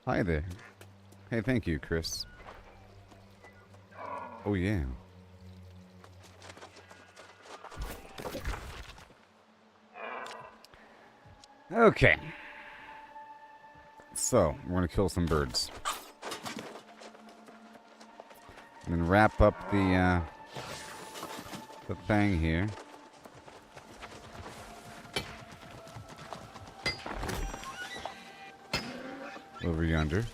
Hi there. Hey, thank you, Chris. Oh, yeah. Okay. So, we're going to kill some birds. And then wrap up the thing here. Over yonder.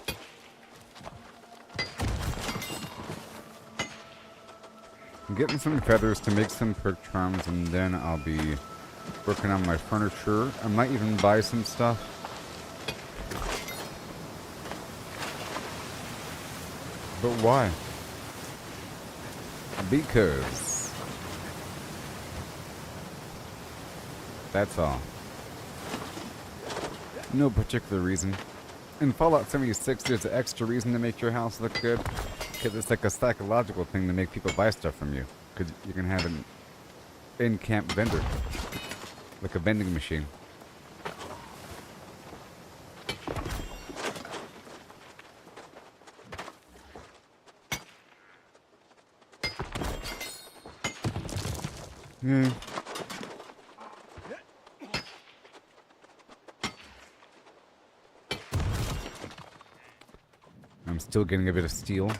I'm getting some feathers to make some perk charms, and then I'll be working on my furniture. I might even buy some stuff. But why? Because. That's all. No particular reason. In Fallout 76, there's an extra reason to make your house look good. Because it's like a psychological thing to make people buy stuff from you. Because you can have an in-camp vendor. Like a vending machine. Yeah. I'm still getting a bit of steel.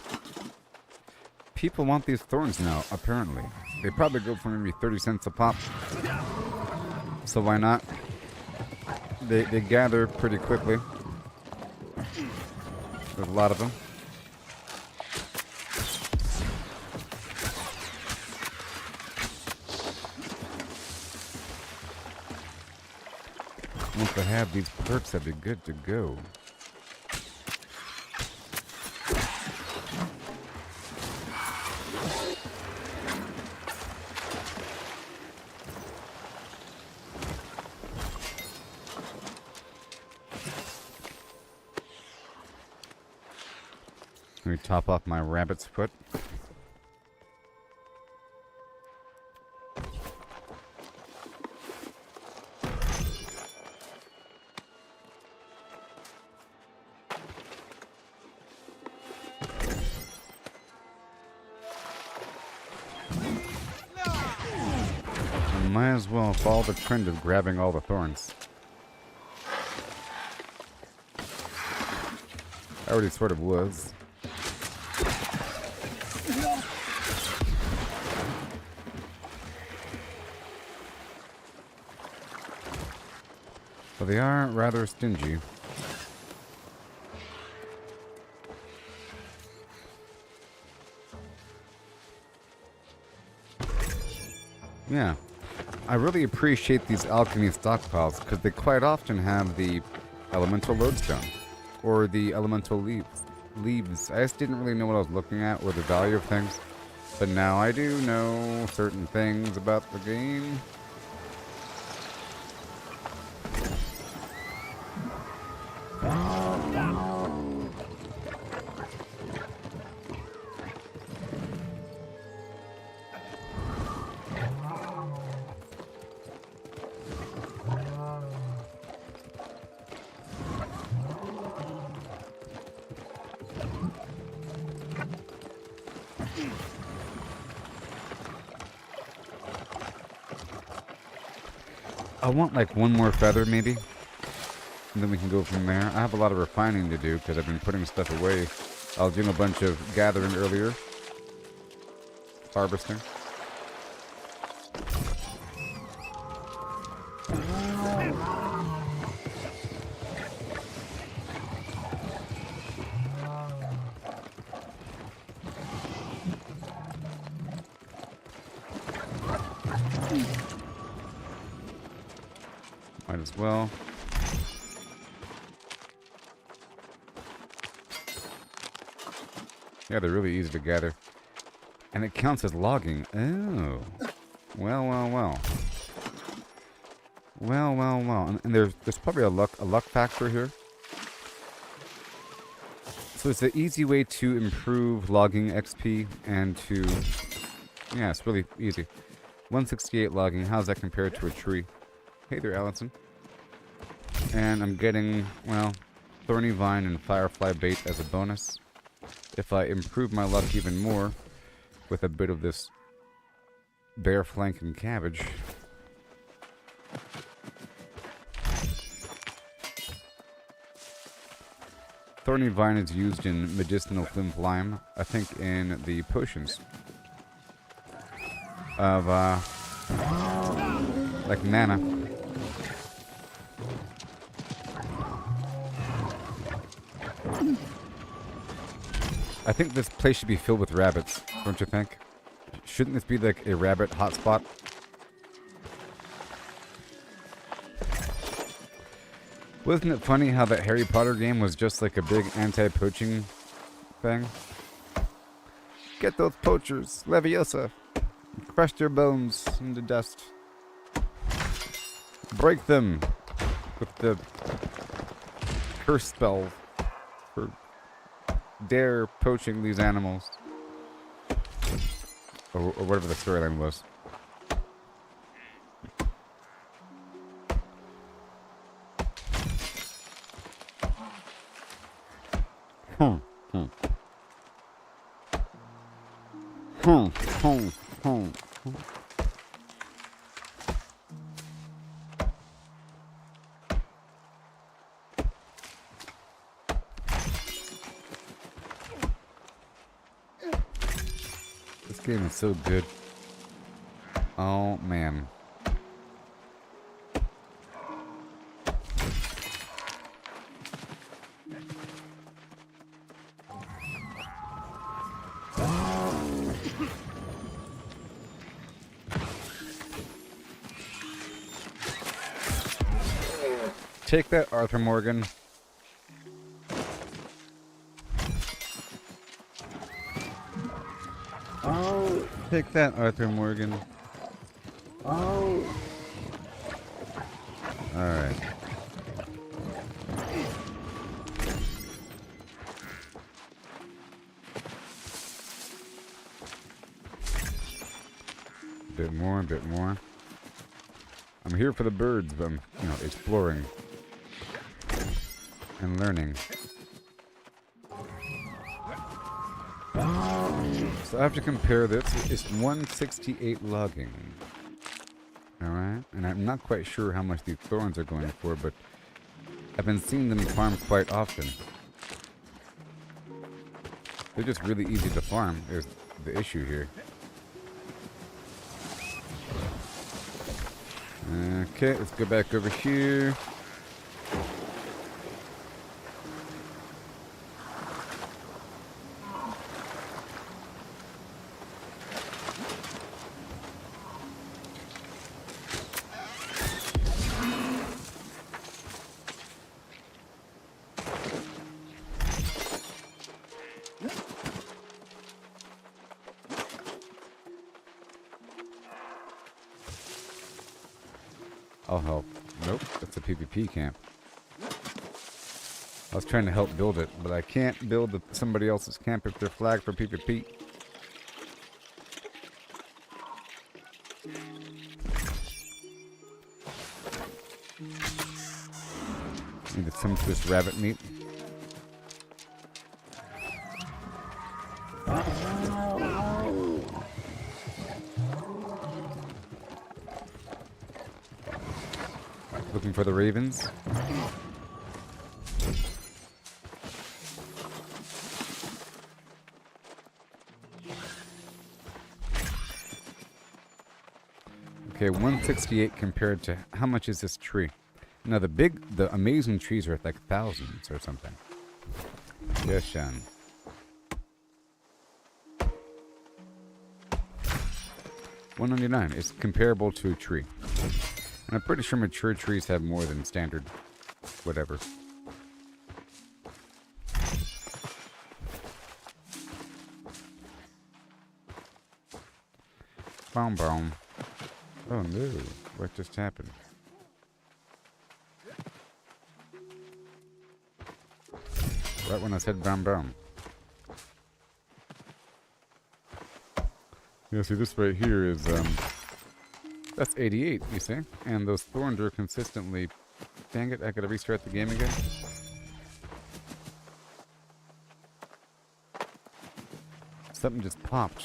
People want these thorns now, apparently. They probably go for maybe 30 cents a pop. So why not? They gather pretty quickly. There's a lot of them. Once I have these perks, I'd be good to go. Let me top off my rabbit's foot. might as well follow the trend of grabbing all the thorns. I already sort of was. But they are rather stingy. Yeah, I really appreciate these alchemy stockpiles because they quite often have the elemental lodestone or the elemental leaves. I just didn't really know what I was looking at or the value of things, but now I do know certain things about the game. I want like one more feather maybe, and then we can go from there. I have a lot of refining to do because I've been putting stuff away. I was doing a bunch of gathering earlier. Harvesting. Might as well. Yeah, they're really easy to gather. And it counts as logging. Oh. Well, well, well. Well, well, well. And there's probably a luck factor here. So it's an easy way to improve logging XP and to... Yeah, it's really easy. 168 logging. How's that compared to a tree? Hey there, Allison. And I'm getting, well, Thorny Vine and Firefly Bait as a bonus. If I improve my luck even more with a bit of this Bear Flank and Cabbage. Thorny Vine is used in medicinal Flimflam, I think in the potions of, like mana. I think this place should be filled with rabbits, don't you think? Shouldn't this be like a rabbit hotspot? Wasn't it funny how that Harry Potter game was just like a big anti-poaching thing? Get those poachers, Leviosa. Crush their bones into dust. Break them with the curse spell for dare poaching these animals. Or whatever the storyline was. This game is so good. Oh man. Take that, Arthur Morgan. Oh, take that, Arthur Morgan. Oh. Alright. Bit more, a bit more. I'm here for the birds, but I'm, exploring and learning. So I have to compare this. It's 168 logging. Alright, and I'm not quite sure how much these thorns are going for, but I've been seeing them farm quite often. They're just really easy to farm, is the issue here. Okay, let's go back over here. I'll help. Nope, that's a PvP camp. I was trying to help build it, but I can't build somebody else's camp if they're flagged for PvP. Need some of this rabbit meat. Looking for the ravens. Okay, 168 compared to how much is this tree? Now the amazing trees are like thousands or something. Yes, Sean. $199. It's comparable to a tree. And I'm pretty sure mature trees have more than standard whatever. Boom, boom. Oh no, what just happened? Right when I said boom, boom. Yeah, see this right here is, that's 88, you see? And those thorns are consistently... Dang it, I gotta restart the game again. Something just popped.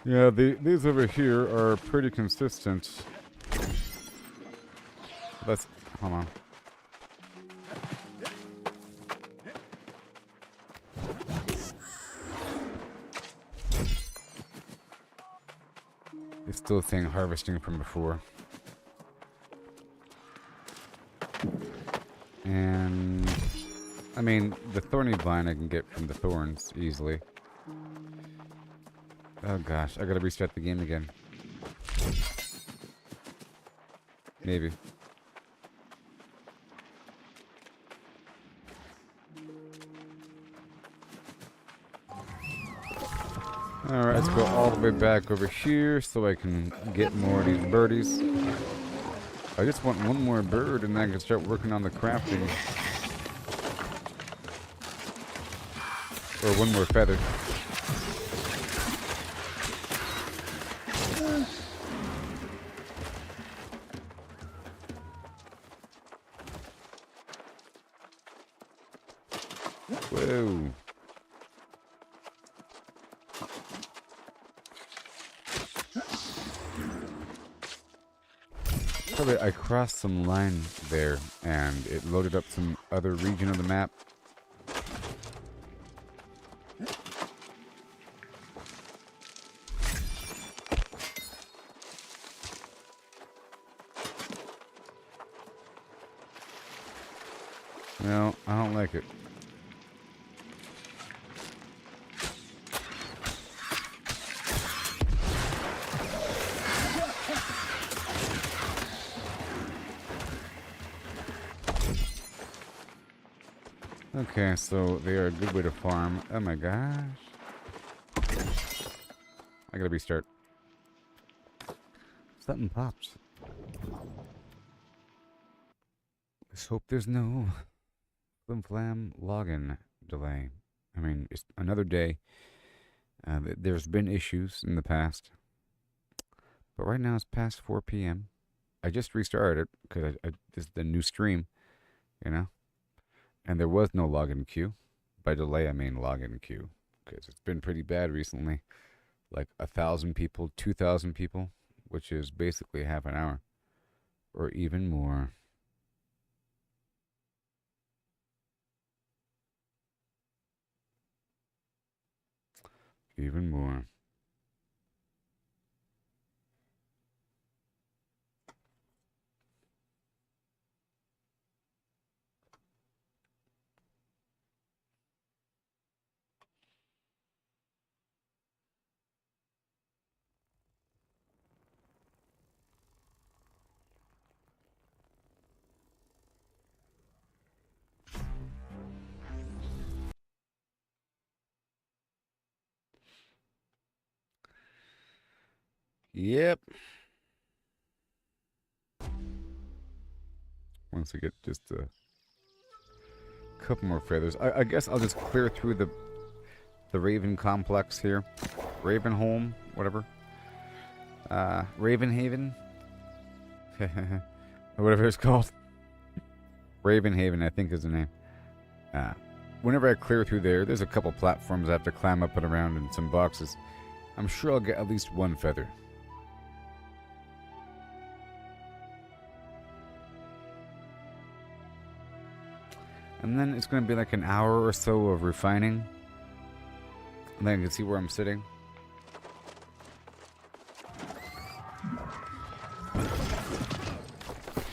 Yeah, these over here are pretty consistent. Let's... hold on. It's still saying harvesting from before. And... I mean, the thorny vine I can get from the thorns easily. Oh gosh, I gotta restart the game again. Maybe. Alright, let's go all the way back over here so I can get more of these birdies. I just want one more bird and then I can start working on the crafting. Or one more feather. Whoa. Probably I crossed some line there and it loaded up some other region of the map. No, I don't like it. Okay, so they are a good way to farm. Oh my gosh. I gotta restart. Something popped. Let's hope there's no Flimflam login delay. I mean, it's another day. There's been issues in the past. But right now it's past 4 p.m. I just restarted it because this is the new stream, you know? And there was no login queue. By delay, I mean login queue. because it's been pretty bad recently. Like 1,000 people, 2,000 people, which is basically half an hour, or even more. Even more. Yep. Once I get just a couple more feathers, I guess I'll just clear through the Raven complex here. Ravenholm, whatever. Ravenhaven. Whatever it's called. Ravenhaven, I think is the name. Whenever I clear through there, there's a couple platforms I have to climb up and around and some boxes. I'm sure I'll get at least one feather. And then it's going to be like an hour or so of refining. And then I can see where I'm sitting.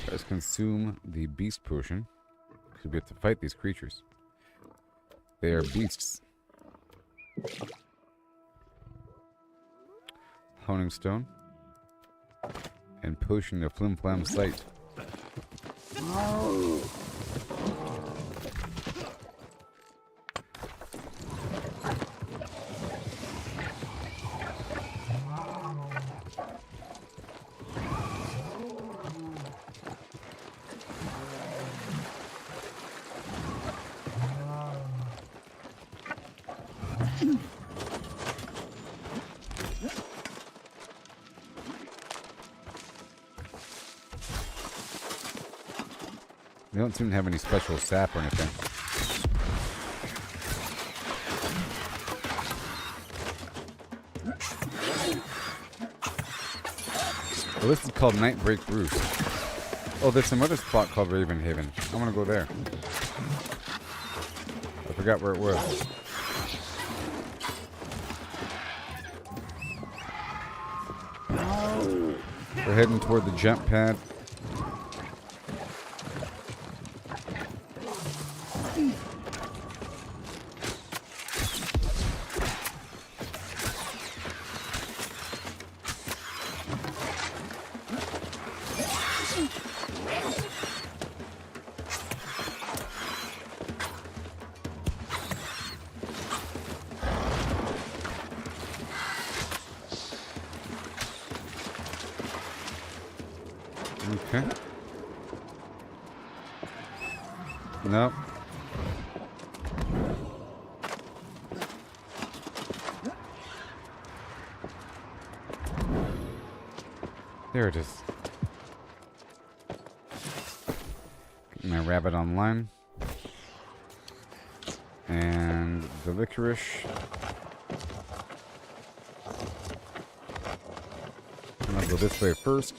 Let's consume the beast potion. Because we have to fight these creatures. They are beasts. Honing stone. And potion of Flimflam sight. They don't seem to have any special sap or anything. Well, this is called Nightbreak Roost. Oh, there's some other spot called Ravenhaven. I want to go there. I forgot where it was. We're heading toward the jump pad. Okay. Nope. There it is. Get my rabbit online. And the licorice. I'm gonna go this way first.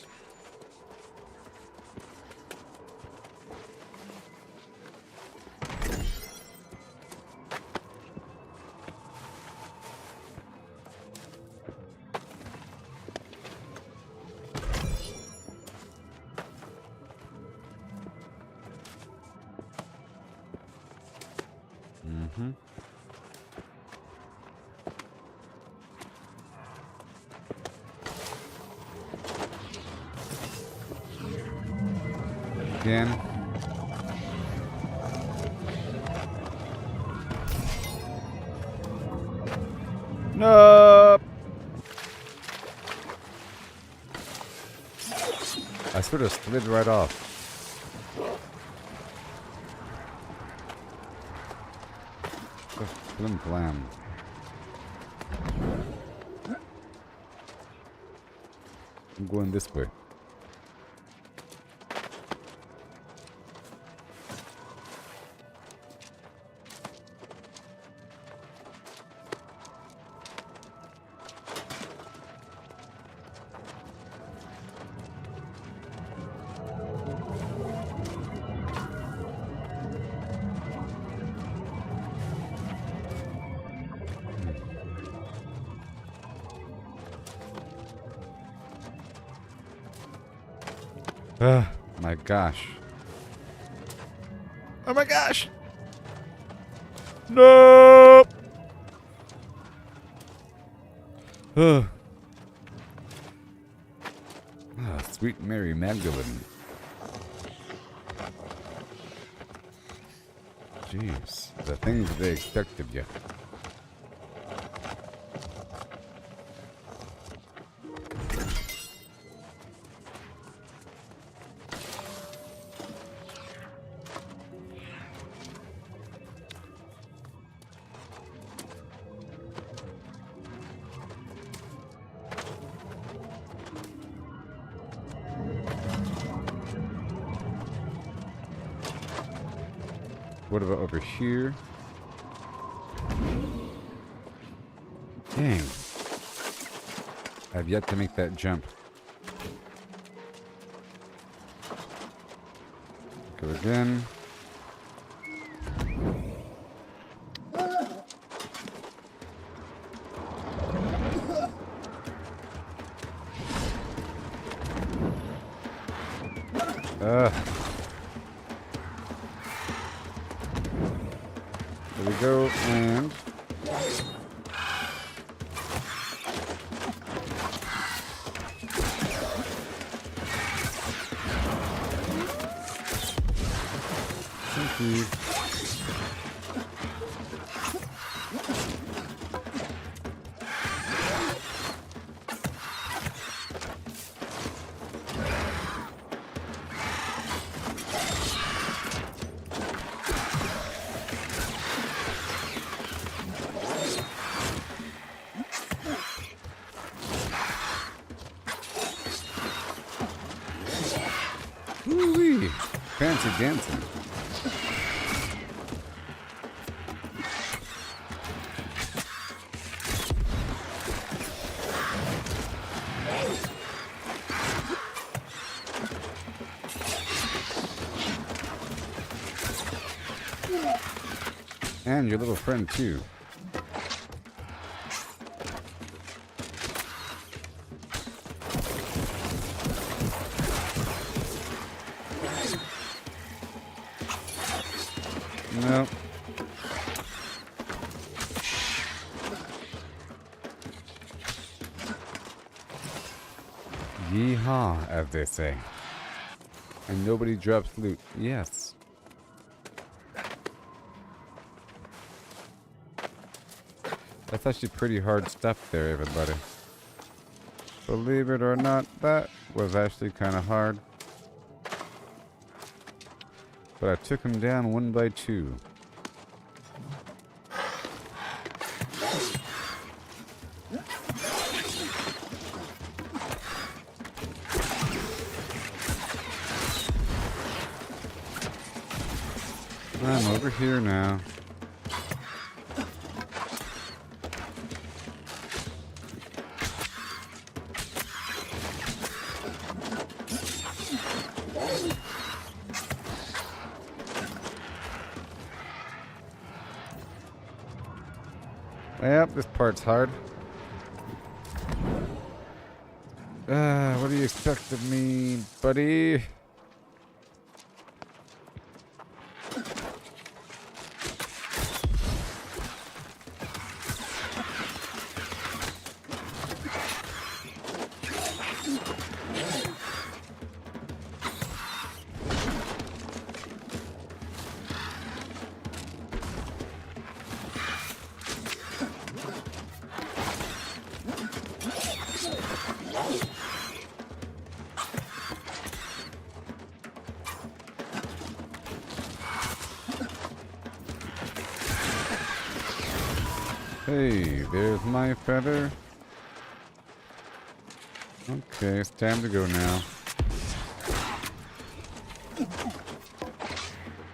Again. No. I sort of slid right off. Flimflam. I'm going this way. Oh my gosh. Oh my gosh! Nope! Ugh. Ah, sweet Mary Magdalene. Jeez, the things they expect of you. What about over here? Dang. I've yet to make that jump. Go again. Ugh. There we go, and... Thank you. Woo-wee. Fancy dancing. And your little friend too. No. Yeehaw, as they say. And nobody drops loot. Yes. That's actually pretty hard stuff there, everybody. Believe it or not, that was actually kind of hard. But I took him down 1 by 2. I'm over here now. Yep, this part's hard. What do you expect of me, buddy? Hey, there's my feather. Okay, it's time to go now.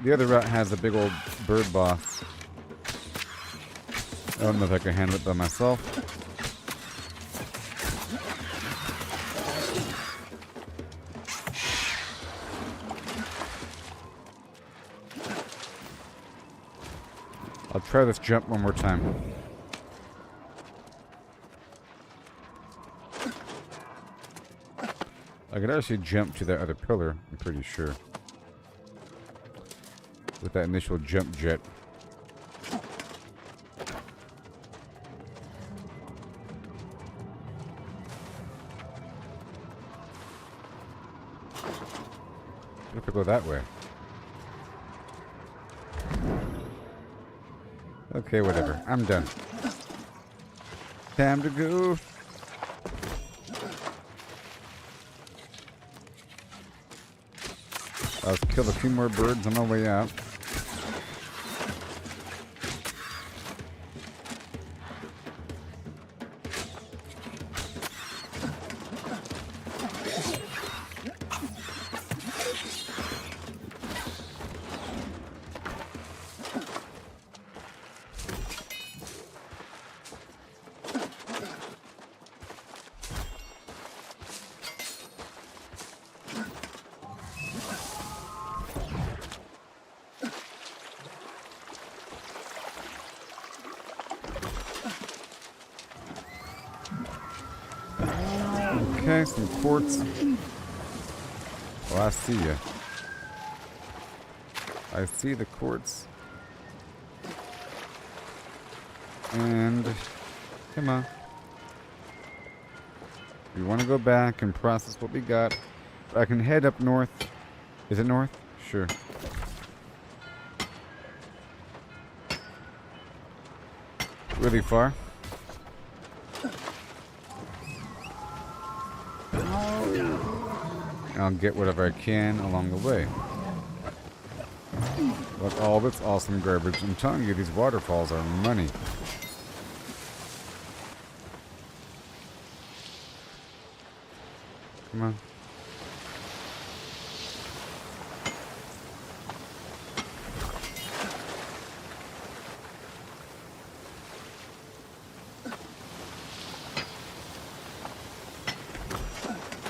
The other route has a big old bird boss. I don't know if I can handle it by myself. I'll try this jump one more time. I could actually jump to that other pillar, I'm pretty sure. With that initial jump jet. I have to go that way. Okay, whatever. I'm done. Time to go. I'll kill a few more birds on my way out. Okay, some quartz. Oh, I see ya. I see the quartz. And come on. We want to go back and process what we got. I can head up north. Is it north? Sure. Really far. I'll get whatever I can along the way. But all this awesome garbage. I'm telling you, these waterfalls are money. Come on.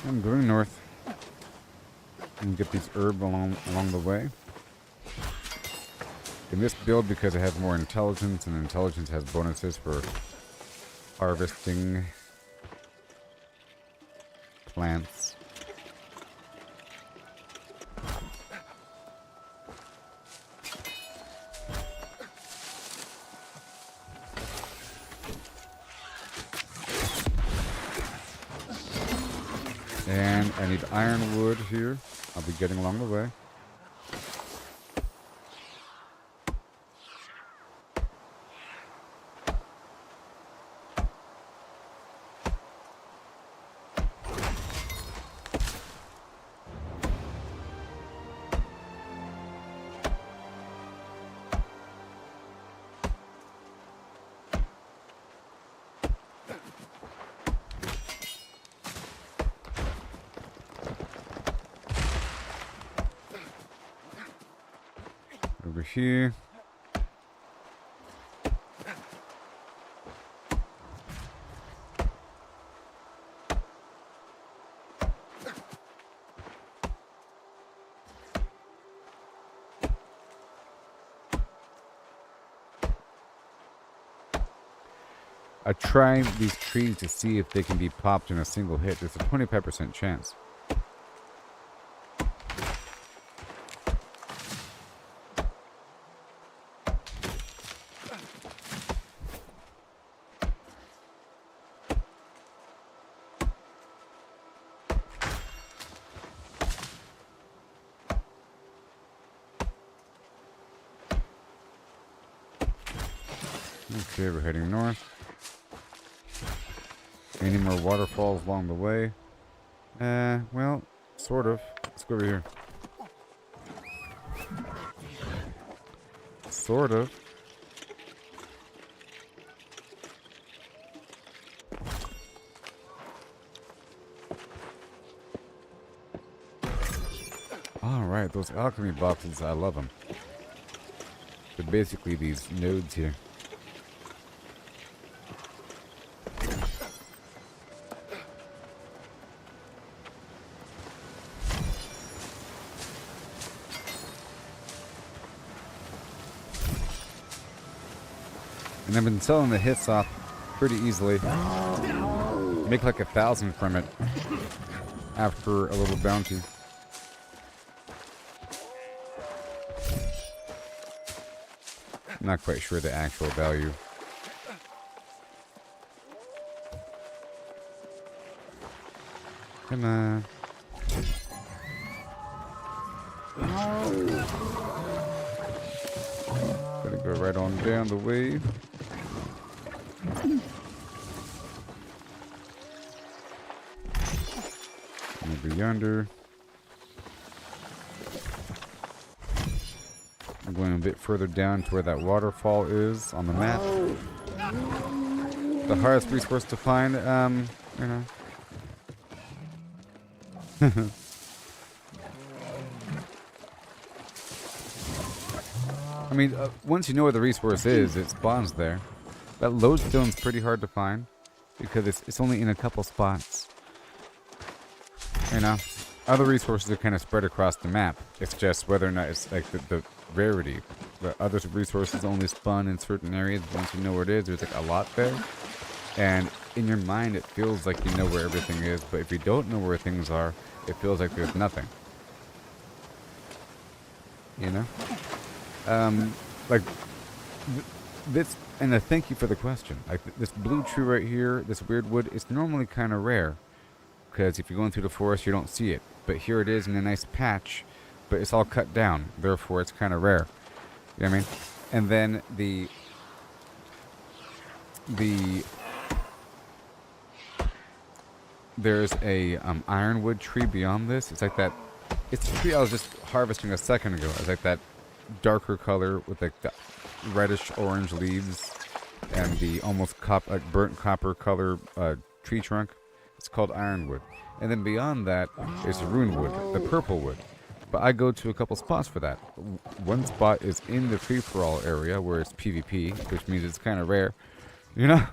I'm going north. And get these herbs along the way. In this build, because it has more intelligence, and intelligence has bonuses for harvesting plants. And I need ironwood here. I'll be getting along the way. Over here. I tried these trees to see if they can be popped in a single hit. There's a 25% chance. Okay, we're heading north. Any more waterfalls along the way? Well, sort of. Let's go over here. Sort of. Alright, those alchemy boxes, I love them. They're basically these nodes here. And I've been selling the hits off pretty easily. Make like 1,000 from it. after a little bounty. Not quite sure the actual value. Come on. Gotta go right on down the way. Over yonder. I'm going a bit further down to where that waterfall is on the map. The hardest resource to find, you know. I mean, once you know where the resource is, it spawns there. That lodestone's pretty hard to find because it's only in a couple spots. You know, other resources are kind of spread across the map. It's just whether or not it's like the rarity. The other resources only spawn in certain areas. Once you know where it is, there's like a lot there. And in your mind, it feels like you know where everything is. But if you don't know where things are, it feels like there's nothing. You know? Like, this, and I thank you for the question. Like, this blue tree right here, this weird wood, it's normally kind of rare. Because if you're going through the forest, you don't see it. But here it is in a nice patch, but it's all cut down. Therefore, it's kind of rare. You know what I mean? And then there's a ironwood tree beyond this. It's like that. It's the tree I was just harvesting a second ago. It's like that darker color with like the reddish orange leaves and the almost like burnt copper color tree trunk. It's called ironwood. And then beyond that is runewood, the purple wood. But I go to a couple spots for that. One spot is in the free-for-all area where it's PvP, which means it's kind of rare, you know?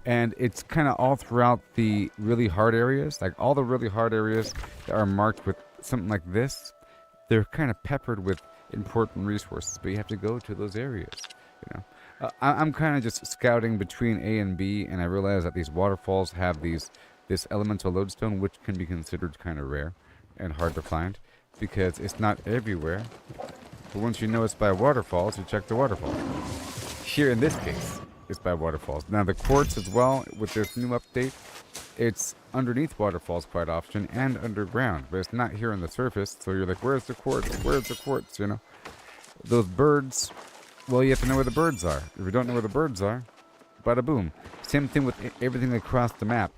And it's kind of all throughout the really hard areas. Like all the really hard areas that are marked with something like this, they're kind of peppered with important resources, but you have to go to those areas, you know? I'm kind of just scouting between A and B, and I realize that these waterfalls have this elemental lodestone, which can be considered kind of rare and hard to find because it's not everywhere. But once you know it's by waterfalls, you check the waterfall. Here in this case, it's by waterfalls. Now the quartz as well, with this new update, it's underneath waterfalls quite often and underground, but it's not here on the surface. So you're like, where's the quartz? Where's the quartz? You know, those birds. Well, you have to know where the birds are. If you don't know where the birds are, bada boom. Same thing with everything across the map.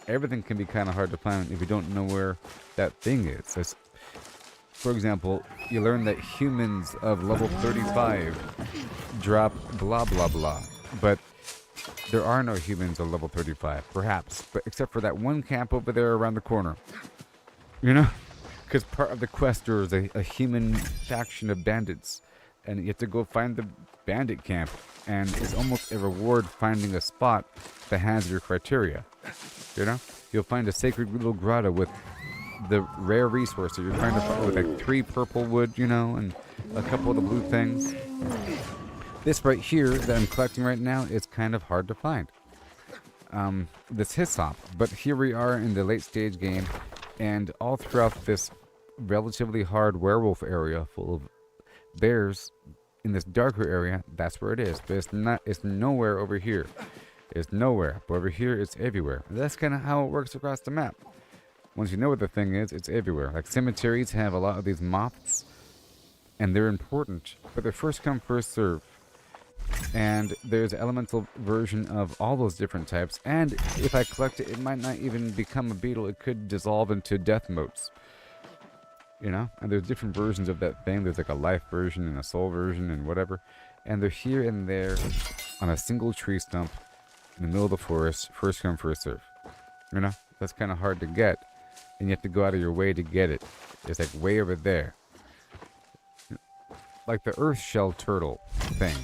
Everything can be kind of hard to find if you don't know where that thing is. It's, for example, you learn that humans of level 35 drop blah blah blah, but there are no humans of level 35, perhaps, but except for that one camp over there around the corner. You know? Because part of the quest there is a human faction of bandits, and you have to go find the bandit camp, and it's almost a reward finding a spot that has your criteria. You know? You'll find a sacred little grotto with the rare resource that you're trying to find, with like 3 purple wood, you know, and a couple of the blue things. This right here that I'm collecting right now is kind of hard to find. This hyssop. But here we are in the late stage game, and all throughout this relatively hard werewolf area full of bears, in this darker area, that's where it is. But it's nowhere over here. It's nowhere. But over here, it's everywhere. That's kind of how it works across the map. Once you know what the thing is, it's everywhere. Like cemeteries have a lot of these moths, and they're important, but they're first come, first serve. And there's an elemental version of all those different types, and if I collect it, it might not even become a beetle. It could dissolve into death motes. You know? And there's different versions of that thing. There's like a life version and a soul version and whatever. And they're here and there on a single tree stump in the middle of the forest, first come, first serve. You know? That's kind of hard to get, and you have to go out of your way to get it. It's like way over there. Like the earth shell turtle thing.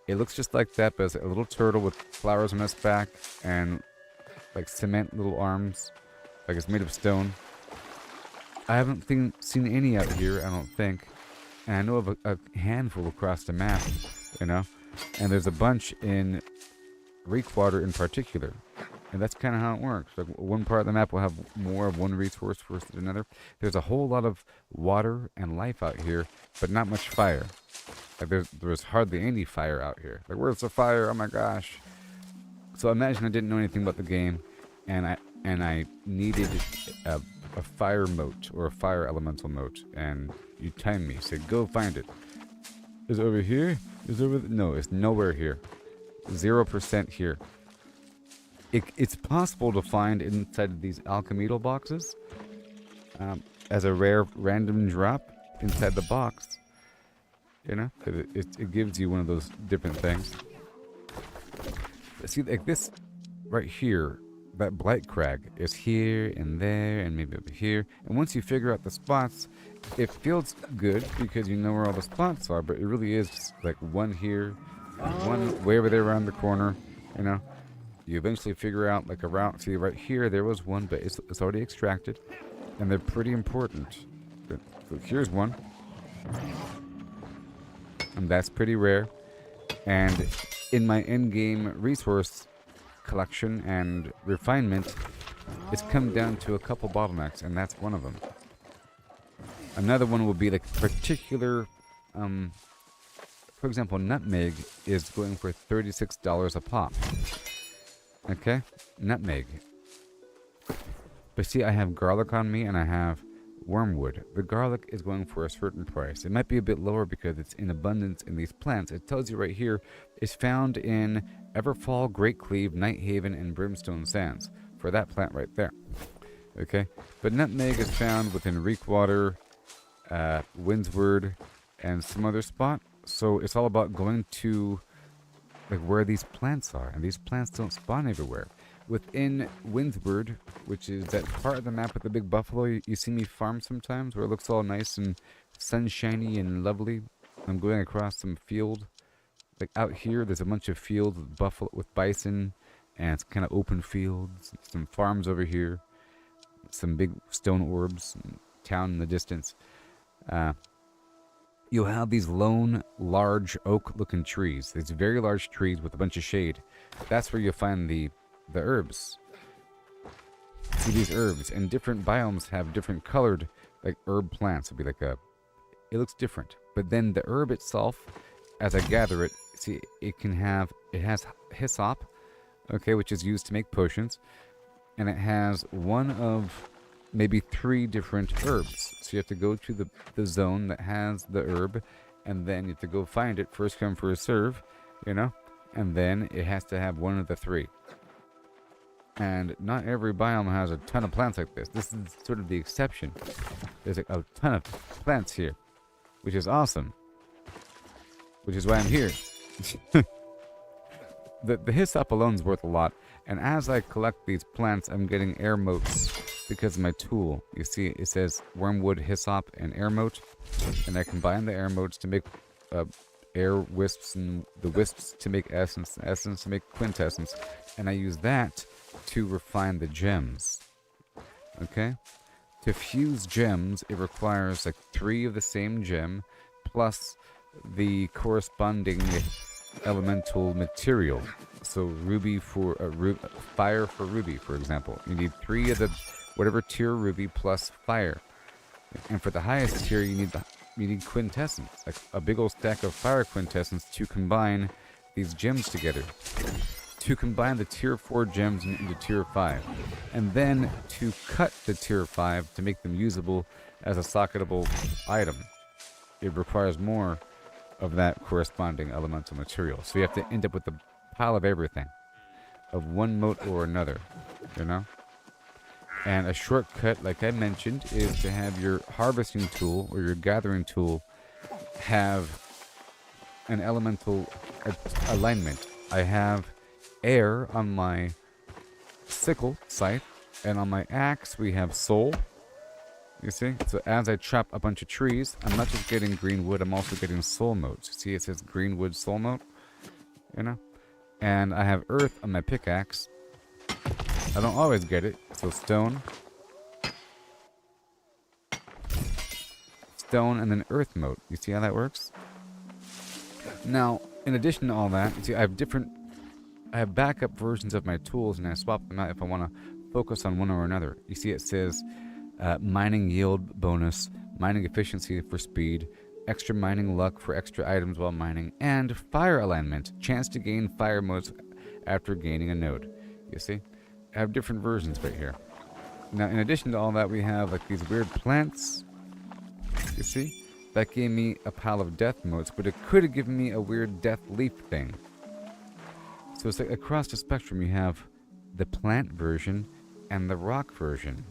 It looks just like that, but it's a little turtle with flowers on its back and like cement little arms. Like it's made of stone. I haven't seen any out here, I don't think. And I know of a handful across the map, you know. And there's a bunch in Reekwater in particular. And that's kind of how it works. Like one part of the map will have more of one resource versus another. There's a whole lot of water and life out here, but not much fire. Like there's hardly any fire out here. Like, where's the fire? Oh my gosh. So imagine I didn't know anything about the game, and I needed a fire moat or a fire elemental moat, and you timed me. Said, go find it. Is it over here? Is it over? No, it's nowhere here. 0% here. It's possible to find inside of these alchemical boxes as a rare random drop inside the box. You know, it gives you one of those different things. But see, like this right here, that blight crag is here and there and maybe over here. And once you figure out the spots, it feels good because you know where all the spots are. But it really is just like one here, one way over there around the corner. You know, you eventually figure out like a route. See, right here there was one, but it's already extracted, and they're pretty important. But, so here's one. And that's pretty rare. And in my in-game resource collection and refinement, it's come down to a couple bottlenecks, and that's one of them. Another one will be like particular, for example, nutmeg is going for $36 a pop. Okay? Nutmeg. But see, I have garlic on me, and I have wormwood. The garlic is going for a certain price. It might be a bit lower because it's in abundance in these plants. It tells you right here, it's found in Everfall, Great Cleave, Nighthaven, and Brimstone Sands. For that plant right there. Okay? But nutmeg is found within Reekwater, Windsward, and some other spot. So it's all about going to like where these plants are. And these plants don't spawn everywhere. Within Windsward, which is that part of the map with the big buffalo, you see me farm sometimes, where it looks all nice and sunshiny and lovely. I'm going across some field. Like out here, there's a bunch of fields with buffalo, with bison, and it's kind of open fields. Some farms over here, some big stone orbs, town in the distance. You'll have these lone, large oak-looking trees. These very large trees with a bunch of shade. That's where you'll find the herbs. See these herbs, and different biomes have different colored like herb plants. It'll be like it looks different. But then the herb itself, as I gather it, see it has hyssop, okay, which is used to make potions, and it has one of maybe 3 different herbs. So you have to go to the zone that has the herb, and then you have to go find it. First come, first serve, you know, and then it has to have one of the 3. And not every biome has a ton of plants like this. This is sort of the exception. There's a ton of plants here, which is awesome. Which is why I'm here. The hyssop alone is worth a lot. And as I collect these plants, I'm getting air motes because of my tool. You see, it says wormwood, hyssop, and air mote. And I combine the air motes to make air wisps, and the wisps to make essence, essence to make quintessence. And I use that to refine the gems. Okay? To fuse gems, it requires like 3 of the same gem plus the corresponding elemental material. So ruby for fire for ruby, for example. You need 3 of the whatever tier ruby plus fire. And for the highest tier, you need quintessence, like a big old stack of fire quintessence to combine these gems together. To combine the tier 4 gems into tier 5, and then to cut the tier 5 to make them usable as a socketable item. It requires more of that corresponding elemental material. So you have to end up with a pile of everything, of one mote or another, you know? And a shortcut, like I mentioned, is to have your harvesting tool or your gathering tool have an elemental alignment. I have air on my sickle scythe, and on my axe we have soul. You see? So as I chop a bunch of trees, I'm not just getting green wood, I'm also getting soul motes. See, it says green wood soul mote, you know? And I have earth on my pickaxe. I don't always get it, so stone, and then earth mote. You see how that works? Now, in addition to all that, you see I have different I have backup versions of my tools, and I swap them out if I want to focus on one or another. You see, it says mining yield bonus, mining efficiency for speed, extra mining luck for extra items while mining, and fire alignment, chance to gain fire modes after gaining a node. You see, I have different versions right here. Now, in addition to all that, we have like these weird plants. You see, that gave me a pile of death modes, but it could have given me a weird death leaf thing. So it's like across the spectrum, you have the plant version and the rock version.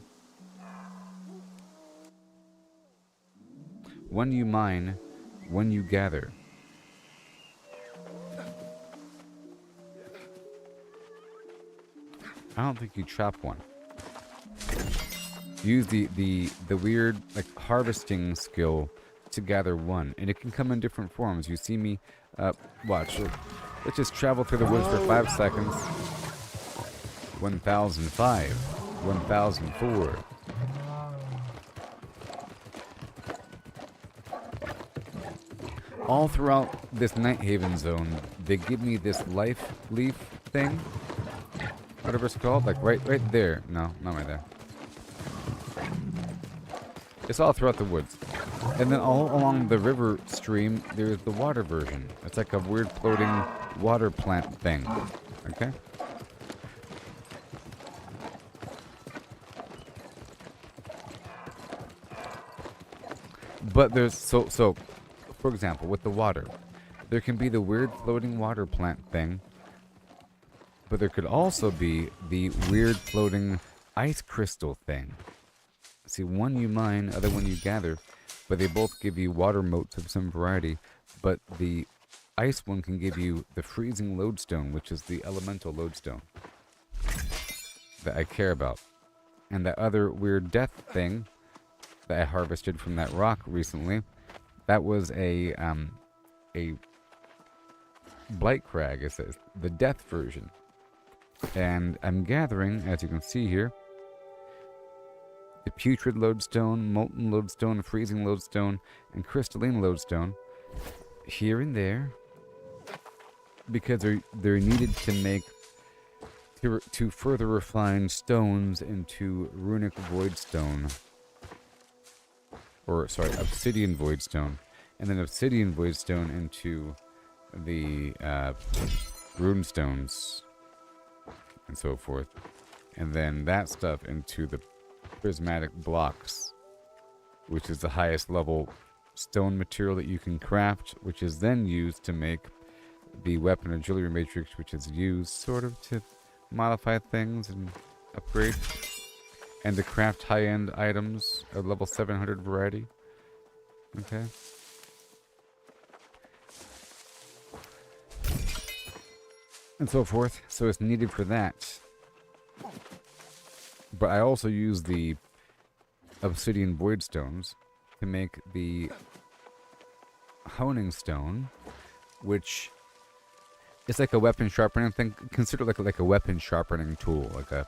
One you mine, one you gather. I don't think you trap one. Use the weird like harvesting skill to gather one, and it can come in different forms. You see me, watch. Let's just travel through the woods for 5 seconds. 1005, 1004. All throughout this Night Haven zone, they give me this life leaf thing. Whatever it's called, like right there. No, not right there. It's all throughout the woods. And then all along the river stream, there's the water version. It's like a weird floating water plant thing. Okay? But there's, so, for example, with the water, there can be the weird floating water plant thing. But there could also be the weird floating ice crystal thing. See, one you mine, other one you gather, but they both give you water motes of some variety. But the ice one can give you the freezing lodestone, which is the elemental lodestone that I care about. And that other weird death thing that I harvested from that rock recently, that was a blight crag, it says, the death version. And I'm gathering, as you can see here, the putrid lodestone, molten lodestone, freezing lodestone, and crystalline lodestone here and there, because they're needed to make to further refine stones into runic voidstone, or sorry, obsidian voidstone, and then obsidian voidstone into the rune stones and so forth, and then that stuff into the prismatic blocks, which is the highest level stone material that you can craft, which is then used to make the weapon or jewelry matrix, which is used sort of to modify things and upgrade, and to craft high-end items of level 700 variety. Okay. And so forth. So it's needed for that. But I also use the obsidian void stones to make the honing stone, which is like a weapon sharpening thing. Consider like a weapon sharpening tool. Like a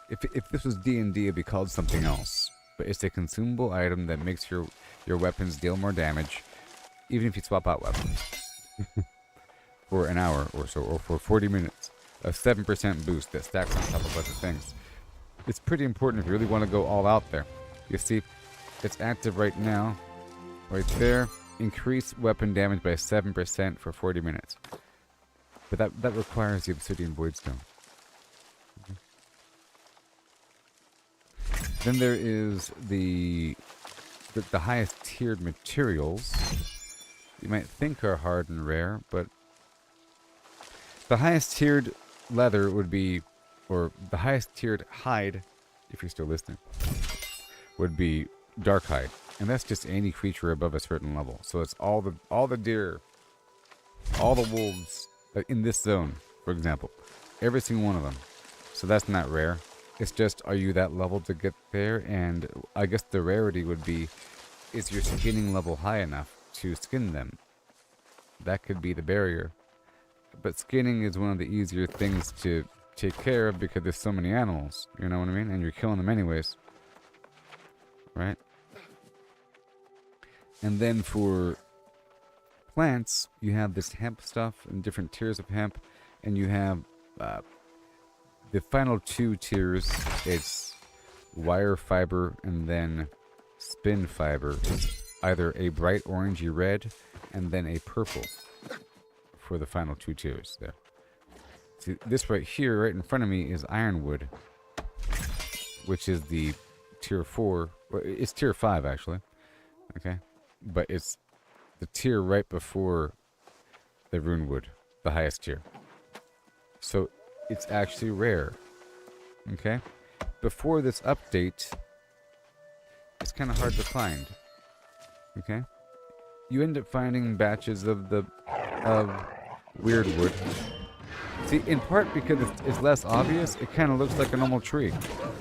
if this was D&D, it'd be called something else. But it's a consumable item that makes your weapons deal more damage, even if you swap out weapons. For an hour or so, or for 40 minutes. A 7% boost that stacks on top of other things. It's pretty important if you really want to go all out there. You see, it's active right now. Right there. Increase weapon damage by 7% for 40 minutes. But that requires the obsidian voidstone. Okay. Then there is the highest tiered materials. You might think are hard and rare, but the highest tiered leather would be, or the highest tiered hide, if you're still listening, would be dark hide, and that's just any creature above a certain level. So it's all the deer, all the wolves in this zone, for example, every single one of them. So that's not rare. It's just, are you that level to get there? And I guess the rarity would be, is your skinning level high enough to skin them? That could be the barrier. But skinning is one of the easier things to take care of because there's so many animals, you know what I mean? And you're killing them anyways. Right? And then for plants, you have this hemp stuff and different tiers of hemp. and you have the final 2 tiers. It's wire fiber and then spin fiber. It's either a bright orangey red and then a purple for the final 2 tiers there. See, this right here, right in front of me, is ironwood, which is the tier 4. Well, it's tier 5 actually. Okay, but it's the tier right before the runewood, the highest tier. So it's actually rare. Okay, before this update, it's kind of hard to find. Okay, you end up finding batches of weird wood. See, in part because it's less obvious, it kind of looks like a normal tree.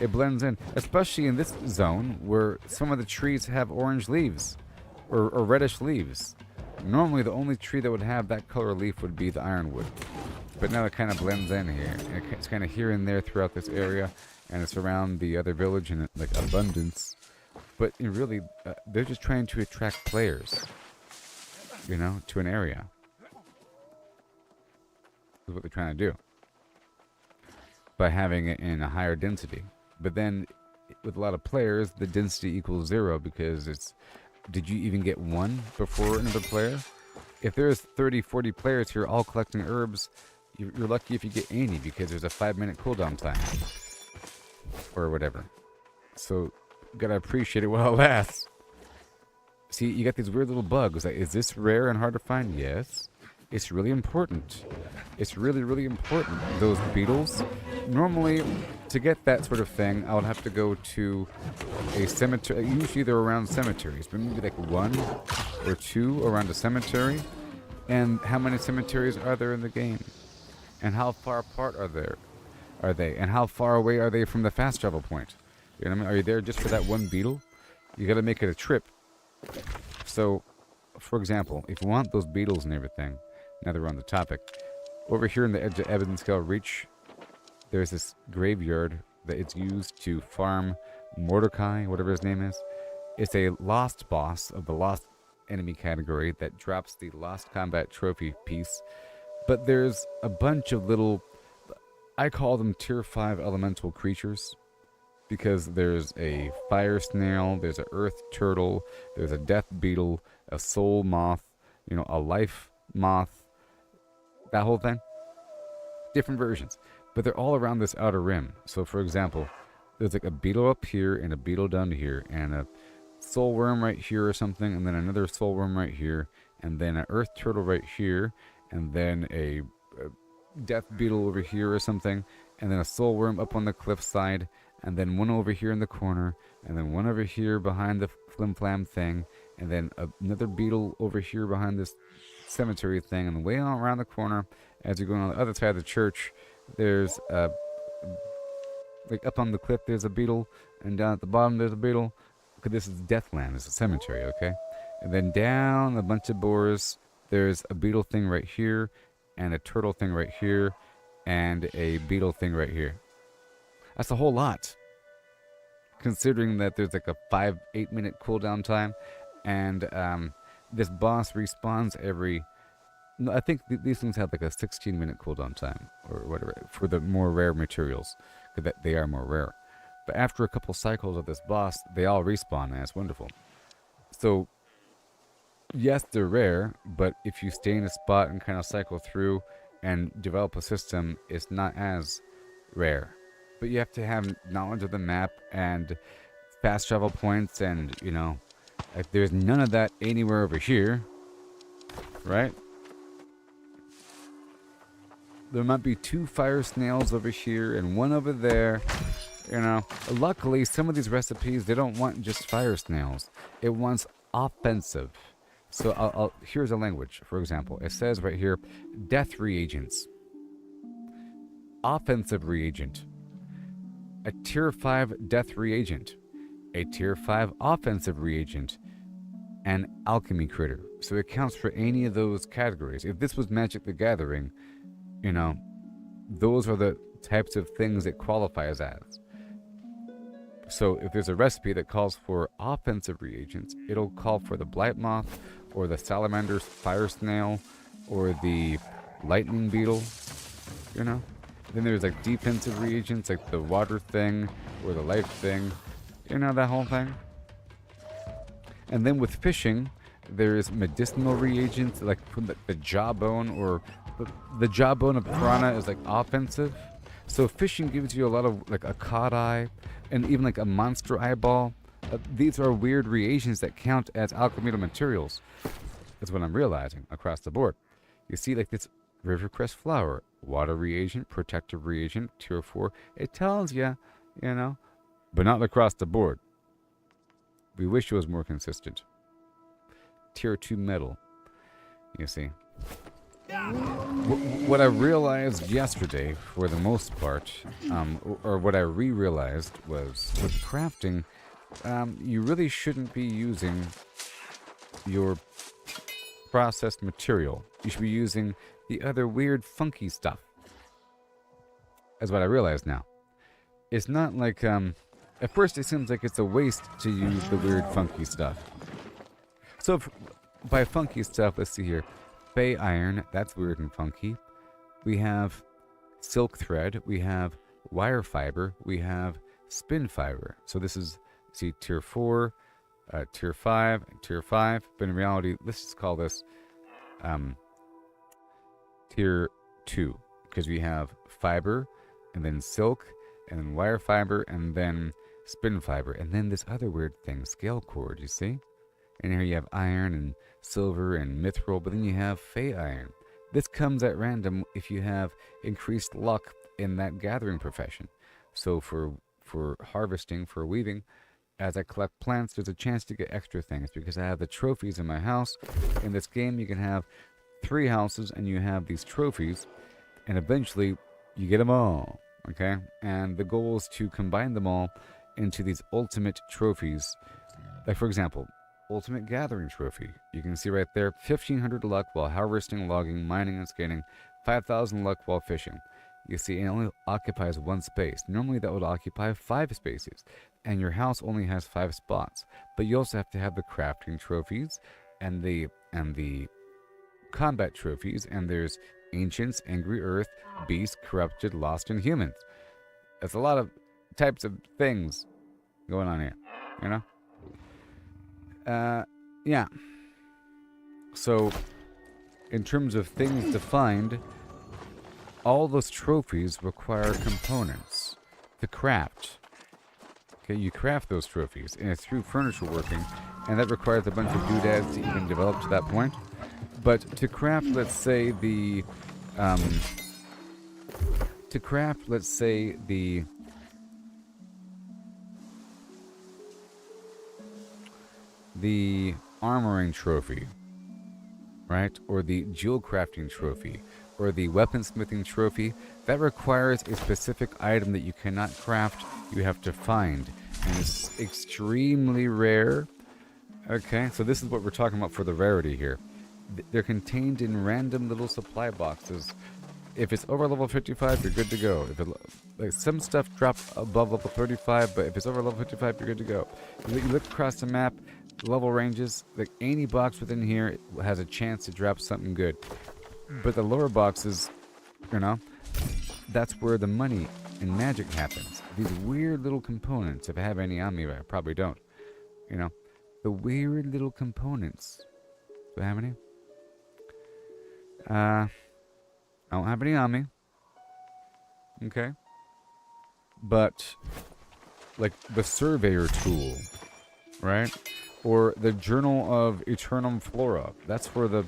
It blends in, especially in this zone where some of the trees have orange leaves or reddish leaves. Normally, the only tree that would have that color leaf would be the ironwood. But now it kind of blends in here. It's kind of here and there throughout this area, and it's around the other village in like abundance. But really, they're just trying to attract players, you know, to an area. Is what they're trying to do by having it in a higher density. But then with a lot of players, the density equals 0 because it's, did you even get one before another player? If there's 30, 40 players here all collecting herbs, you're lucky if you get any because there's a 5-minute cooldown time or whatever. So gotta appreciate it while it lasts. See, you got these weird little bugs. Like, is this rare and hard to find? Yes. It's really important. It's really, really important. Those beetles, normally, to get that sort of thing, I would have to go to a cemetery. Usually they're around cemeteries, but maybe like 1 or 2 around a cemetery. And how many cemeteries are there in the game? And how far apart are they? And how far away are they from the fast travel point? You know what I mean? Are you there just for that one beetle? You got to make it a trip. So, for example, if you want those beetles and everything, now that we're on the topic, over here in the edge of Ebonscale Reach, there's this graveyard that is used to farm Mordecai, whatever his name is. It's a lost boss of the lost enemy category that drops the lost combat trophy piece. But there's a bunch of little, I call them tier 5 elemental creatures, because there's a fire snail, there's an earth turtle, there's a death beetle, a soul moth, you know, a life moth, that whole thing. Different versions, but they're all around this outer rim. So for example, there's like a beetle up here and a beetle down here and a soul worm right here or something, and then another soul worm right here, and then an earth turtle right here, and then a death beetle over here or something, and then a soul worm up on the cliffside, and then one over here in the corner, and then one over here behind the Flimflam thing, and then another beetle over here behind this cemetery thing, and way on around the corner, as you're going on the other side of the church, there's like up on the cliff there's a beetle, and down at the bottom there's a beetle. Okay, this is Deathland, it's a cemetery, okay? And then down a bunch of boars, there's a beetle thing right here, and a turtle thing right here, and a beetle thing right here. That's a whole lot, considering that there's like a 5-8 minute cooldown time, and this boss respawns every, I think these things have like a 16-minute cooldown time or whatever for the more rare materials, because they are more rare. But after a couple cycles of this boss, they all respawn, and it's wonderful. So yes, they're rare, but if you stay in a spot and kind of cycle through and develop a system, it's not as rare. But you have to have knowledge of the map and fast travel points, and, you know, like there's none of that anywhere over here, right? There might be 2 fire snails over here and 1 over there, you know. Luckily, some of these recipes, they don't want just fire snails. It wants offensive. So here's a language, for example. It says right here, death reagents. Offensive reagent. A tier 5 death reagent. A tier 5 offensive reagent. And alchemy critter. So it counts for any of those categories. If this was Magic the Gathering, you know, those are the types of things it qualifies as. So if there's a recipe that calls for offensive reagents, it'll call for the blight moth, or the salamander's fire snail, or the lightning beetle, you know? Then there's like defensive reagents, like the water thing or the life thing, you know, that whole thing. And then with fishing, there's medicinal reagents, like the jawbone, or the jawbone of piranha is like offensive. So fishing gives you a lot of like a cod eye, and even like a monster eyeball. These are weird reagents that count as alchemical materials. That's what I'm realizing across the board. You see, like this rivercress flower, water reagent, protective reagent, tier 4. It tells you, you know, but not across the board. We wish it was more consistent. Tier 2 metal, you see. What I realized yesterday, for the most part, or what I realized was, with crafting, you really shouldn't be using your processed material. You should be using the other weird, funky stuff. That's what I realize now. It's not like, at first it seems like it's a waste to use the weird, funky stuff. So, by funky stuff, let's see here. Fey iron, that's weird and funky. We have silk thread, we have wire fiber, we have spin fiber. So this is, see, tier 4, tier 5, tier 5. But in reality, let's just call this tier 2. Because we have fiber, and then silk, and then wire fiber, and then spin fiber. And then this other weird thing, scale cord, you see? And here you have iron and silver and mithril, but then you have fey iron. This comes at random if you have increased luck in that gathering profession. So for harvesting, for weaving, as I collect plants, there's a chance to get extra things because I have the trophies in my house. In this game, you can have 3 houses and you have these trophies, and eventually you get them all, okay? And the goal is to combine them all into these ultimate trophies. Like, for example, Ultimate Gathering Trophy. You can see right there, 1,500 luck while harvesting, logging, mining, and scanning. 5,000 luck while fishing. You see, it only occupies 1 space. Normally that would occupy 5 spaces. And your house only has 5 spots. But you also have to have the crafting trophies and the combat trophies. And there's Ancients, Angry Earth, Beast, Corrupted, Lost, and Humans. That's a lot of types of things going on here, you know? Yeah. So, in terms of things to find, all those trophies require components to craft. Okay, you craft those trophies, and it's through furniture working, and that requires a bunch of doodads to even develop to that point. But to craft, let's say, the armoring trophy, right? Or the jewel crafting trophy, or the weaponsmithing trophy, that requires a specific item that you cannot craft, you have to find. And it's extremely rare. Okay, so this is what we're talking about for the rarity here. They're contained in random little supply boxes. If it's over level 55, you're good to go. If like some stuff drops above level 35, but if it's over level 55, you're good to go. You look across the map, level ranges, like any box within here has a chance to drop something good. But the lower boxes, you know, that's where the money and magic happens. These weird little components, if I have any on me, but I probably don't. You know, the weird little components. Do I have any? I don't have any on me. Okay. But, like, the surveyor tool, right? Or the Journal of Aeternum Flora. That's for the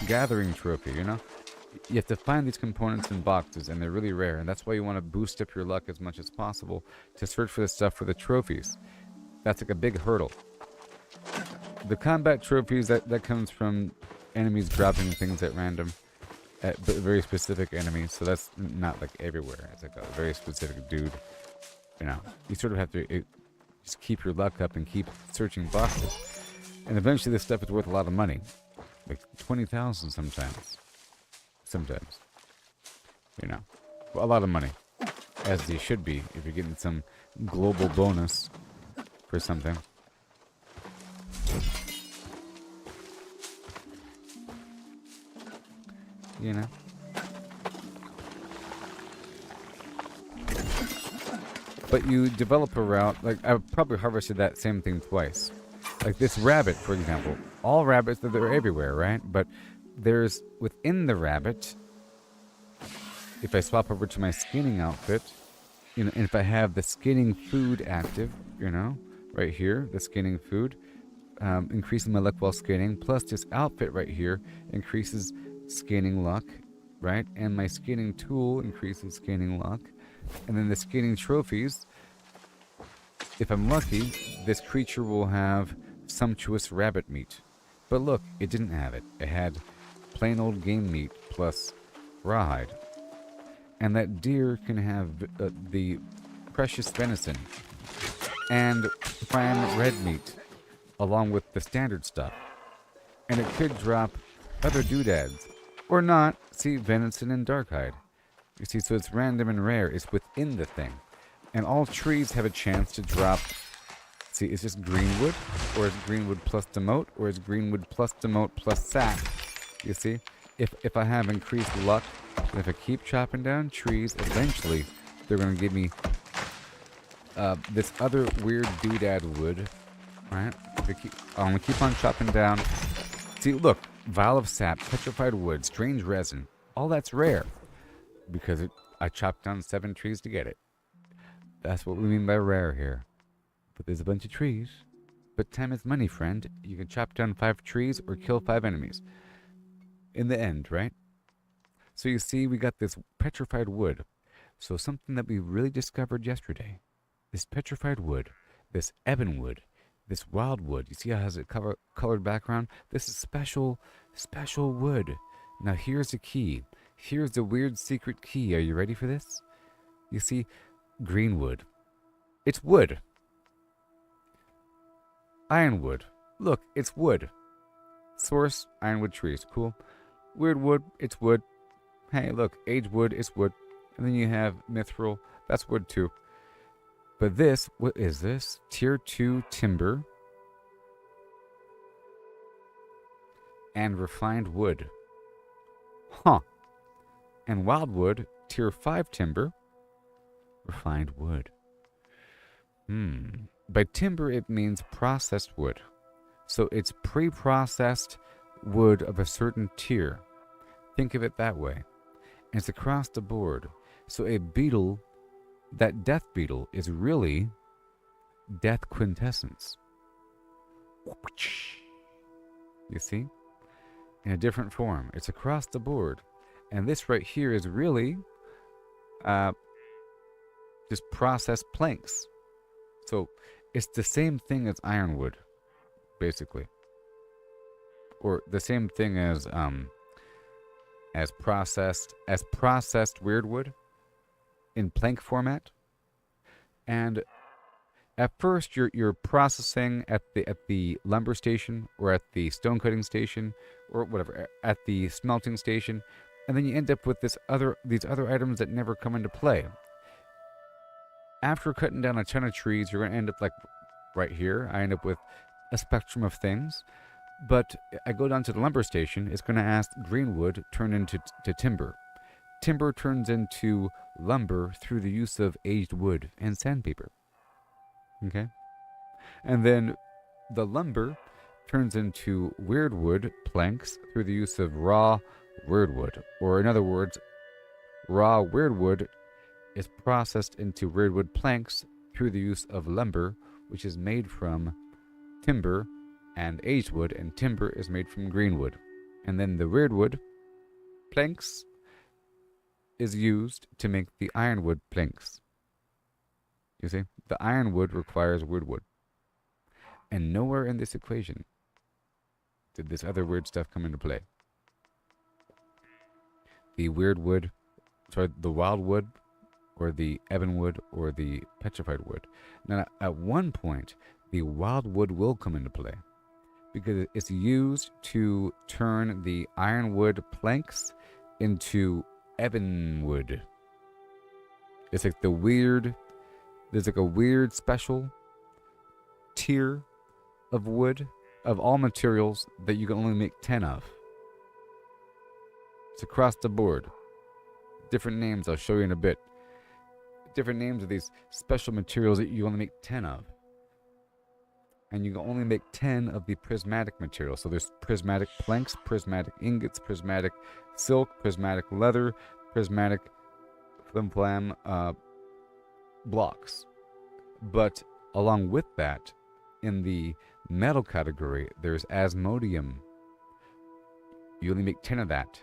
gathering trophy, you know? You have to find these components in boxes, and they're really rare, and that's why you want to boost up your luck as much as possible to search for the stuff for the trophies. That's like a big hurdle. The combat trophies, that comes from enemies dropping things at random, at very specific enemies, so that's not like everywhere. It's like a very specific dude, you know? You sort of have to just keep your luck up and keep searching boxes, and eventually this stuff is worth a lot of money, like 20,000 sometimes, you know, a lot of money, as they should be if you're getting some global bonus for something. You know, But you develop a route, like I've probably harvested that same thing twice. Like this rabbit, for example. All rabbits, they're everywhere, right? But there's, within the rabbit, if I swap over to my skinning outfit, and if I have the skinning food active, right here, the skinning food, increases my luck while skinning, plus this outfit right here increases skinning luck, right? And my skinning tool increases skinning luck. And then the skinning trophies, if I'm lucky, this creature will have sumptuous rabbit meat. But look, it didn't have it. It had plain old game meat plus rawhide. And that deer can have the precious venison and prime red meat, along with the standard stuff. And it could drop other doodads. Or not. See, venison and darkhide. You see, so it's random and rare. It's within the thing. And all trees have a chance to drop. See, is this greenwood? Or is greenwood plus demote? Or is greenwood plus demote plus sap? You see? If I have increased luck, and if I keep chopping down trees, eventually they're going to give me this other weird doodad wood. Right? I'm going to keep on chopping down. See, look. Vial of sap, petrified wood, strange resin. All that's rare. Because I chopped down 7 trees to get it. That's what we mean by rare here. But there's a bunch of trees. But time is money, friend. You can chop down 5 trees or kill 5 enemies. In the end, right? So you see, we got this petrified wood. So something that we really discovered yesterday. This petrified wood, this ebon wood, this wild wood. You see how it has a colored background? This is special wood. Now here's the key. Here's the weird secret key. Are you ready for this? You see, greenwood. It's wood. Ironwood. Look, it's wood. Source, ironwood trees. Cool. Weird wood, it's wood. Hey, look, age wood, it's wood. And then you have mithril. That's wood too. But this, what is this? Tier 2 timber and refined wood. Huh. And wildwood, tier 5 timber, refined wood. By timber, it means processed wood. So it's pre-processed wood of a certain tier. Think of it that way. And it's across the board. So a beetle, that death beetle, is really death quintessence. You see? In a different form. It's across the board. And this right here is really just processed planks. So it's the same thing as ironwood, basically. Or the same thing as processed weirdwood in plank format. And at first you're processing at the lumber station or at the stone cutting station or whatever, at the smelting station, and then you end up with these other items that never come into play. After cutting down a ton of trees, you're going to end up like right here. I end up with a spectrum of things. But I go down to the lumber station, it's going to ask greenwood turn into timber. Timber turns into lumber through the use of aged wood and sandpaper. Okay? And then the lumber turns into weirdwood planks through the use of raw weirdwood. Or in other words, raw weirdwood is processed into weirdwood planks through the use of lumber, which is made from timber and aged wood, and timber is made from greenwood. And then the weirdwood planks is used to make the ironwood planks. You see? The ironwood requires weirdwood. And nowhere in this equation did this other weird stuff come into play. The the wildwood, or the ebonwood, or the petrified wood. Now, at one point, the wildwood will come into play, because it's used to turn the ironwood planks into ebonwood. It's like there's like a weird special tier of wood, of all materials, that you can only make 10 of. It's across the board. Different names I'll show you in a bit. different names of these special materials that you only make 10 of. And you can only make 10 of the prismatic material. So there's prismatic planks, prismatic ingots, prismatic silk, prismatic leather, prismatic flimflam blocks. But along with that, in the metal category, there's asmodium. You only make 10 of that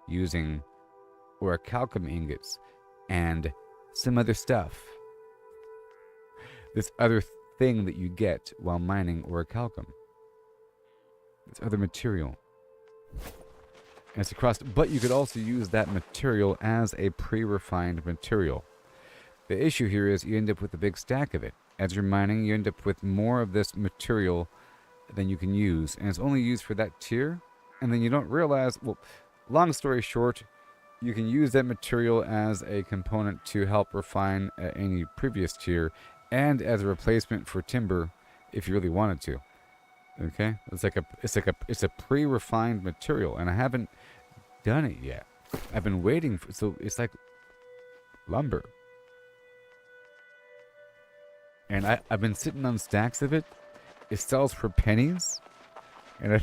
using orichalcum ingots and some other stuff. This other thing that you get while mining orichalcum. This other material. And it's across, but you could also use that material as a pre-refined material. The issue here is you end up with a big stack of it. As you're mining, you end up with more of this material than you can use, and it's only used for that tier, and then you don't realize, well, long story short, you can use that material as a component to help refine any previous tier, and as a replacement for timber if you really wanted to. Okay? It's a pre-refined material, and I haven't done it yet. I've been waiting for, so it's like lumber. And I've been sitting on stacks of it. It sells for pennies. And I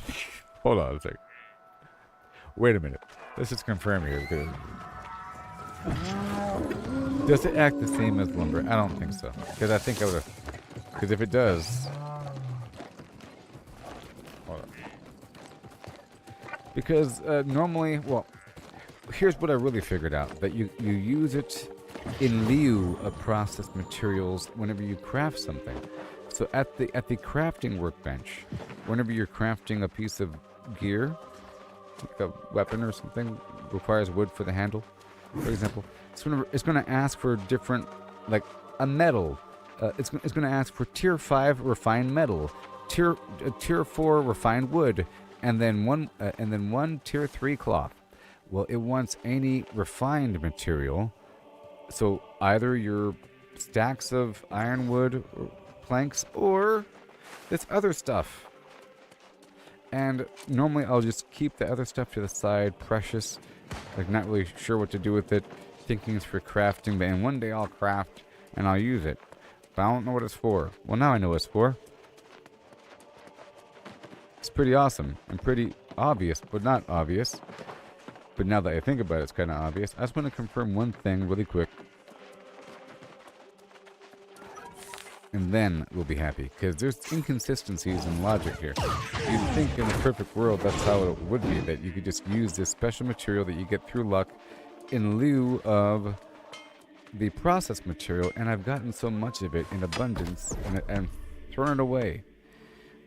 hold on a second. Wait a minute. Let's just confirm here. Does it act the same as lumber? I don't think so. Because I think I would have. Because if it does. Hold on. Because normally, well, here's what I really figured out. That you use it in lieu of processed materials whenever you craft something. So at the crafting workbench, whenever you're crafting a piece of gear, like a weapon or something, requires wood for the handle, for example, it's going to ask for different, like a metal. It's going to ask for tier 5 refined metal, tier 4 refined wood, and then one tier 3 cloth. Well, it wants any refined material. So either your stacks of ironwood or planks or this other stuff. And normally I'll just keep the other stuff to the side, precious, like not really sure what to do with it, thinking it's for crafting, and one day I'll craft and I'll use it. But I don't know what it's for. Well, now I know what it's for. It's pretty awesome and pretty obvious, but not obvious. But now that I think about it, it's kind of obvious. I just want to confirm one thing really quick. And then we'll be happy. Because there's inconsistencies in logic here. You'd think in a perfect world that's how it would be. That you could just use this special material that you get through luck in lieu of the processed material. And I've gotten so much of it in abundance and thrown it away.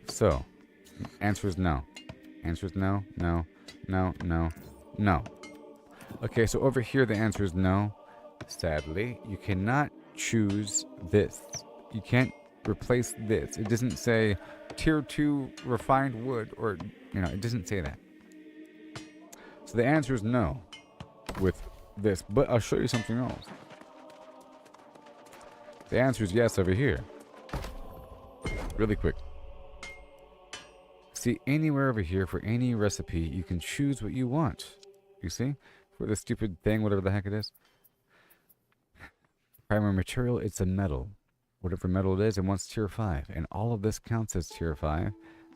So, answer is no. Answer is no, no, no, no. No. Okay, so over here the answer is no. Sadly, you cannot choose this. You can't replace this. It doesn't say tier 2 refined wood or, it doesn't say that. So the answer is no with this, but I'll show you something else. The answer is yes over here. Really quick. See, anywhere over here for any recipe, you can choose what you want. You see? For this stupid thing, whatever the heck it is. Primary material, it's a metal. Whatever metal it is, it wants tier 5. And all of this counts as tier 5.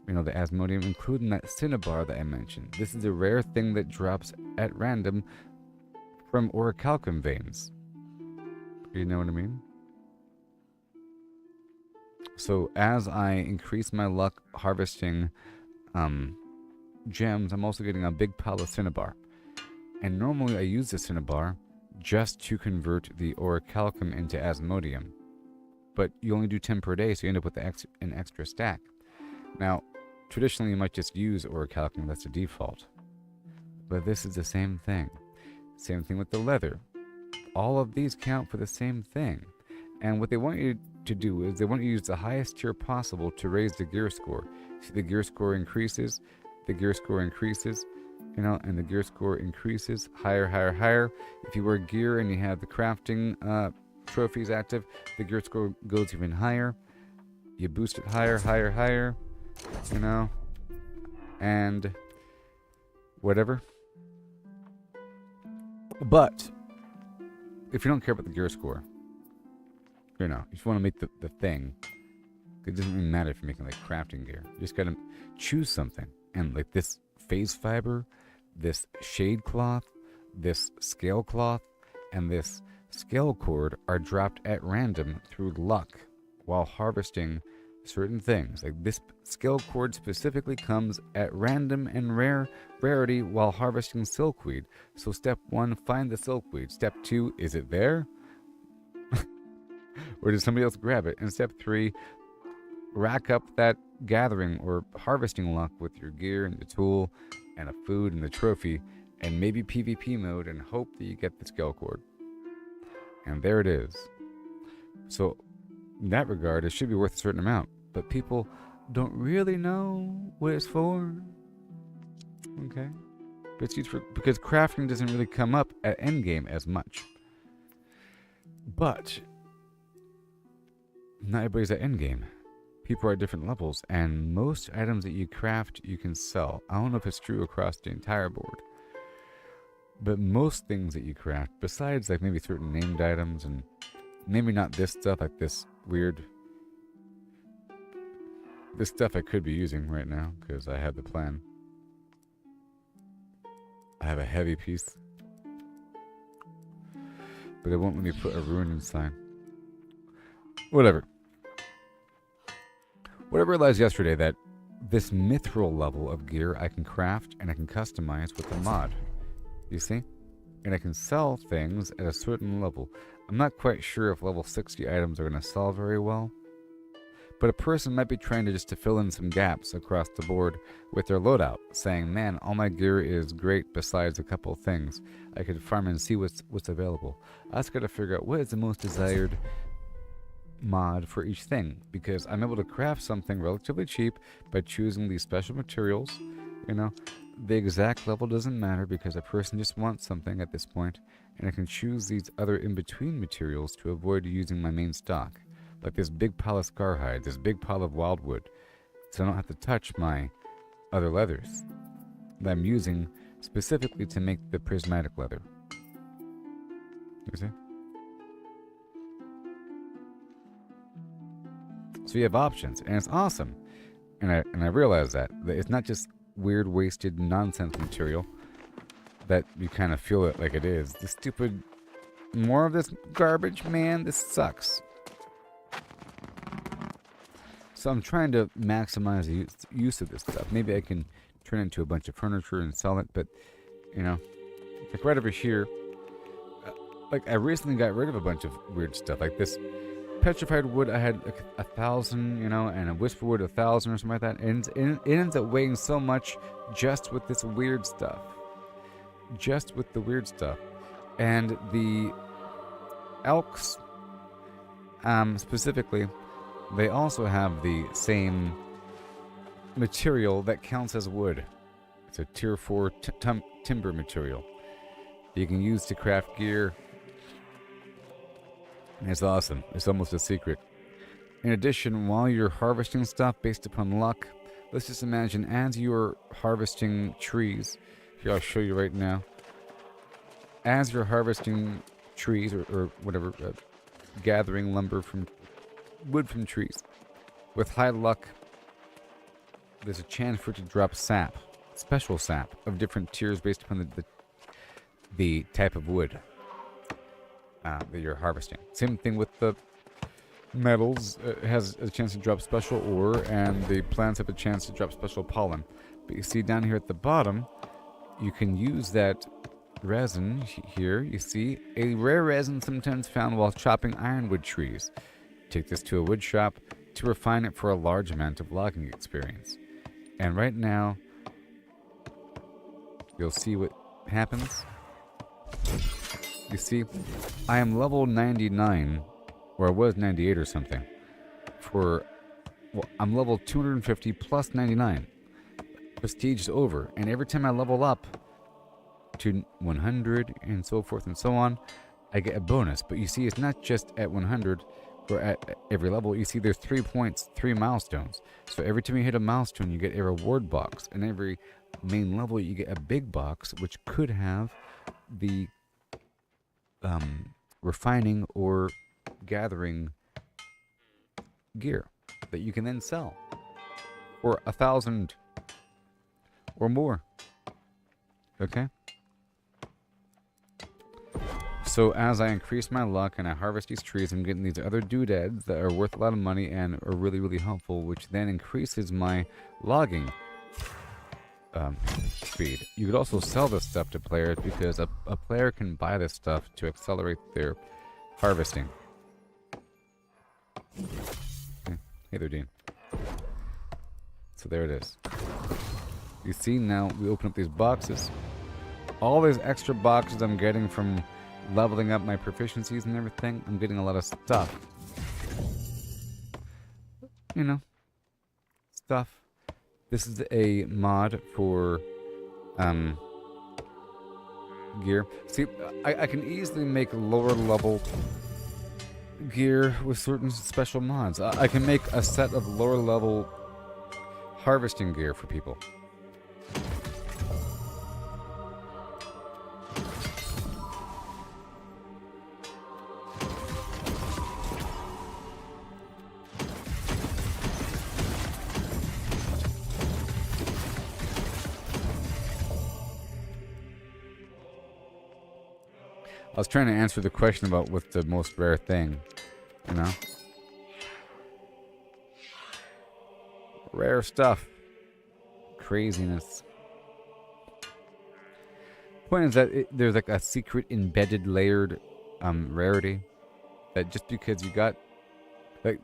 The asmodium, including that cinnabar that I mentioned. This is a rare thing that drops at random from orichalcum veins. You know what I mean? So as I increase my luck harvesting gems, I'm also getting a big pile of cinnabar. And normally I use the cinnabar just to convert the orichalcum into asmodium. But you only do 10 per day, so you end up with an extra stack. Now, traditionally you might just use orichalcum, that's the default. But this is the same thing. Same thing with the leather. All of these count for the same thing. And what they want you to do is they want you to use the highest tier possible to raise the gear score. See, the gear score increases, the gear score increases, and the gear score increases higher, higher, higher. If you wear gear and you have the crafting trophies active, the gear score goes even higher. You boost it higher, higher, higher, and whatever. But if you don't care about the gear score, You know, if you want to make the thing, it doesn't really matter if you're making like crafting gear. You just gotta choose something. And like this phase fiber, this shade cloth, this scale cloth, and this scale cord are dropped at random through luck while harvesting certain things. Like this scale cord specifically comes at random and rarity while harvesting silkweed. So step 1, find the silkweed. Step 2, is it there? Or did somebody else grab it? And step 3, rack up that gathering or harvesting luck with your gear and the tool and the food and the trophy and maybe PvP mode and hope that you get the scale cord. And there it is. So in that regard, it should be worth a certain amount. But people don't really know what it's for. Okay? But it's used for, because crafting doesn't really come up at endgame as much. But not everybody's at endgame. People are at different levels, and most items that you craft, you can sell. I don't know if it's true across the entire board. But most things that you craft, besides like maybe certain named items, and maybe not this stuff, like this weird... This stuff I could be using right now, because I have the plan. I have a heavy piece. But it won't let me put a rune inside. Whatever. What I realized yesterday, that this mithril level of gear I can craft and I can customize with a mod. You see? And I can sell things at a certain level. I'm not quite sure if level 60 items are going to sell very well. But a person might be trying to fill in some gaps across the board with their loadout, saying, man, all my gear is great besides a couple of things. I could farm and see what's available. I just got to figure out what is the most desired mod for each thing, because I'm able to craft something relatively cheap by choosing these special materials. You know, the exact level doesn't matter because a person just wants something at this point, and I can choose these other in-between materials to avoid using my main stock. Like this big pile of scar hide, this big pile of wildwood, so I don't have to touch my other leathers that I'm using specifically to make the prismatic leather. You see? So you have options, and it's awesome. And I realize that it's not just weird, wasted nonsense material that you kind of feel it like it is. This stupid, more of this garbage, man, this sucks. So I'm trying to maximize the use of this stuff. Maybe I can turn it into a bunch of furniture and sell it, but, you know, like right over here, like I recently got rid of a bunch of weird stuff. Like this petrified wood, I had like 1,000, you know, and a whisper wood 1,000 or something like that. And it ends up weighing so much just with this weird stuff. Just with the weird stuff. And the elks, specifically, they also have the same material that counts as wood. It's a tier 4 timber material you can use to craft gear. And it's awesome. It's almost a secret. In addition, while you're harvesting stuff based upon luck, let's just imagine as you're harvesting trees, here I'll show you right now, as you're harvesting trees or whatever, gathering lumber from wood from trees, with high luck, there's a chance for it to drop sap, special sap of different tiers based upon the type of wood that you're harvesting. Same thing with the metals. It has a chance to drop special ore, and the plants have a chance to drop special pollen. But you see down here at the bottom, you can use that resin here. You see a rare resin sometimes found while chopping ironwood trees. Take this to a wood shop to refine it for a large amount of logging experience. And right now, you'll see what happens. You see, I am level 99, or I was 98 or something. I'm level 250 plus 99. Prestige is over, and every time I level up to 100 and so forth and so on, I get a bonus. But you see, it's not just at 100 or at every level. You see, there's 3 points, 3 milestones. So every time you hit a milestone, you get a reward box. And every main level, you get a big box, which could have the refining or gathering gear that you can then sell for 1,000 or more. Okay? So as I increase my luck and I harvest these trees, I'm getting these other doodads that are worth a lot of money and are really, really helpful, which then increases my logging speed. You could also sell this stuff to players because a player can buy this stuff to accelerate their harvesting. Okay. Hey there, Dean. So there it is. You see, now we open up these boxes. All these extra boxes I'm getting from leveling up my proficiencies and everything, I'm getting a lot of stuff. You know, stuff. This is a mod for gear. See, I can easily make lower level gear with certain special mods. I can make a set of lower level harvesting gear for people. I was trying to answer the question about what's the most rare thing, you know? Rare stuff. Craziness. Point is that there's like a secret embedded layered rarity that just because you got like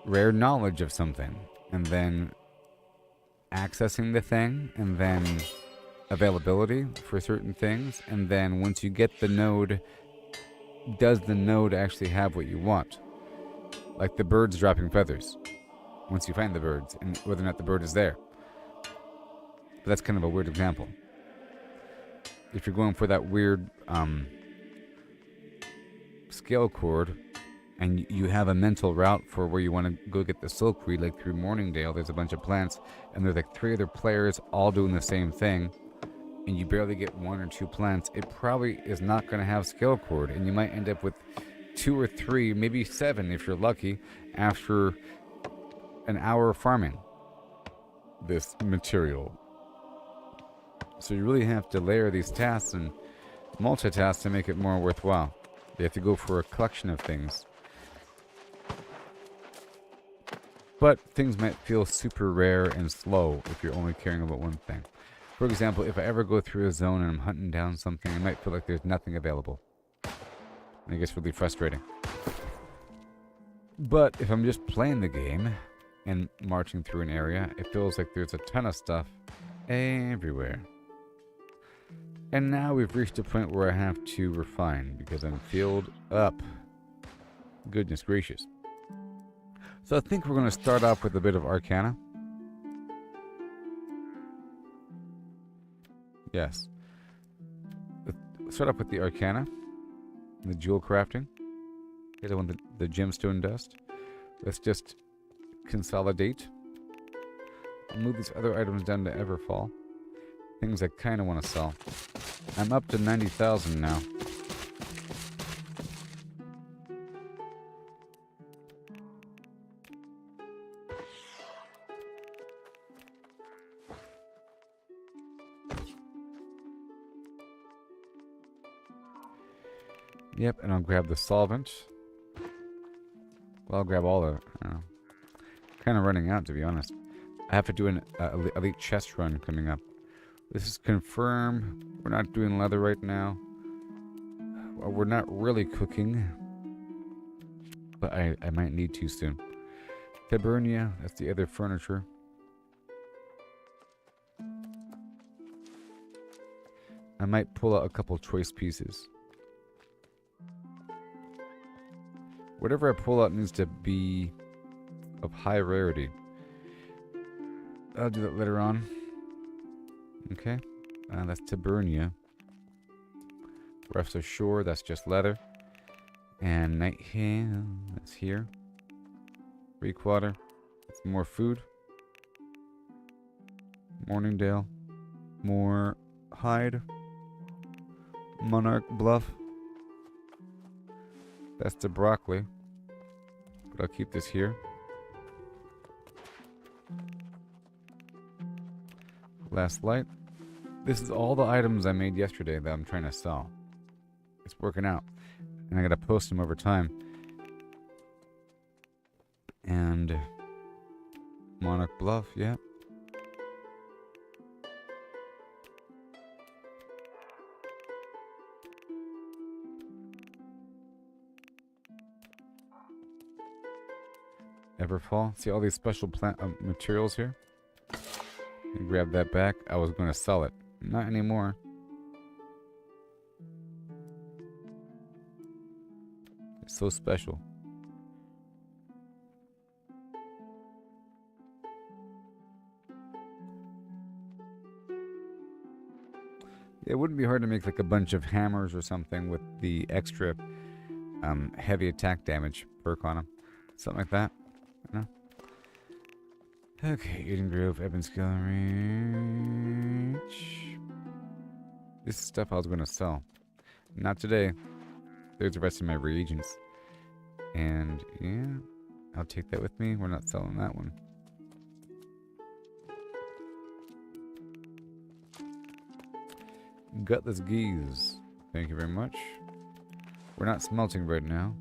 rare knowledge of something and then accessing the thing and then availability for certain things, and then once you get the node, does the node actually have what you want? Like the birds dropping feathers. Once you find the birds, and whether or not the bird is there. But that's kind of a weird example. If you're going for that weird scale chord, and you have a mental route for where you want to go get the silkweed, like through Morningdale, there's a bunch of plants, and there's like 3 other players all doing the same thing, and you barely get 1 or 2 plants, it probably is not going to have scale chord, and you might end up with 2 or 3, maybe 7 if you're lucky, after an hour of farming this material. So you really have to layer these tasks and multitask to make it more worthwhile. You have to go for a collection of things. But things might feel super rare and slow if you're only caring about one thing. For example, if I ever go through a zone and I'm hunting down something, I might feel like there's nothing available. And it gets really frustrating. But if I'm just playing the game and marching through an area, it feels like there's a ton of stuff everywhere. And now we've reached a point where I have to refine because I'm filled up. Goodness gracious. So I think we're going to start off with a bit of Arcana. Yes. Let's start off with the Arcana. The jewel crafting. Okay, the one that the gemstone dust. Let's just consolidate. I'll move these other items down to Everfall. Things I kind of want to sell. I'm up to 90,000 now. Yep, and I'll grab the solvent. Well, I'll grab all of it. I don't know. Kind of running out, to be honest. I have to do an elite chest run coming up. This is confirmed. We're not doing leather right now. Well, we're not really cooking. But I might need to soon. Tabernia, that's the other furniture. I might pull out a couple choice pieces. Whatever I pull out needs to be of high rarity. I'll do that later on. Okay. That's Tabernia. Rest Ashore, that's just leather. And Night Hill, that's here. Breakwater, that's more food. Morningdale, more hide. Monarch Bluff. That's the broccoli. But I'll keep this here. Last light. This is all the items I made yesterday that I'm trying to sell. It's working out. And I gotta post them over time. And Monarch Bluff, yeah. Everfall. See all these special plant materials here? And grab that back. I was going to sell it. Not anymore. It's so special. It wouldn't be hard to make like a bunch of hammers or something with the extra heavy attack damage perk on them. Something like that. You know? Okay, Eden Grove, Evans Gallery. This is stuff I was going to sell. Not today. There's the rest of my reagents. And yeah, I'll take that with me. We're not selling that one. Gutless Geese. Thank you very much. We're not smelting right now.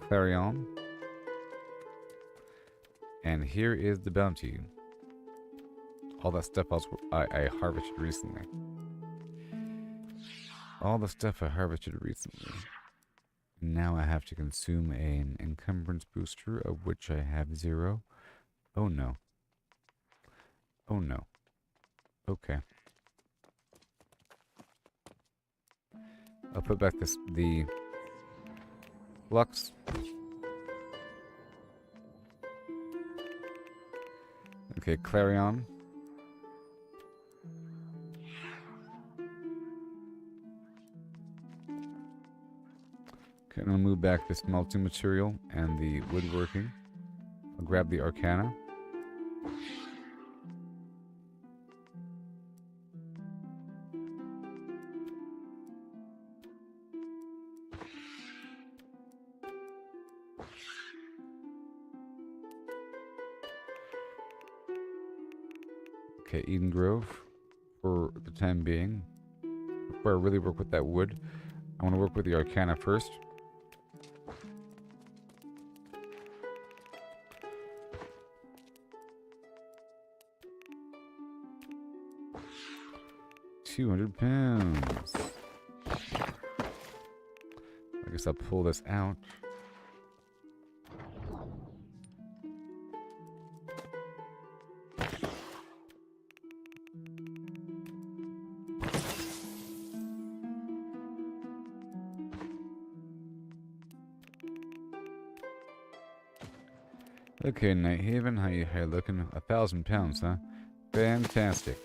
Clarion. And here is the bounty. All that stuff I harvested recently. All the stuff I harvested recently. Now I have to consume an encumbrance booster, of which I have 0. Oh no. Oh no. Okay. I'll put back the flux. Okay, Clarion. Okay, I'm gonna move back this melting material and the woodworking. I'll grab the Arcana. Okay, Eden Grove for the time being. Before I really work with that wood, I want to work with the Arcana first. £200. I guess I'll pull this out. Okay, Night Haven, how you looking? £1,000, huh? Fantastic.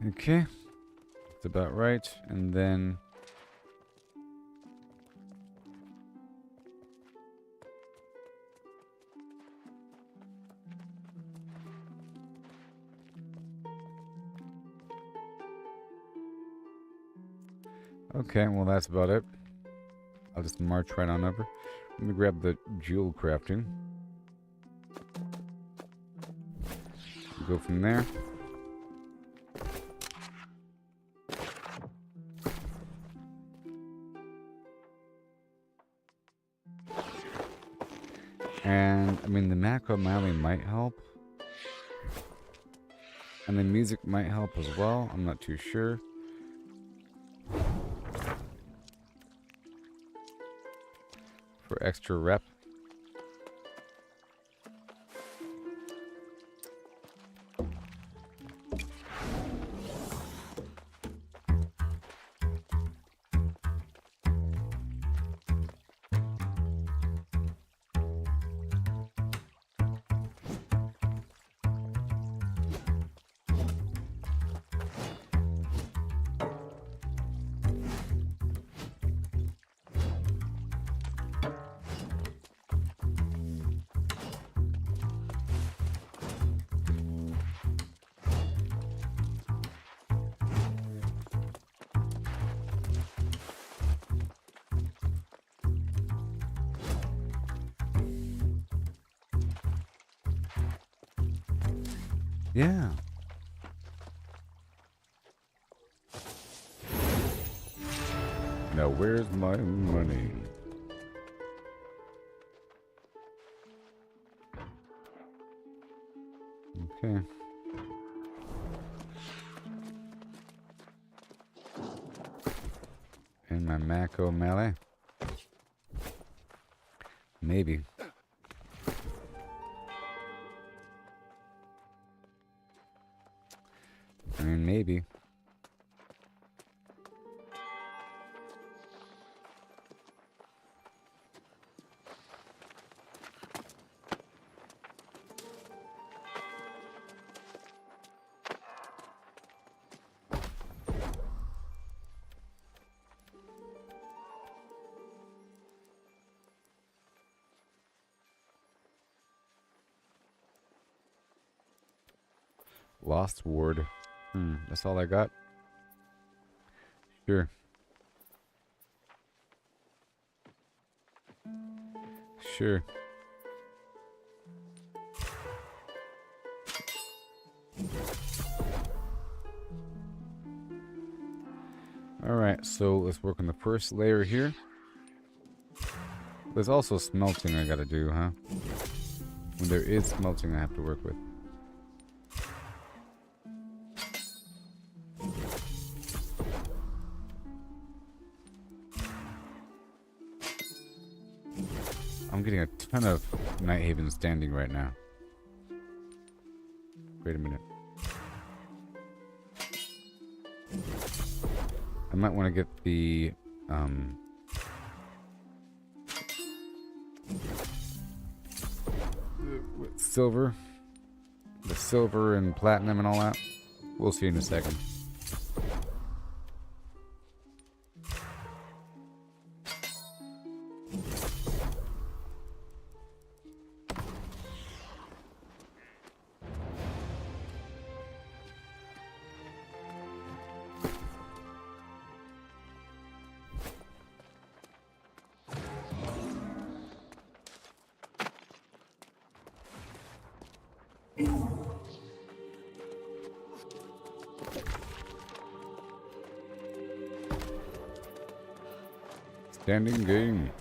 Okay, that's about right, and then okay, well that's about it. I'll just march right on over. Let me grab the jewel crafting. Go from there. And, I mean, the macro Mally might help. And the music might help as well. I'm not too sure. For extra rep. Yeah. Now where's my money? Okay. And my Mako melee? Maybe. I mean, maybe. Lost ward. That's all I got? Sure. Sure. Alright, so let's work on the first layer here. There's also smelting I gotta do, huh? When there is smelting I have to work with. I'm getting a ton of Night Haven standing right now. Wait a minute. I might want to get the silver. The silver and platinum and all that. We'll see in a second. Standing game.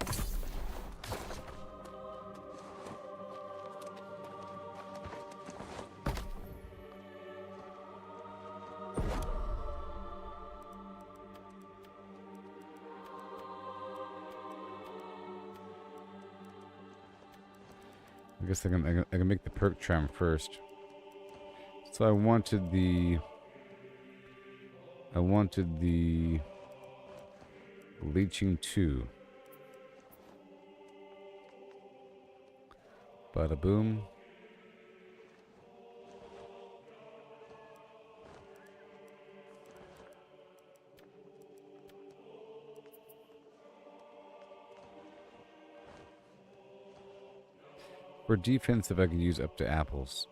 I guess I can make the perk tram first. So I wanted the leeching 2. Bada boom. For defensive, I can use up to apples.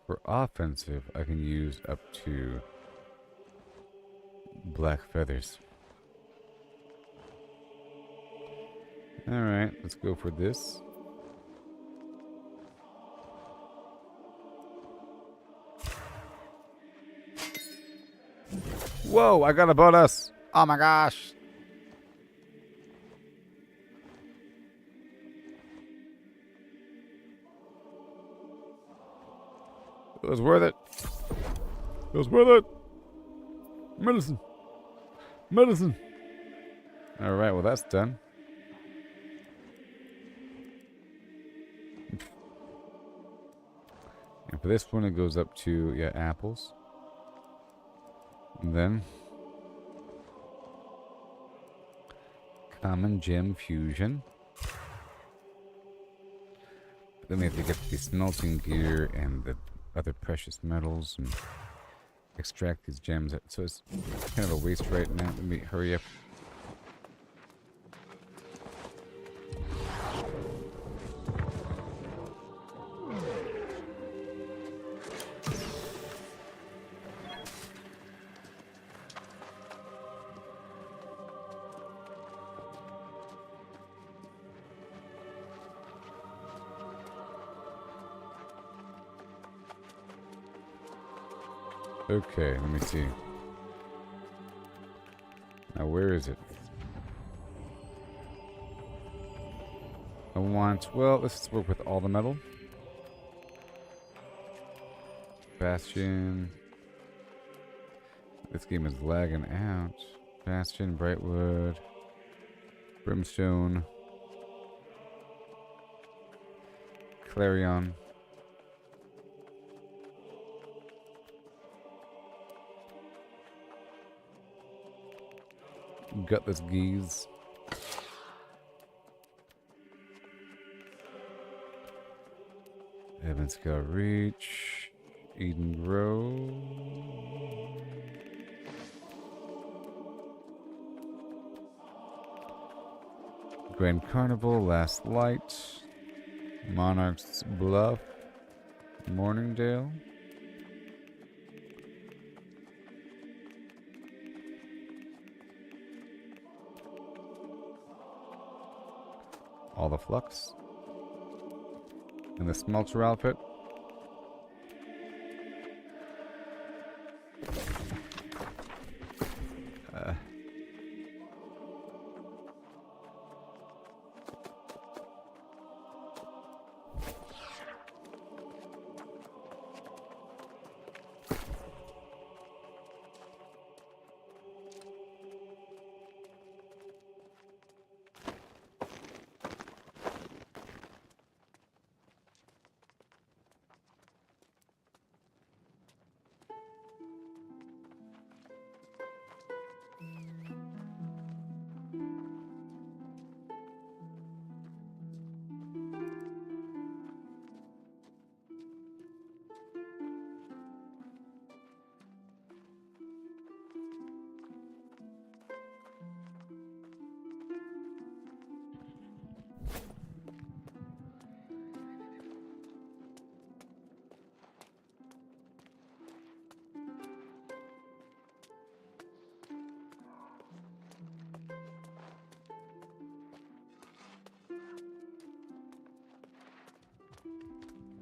For offensive, I can use up to black feathers. Alright, let's go for this. Whoa, I got a bonus! Oh my gosh! It was worth it. It was worth it. Medicine. Medicine. Alright, well that's done. And for this one, it goes up to, yeah, apples. And then common gem fusion. Then we have to get the smelting gear and the other precious metals and extract these gems. So it's kind of a waste right now. Let me hurry up. Okay, let me see. Now, where is it? I want... Well, let's work with all the metal. Bastion. This game is lagging out. Bastion, Brightwood, Brimstone, Clarion. Gutless Geese. Evanscale Reach. Eden Grove. Grand Carnival, Last Light, Monarch's Bluff, Morningdale. All the Flux. And the Smelter outfit.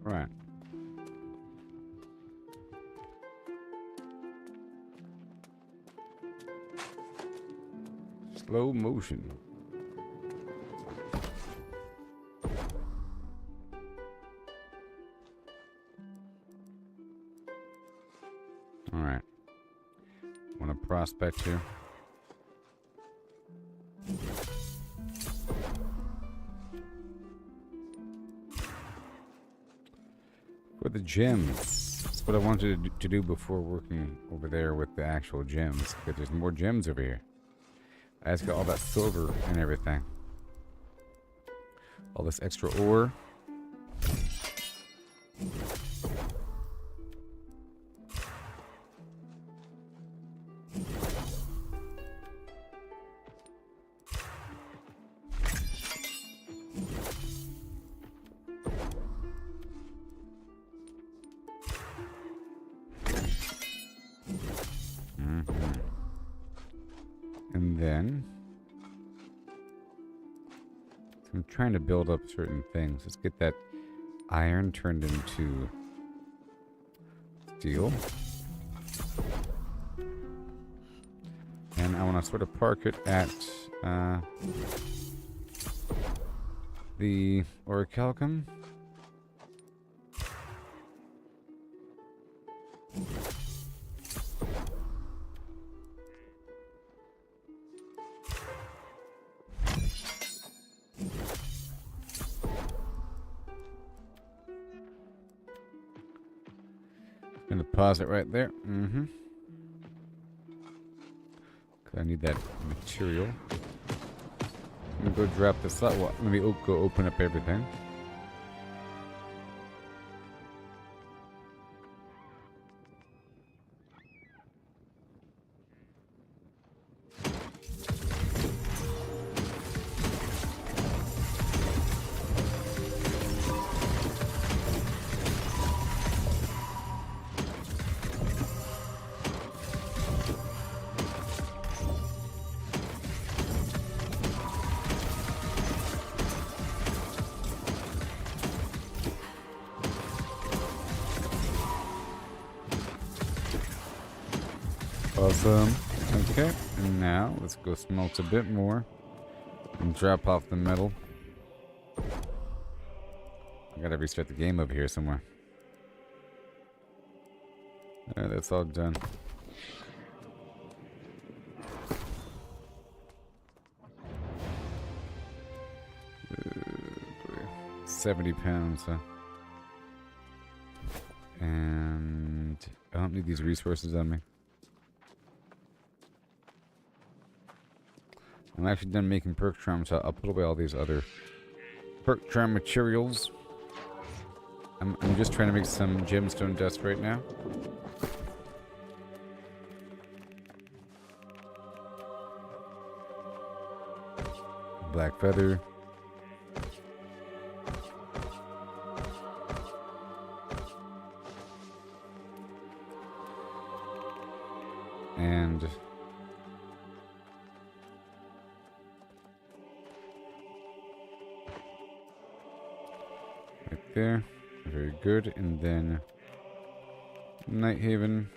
Right. Slow motion. All right. Want to prospect here? For the gems. That's what I wanted to do before working over there with the actual gems. Because there's more gems over here. I just got all that silver and everything. All this extra ore. And then I'm trying to build up certain things. Let's get that iron turned into steel. And I want to sort of park it at the orichalcum. Gonna pause it right there. Mm-hmm. Cause I need that material. I'm gonna go drop this out. Well, let me go open up everything. Awesome. Okay, and now let's go smelt a bit more and drop off the metal. I gotta restart the game over here somewhere. Alright, that's all done. 70 pounds, huh? And I don't need these resources on me. I'm actually done making perk charms, so I'll put away all these other perk charm materials. I'm just trying to make some gemstone dust right now. Black feather. And right there. Very good. And then Night Haven.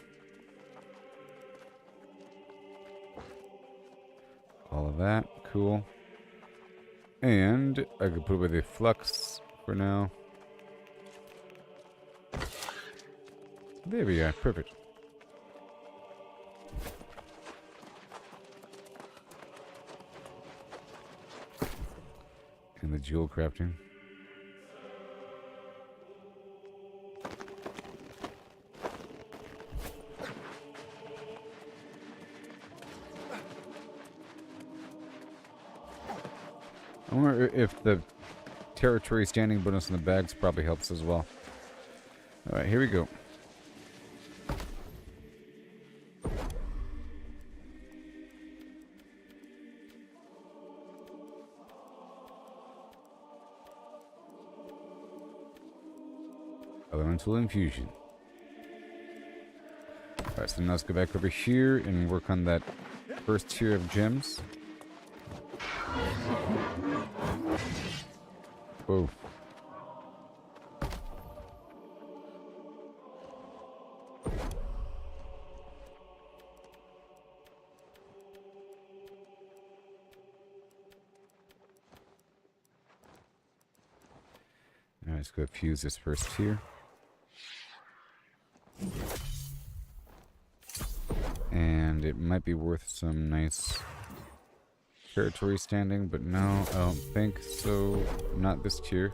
All of that. Cool. And I could put away the flux for now. There we go. Perfect. And the jewel crafting. I wonder if the territory standing bonus in the bags probably helps as well. Alright, here we go. Elemental infusion. Alright, so now let's go back over here and work on that first tier of gems. Whoa. Alright, let's go fuse this first tier. And it might be worth some nice territory standing, but no, I don't think so. Not this tier.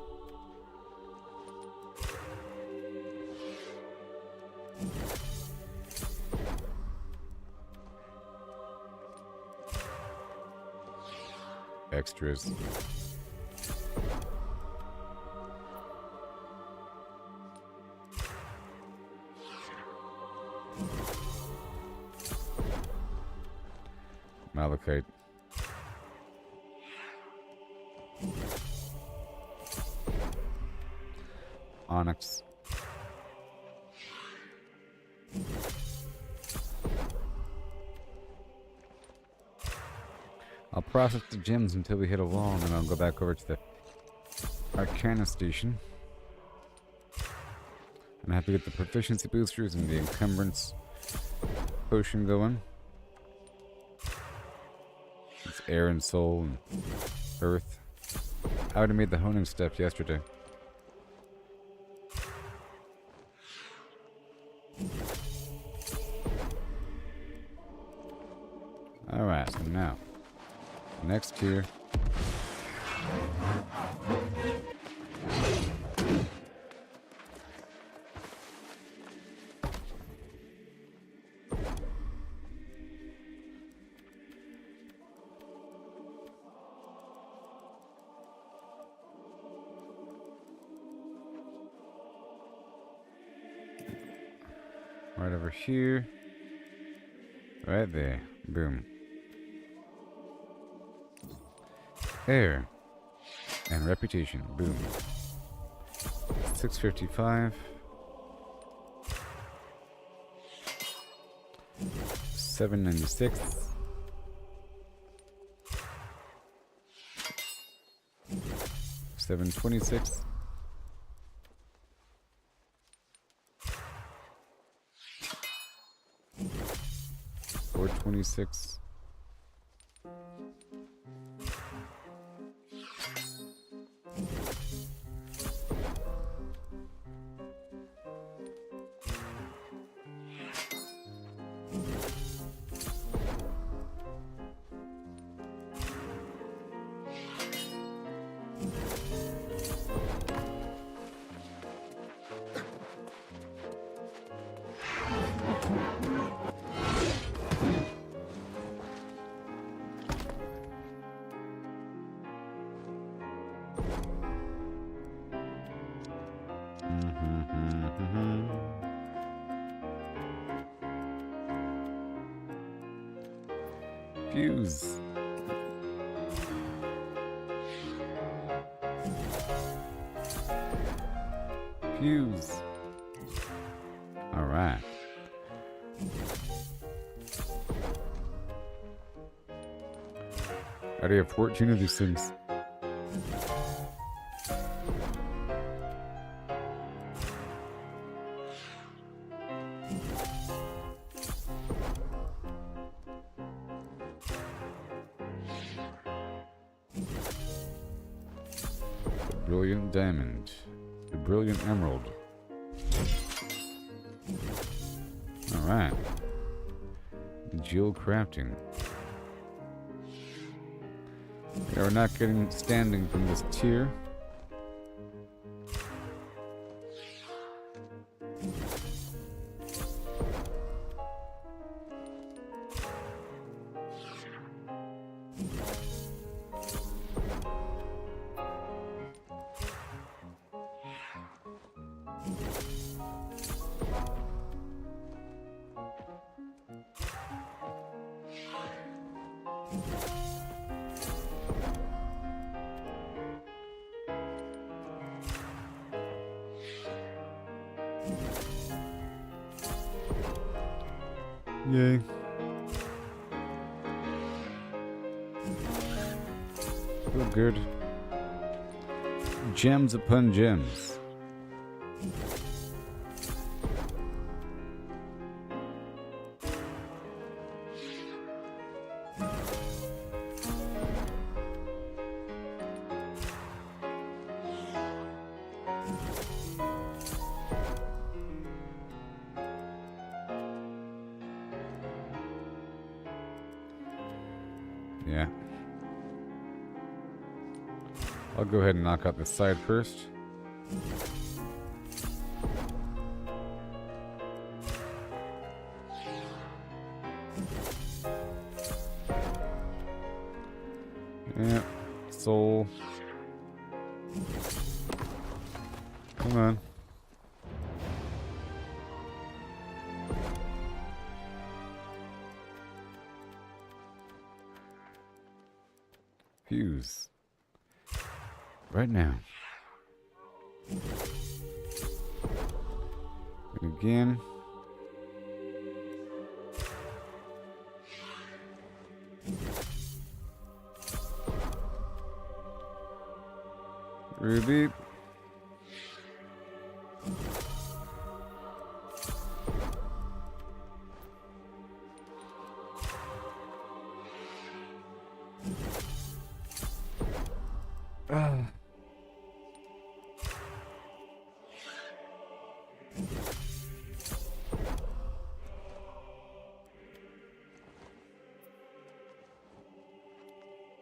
Extras. Malachite. Onyx. I'll process the gems until we hit a wall, and then I'll go back over to the Arcana station. And I have to get the proficiency boosters and the encumbrance potion going. It's air and soul and earth. I would have made the honing stuff yesterday. Alright, so now, next tier. Right over here. Right there. Boom. Air. And reputation. Boom. 655. 796. 726. 426. Fuse. Fuse. All right. I already have 14 of these things. Brilliant diamond. The brilliant emerald. Alright. Jewel crafting. Yeah, we're not getting standing from this tier. Yay. Feel good. Gems upon gems. Yeah. I'll go ahead and knock out this side first. Yeah. Soul. Come on. Fuse. Right now. And again. Ruby.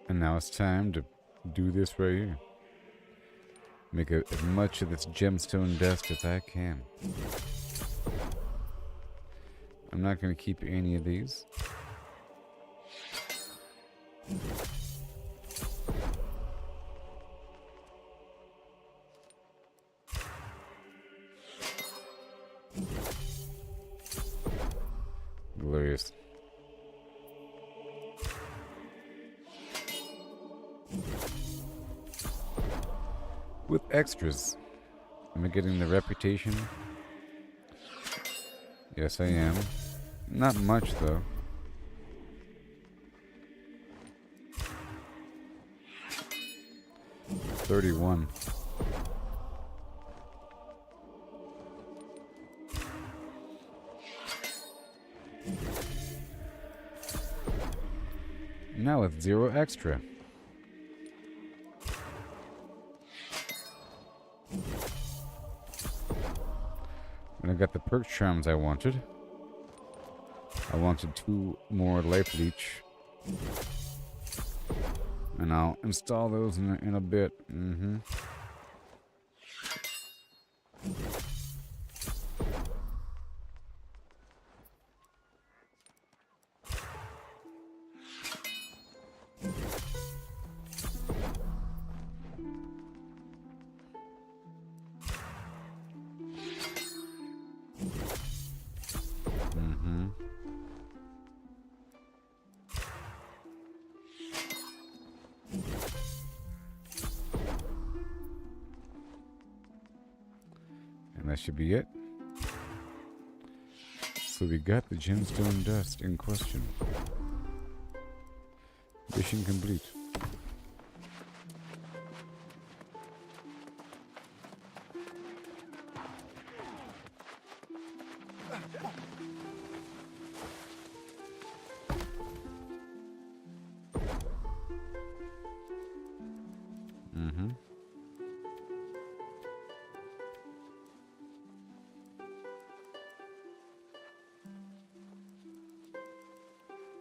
And now it's time to do this right here. Make as much of this gemstone dust as I can. I'm not going to keep any of these. Glorious. With extras. Am I getting the reputation? Yes, I am. Not much, though. $31. Now with 0 extra. And I got the perk charms I wanted. I wanted 2 more life leech. And I'll install those in a bit. Mm-hmm. And that should be it. So we got the gemstone dust in question. Mission complete. Mm-hmm.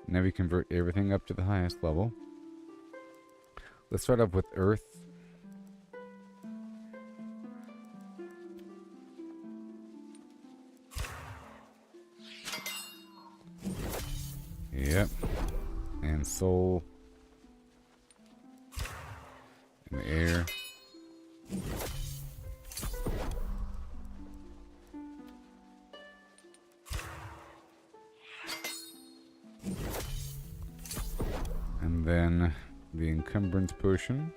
Now we convert everything up to the highest level. Let's start off with earth. Yep. And soul. And air. And then the encumbrance potion.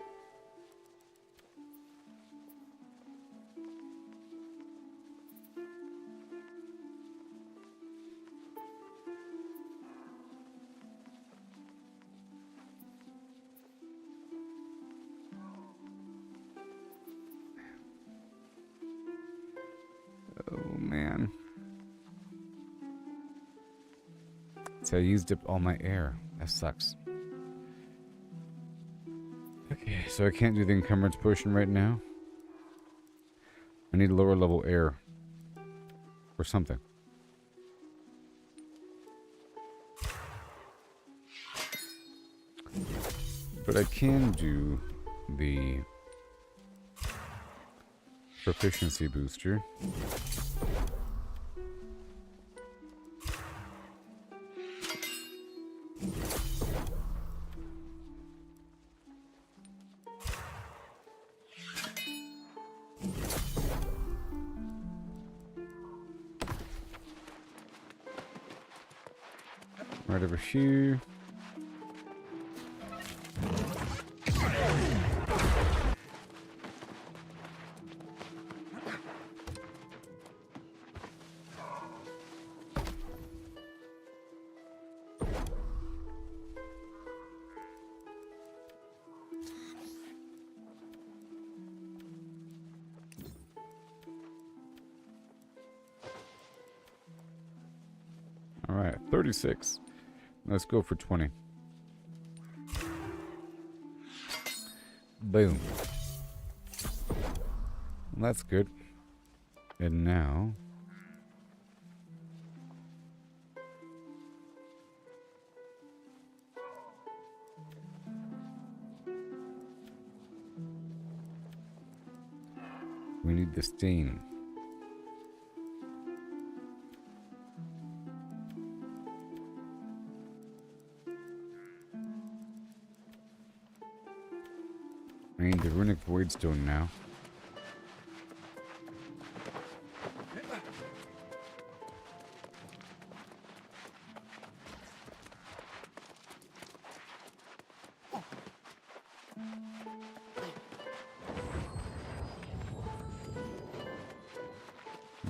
Oh man. So I used up all my air. That sucks. Okay, so I can't do the encumbrance potion right now. I need lower level air. Or something. But I can do the proficiency booster. Right over here. All right, 36. Let's go for 20. Boom. Well, that's good. And now... we need the stain. I need the runic voidstone now.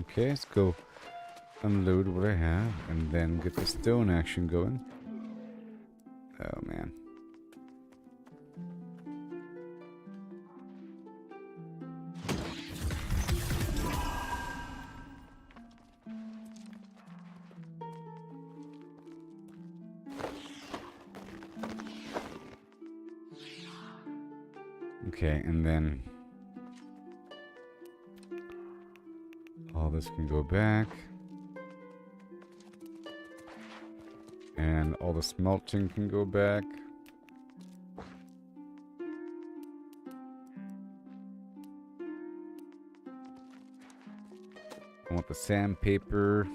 Okay, let's go unload what I have and then get the stone action going. Oh man. Okay, and then all this can go back. And all the smelting can go back. I want the sandpaper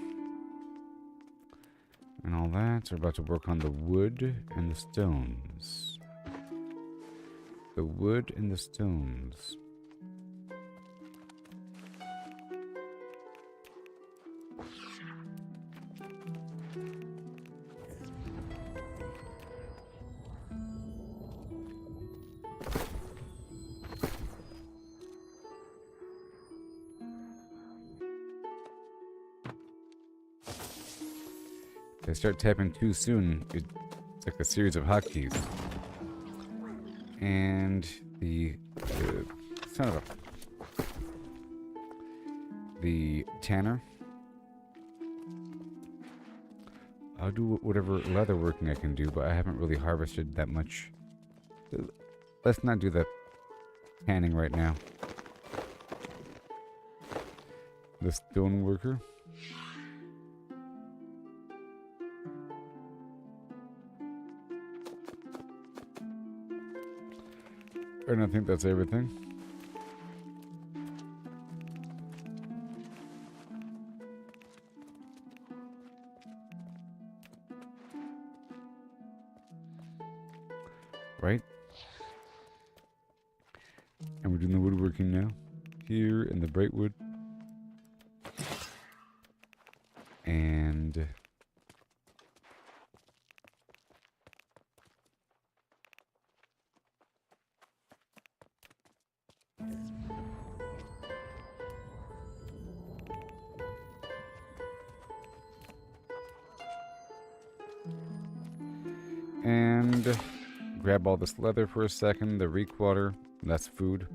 and all that. So we're about to work on the wood and the stones. The wood and the stones. If I start tapping too soon, it's like a series of hotkeys. And the son of the tanner. I'll do whatever leather working I can do, but I haven't really harvested that much. Let's not do the tanning right now. The stone worker. And I think that's everything. Right? And we're doing the woodworking now. Here in the bright wood. And grab all this leather for a second, the reek-water, that's food,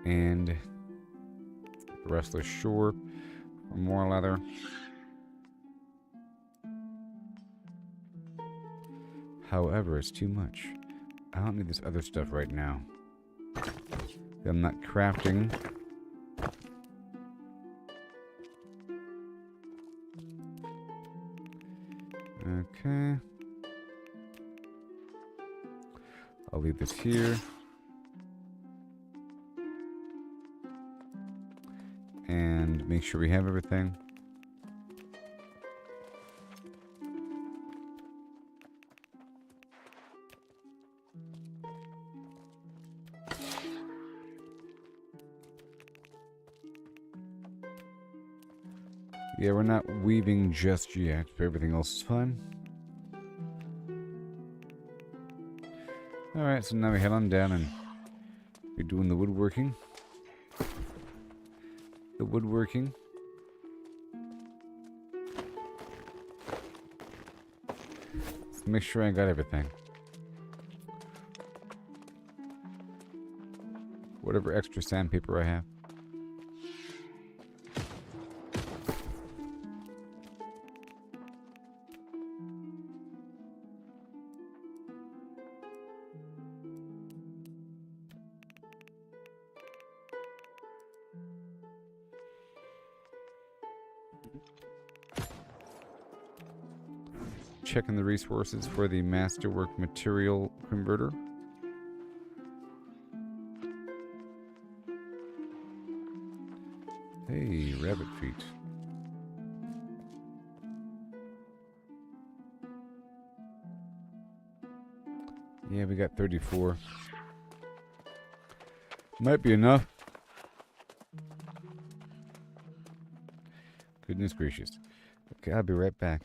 and the restless shore for more leather. However, it's too much. I don't need this other stuff right now. I'm not crafting. Okay. I'll leave this here. And make sure we have everything. Yeah, we're not weaving just yet, but everything else is fine. Alright, so now we head on down and we're doing the woodworking. The woodworking. Let's make sure I got everything. Whatever extra sandpaper I have. Checking the resources for the masterwork material converter. Hey, rabbit feet. Yeah, we got 34. Might be enough. Goodness gracious. Okay, I'll be right back.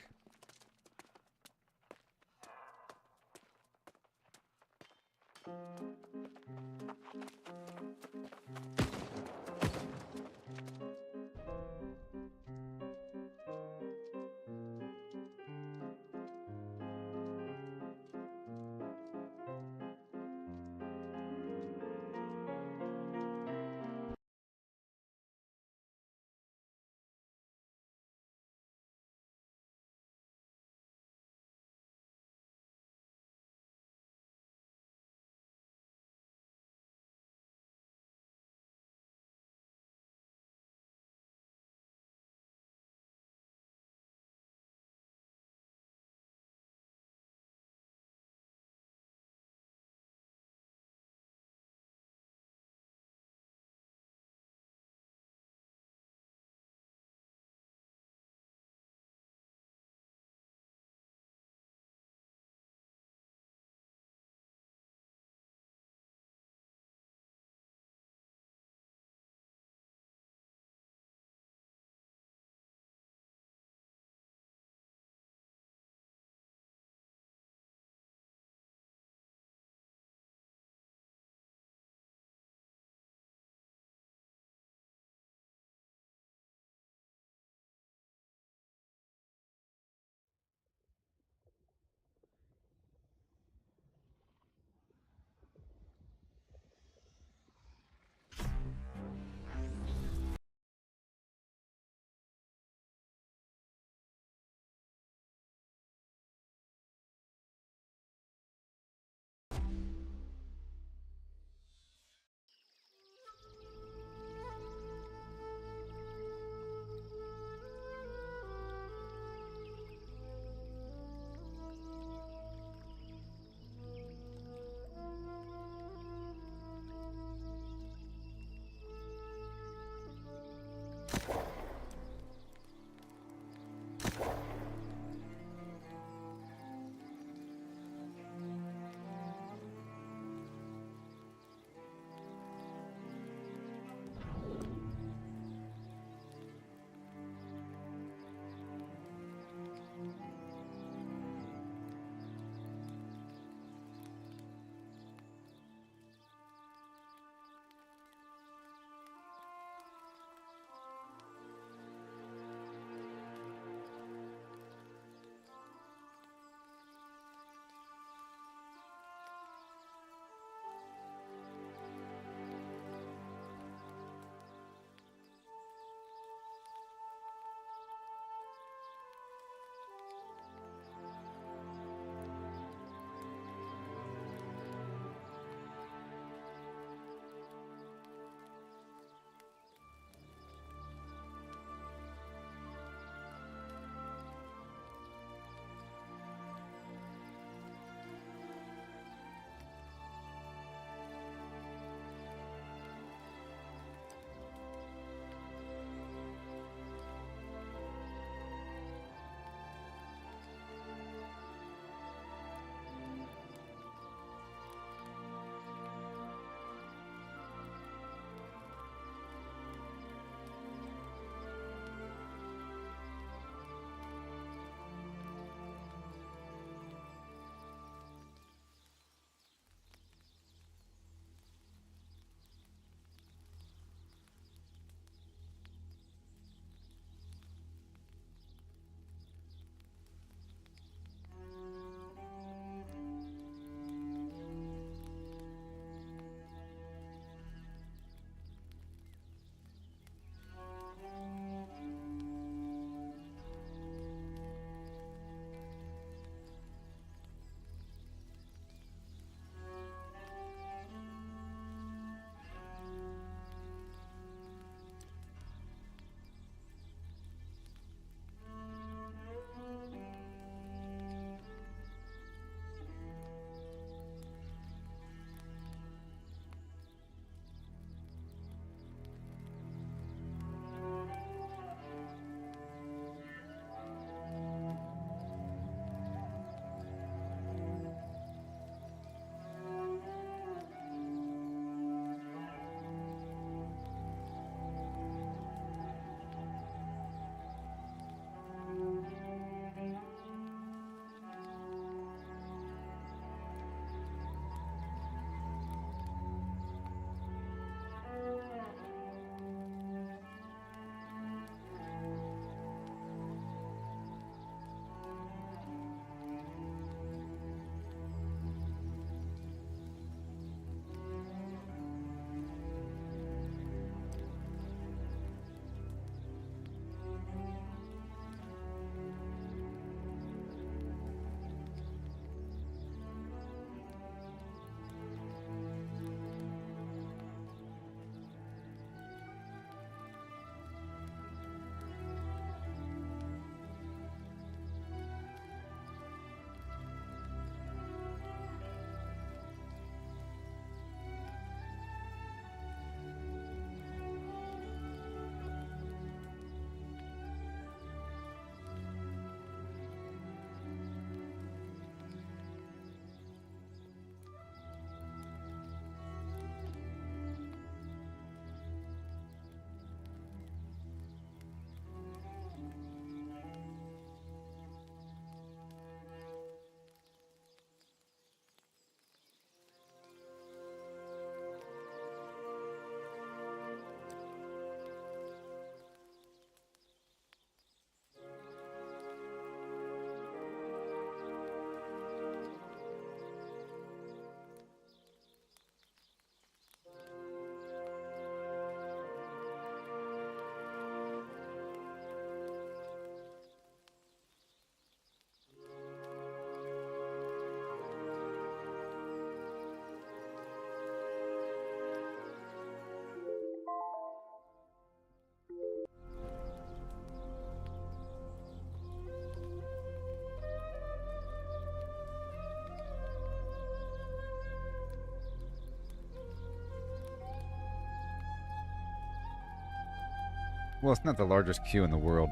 Well, it's not the largest queue in the world.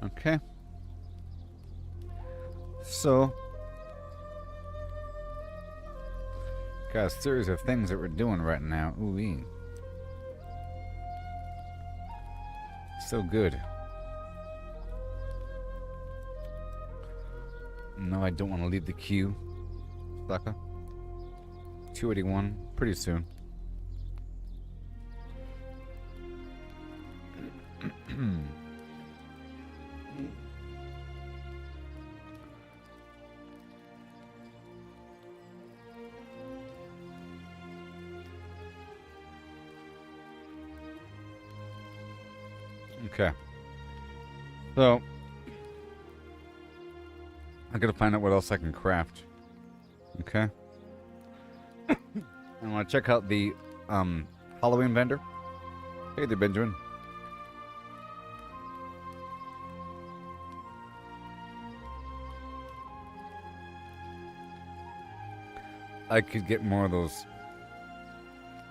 Okay. So, got a series of things that we're doing right now. Ooh-wee. So good. No, I don't want to leave the queue. Sucker. 281. Pretty soon. Okay. So, I gotta find out what else I can craft. Okay. I want to check out the Halloween vendor. Hey there, Benjamin. I could get more of those.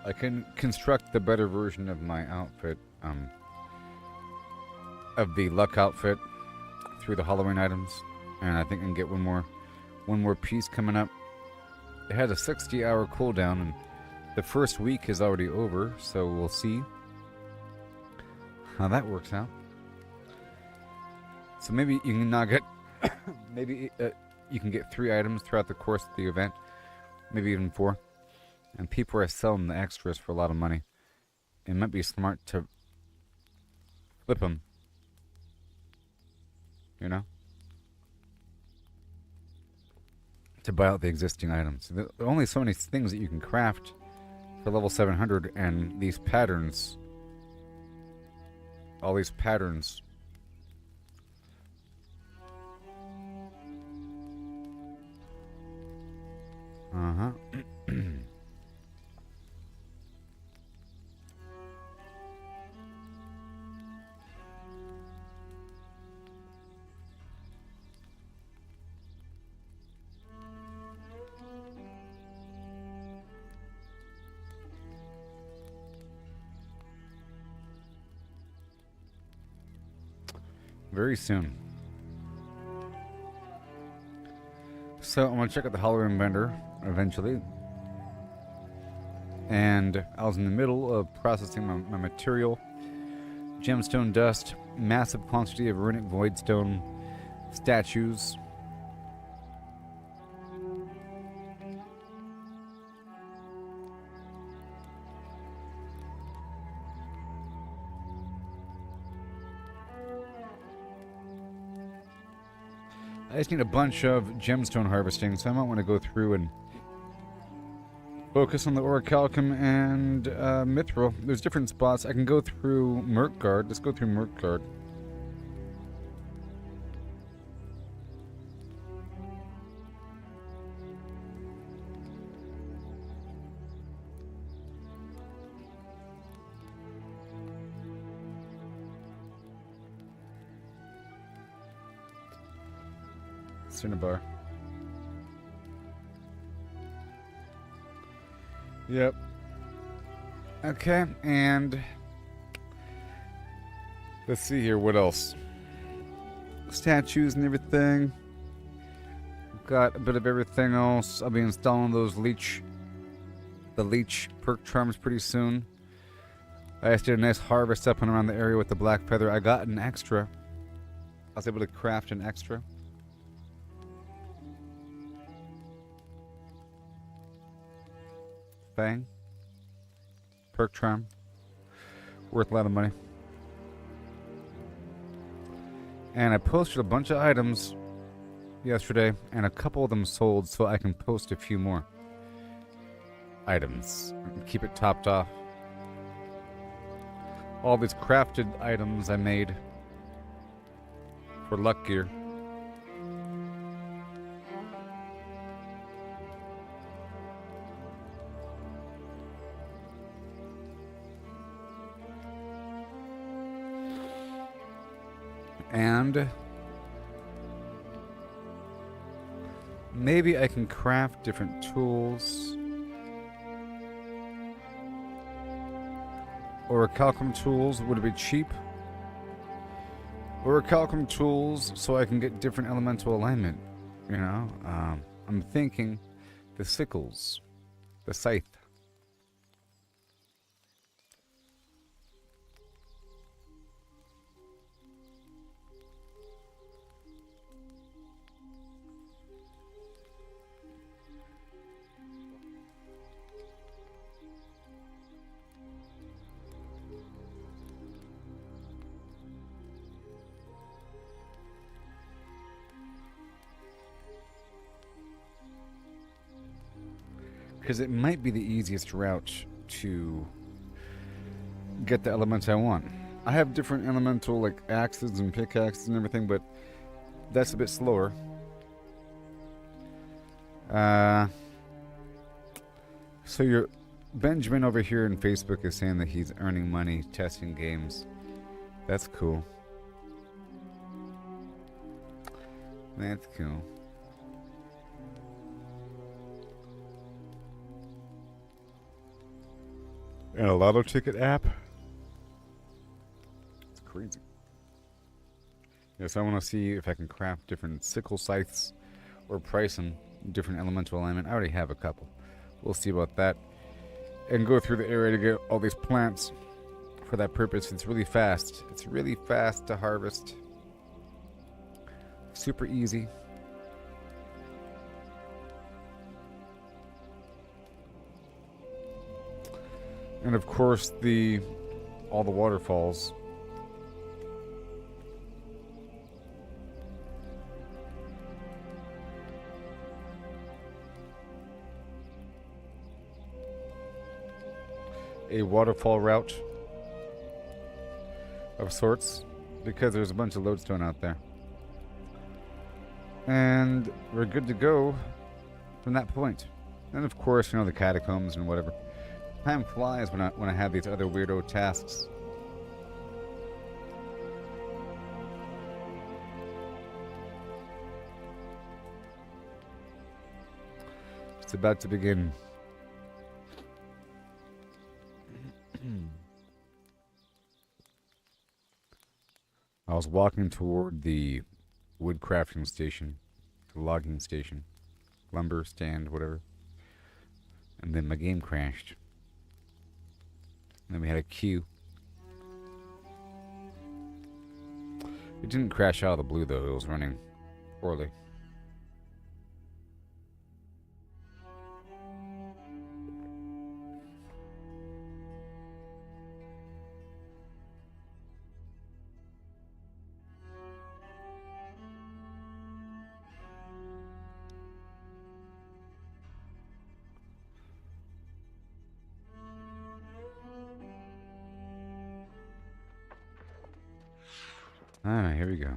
I can construct the better version of my outfit, of the luck outfit through the Halloween items, and I think I can get one more piece coming up. It has a 60-hour cooldown, and the first week is already over, so we'll see how that works out. So maybe you can not get, maybe you can get 3 items throughout the course of the event, maybe even 4, and people are selling the extras for a lot of money. It might be smart to flip them, you know, to buy out the existing items. There are only so many things that you can craft for level 700, and these patterns, all these patterns, very soon. So I'm gonna check out the Halloween vendor eventually. And I was in the middle of processing my material. Gemstone dust, massive quantity of runic voidstone statues. I just need a bunch of gemstone harvesting, so I might want to go through and focus on the orichalcum and mithril. There's different spots. I can go through Mirkgard. Let's go through Mirkgard. Cinnabar. Yep. Okay, and let's see here, what else? Statues and everything. Got a bit of everything else. I'll be installing those the leech perk charms pretty soon. I just did a nice harvest up and around the area with the black feather. I got an extra. I was able to craft an extra. Fang. Perk charm. Worth a lot of money. And I posted a bunch of items yesterday, and a couple of them sold, so I can post a few more items. Keep it topped off. All these crafted items I made for luck gear. And maybe I can craft different tools. Orichalcum tools, would it be cheap? Orichalcum tools so I can get different elemental alignment, you know? I'm thinking the sickles, the scythe. Because it might be the easiest route to get the elements I want. I have different elemental like axes and pickaxes and everything, but that's a bit slower. So your Benjamin over here in Facebook is saying that he's earning money testing games. That's cool. That's cool. And a lotto ticket app? It's crazy. Yes, I want to see if I can craft different sickle scythes or price them different elemental alignment. I already have a couple. We'll see about that. And go through the area to get all these plants for that purpose. It's really fast. It's really fast to harvest. Super easy. And of course, all the waterfalls. A waterfall route of sorts, because there's a bunch of lodestone out there. And we're good to go from that point. And of course, you know, the catacombs and whatever. Time flies when I have these other weirdo tasks. It's about to begin. I was walking toward the wood crafting station, the logging station, lumber stand, whatever. And then my game crashed. And then we had a queue. It didn't crash out of the blue though, it was running poorly. Alright, here we go.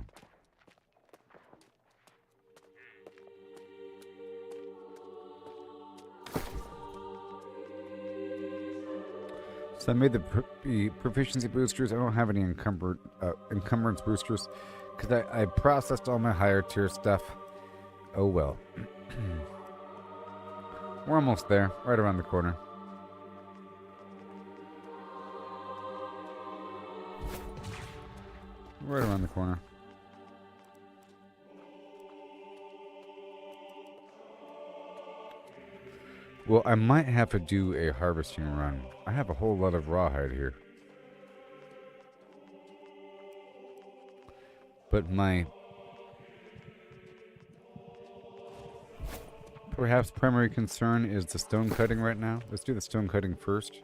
So I made the proficiency boosters. I don't have any encumbrance boosters because I processed all my higher tier stuff. Oh well. We're almost there, right around the corner. Right around the corner. Well, I might have to do a harvesting run. I have a whole lot of rawhide here. But my perhaps primary concern is the stone cutting right now. Let's do the stone cutting first.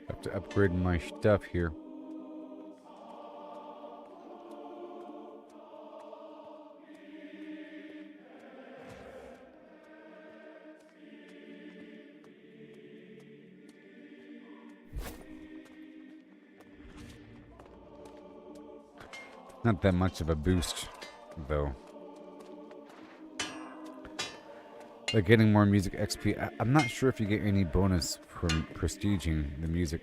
Have to upgrade my stuff here. Not that much of a boost, though. Like getting more music XP. I'm not sure if you get any bonus from prestiging the music.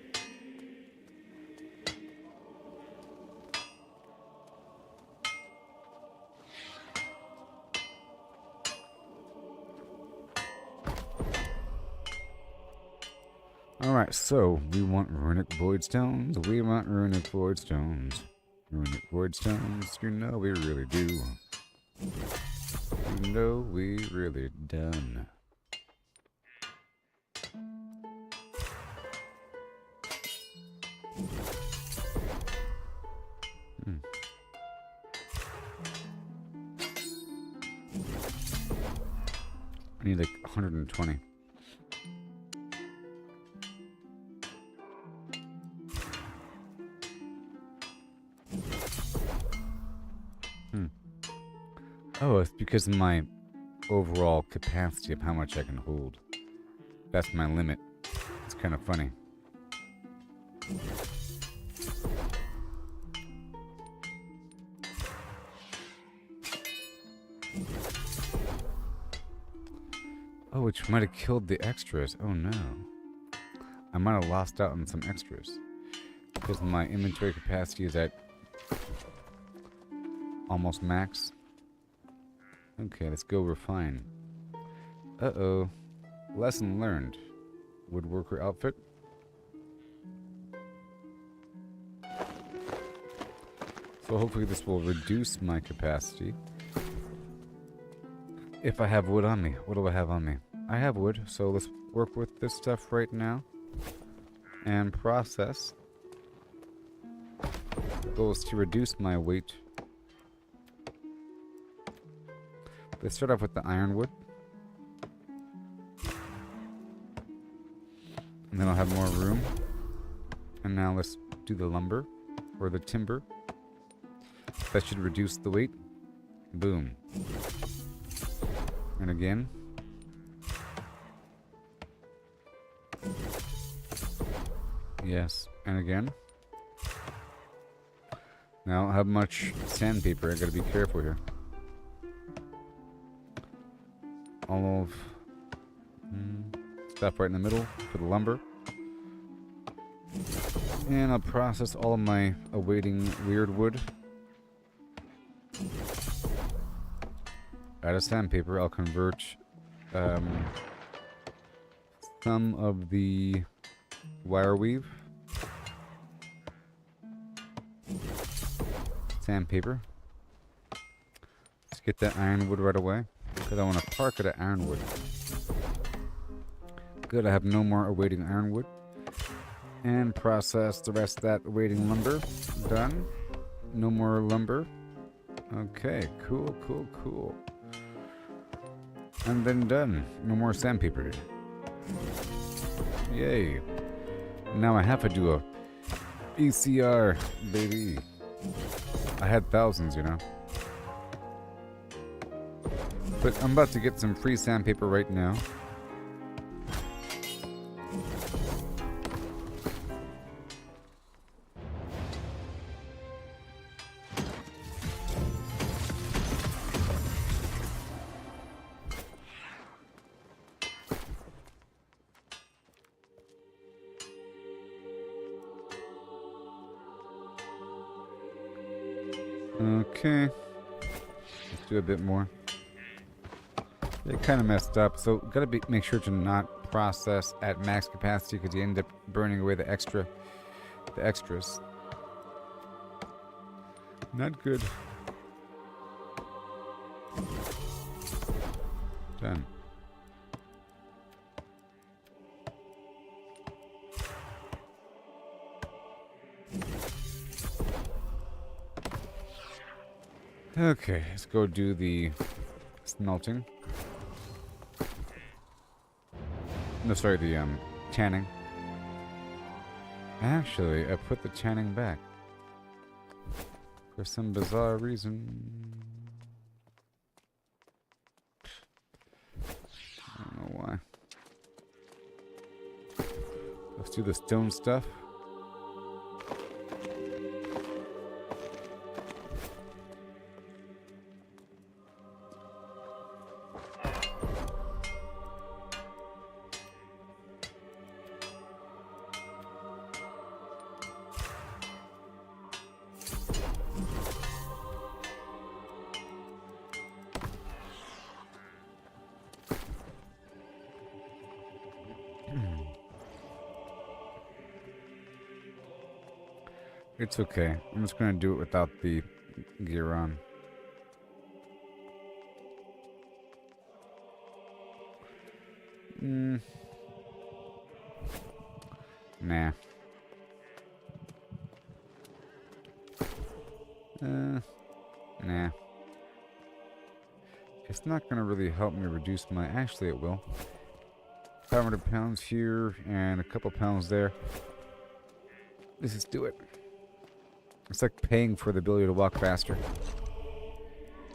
Alright, so we want runic void stones. We want runic void stones. Runic void stones, you know we really do. You know we really done. I need like 120. Oh, it's because of my overall capacity of how much I can hold. That's my limit. It's kind of funny. Oh, which might have killed the extras. Oh no. I might have lost out on some extras. Because my inventory capacity is at almost max. Okay, let's go refine. Uh-oh. Lesson learned. Woodworker outfit. So hopefully this will reduce my capacity. If I have wood on me. What do I have on me? I have wood, so let's work with this stuff right now. And process. The goal is to reduce my weight. Let's start off with the ironwood. And then I'll have more room. And now let's do the lumber. Or the timber. That should reduce the weight. Boom. And again. Yes. And again. Now, how much sandpaper? I gotta be careful here. All of stuff right in the middle for the lumber. And I'll process all of my awaiting weird wood. Out of sandpaper, I'll convert some of the wire weave. Sandpaper. Let's get that ironwood right away. Because I want to park it at ironwood. Good, I have no more awaiting ironwood. And process the rest of that awaiting lumber. Done. No more lumber. Okay, cool, cool, cool. And then done. No more sandpaper. Yay. Now I have to do a ECR, baby. I had thousands, you know. But I'm about to get some free sandpaper right now. Okay. Let's do a bit more. It kind of messed up, so gotta make sure to not process at max capacity because you end up burning away the extras. Not good. Done. Okay, let's go do the smelting. No, sorry, the tanning. Actually, I put the tanning back. For some bizarre reason. I don't know why. Let's do the stone stuff. It's okay. I'm just gonna do it without the gear on. Nah. Nah. It's not gonna really help me reduce my... Actually, it will. 500 pounds here and a couple pounds there. Let's just do it. It's like paying for the ability to walk faster.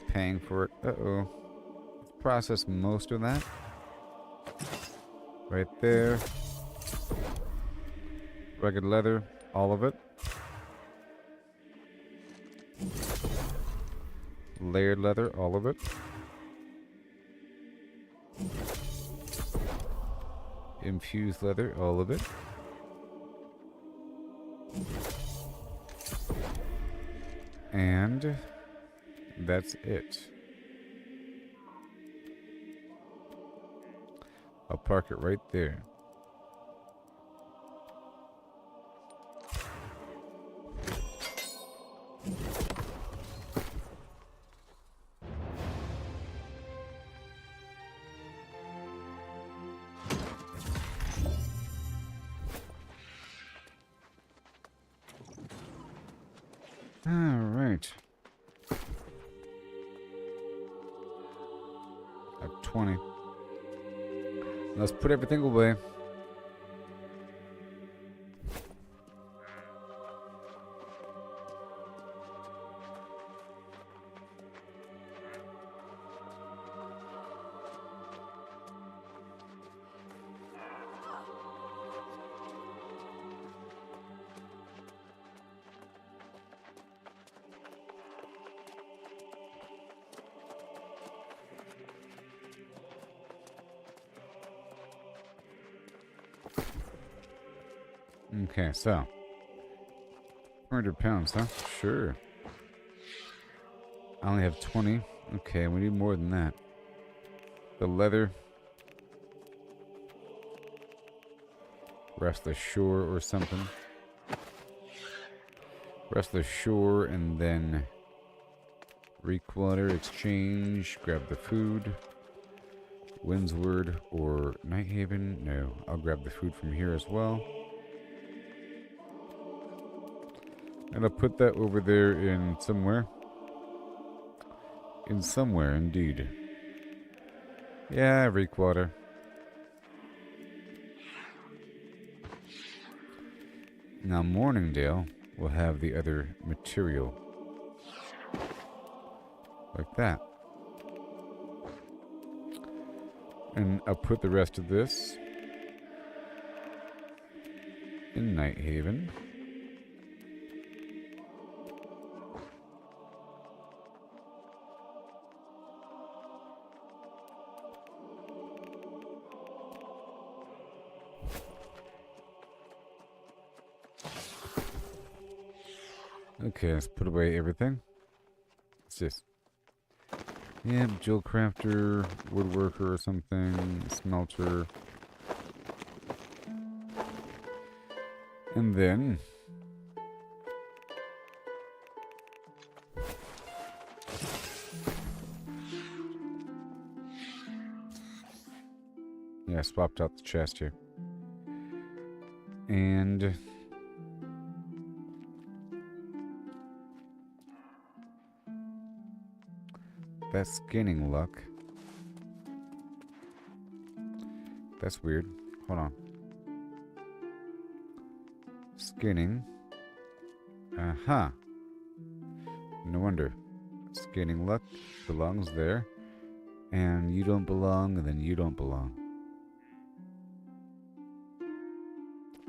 Paying for it. Uh-oh. Let's process most of that. Right there. Rugged leather. All of it. Layered leather. All of it. Infused leather. All of it. And that's it. I'll park it right there. Alright. At 20. Let's put everything away. Okay, so 400 pounds, huh? Sure. I only have 20. Okay, we need more than that. The leather. Rest ashore or something. Rest ashore and then Requater, exchange, grab the food. Windsward or Nighthaven? No, I'll grab the food from here as well. And I'll put that over there in somewhere. In somewhere, indeed. Yeah, Requater. Now, Morningdale will have the other material. Like that. And I'll put the rest of this in Nighthaven. Okay, let's put away everything. It's just... yeah, jewel crafter, woodworker or something, smelter. And then... yeah, I swapped out the chest here. And... that's skinning luck. That's weird. Hold on. Skinning. Uh-huh. No wonder. Skinning luck belongs there. And you don't belong, and then you don't belong.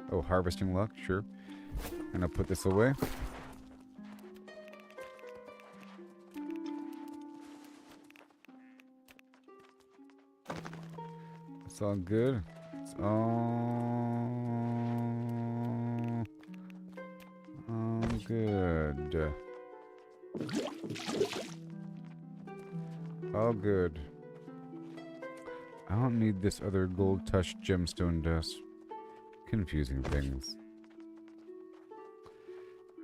Oh, harvesting luck, sure. And I'll put this away. It's all good. It's all good. All good. I don't need this other gold touch gemstone dust. Confusing things.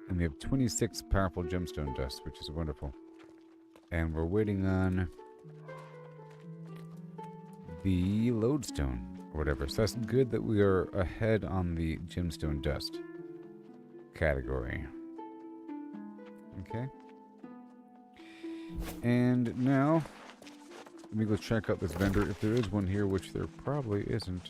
And we have 26 powerful gemstone dust, which is wonderful. And we're waiting on the lodestone, or whatever. So that's good that we are ahead on the gemstone dust category. Okay. And now, let me go check out this vendor if there is one here, which there probably isn't.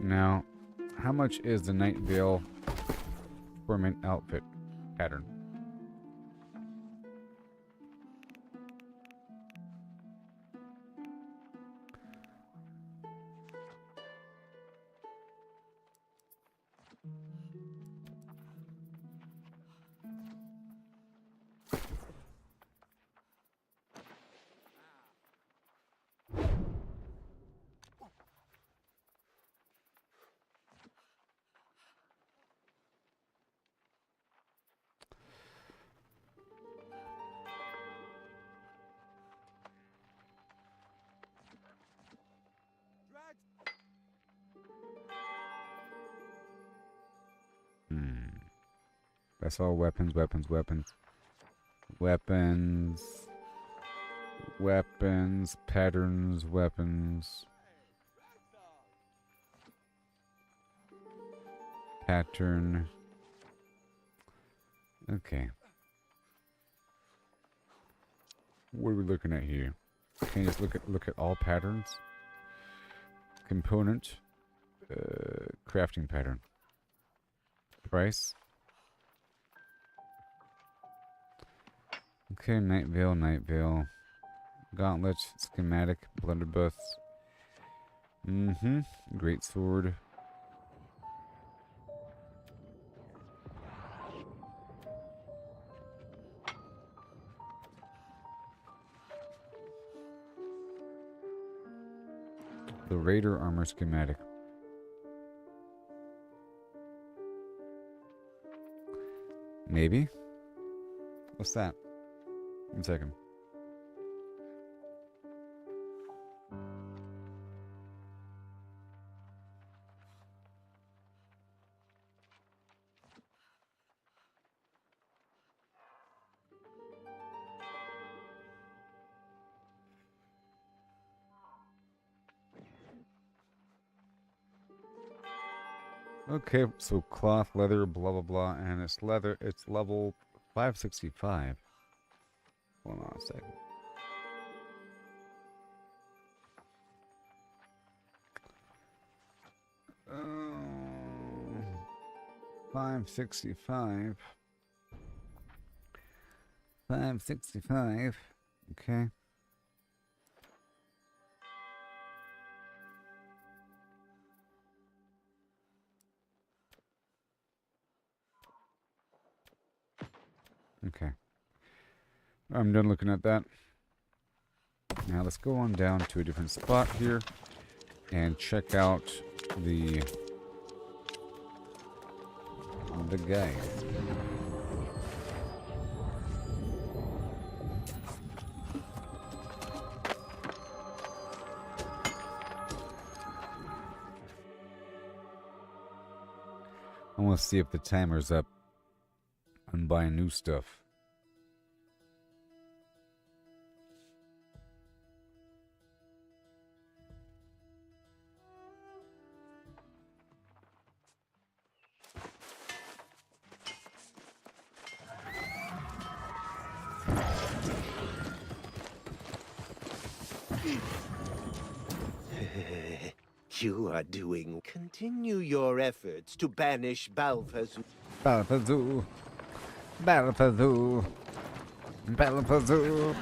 Now, how much is the Night Veil Torment outfit pattern? That's all weapons, weapons, weapons. Weapons. Weapons. Patterns, weapons. Pattern. Okay. What are we looking at here? Can you just look at all patterns? Component. Crafting pattern. Price. Okay, Night Veil, Night Veil. Gauntlet, schematic, blunderbuss. Great sword. The Raider armor schematic. Maybe? What's that? 1 second. Okay, so cloth, leather, blah blah blah, and it's leather. It's level 565. Hold on a second. Oh, 565. 565. Okay. Okay. I'm done looking at that. Now let's go on down to a different spot here and check out the guy. I want to see if the timer's up and buying new stuff. You are doing. Continue your efforts to banish Balthazar. Balthazar. Balthazar. Balthazar.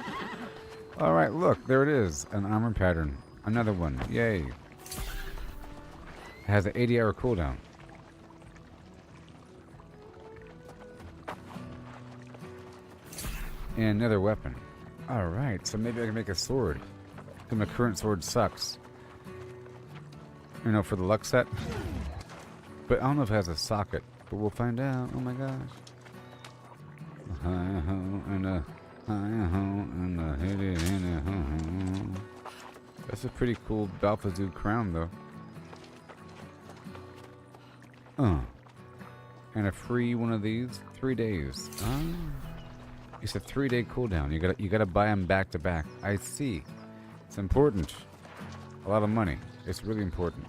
Alright, look, there it is. An armor pattern. Another one. Yay. It has an 80-hour cooldown. And another weapon. Alright, so maybe I can make a sword. Because my current sword sucks. You know, for the luck set. But I don't know if it has a socket. But we'll find out. Oh my gosh. That's a pretty cool Balthazoo crown, though. And a free one of these, 3 days. It's a 3-day cooldown. You gotta buy them back to back. I see. It's important. A lot of money. It's really important.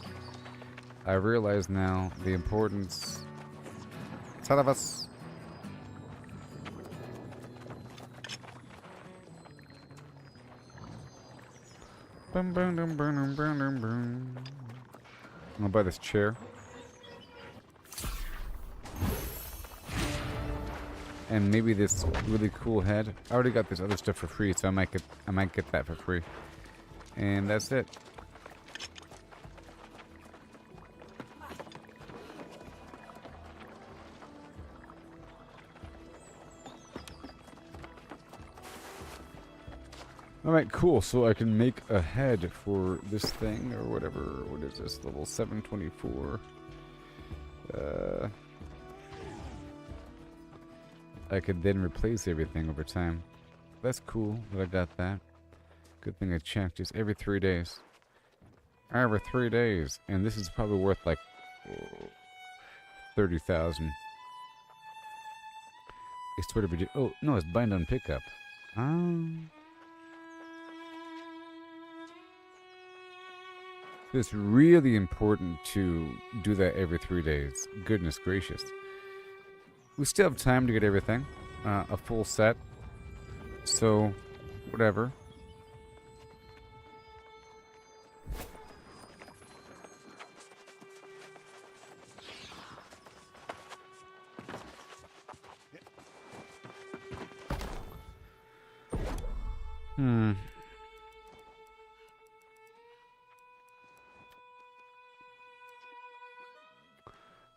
I realize now the importance. It's out of us. I'm gonna buy this chair. And maybe this really cool head. I already got this other stuff for free, so I might get that for free. And that's it. Alright, cool. So I can make a head for this thing or whatever. What is this? Level 724. I could then replace everything over time. That's cool that I got that. Good thing I checked. It's every 3 days. Every 3 days. And this is probably worth like 30,000. It's sort of a... Oh, no, it's bind on pickup. It's really important to do that every 3 days. Goodness gracious. We still have time to get everything. A full set. So, whatever.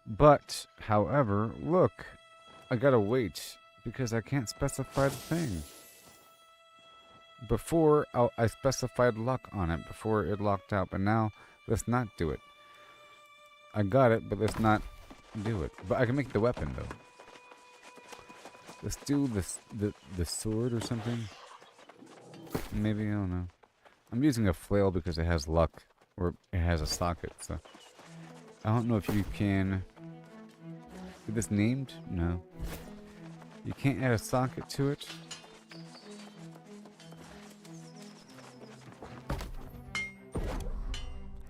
But, however, look, I gotta wait because I can't specify the thing. Before, I specified luck on it before it locked out, but now let's not do it. I got it, but let's not do it. But I can make the weapon though. Let's do this, the sword or something. Maybe, I don't know. I'm using a flail because it has luck, or it has a socket, so. I don't know if you can... Is this named? No. You can't add a socket to it?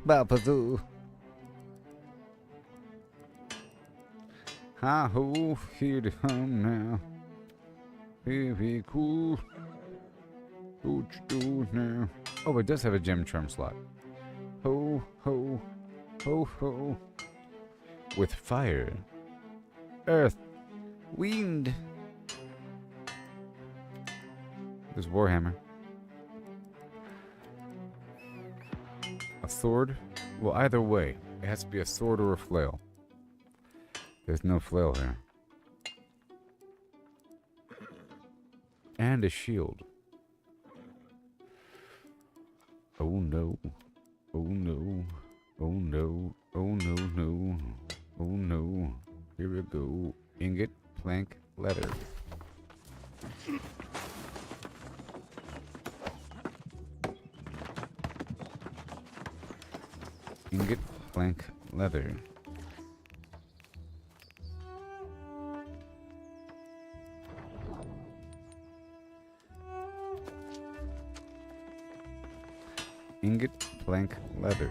Balthazoo. Ha ho, here to home now. Very cool. What you do now? Oh, it does have a gem charm slot. Ho ho, ho ho. With fire, earth, wind. There's Warhammer. A sword? Well, either way, it has to be a sword or a flail. There's no flail here. And a shield. Oh no. Oh no. Oh no. Oh no, no. Oh no. Here we go. Ingot, plank, leather. Ingot, plank, leather. Ingot, plank, leather.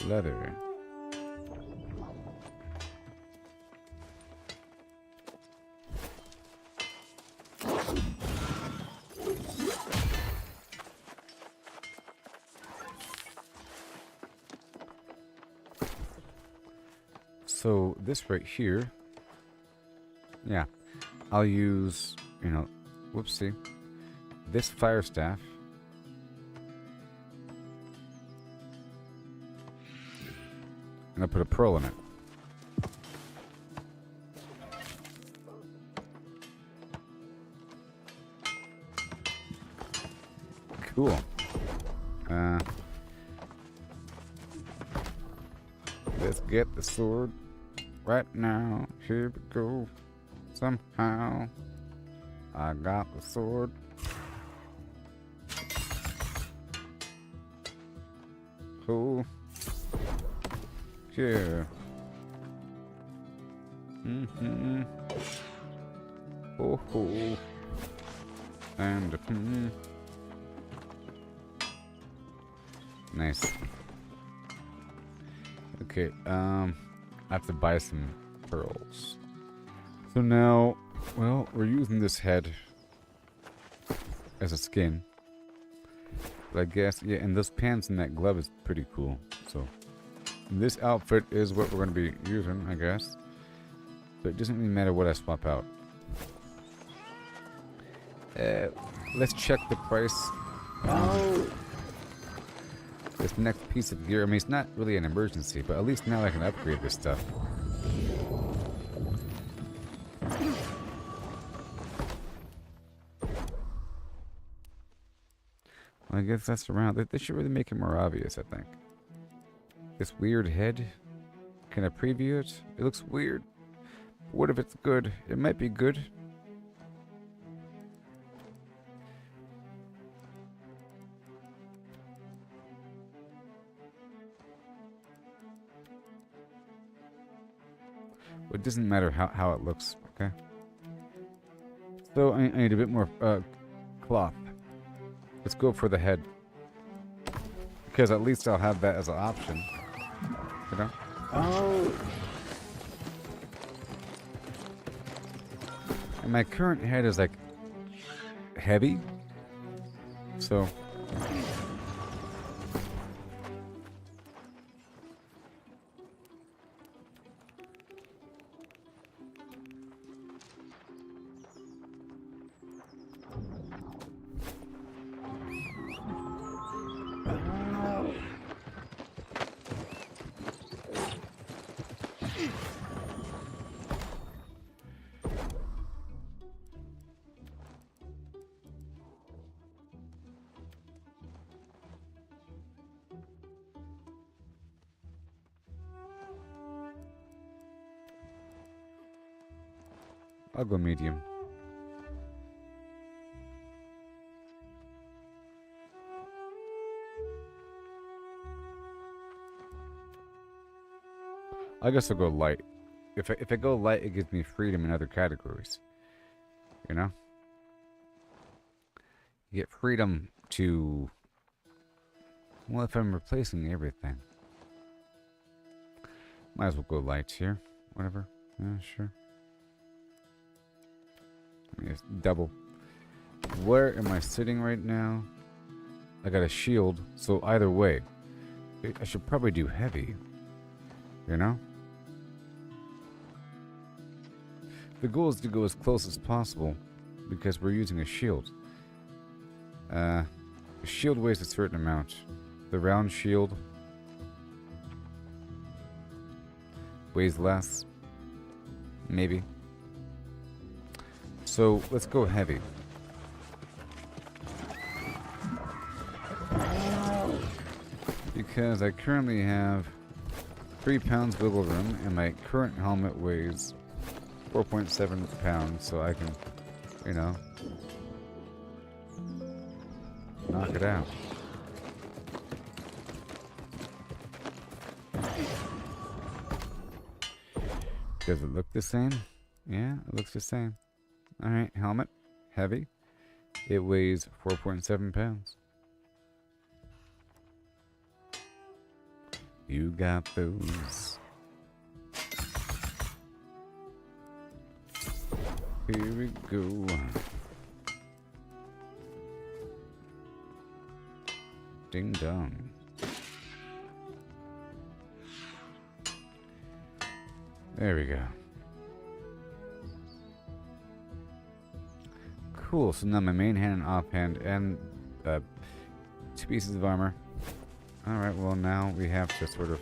Leather. So this right here, yeah, I'll use, you know, whoopsie, this fire staff. And I'll put a pearl in it. Cool. Let's get the sword right now. Here we go. Somehow, I got the sword. Oh, yeah. Oh, oh. And nice. Okay, I have to buy some pearls. So now, well, we're using this head as a skin. But I guess, yeah, and those pants and that glove is pretty cool. So this outfit is what we're going to be using, I guess. But it doesn't really matter what I swap out. Let's check the price. This next piece of gear, I mean, it's not really an emergency, but at least now I can upgrade this stuff. Well, I guess that's around. They should really make it more obvious, I think. This weird head. Can I preview it? It looks weird. What if it's good? It might be good. It doesn't matter how it looks, okay? So I need a bit more cloth. Let's go for the head. Because at least I'll have that as an option. You know? Oh! And my current head is like heavy. So I'll go medium. I guess I'll go light. If I go light, it gives me freedom in other categories. You know? You get freedom to... Well, if I'm replacing everything. Might as well go light here. Whatever. Yeah, sure. Yes, double. Where am I sitting right now? I got a shield, so either way, I should probably do heavy. You know? The goal is to go as close as possible because we're using a shield. The shield weighs a certain amount. The round shield weighs less. Maybe. So let's go heavy. Because I currently have 3 pounds wiggle room and my current helmet weighs 4.7 pounds, so I can, you know, knock it out. Does it look the same? Yeah, it looks the same. Alright, helmet, heavy. It weighs 4.7 pounds. You got those. Here we go. Ding dong. There we go. Cool, so now my main hand and offhand and 2 pieces of armor. Alright, well now we have to sort of...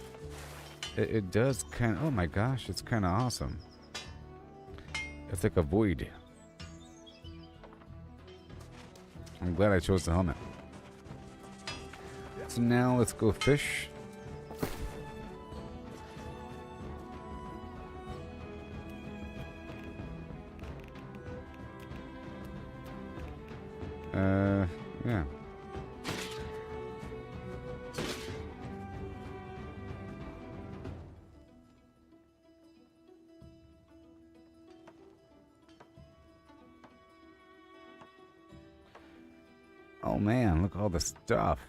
It does kind of... Oh my gosh, it's kind of awesome. It's like a void. I'm glad I chose the helmet. So now let's go fish. Yeah. Oh man, look at all the stuff.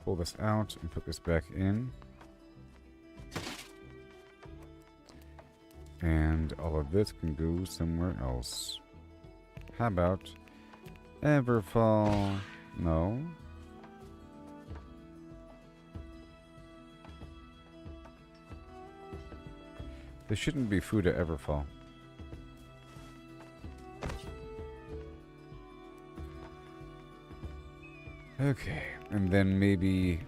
Pull this out and put this back in. And all of this can go somewhere else. How about Everfall? No. There shouldn't be food at Everfall. Okay, and then maybe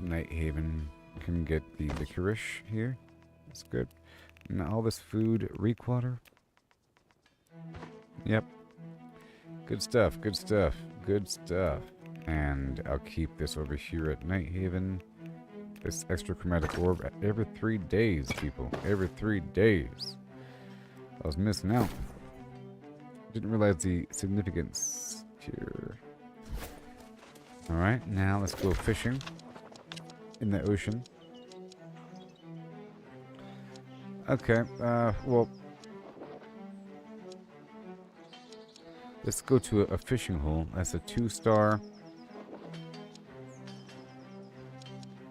Nighthaven can get the licorice here. That's good. And all this food, reek-water. Yep. Good stuff, good stuff, good stuff. And I'll keep this over here at Nighthaven. This extra chromatic orb every 3 days, people. Every 3 days. I was missing out. Didn't realize the significance here. Alright, now let's go fishing in the ocean. Okay, well, let's go to a fishing hole. That's a 2-star.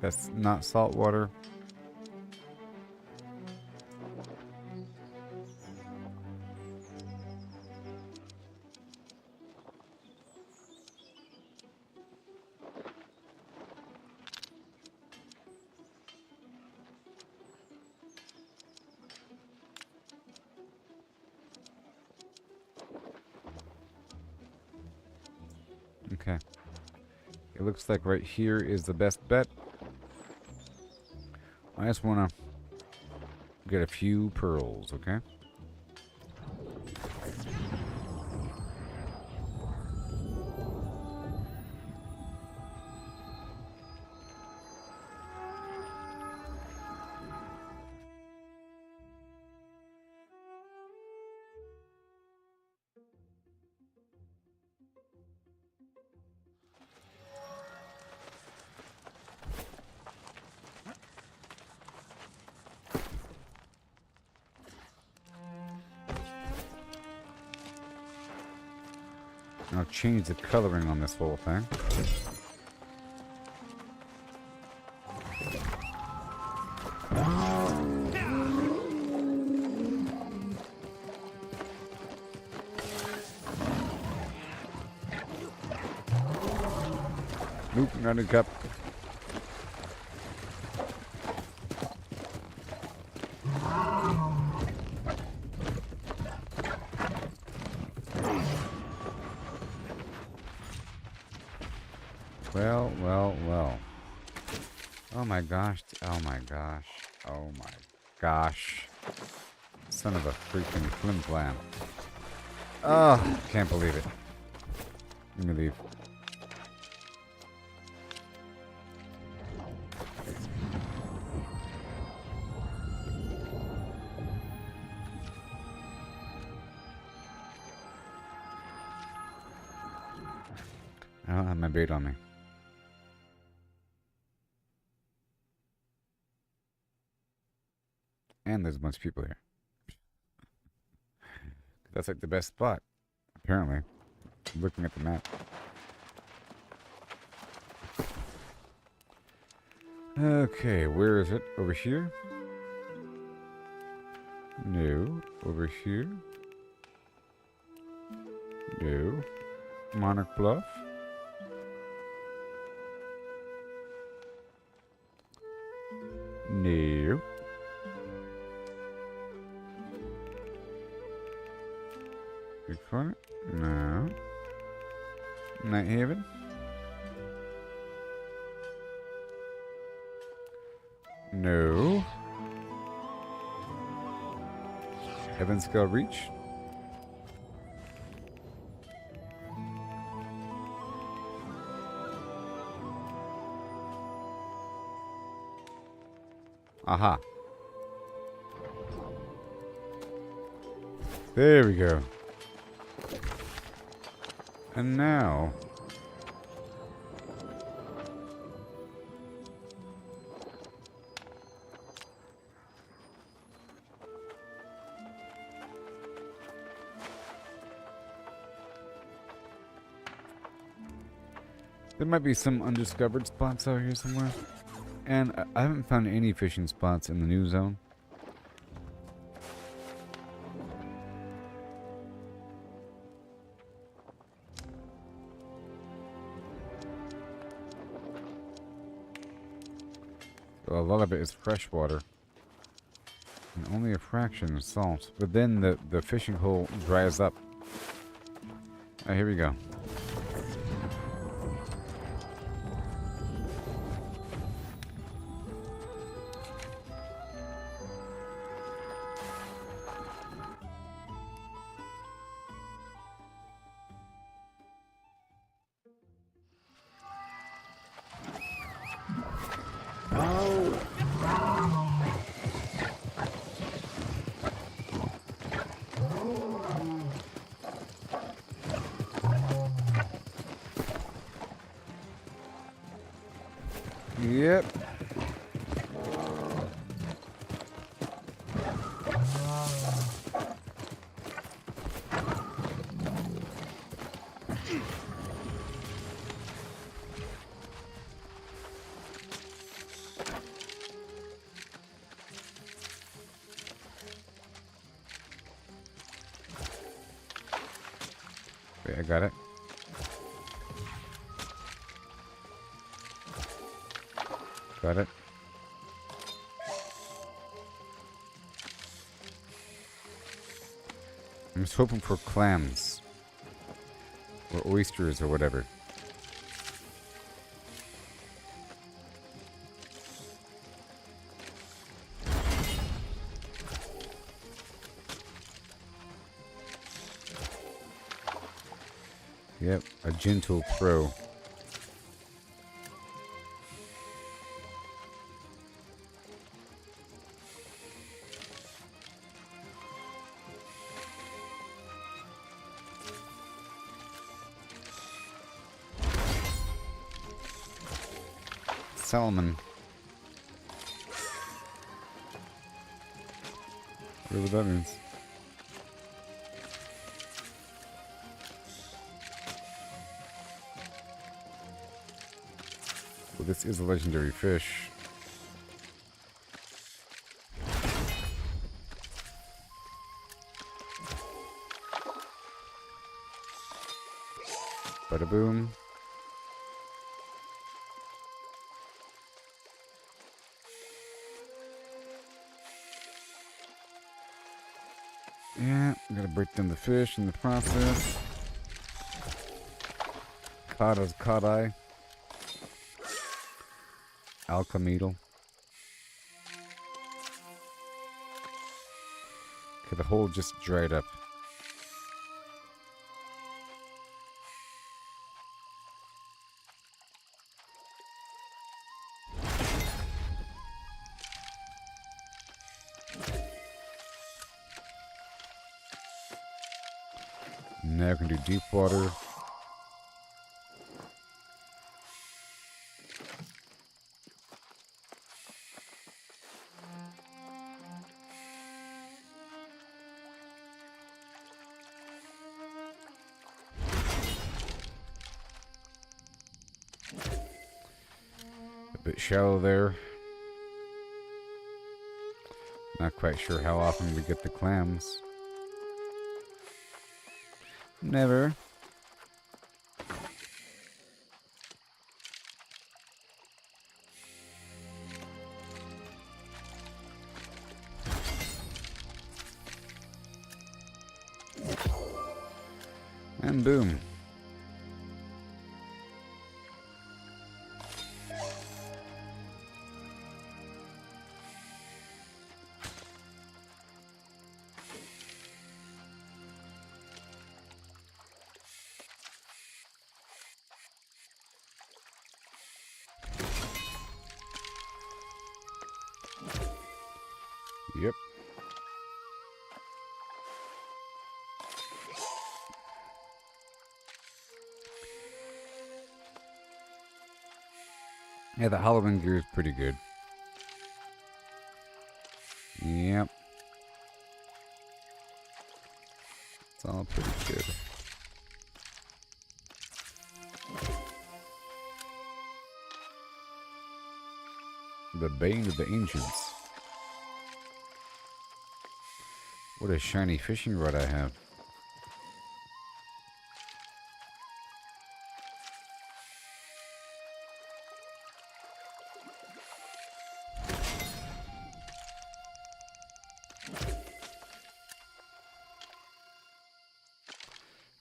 That's not salt water. Okay. It looks like right here is the best bet. I just want to get a few pearls, okay? I'll change the coloring on this whole thing. Nope, not a cup. Well, well, well. Oh my gosh. Oh my gosh. Oh my gosh. Son of a freaking flimflam. Oh, can't believe it. Let me leave. I don't have my bait on me. And there's a bunch of people here. That's like the best spot, apparently. Looking at the map. Okay, where is it? Over here? No. Over here? No. Monarch Bluff? No. Good Corner? No. Nighthaven? No. Heavenscale Reach? Aha. There we go. And now... there might be some undiscovered spots out here somewhere. And I haven't found any fishing spots in the new zone. So a lot of it is fresh water. And only a fraction is salt. But then the fishing hole dries up. Oh, here we go. Yep. Wait, I got it. Got it. I'm just hoping for clams. Or oysters or whatever. Yep, a gentle throw. Salmon. Whatever that means. Well, this is a legendary fish. Bada boom. Yeah, I'm gonna break down the fish in the process. Caught as caught eye. Alchemedal. Okay, the hole just dried up. Now I can do deep water. A bit shallow there. Not quite sure how often we get the clams. Never. And boom. Yep. Yeah, the Halloween gear is pretty good. Yep. It's all pretty good. The Bane of the Ancients. What a shiny fishing rod I have.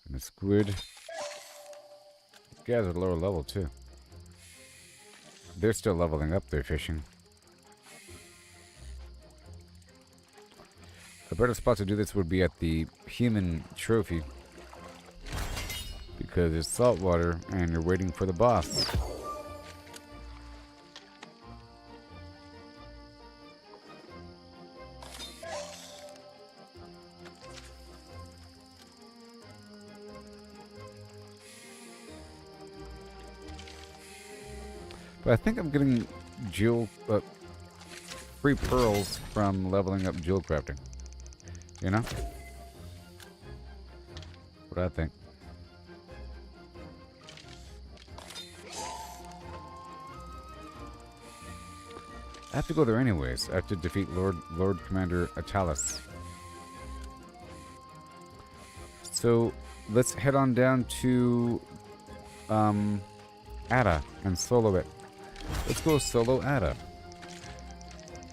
And a squid. Guys are lower level too. They're still leveling up their fishing. A better spot to do this would be at the human trophy. Because it's saltwater and you're waiting for the boss. But I think I'm getting jewel, free pearls from leveling up jewel crafting. You know? What I think. I have to go there anyways. I have to defeat Lord Commander Atalis. So let's head on down to Ada and solo it. Let's go solo Ada.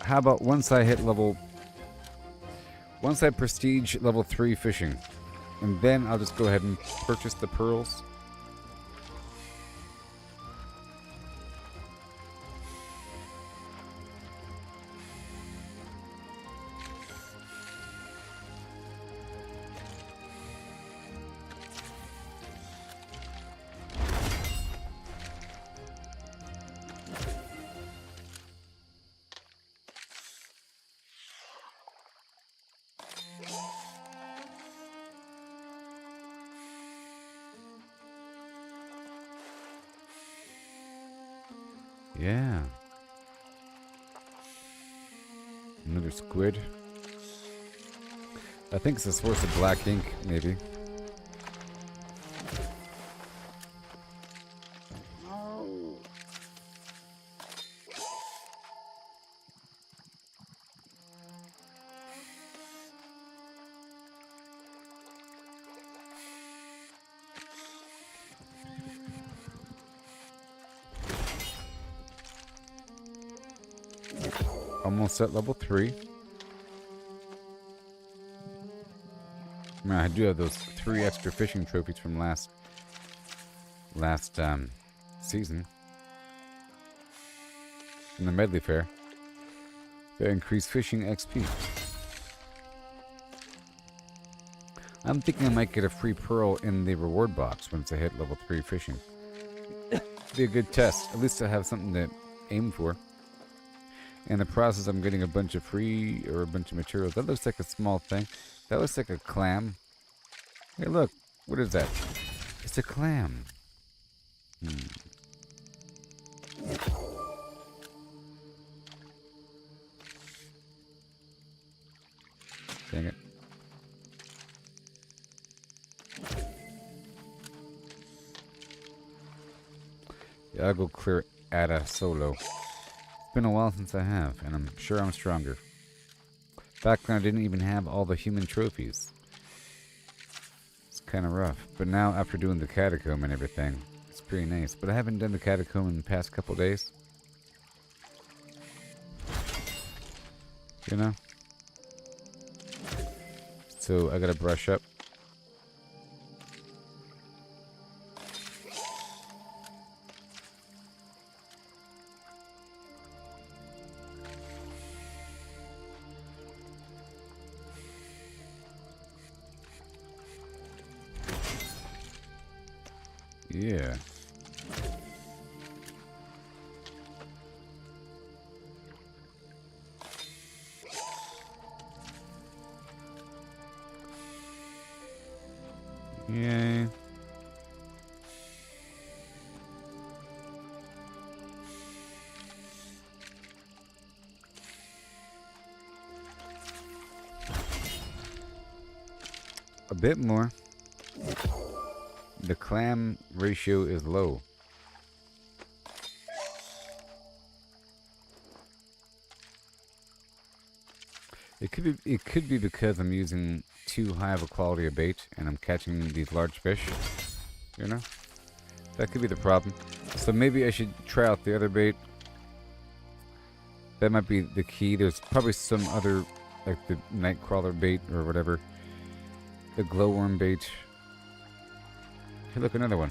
How about once I prestige level 3 fishing, and then I'll just go ahead and purchase the pearls. Yeah. Another squid. I think it's a source of black ink, maybe. Almost at level 3. Man, I do have those 3 extra fishing trophies from last season. In the medley fair. They increase fishing XP. I'm thinking I might get a free pearl in the reward box once I hit level 3 fishing. Be a good test. At least I have something to aim for. In the process, I'm getting a bunch of materials. That looks like a small thing. That looks like a clam. Hey, look. What is that? It's a clam. Dang it. Yeah, I'll go clear Ada solo. Been a while since I have, and I'm sure I'm stronger. Back when I didn't even have all the human trophies. It's kind of rough. But now, after doing the catacomb and everything, it's pretty nice. But I haven't done the catacomb in the past couple days. You know? So, I gotta brush up. Yeah. Yay. bit more. The clam ratio is low. It could be because I'm using too high of a quality of bait and I'm catching these large fish. You know? That could be the problem. So maybe I should try out the other bait. That might be the key. There's probably some other, like the nightcrawler bait or whatever. The glowworm bait. Hey, look, another one.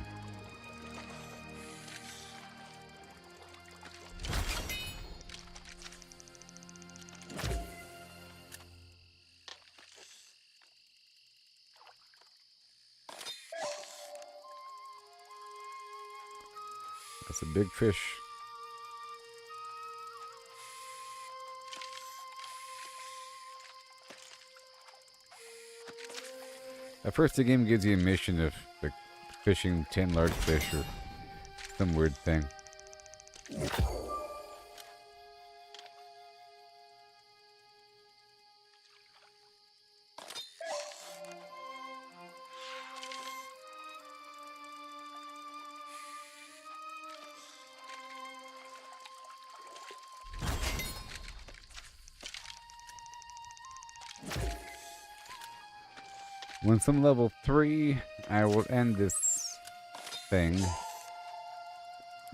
That's a big fish. At first, the game gives you a mission of like fishing 10 large fish or some weird thing. Once I'm level 3, I will end this thing.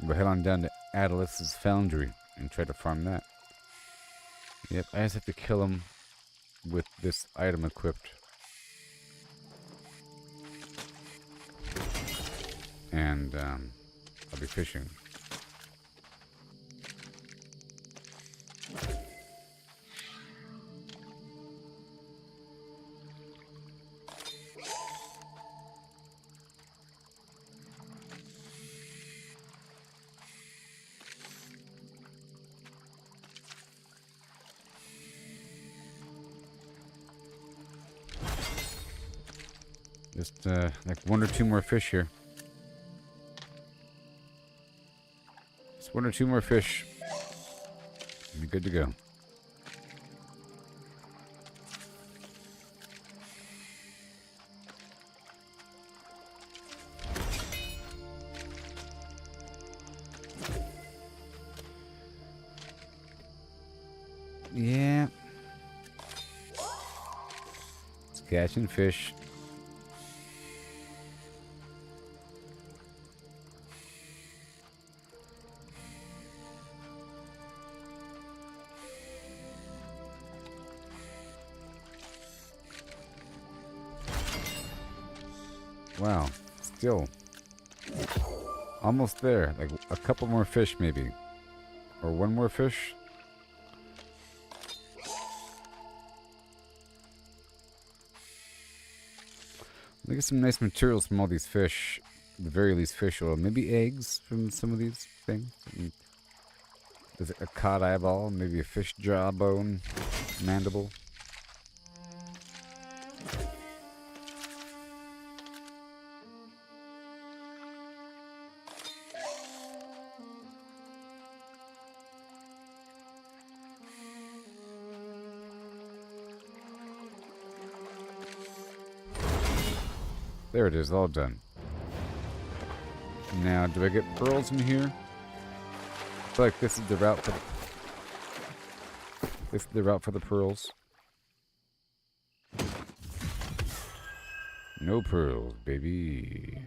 We'll head on down to Atlas's Foundry and try to farm that. Yep, I just have to kill him with this item equipped. And I'll be fishing. Just like 1 or 2 more fish here. Just 1 or 2 more fish. Be good to go. Yeah. It's catching fish. Wow, still almost there. Like a couple more fish maybe. Or 1 more fish. Look at some nice materials from all these fish. At the very least fish oil. Maybe eggs from some of these things. Is it a cod eyeball? Maybe a fish jawbone? Mandible? There it is, all done. Now, do I get pearls in here? I feel like this is the route for the pearls. No pearls, baby.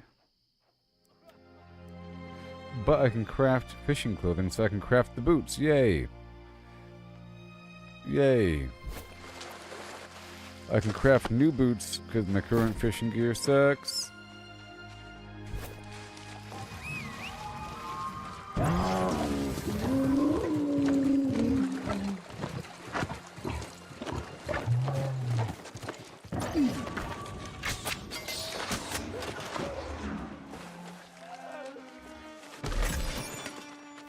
But I can craft fishing clothing, so I can craft the boots. Yay! Yay! I can craft new boots because my current fishing gear sucks.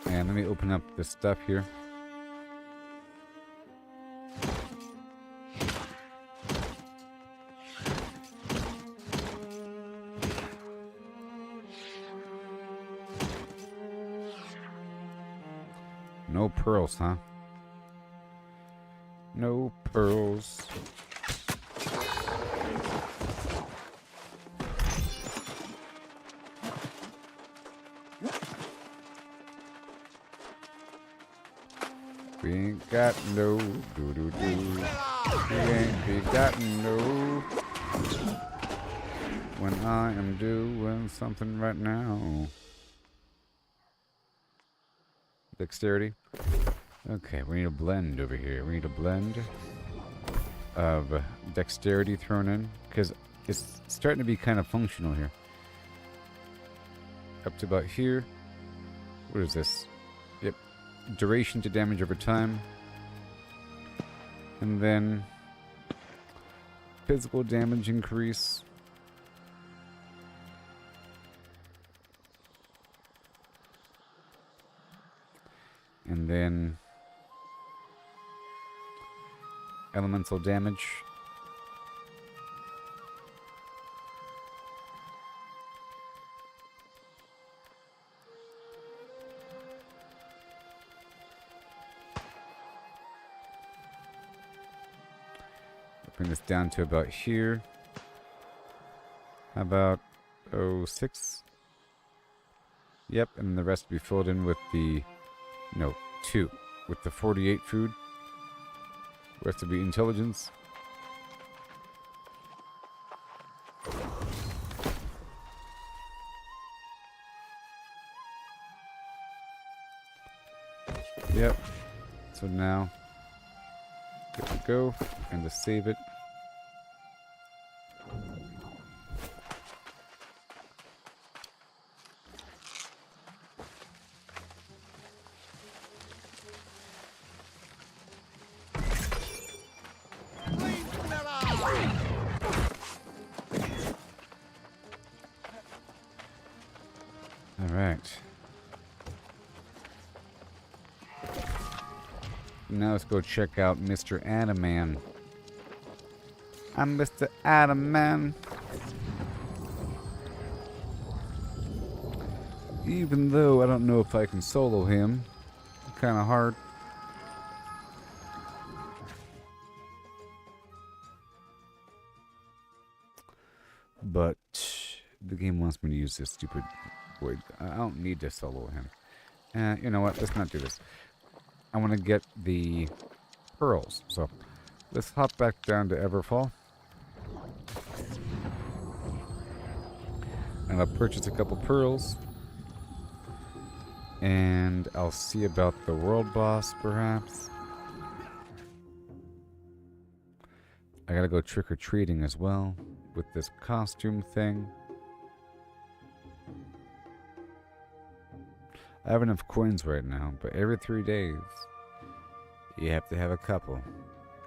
And let me open up this stuff here. No pearls, huh? No pearls. We ain't got no doo-doo-doo. We ain't be got no. When I am doing something right now. Dexterity. Okay, we need a blend over here. We need a blend of dexterity thrown in, because it's starting to be kind of functional here. Up to about here. What is this? Yep. Duration to damage over time. And then physical damage increase. And then elemental damage. Bring this down to about here. How about 06? Yep, and the rest will be filled in with the... No, 2. With the 48 food. The rest will be intelligence. Yep. So now, good to go. And to save it. Alright. Now let's go check out Mr. Adaman. I'm Mr. Adaman. Even though I don't know if I can solo him. Kind of hard. But the game wants me to use this stupid void. I don't need to solo him. You know what? Let's not do this. I want to get the pearls. So let's hop back down to Everfall. And I'll purchase a couple pearls. And I'll see about the world boss, perhaps. I gotta go trick-or-treating as well with this costume thing. I have enough coins right now, but every 3 days, you have to have a couple.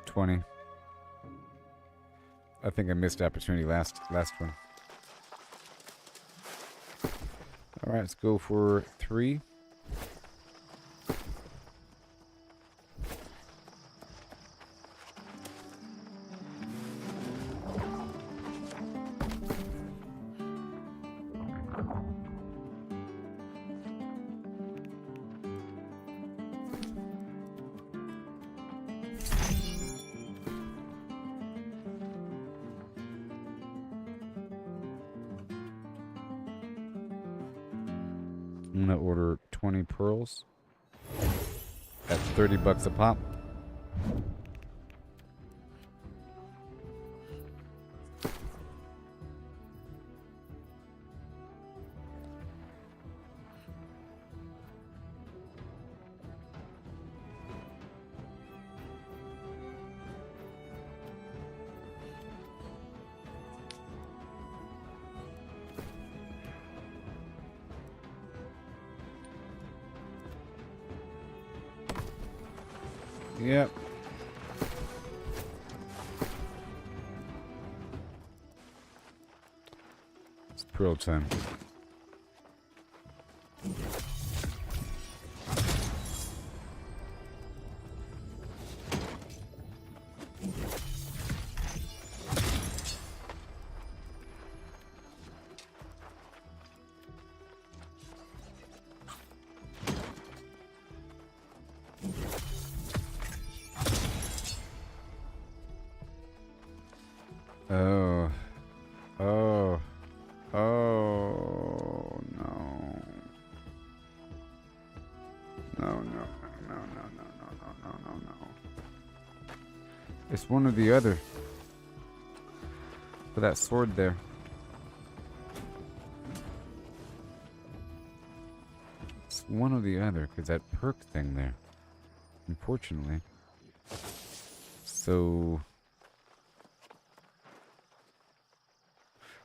20. I think I missed opportunity last one. Alright, let's go for 3. I'm gonna order 20 pearls at $30 a pop. Yep. It's pearl time. Oh. Oh. Oh. No. No, no, no, no, no, no, no, no. It's one or the other. For that sword there. It's one or the other, because that perk thing there. Unfortunately. So...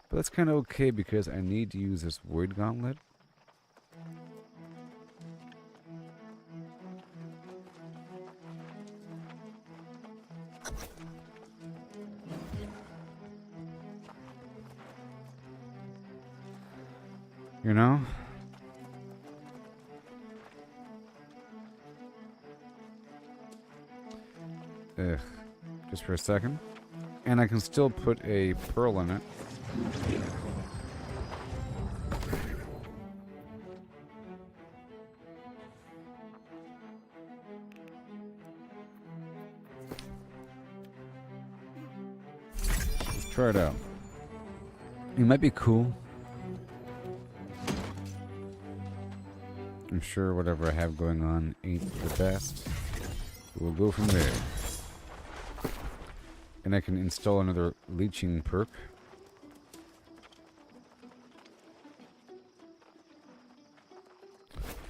But that's kind of okay because I need to use this Void Gauntlet. You know? Ugh. Just for a second. And I can still put a pearl in it. Let's try it out. It might be cool. I'm sure whatever I have going on ain't the best. We'll go from there. And I can install another leeching perk.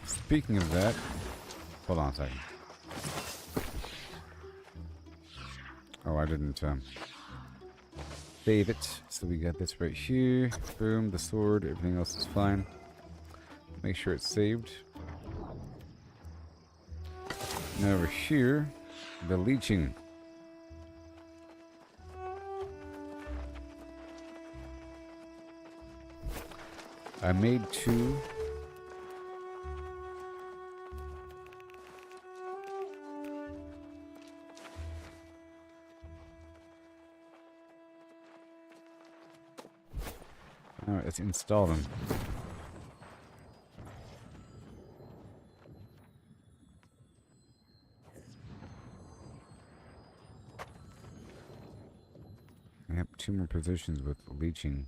Speaking of that, hold on a second. Oh, I didn't save it. So we got this right here. Boom, the sword, everything else is fine. Make sure it's saved. Now over here, the leeching. I made 2. Alright, let's install them. I have 2 more positions with leeching.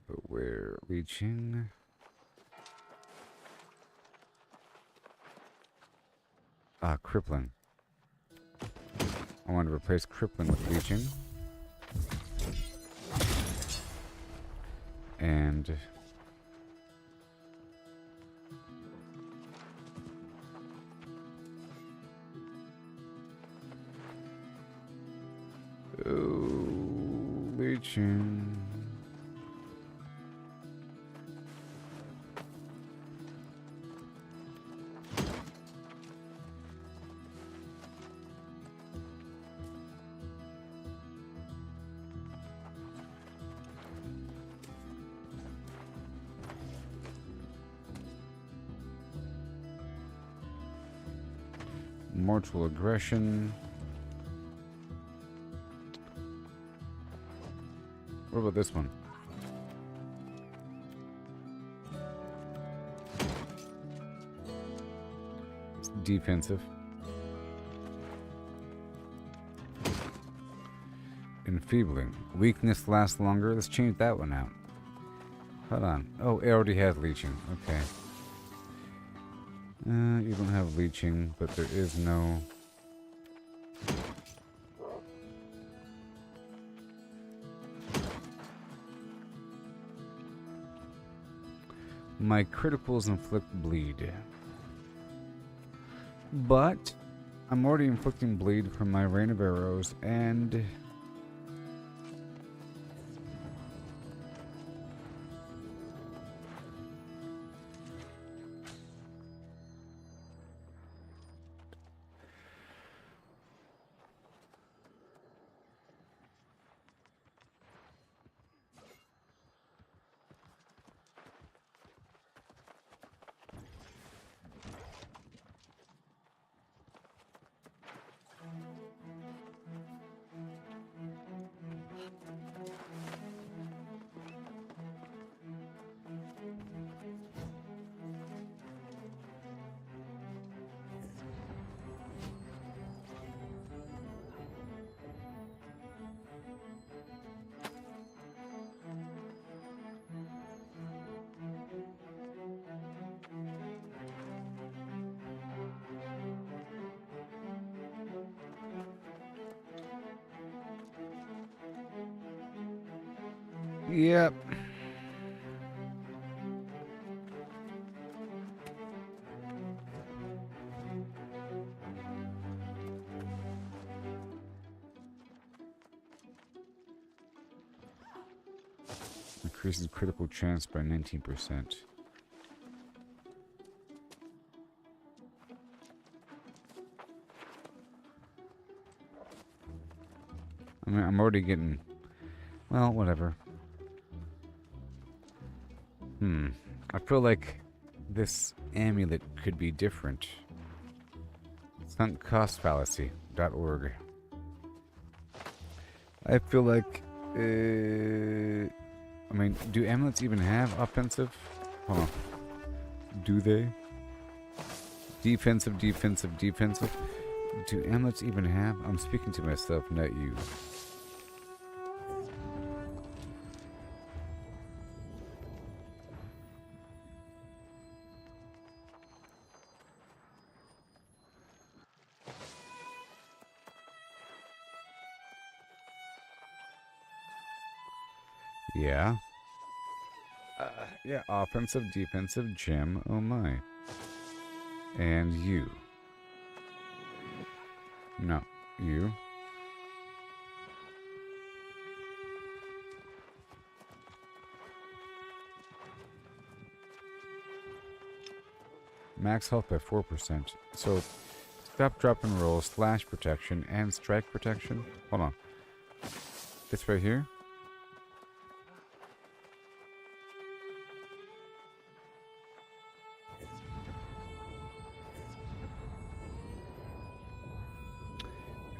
But where? Leeching? Ah, crippling. I want to replace crippling with leeching. And... oh, leeching. Mortal aggression. What about this one? It's defensive. Enfeebling. Weakness lasts longer. Let's change that one out. Hold on. Oh, it already has leeching. Okay. You don't have leeching, but there is no... My criticals inflict bleed. But I'm already inflicting bleed from my rain of arrows, and... Yep. Increases critical chance by 19%. I mean, I'm already getting... Well, whatever. I feel like this amulet could be different. Sunk cost fallacy.org. I feel like... I mean, do amulets even have offensive? Hold on. Do they? Defensive, defensive, defensive. Do amulets even have? I'm speaking to myself, not you. Yeah. Yeah, offensive, defensive, gem, oh my. And you. No, you. Max health by 4%. So, stop, drop, and roll, slash protection, and strike protection. Hold on. This right here?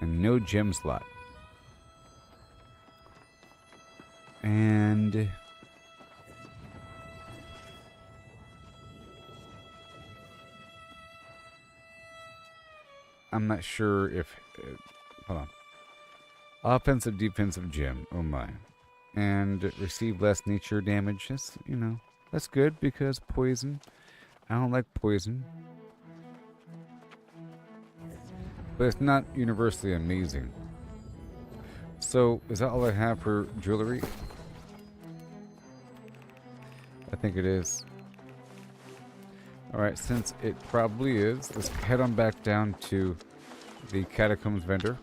And no gem slot. And... I'm not sure if... hold on. Offensive, defensive gem. Oh my. And receive less nature damage. That's, you know, that's good because poison. I don't like poison. But it's not universally amazing. So, is that all I have for jewelry? I think it is. Alright, since it probably is, let's head on back down to the Catacombs vendor.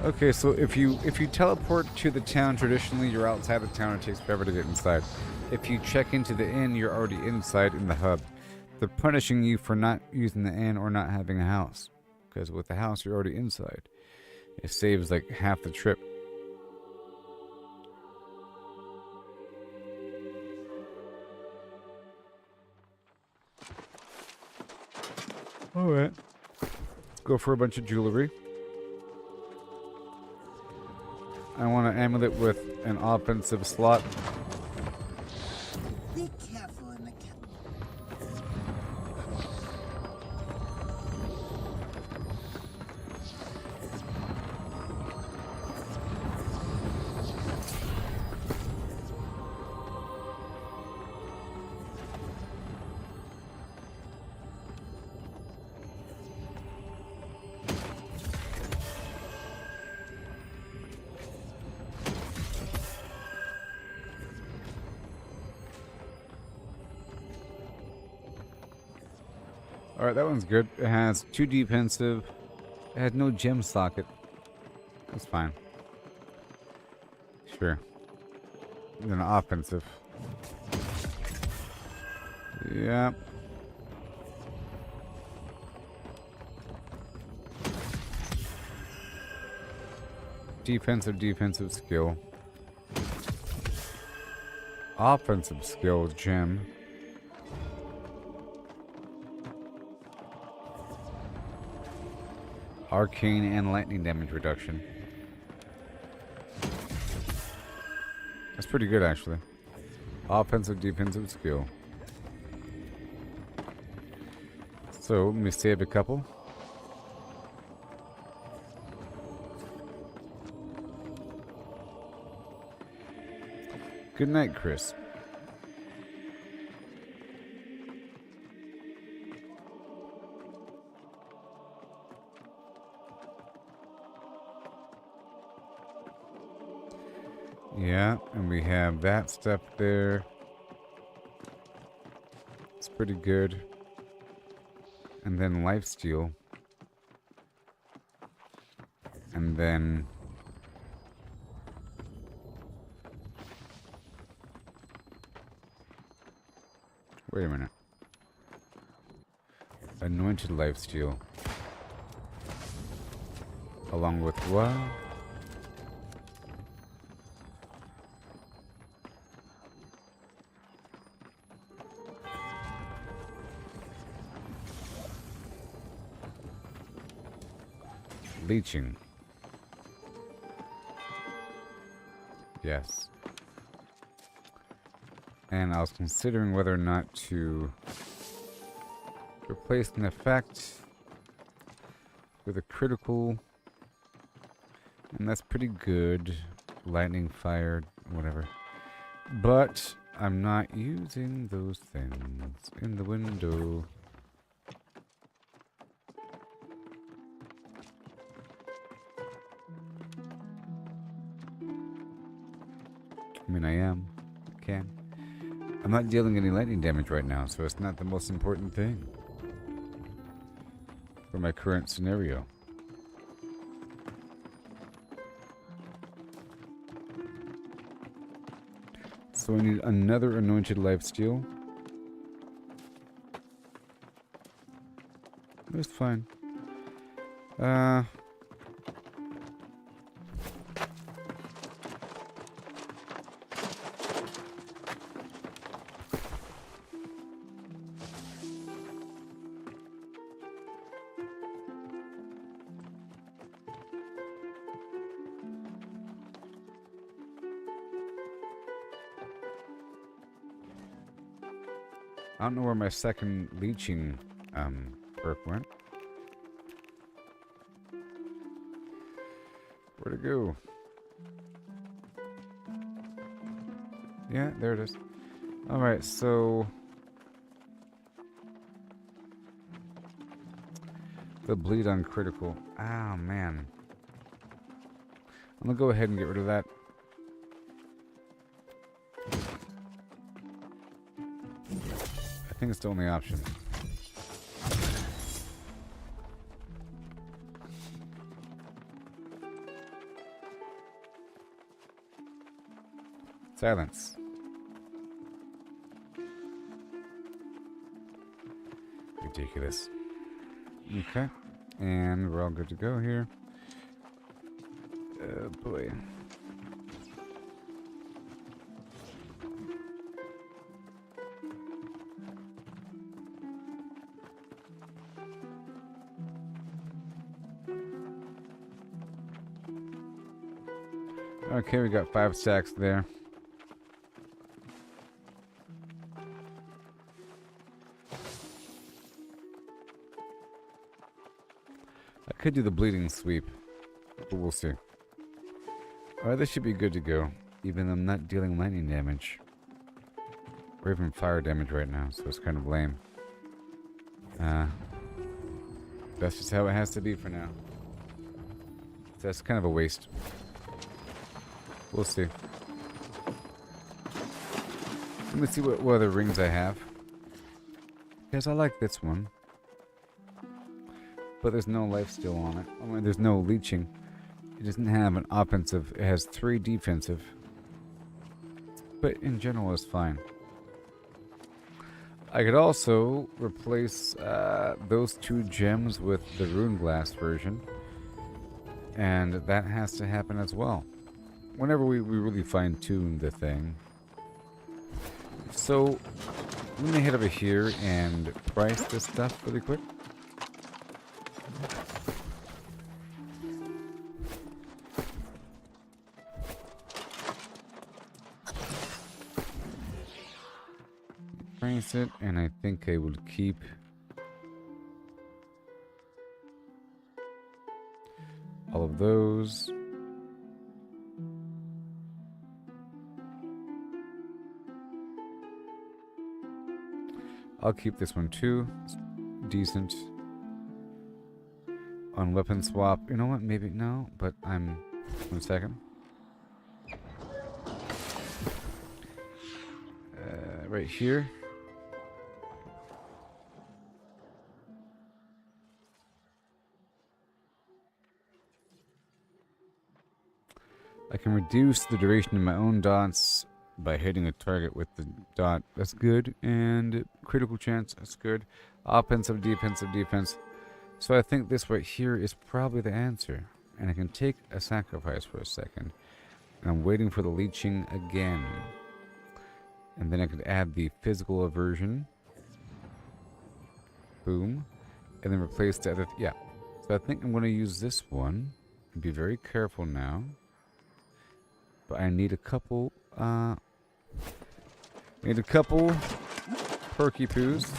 Okay, so if you teleport to the town, traditionally you're outside the town. It takes forever to get inside. If you check into the inn, you're already inside in the hub. They're punishing you for not using the inn or not having a house, because with the house you're already inside. It saves like half the trip. Alright. Let's go for a bunch of jewelry. I want an amulet with an offensive slot. Be careful in the Alright, that one's good. It has 2 defensive. It had no gem socket. That's fine. Sure. And then offensive. Yep. Defensive, defensive skill. Offensive skill, gem. Arcane and lightning damage reduction. That's pretty good, actually. Offensive, defensive skill. So, let me save a couple. Good night, Chris. Yeah, and we have that stuff there. It's pretty good. And then lifesteal. And then... Wait a minute. Anointed lifesteal. Along with what? Leeching. Yes. And I was considering whether or not to replace an effect with a critical, and that's pretty good. Lightning, fire, whatever. But I'm not using those things in the window. I mean, I am. I can. I'm not dealing any lightning damage right now, so it's not the most important thing for my current scenario. So I need another anointed lifesteal. It's fine. I don't know where my second leeching perk went. Where'd it go? Yeah, there it is. Alright, so... the bleed on critical. Ah, man. I'm gonna go ahead and get rid of that. I think it's the only option. Silence. Ridiculous. Okay. And we're all good to go here. Oh boy. Okay, we got 5 stacks there. I could do the bleeding sweep, but we'll see. Alright, this should be good to go, even though I'm not dealing lightning damage. Or even fire damage right now, so it's kind of lame. That's just how it has to be for now. So that's kind of a waste. We'll see. Let me see what other rings I have. Because I like this one. But there's no lifesteal on it. I mean, there's no leeching. It doesn't have an offensive. It has 3 defensive. But in general, it's fine. I could also replace those 2 gems with the Rune Glass version. And that has to happen as well. Whenever we really fine-tune the thing. So, I'm going to head over here and price this stuff really quick. Price it, and I think I will keep all of those. I'll keep this one too. It's decent. On weapon swap. You know what? Maybe no, but I'm... 1 second. right here. I can reduce the duration of my own dots by hitting a target with the dot. That's good. And critical chance. That's good. Offensive, defensive, defense. So I think this right here is probably the answer. And I can take a sacrifice for a second. And I'm waiting for the leeching again. And then I could add the physical aversion. Boom. And then replace the other. Yeah. So I think I'm going to use this one. Be very careful now. But I need a couple, perky poos.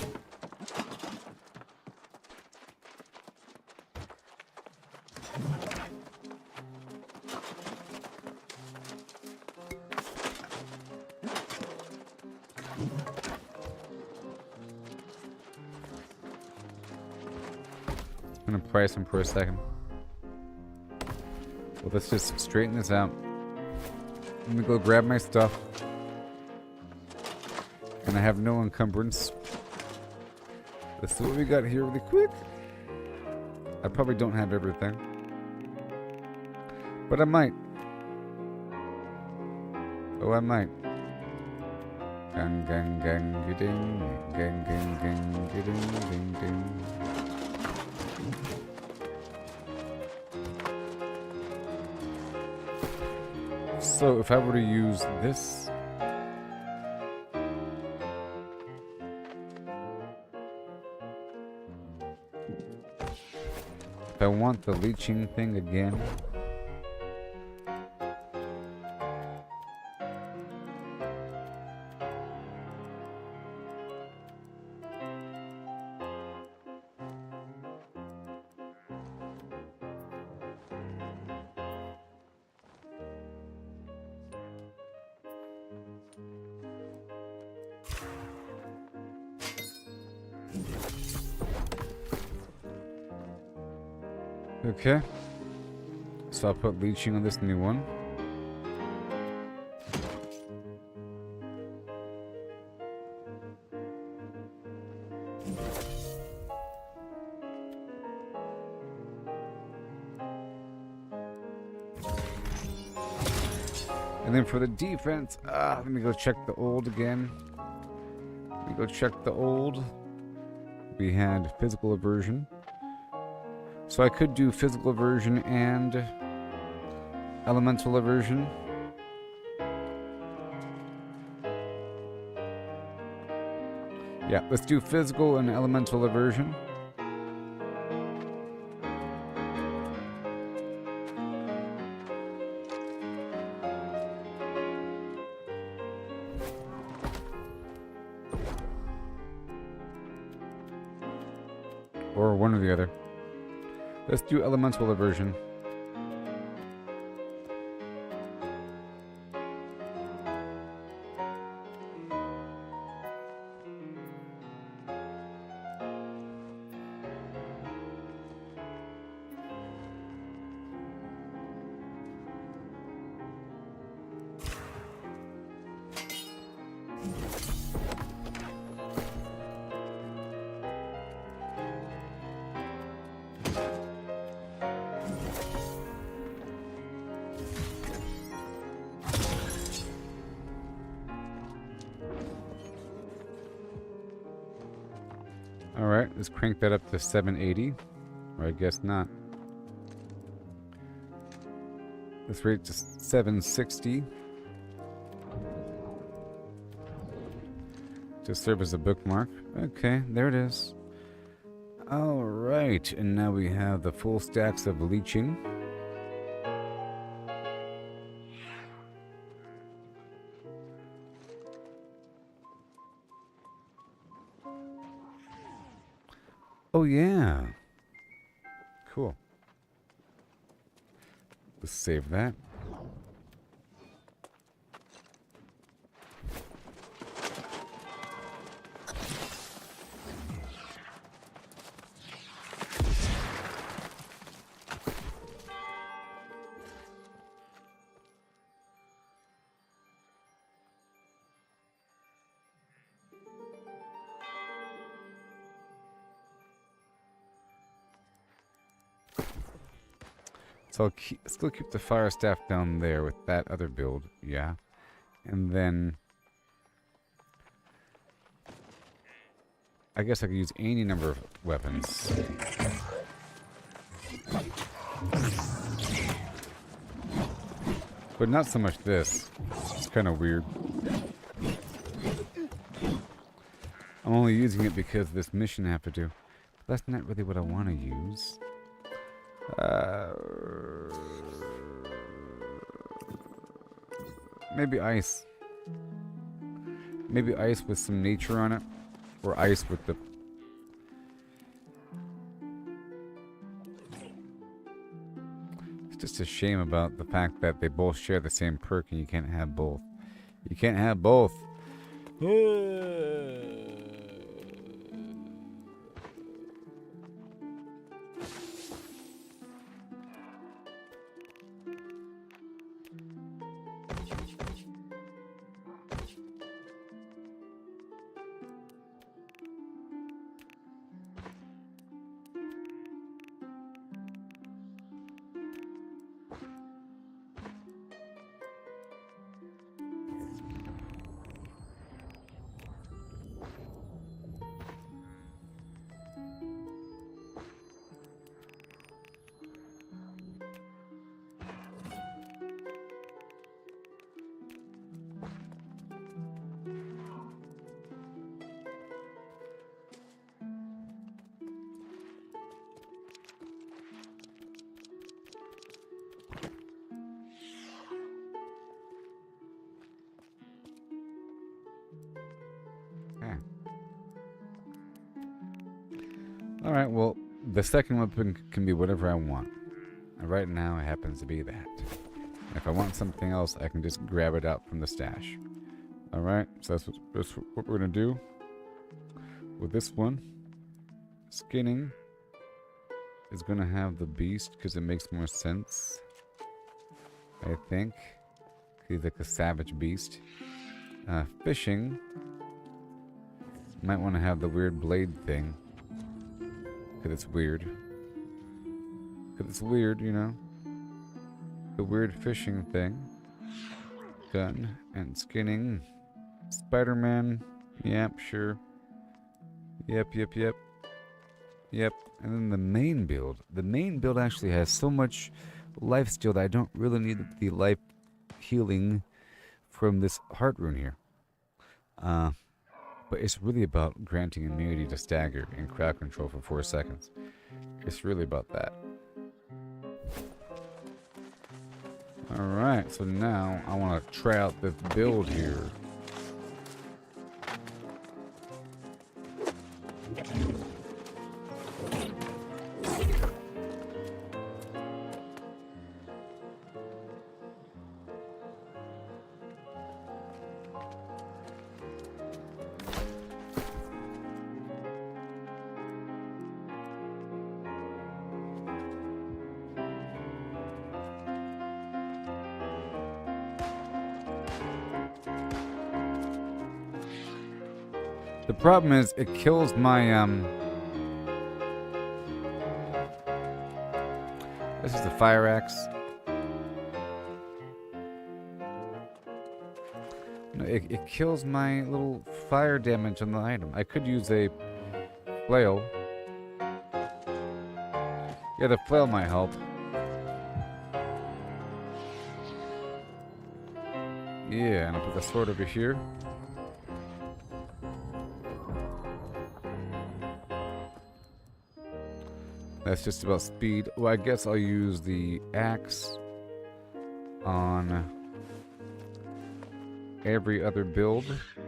I'm gonna price them for a second. Well, let's just straighten this out. Let me go grab my stuff. And I have no encumbrance. Let's see what we got here really quick. I probably don't have everything. But I might. Oh, I might. Gang, gang, gang, ding. Gang, gang, gang, ding, ding, ding. So if I were to use this, if I want the leeching thing again, okay, so I'll put leeching on this new one. And then for the defense, let me go check the old again. Let me go check the old. We had physical aversion. So I could do physical aversion and elemental aversion. Yeah, let's do physical and elemental aversion. Or one or the other. Let's do elemental aversion. Alright, let's crank that up to 780. Or I guess not. Let's rate it to 760. To serve as a bookmark. Okay, there it is. Alright, and now we have the full stacks of leeching. Oh yeah. Cool. Let's save that. So I'll still keep the fire staff down there with that other build, yeah. And then I guess I could use any number of weapons. But not so much this. It's kind of weird. I'm only using it because of this mission I have to do. But that's not really what I want to use. Maybe ice. Maybe ice with some nature on it. Or ice with the... It's just a shame about the fact that they both share the same perk and you can't have both. You can't have both. Alright, well, the second weapon can be whatever I want. And right now, it happens to be that. If I want something else, I can just grab it out from the stash. Alright, so that's what we're going to do. With this one, skinning is going to have the beast because it makes more sense. I think. He's like a savage beast. Fishing might want to have the weird blade thing. Because it's weird. Because it's weird, you know. The weird fishing thing. Gun and skinning. Spider-Man. Yep, sure. Yep. Yep. And then the main build. The main build actually has so much life steal that I don't really need the life healing from this heart rune here. But it's really about granting immunity to stagger and crowd control for 4 seconds. It's really about that. Alright, so now I want to try out this build here. The problem is, it kills my, This is the fire axe. No, it kills my little fire damage on the item. I could use a flail. Yeah, the flail might help. Yeah, and I'll put the sword over here. That's just about speed. Well, I guess I'll use the axe on every other build,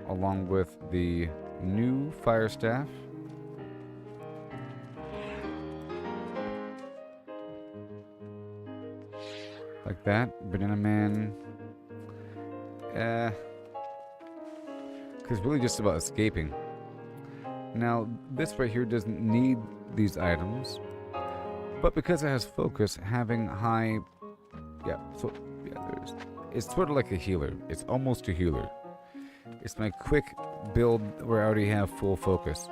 along with the new fire staff. Like that. Banana Man. Because really just about escaping. Now, this right here doesn't need these items. But because it has focus, having high... it's sort of like a healer. It's almost a healer. It's my quick build where I already have full focus.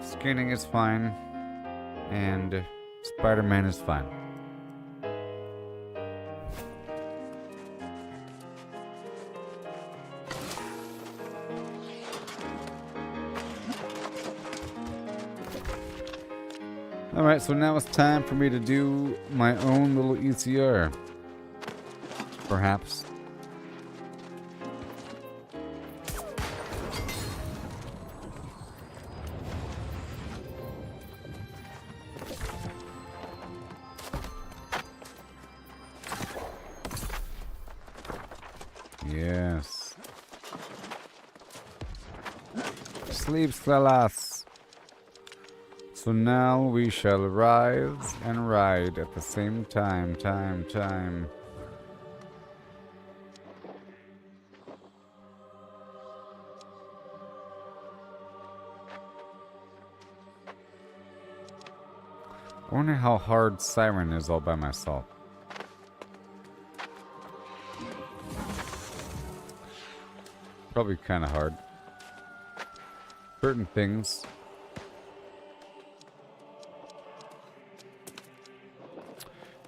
Skinning is fine. And Spider-Man is fine. Alright, so now it's time for me to do my own little ECR. Perhaps. Yes. Sleep, Slalas. So now we shall rise and ride at the same time. I wonder how hard Siren is all by myself. Probably kind of hard. Certain things.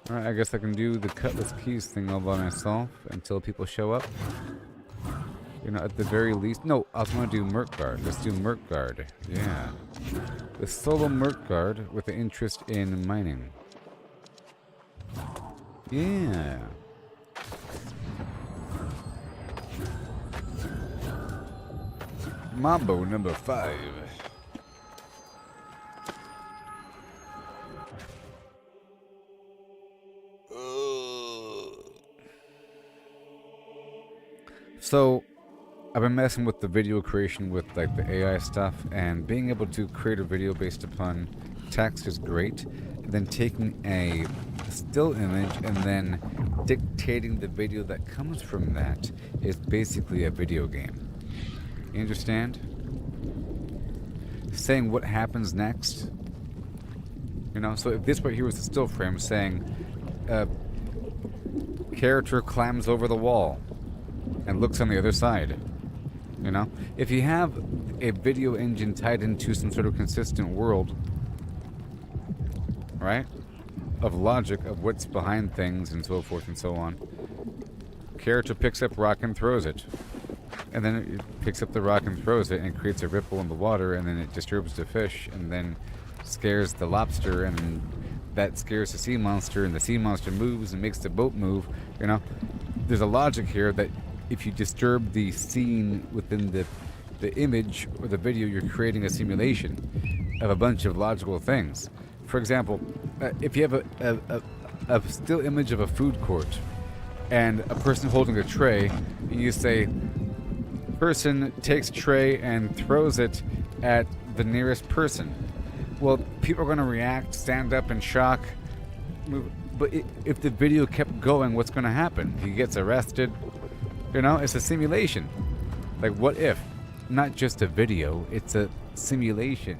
Alright, I guess I can do the Cutlass Keys thing all by myself until people show up. You know, at the very least. No, I was going to do Merc Guard. Let's do Merc Guard. Yeah. The solo Merc Guard with an interest in mining. Yeah. Mambo number 5. So, I've been messing with the video creation with like the AI stuff, and being able to create a video based upon text is great. And then taking a still image and then dictating the video that comes from that is basically a video game. You understand? Saying what happens next. You know, so if this right here was a still frame saying, character climbs over the wall and looks on the other side. You know? If you have a video engine tied into some sort of consistent world, right? Of logic of what's behind things and so forth and so on. Character picks up rock and throws it. And then it picks up the rock and throws it and creates a ripple in the water, and then it disturbs the fish and then scares the lobster, and that scares the sea monster, and the sea monster moves and makes the boat move. You know? There's a logic here that if you disturb the scene within the image or the video, you're creating a simulation of a bunch of logical things. For example, if you have a still image of a food court and a person holding a tray, and you say, person takes tray and throws it at the nearest person. Well, people are going to react, stand up in shock. But if the video kept going, what's going to happen? He gets arrested. You know, it's a simulation. Like, what if? Not just a video, it's a simulation.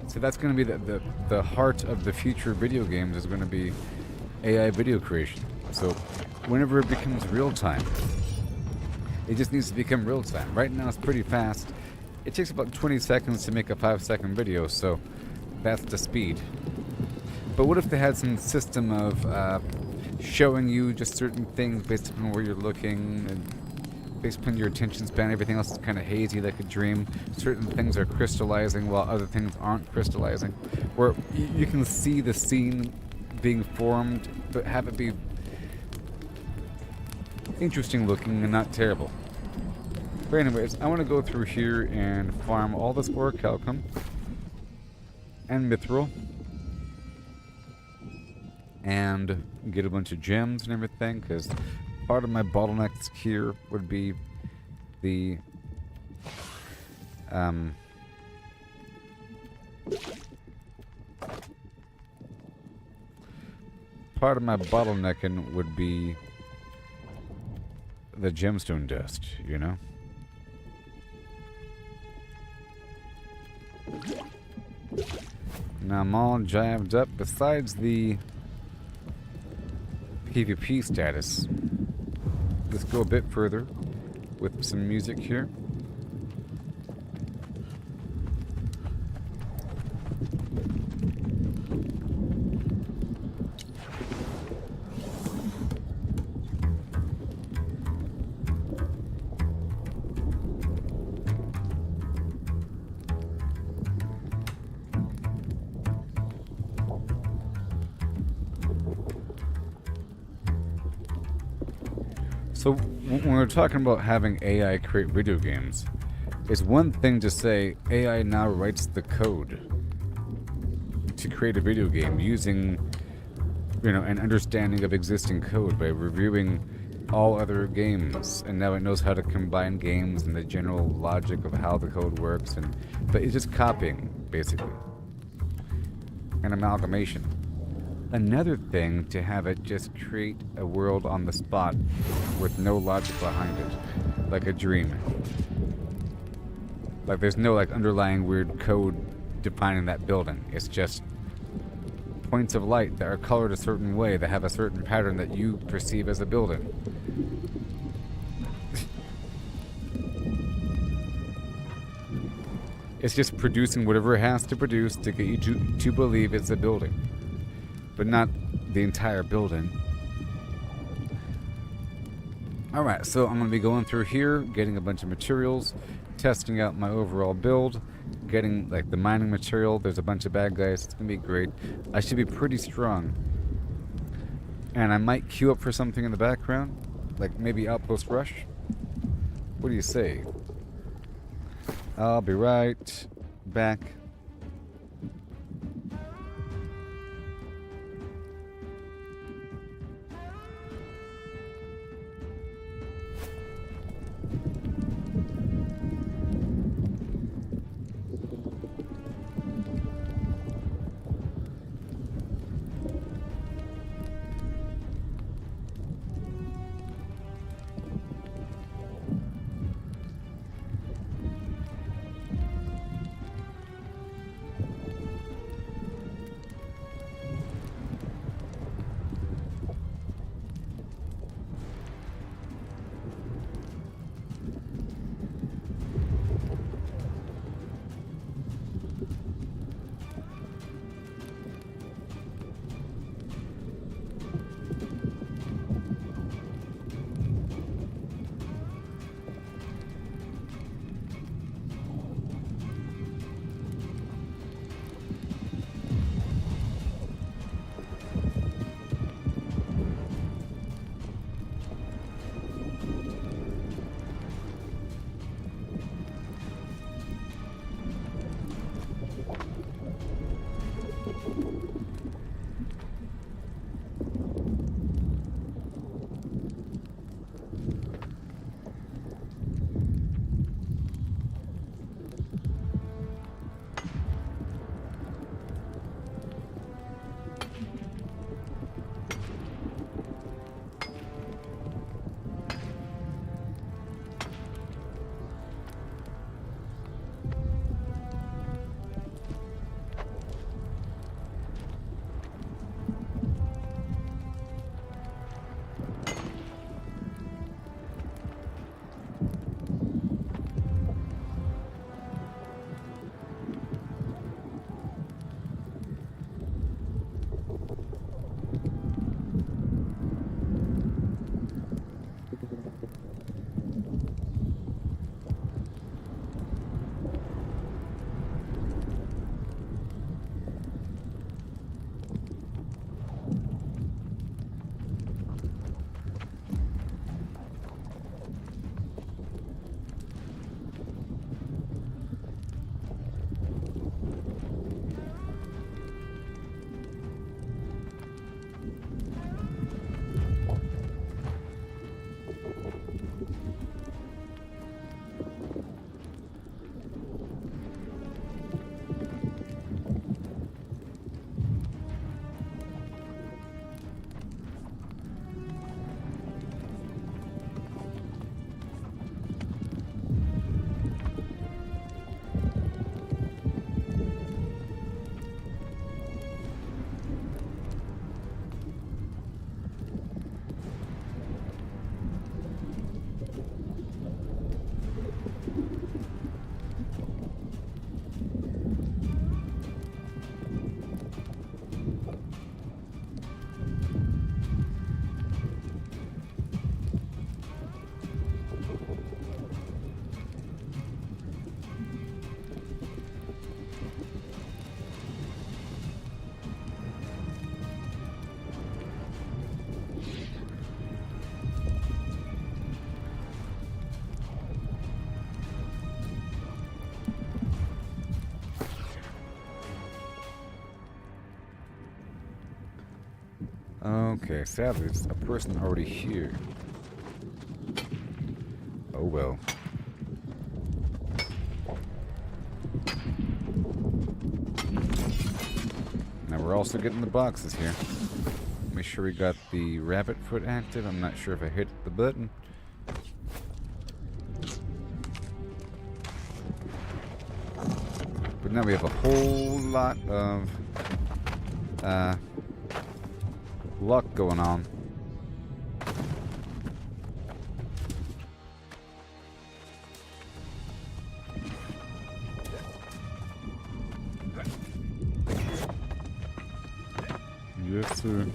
So that's going to be the heart of the future video games is going to be AI video creation. So whenever it becomes real time, it just needs to become real time. Right now it's pretty fast. It takes about 20 seconds to make a 5-second video, so that's the speed. But what if they had some system of showing you just certain things based upon where you're looking, and based upon your attention span, everything else is kind of hazy like a dream. Certain things are crystallizing while other things aren't crystallizing. Where you can see the scene being formed, but have it be interesting looking and not terrible. But anyways, I want to go through here and farm all this orichalcum and mithril and get a bunch of gems and everything, because part of my bottlenecks here would be the part of my bottlenecking would be the gemstone dust, you know? Now I'm all jived up. Besides the PvP status, let's go a bit further with some music here. So when we're talking about having AI create video games, it's one thing to say AI now writes the code to create a video game using, an understanding of existing code by reviewing all other games, and now it knows how to combine games and the general logic of how the code works, but it's just copying, basically. An amalgamation. Another thing to have it just create a world on the spot with no logic behind it, like a dream. Like there's no underlying weird code defining that building. It's just points of light that are colored a certain way that have a certain pattern that you perceive as a building. It's just producing whatever it has to produce to get you to believe it's a building. But not the entire building. Alright, so I'm going to be going through here, getting a bunch of materials, testing out my overall build, getting the mining material. There's a bunch of bad guys. It's going to be great. I should be pretty strong. And I might queue up for something in the background, like maybe Outpost Rush. What do you say? I'll be right back. Okay, sadly, it's a person already here. Oh well. Now we're also getting the boxes here. Make sure we got the rabbit foot active. I'm not sure if I hit the button. But now we have a whole lot of luck going on. Yes, sir.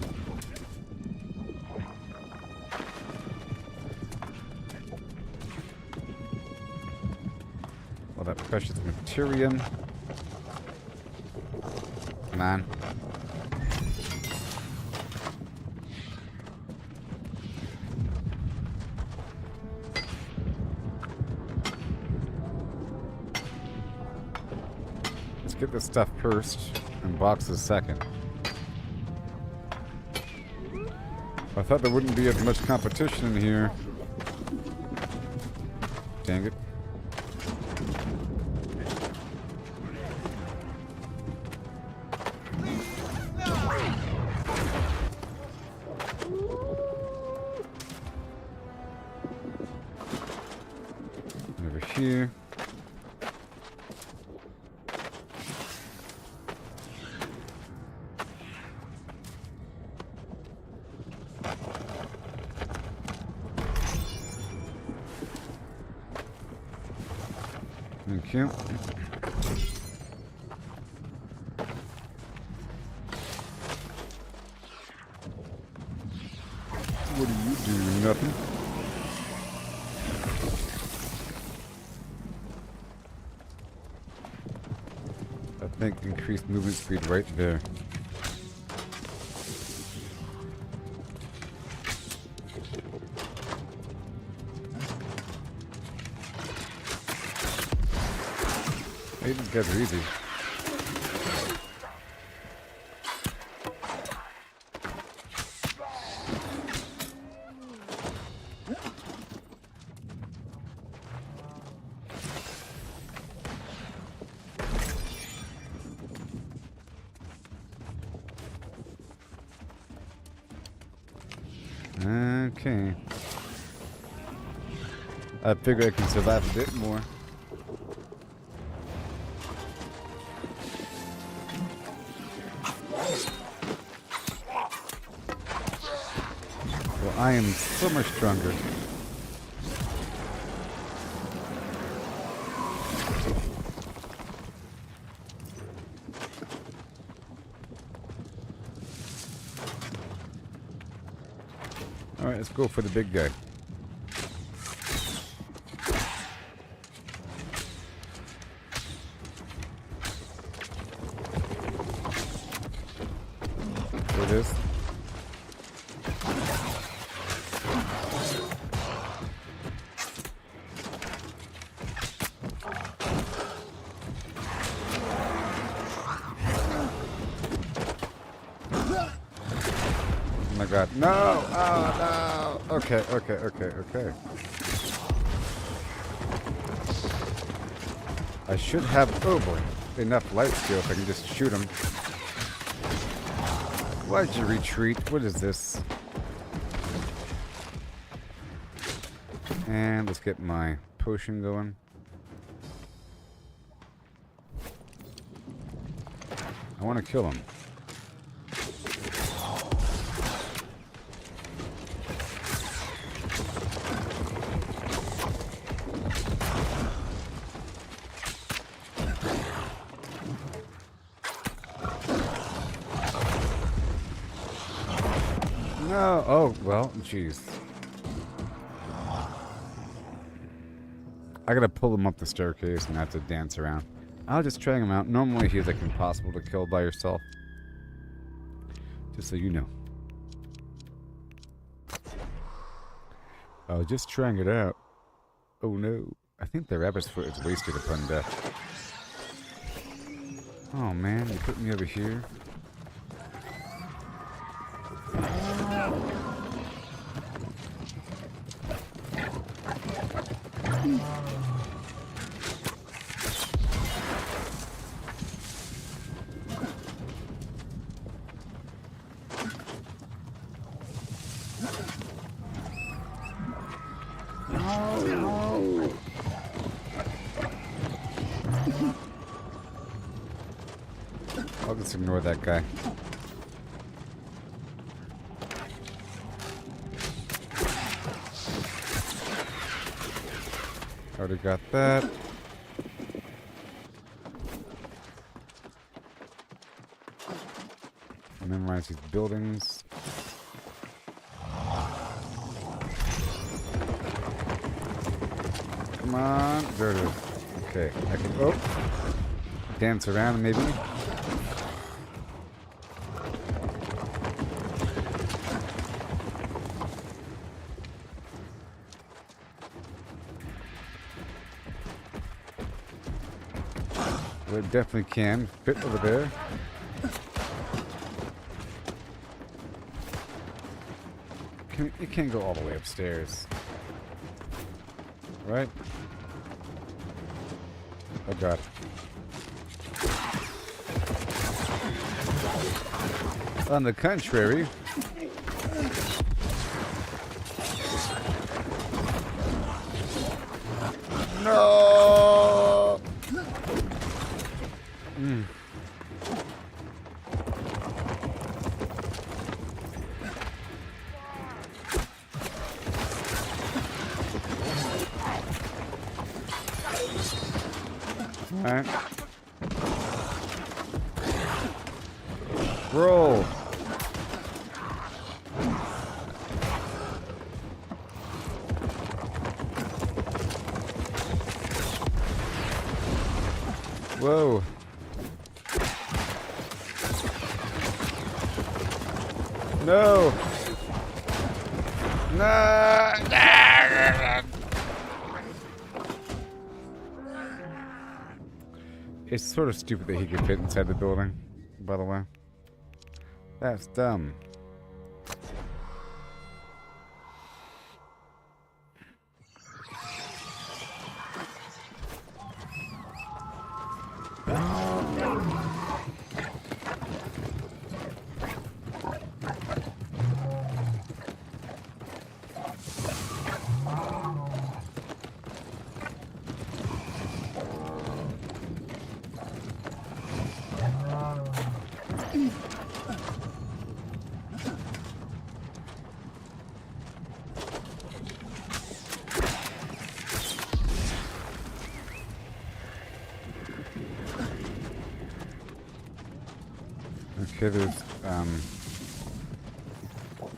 All that precious material. Come on. Let's get this stuff first and boxes second. I thought there wouldn't be as much competition in here. Dang it. Over here. Thank you. What do you do? Nothing. I think increased movement speed right there. Hey, these guys are easy. Okay. I figure I can survive a bit more. Well, I am so much stronger. Alright, let's go for the big guy. There it is. Oh my god. No! Oh no! Okay, okay, okay, okay. I should have, oh boy, enough light skill if I can just shoot him. Why'd you retreat? What is this? And let's get my potion going. I want to kill him. No. Oh, well, jeez. I gotta pull him up the staircase and have to dance around. I'll just try him out. Normally he's like impossible to kill by yourself. Just so you know. I was just trying it out. Oh no. I think the rabbit's foot is wasted upon death. Oh man, you put me over here. I'll just ignore that guy. Already got that. Memorize these buildings. Come on. There it is. Okay. I can dance around maybe. It definitely can fit over there. It can't go all the way upstairs. Right? Oh god. On the contrary, no. Alright. Roll. Whoa. No. No. It's sort of stupid that he could fit inside the building, by the way. That's dumb. Okay, there's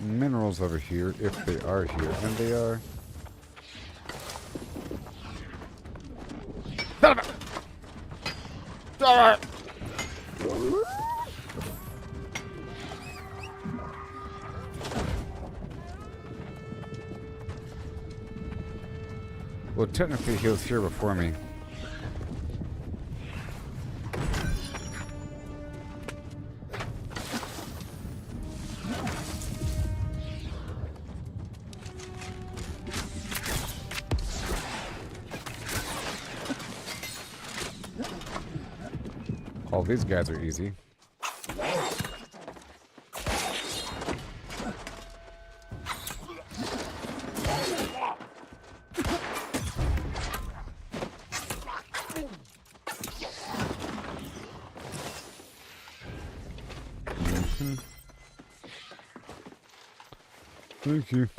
minerals over here, if they are here, and they are. Well, technically he was here before me. All these guys are easy. Thank you.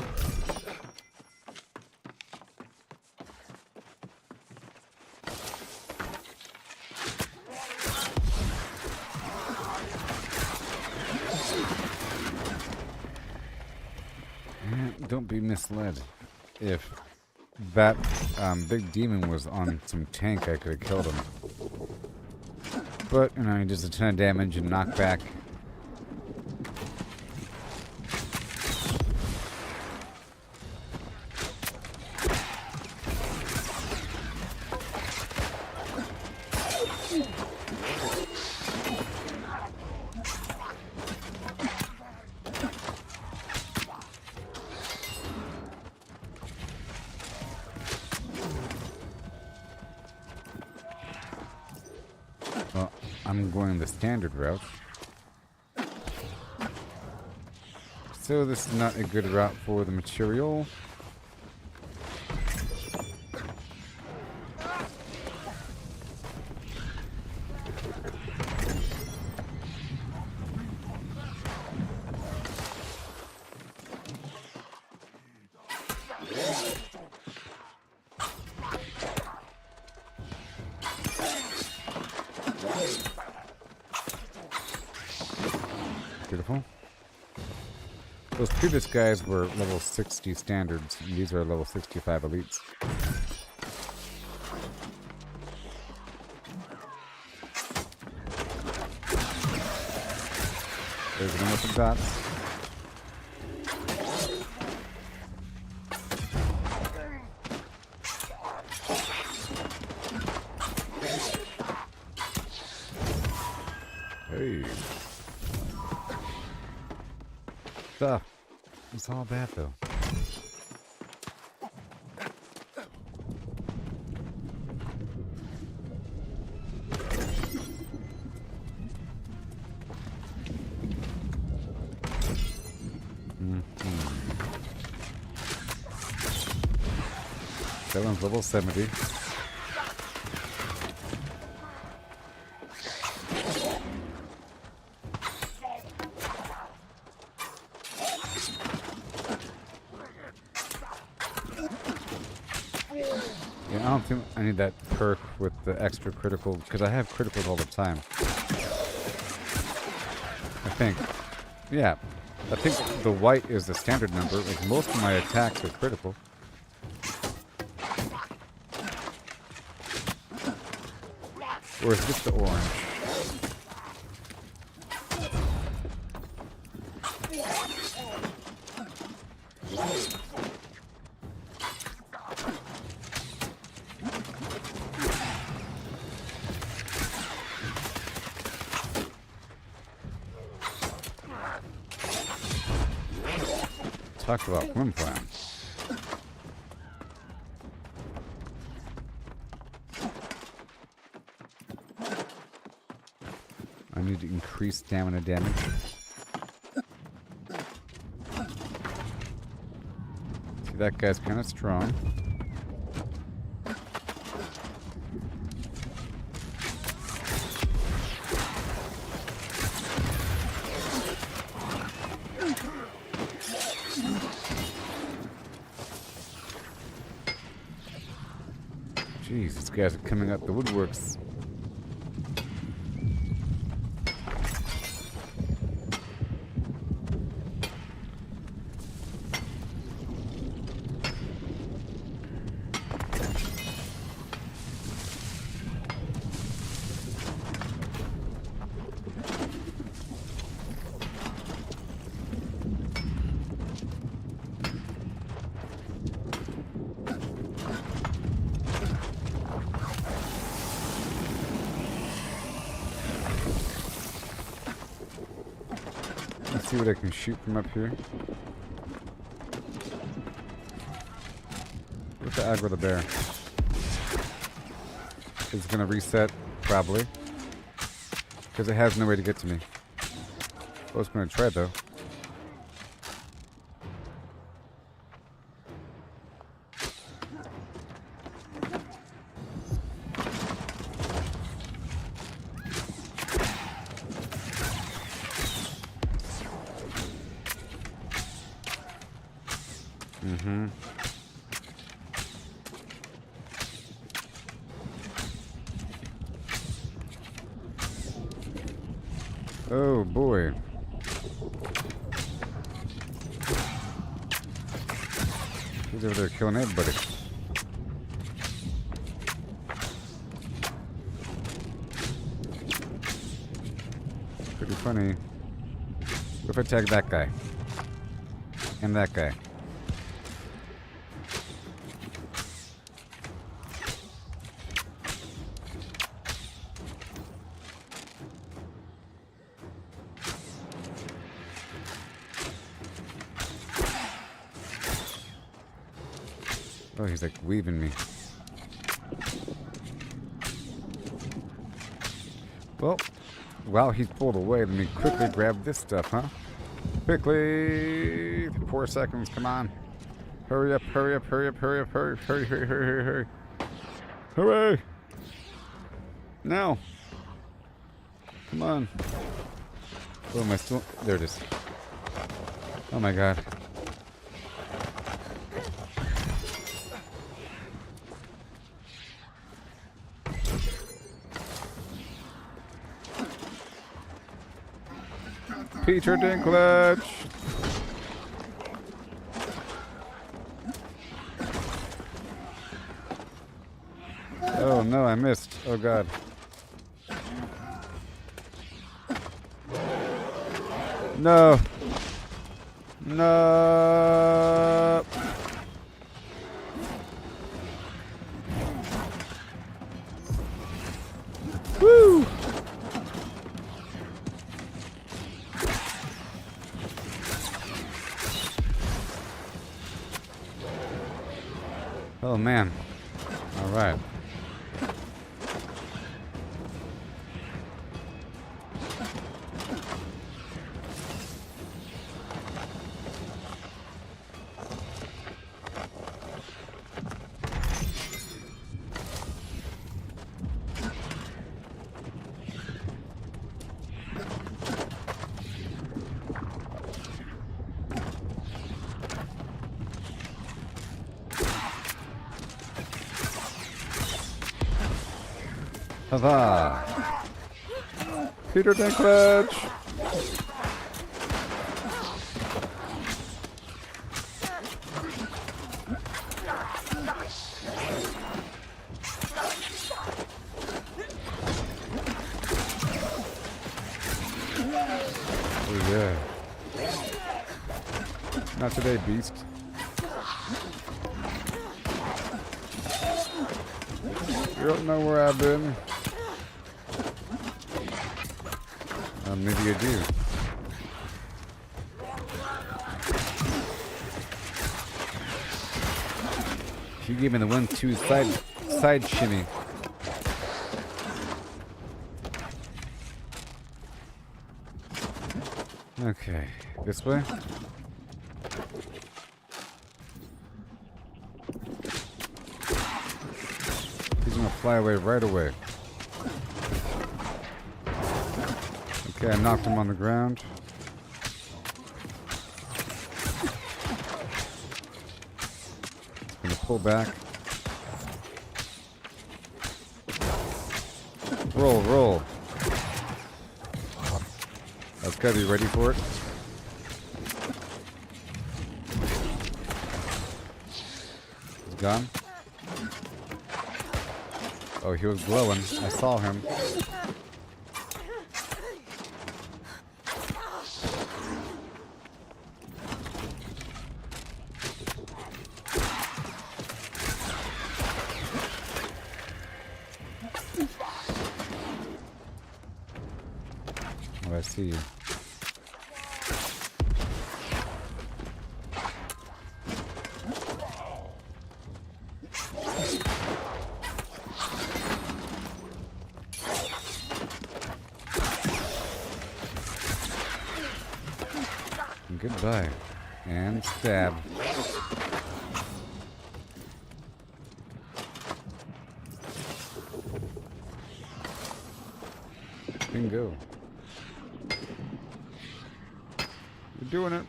Don't be misled. If that big demon was on some tank, I could have killed him. But, you know, he does a ton of damage and knockback. I'm going the standard route. So this is not a good route for the material. Beautiful. Those previous guys were level 60 standards, and these are level 65 elites. There's one with the dots. Hey. Stuff. It's all bad though. That one's level 70. Yeah, I don't think I need that perk with the extra critical, because I have criticals all the time. I think. Yeah. I think the white is the standard number. Like most of my attacks are critical. Or is this the orange? Talk about Flimflams. I need to increase stamina damage. See, that guy's kind of strong. Jeez, these guys are coming up the woodworks. Let's see what I can shoot from up here. What's the aggro the bear? It's gonna reset, probably. Because it has no way to get to me. I was gonna try though. Oh boy. He's over there killing everybody. Pretty funny. What if I tag that guy? And that guy? Oh, he's like weaving me. Well, While he's pulled away, let me quickly grab this stuff, huh? Quickly! 4 seconds, come on. Hurry up, hurry up, hurry up, hurry up, hurry, hurry, hurry, hurry, hurry, hurry. Hurry! Now! Come on. Oh, am I still... There it is. Oh my god. Peter Dinklage! Oh no, I missed. Oh god. No! No! Woo! Oh man. All right. Huzzah! Peter Dinklage! Oh yeah. Not today, beast. You don't know where I've been. Maybe you do. She gave me the 1-2 side shimmy. Okay, this way. He's gonna fly away right away. Okay, I knocked him on the ground. Gonna pull back. Roll, roll. Okay, you ready for it? He's gone. Oh, he was glowing. I saw him. Oh, I see you. Goodbye. And stab. Bingo. You're doing it.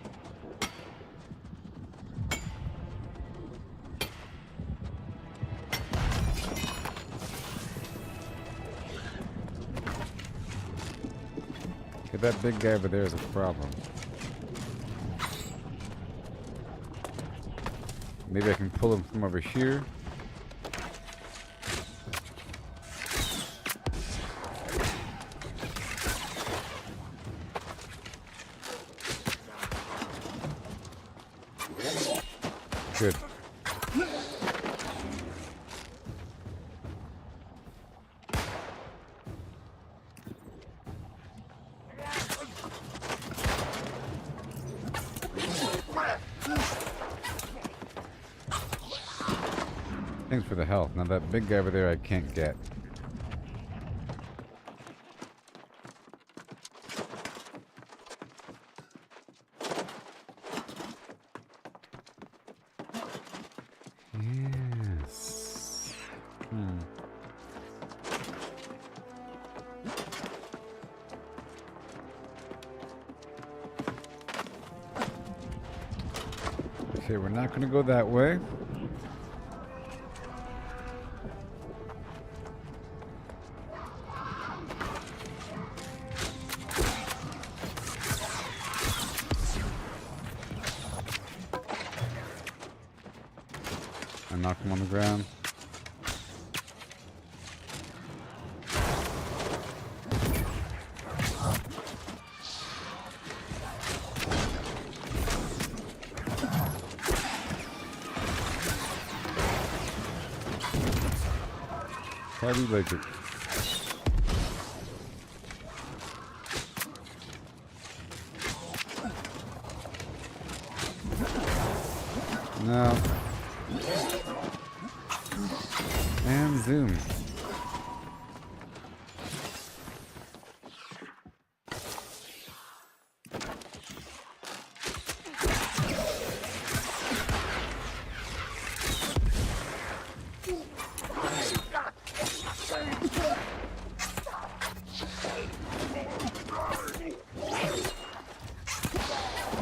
Okay, that big guy over there is a problem. Maybe I can pull him from over here. Good. Thanks for the help. Now that big guy over there I can't get. Yes. Okay, we're not gonna go that way. I knock him on the ground. How do you like it? No. And zoom.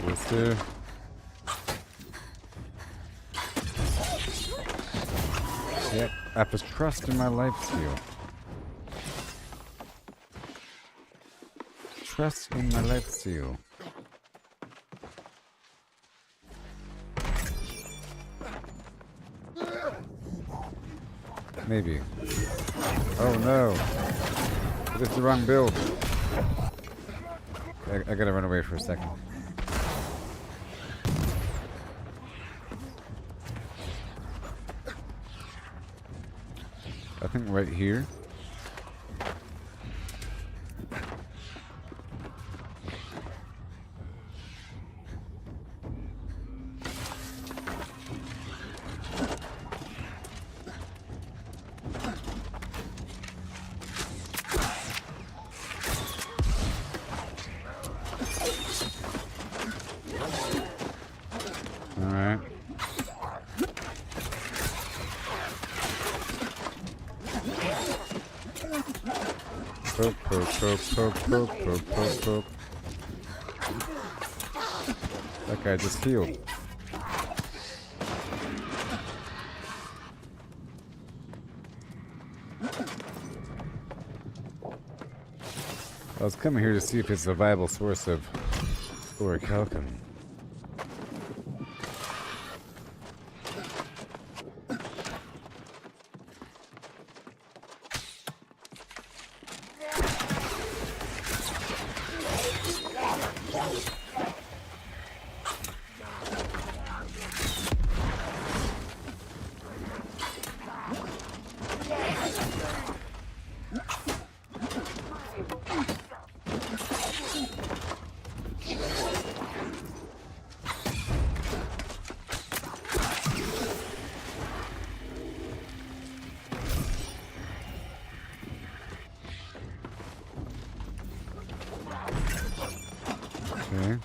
This too. Yep, I have trust in my life steal. Trust in my life steal. Maybe. Oh no. It's the wrong build. I gotta run away for a second. I think right here. All right. Poke, poke, poke, poke, poke, poke, poke, poke. That guy just healed. I was coming here to see if it's a viable source of orichalcum. Okay.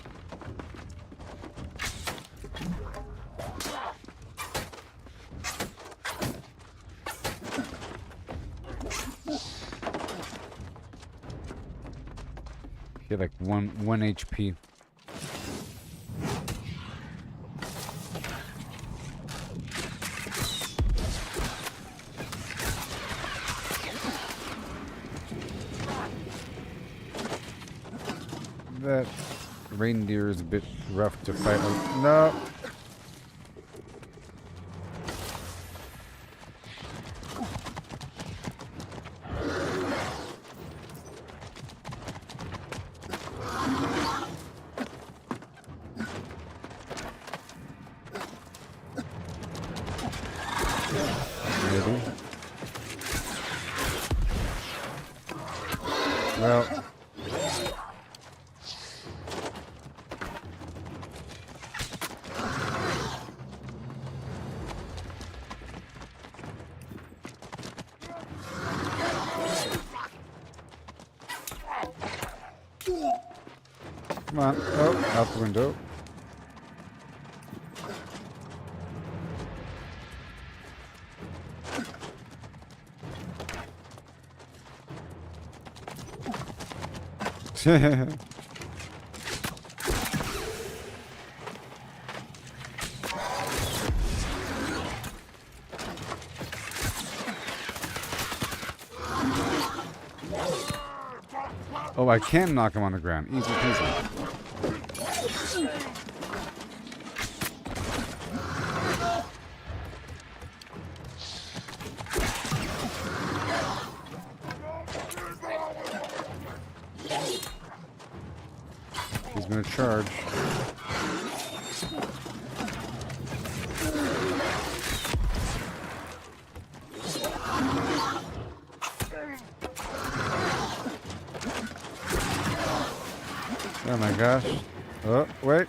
Get like one HP. That reindeer is a bit rough to fight. No. Maybe. Well. Come on. Oh, out the window. Oh, I can knock him on the ground. Easy peasy. He's gonna charge. Oh my gosh. Oh, wait.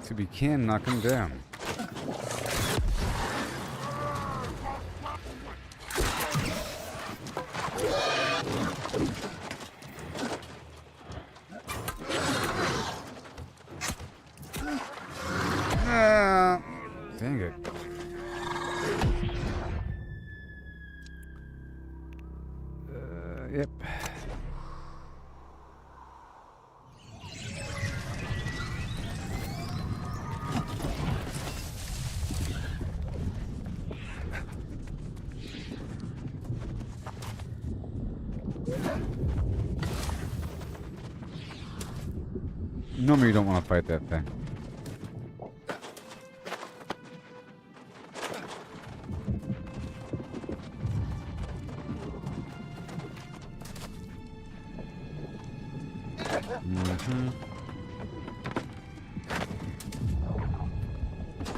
So we can knock him down. Dang it. Yep. Normally you don't want to fight that thing.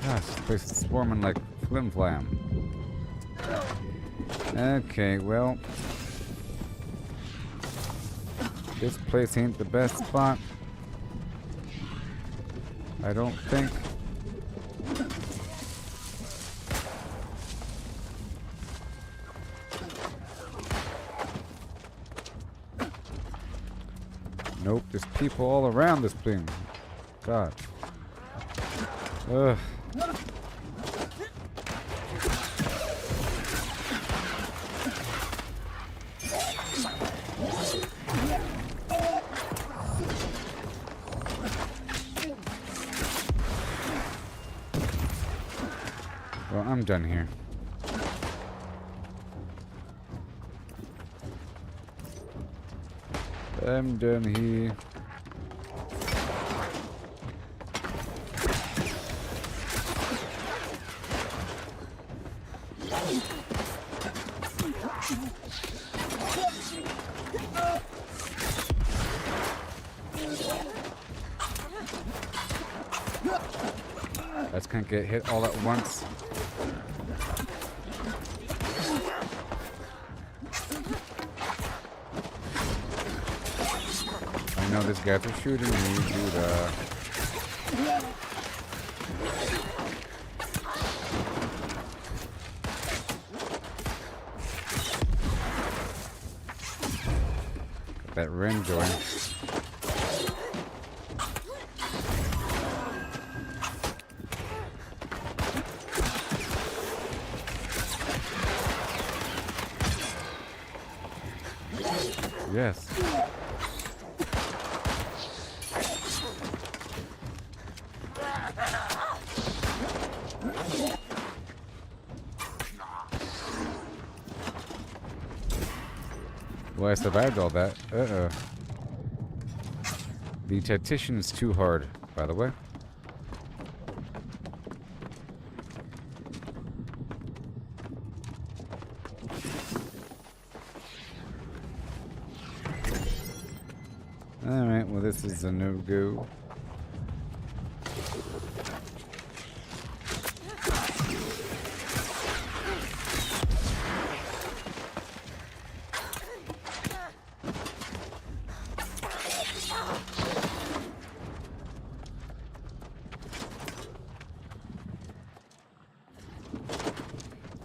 Gosh, this place is swarming like Flimflam. Okay, well, this place ain't the best spot. I don't think. Nope, there's people all around this thing. God. Ugh. Well, I'm done here. I'm done here. I just can't get hit all at once. I know these guys are shooting me, dude. Got that ring going. Yes. Well, I survived all that. Uh-oh. The tactician is too hard, by the way. Alright, well this is a no-go.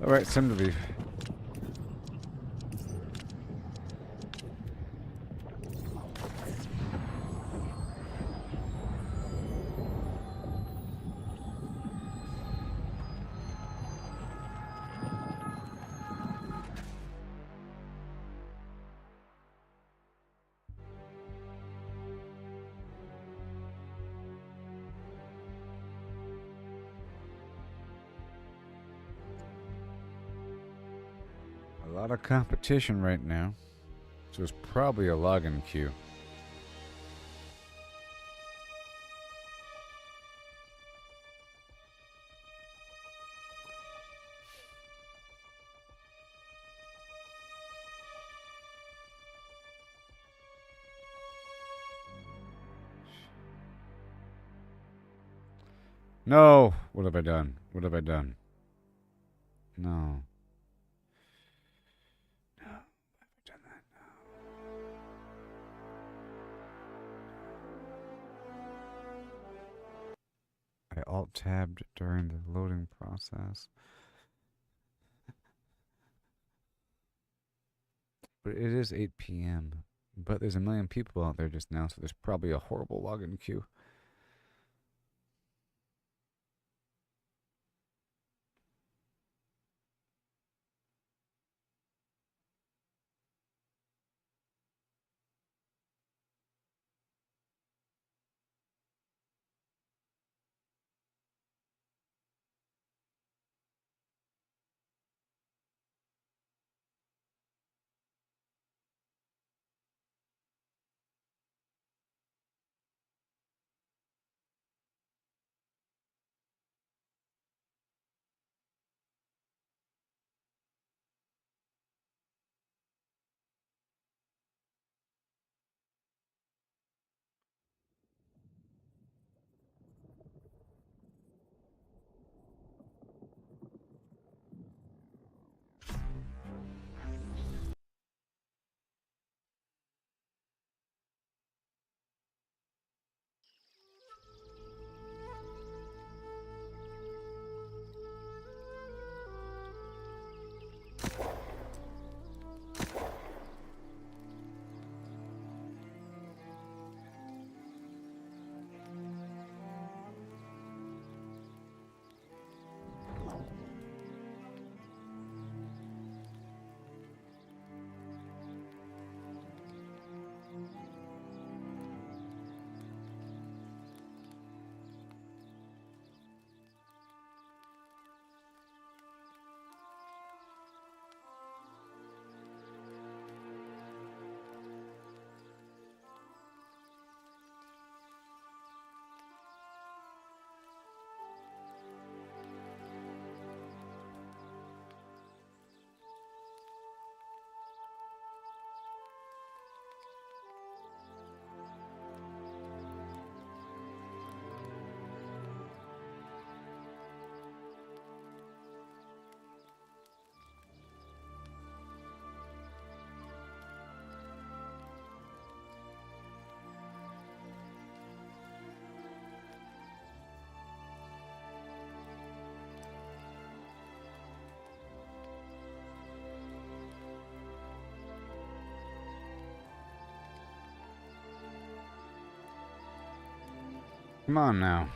Alright, time to leave. A lot of competition right now. So it's probably a login queue. No! What have I done? What have I done? No. No. Have I done that? No. I alt-tabbed during the loading process. But it is 8 p.m. But there's a million people out there just now, so there's probably a horrible login queue. Come on now.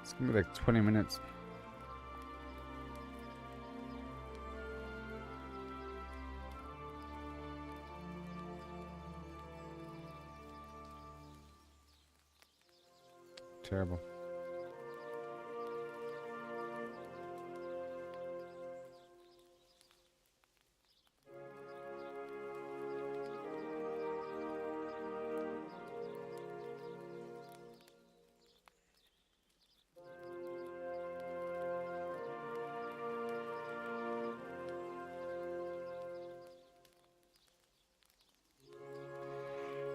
It's gonna be like 20 minutes. Terrible.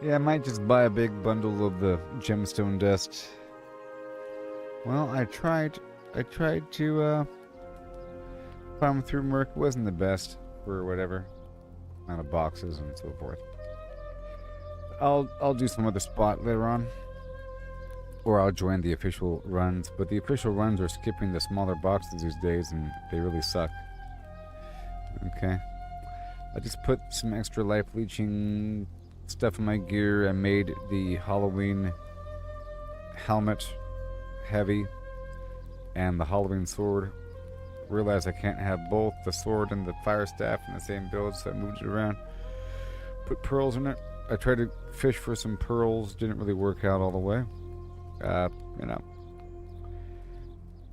Yeah, I might just buy a big bundle of the gemstone dust. Well, I tried to farm through Merc. It wasn't the best for whatever amount of boxes and so forth. I'll do some other spot later on, or I'll join the official runs. But the official runs are skipping the smaller boxes these days, and they really suck. Okay, I just put some extra life leeching stuff in my gear. I made the Halloween helmet heavy and the Halloween sword. Realized I can't have both the sword and the fire staff in the same build, so I moved it around. Put pearls in it. I tried to fish for some pearls, didn't really work out all the way. You know,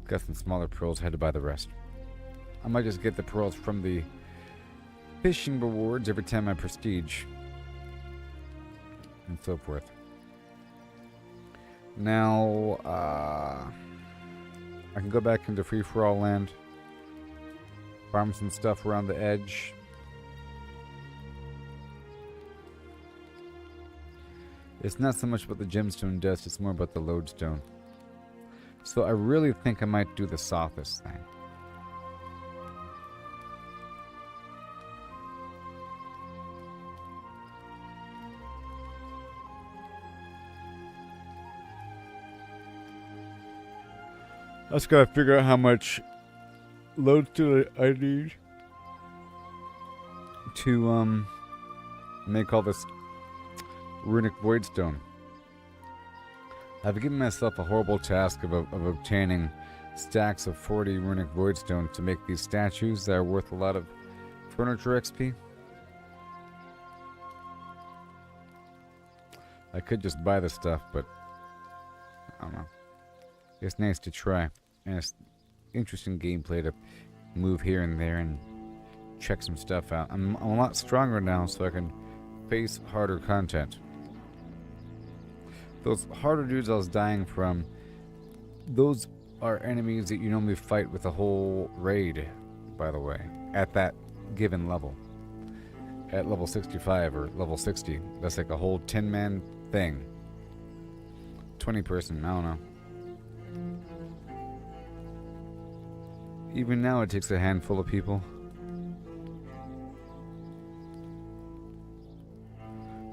got some smaller pearls, had to buy the rest. I might just get the pearls from the fishing rewards every time I prestige. And so forth. Now, I can go back into free-for-all land. Farm some stuff around the edge. It's not so much about the gemstone dust, it's more about the lodestone. So I really think I might do the softest thing. I just gotta figure out how much lodestone I need to make all this runic voidstone. I've given myself a horrible task of obtaining stacks of 40 runic voidstone to make these statues that are worth a lot of furniture XP. I could just buy the stuff, but I don't know. It's nice to try, and it's interesting gameplay to move here and there and check some stuff out. I'm a lot stronger now, so I can face harder content. Those harder dudes I was dying from, those are enemies that you normally fight with a whole raid, by the way, at that given level. At level 65 or level 60, that's like a whole 10-man thing. 20-person, I don't know. Even now it takes a handful of people.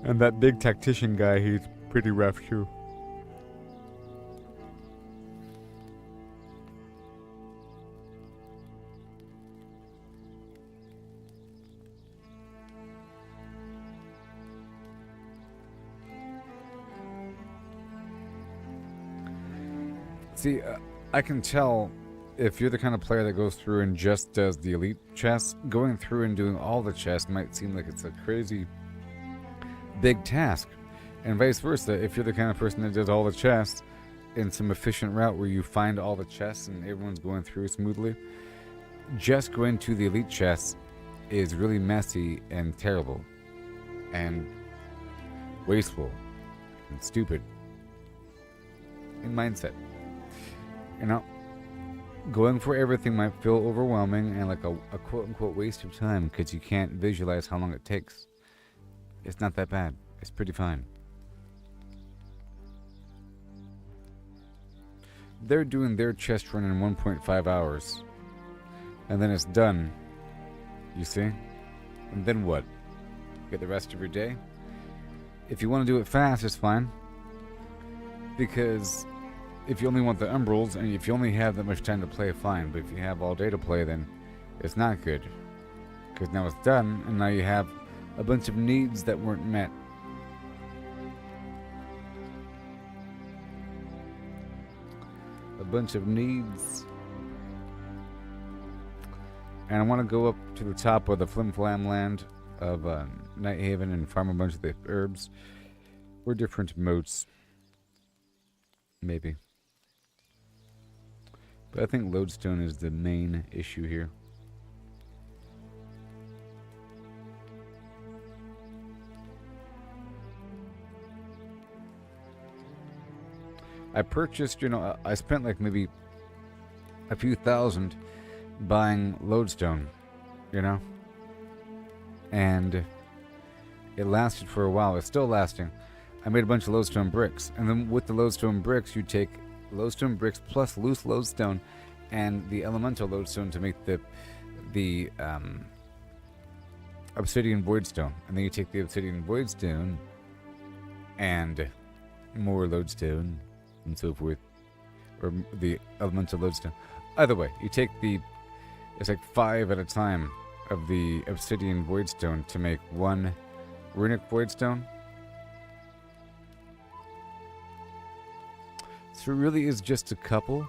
And that big tactician guy, he's pretty rough too. See, I can tell if you're the kind of player that goes through and just does the elite chests. Going through and doing all the chests might seem like it's a crazy big task, and vice versa. If you're the kind of person that does all the chests in some efficient route where you find all the chests and everyone's going through smoothly, just going to the elite chests is really messy and terrible and wasteful and stupid in mindset. You know, going for everything might feel overwhelming and like a quote-unquote waste of time because you can't visualize how long it takes. It's not that bad. It's pretty fine. They're doing their chest run in 1.5 hours. And then it's done. You see? And then what? Get the rest of your day? If you want to do it fast, it's fine. Because if you only want the umbrals, and if you only have that much time to play, fine. But if you have all day to play, then it's not good. Because now it's done, and now you have a bunch of needs that weren't met. A bunch of needs. And I want to go up to the top of the Flimflam land of Nighthaven and farm a bunch of the herbs. Or different moats. Maybe. But I think lodestone is the main issue here. I purchased, you know, I spent like maybe a few thousand buying lodestone, you know? And it lasted for a while. It's still lasting. I made a bunch of lodestone bricks. And then with the lodestone bricks, you take lodestone bricks plus loose lodestone and the elemental lodestone to make the obsidian voidstone. And then you take the obsidian voidstone and more lodestone and so forth, or the elemental lodestone. Either way, you take it's like 5 at a time of the obsidian voidstone to make one runic voidstone. So it really is just a couple.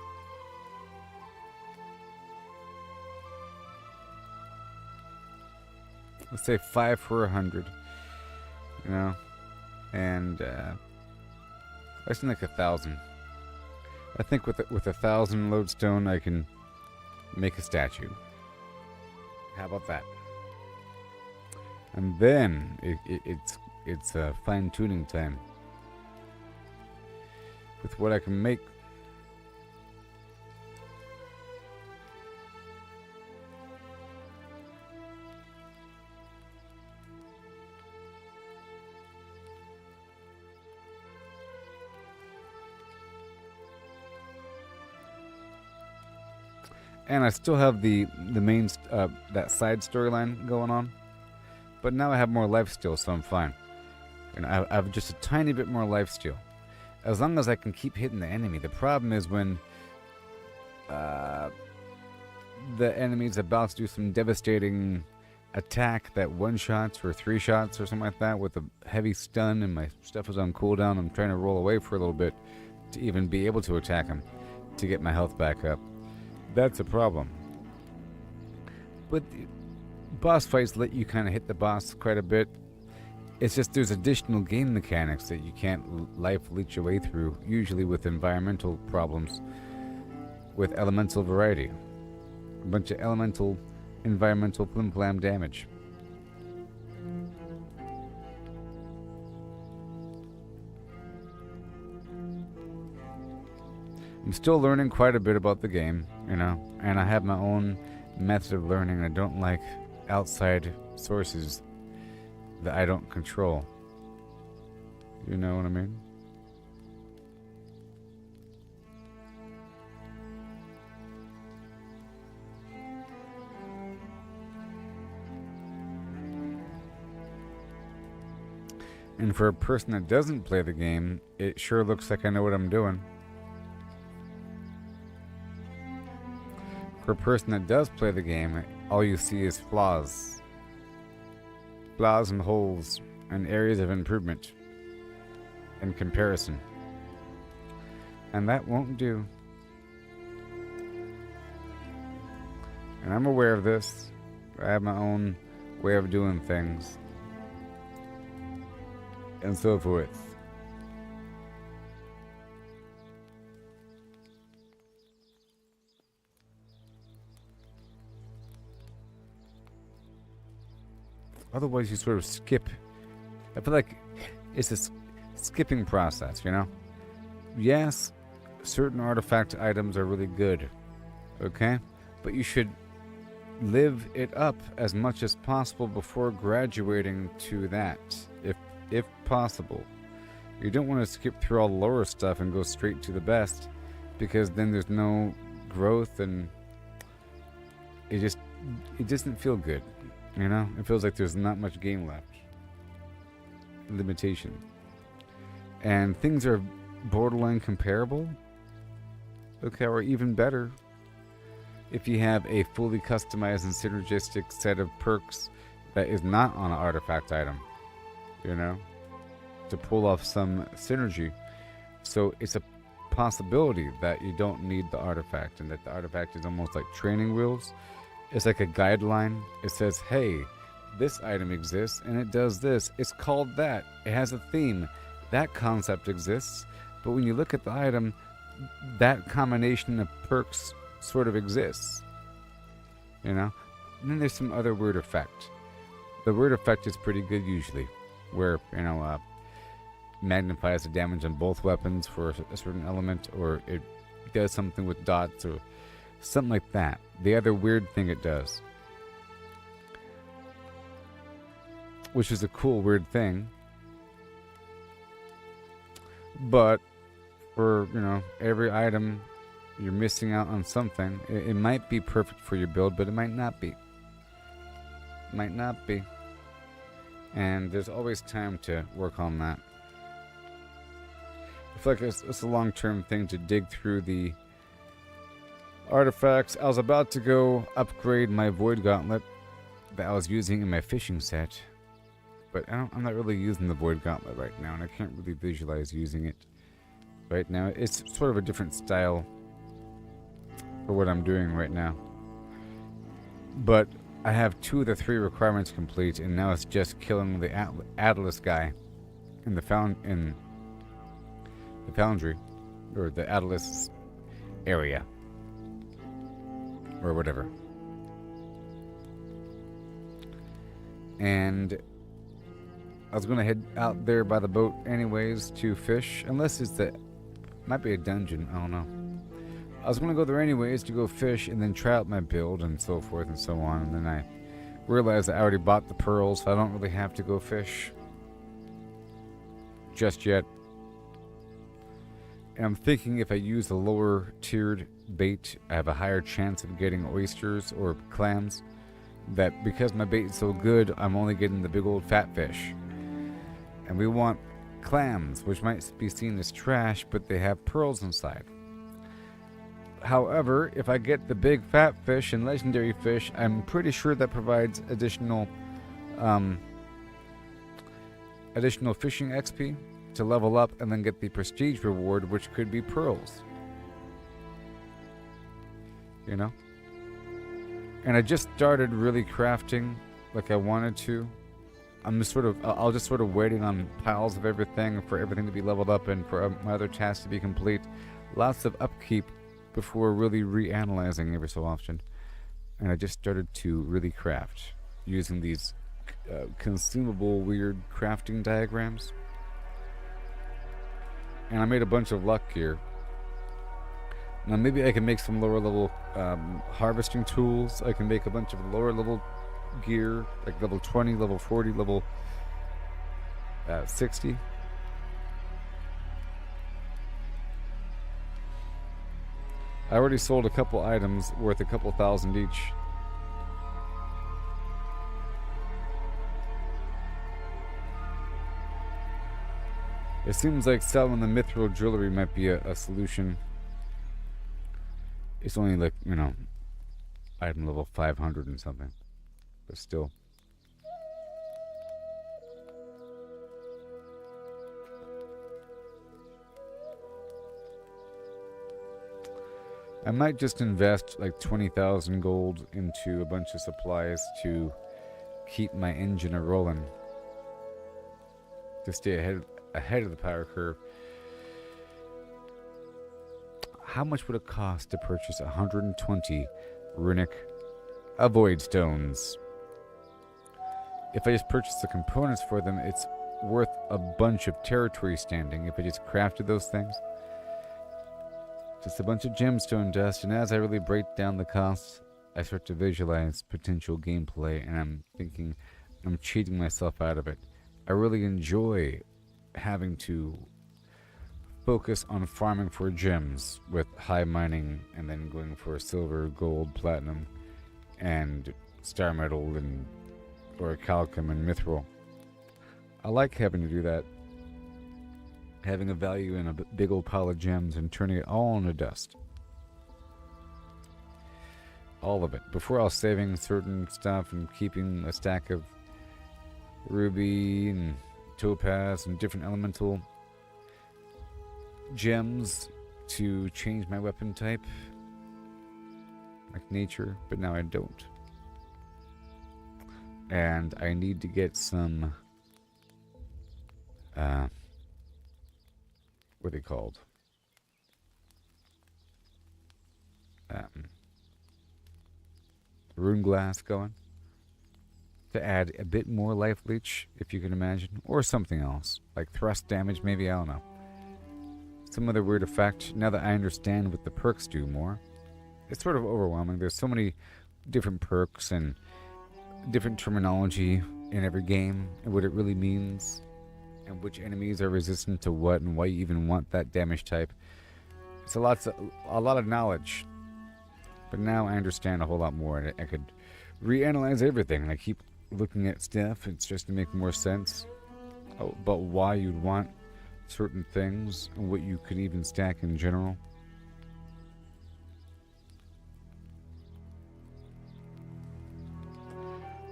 Let's say 5 for 100, you know, and I think like 1,000. I think with 1,000 lodestone, I can make a statue. How about that? And then it's fine tuning time with what I can make. And I still have the main that side storyline going on, but now I have more life steal, so I'm fine. And I have just a tiny bit more life steal, as long as I can keep hitting the enemy. The problem is when the enemy's about to do some devastating attack that one shots or 3 shots or something like that with a heavy stun, and my stuff is on cooldown. I'm trying to roll away for a little bit to even be able to attack him to get my health back up. That's a problem. But boss fights let you kind of hit the boss quite a bit. It's just there's additional game mechanics that you can't life leech your way through, usually with environmental problems, with elemental variety. A bunch of environmental flimflam damage. I'm still learning quite a bit about the game, you know, and I have my own method of learning. I don't like outside sources that I don't control. You know what I mean? And for a person that doesn't play the game, it sure looks like I know what I'm doing. For a person that does play the game, all you see is flaws. Flaws and holes and areas of improvement and comparison. And that won't do. And I'm aware of this. I have my own way of doing things. And so forth. Otherwise, you sort of skip. I feel like it's a skipping process, you know? Yes, certain artifact items are really good, okay? But you should live it up as much as possible before graduating to that, if possible. You don't want to skip through all the lower stuff and go straight to the best, because then there's no growth and it doesn't feel good. You know, it feels like there's not much game left. Limitation. And things are borderline comparable. Okay, or even better if you have a fully customized and synergistic set of perks that is not on an artifact item. You know, to pull off some synergy. So it's a possibility that you don't need the artifact, and that the artifact is almost like training wheels. It's like a guideline. It says, hey, this item exists and it does this. It's called that. It has a theme. That concept exists. But when you look at the item, that combination of perks sort of exists. You know? And then there's some other weird effect. The weird effect is pretty good usually. Where, you know, magnifies the damage on both weapons for a certain element, or it does something with dots, or something like that. The other weird thing it does, which is a cool weird thing, but for, you know, every item you're missing out on something. It might be perfect for your build, but it might not be. Might not be. And there's always time to work on that. I feel like it's a long-term thing to dig through the artifacts. I was about to go upgrade my Void Gauntlet that I was using in my fishing set, but I'm not really using the Void Gauntlet right now, and I can't really visualize using it right now. It's sort of a different style for what I'm doing right now. But I have 2 of the 3 requirements complete, and now it's just killing the Atlas guy in the foundry, or the Atlas area, or whatever. and I was gonna head out there by the boat anyways to fish, unless it's the might be a dungeon. I don't know. I was gonna go there anyways to go fish and then try out my build and so forth and so on. And then I realized I already bought the pearls, so I don't really have to go fish just yet. And I'm thinking if I use the lower tiered bait, I have a higher chance of getting oysters or clams. That because my bait is so good, I'm only getting the big old fat fish. And we want clams, which might be seen as trash, but they have pearls inside. However, if I get the big fat fish and legendary fish, I'm pretty sure that provides additional fishing XP to level up and then get the prestige reward, which could be pearls. You know? And I just started really crafting like I wanted to. I'm just I'll just sort of waiting on piles of everything for everything to be leveled up and for my other tasks to be complete. Lots of upkeep before really reanalyzing every so often. And I just started to really craft using these consumable weird crafting diagrams. And I made a bunch of luck here. Now maybe I can make some lower level harvesting tools. I can make a bunch of lower level gear, like level 20, level 40, level 60. I already sold a couple items worth a couple thousand each. It seems like selling the mithril jewelry might be a solution. It's only like, you know, item level 500 and something. But still. I might just invest like 20,000 gold into a bunch of supplies to keep my engine a-rolling. To stay ahead of the power curve. How much would it cost to purchase 120 runic avoid stones? If I just purchase the components for them, it's worth a bunch of territory standing if I just crafted those things. Just a bunch of gemstone dust, and as I really break down the costs, I start to visualize potential gameplay, and I'm thinking I'm cheating myself out of it. I really enjoy having to focus on farming for gems with high mining and then going for silver, gold, platinum, and star metal and orichalcum and mithril. I like having to do that. Having a value in a big old pile of gems and turning it all into dust. All of it. Before I was saving certain stuff and keeping a stack of ruby and topaz and different elemental gems to change my weapon type, like nature, but now I don't. And I need to get some what are they called? Rune glass going to add a bit more life leech, if you can imagine, or something else like thrust damage, maybe. I don't know. Some other weird effect. Now that I understand what the perks do more, it's sort of overwhelming. There's so many different perks and different terminology in every game and what it really means and which enemies are resistant to what and why you even want that damage type. It's a lot of knowledge, but now I understand a whole lot more, and I could reanalyze everything, and I keep looking at stuff. It's just to make more sense about why you'd want certain things and what you could even stack in general.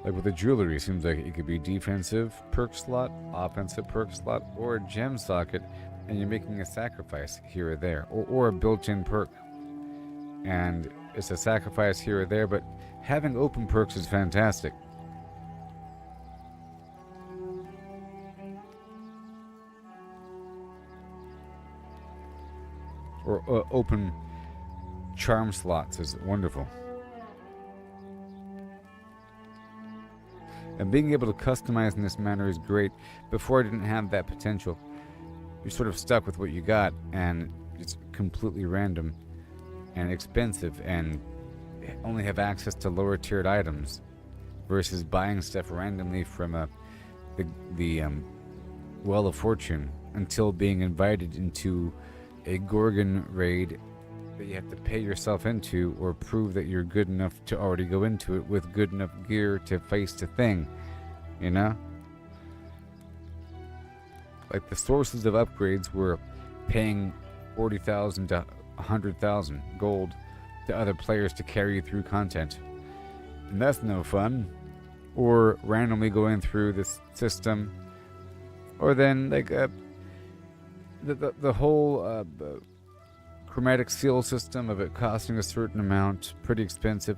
Like with the jewelry, it seems like it could be defensive perk slot, offensive perk slot, or a gem socket, and you're making a sacrifice here or there, or a built-in perk. And it's a sacrifice here or there, but having open perks is fantastic. Or open charm slots is wonderful. And being able to customize in this manner is great. Before I didn't have that potential. You're sort of stuck with what you got, and it's completely random and expensive, and only have access to lower tiered items versus buying stuff randomly from the Well of Fortune until being invited into a Gorgon raid that you have to pay yourself into or prove that you're good enough to already go into it with good enough gear to face the thing, you know? Like the sources of upgrades were paying 40,000 to 100,000 gold to other players to carry you through content. And that's no fun. Or randomly going through this system. Or then like the whole chromatic seal system of it costing a certain amount, pretty expensive.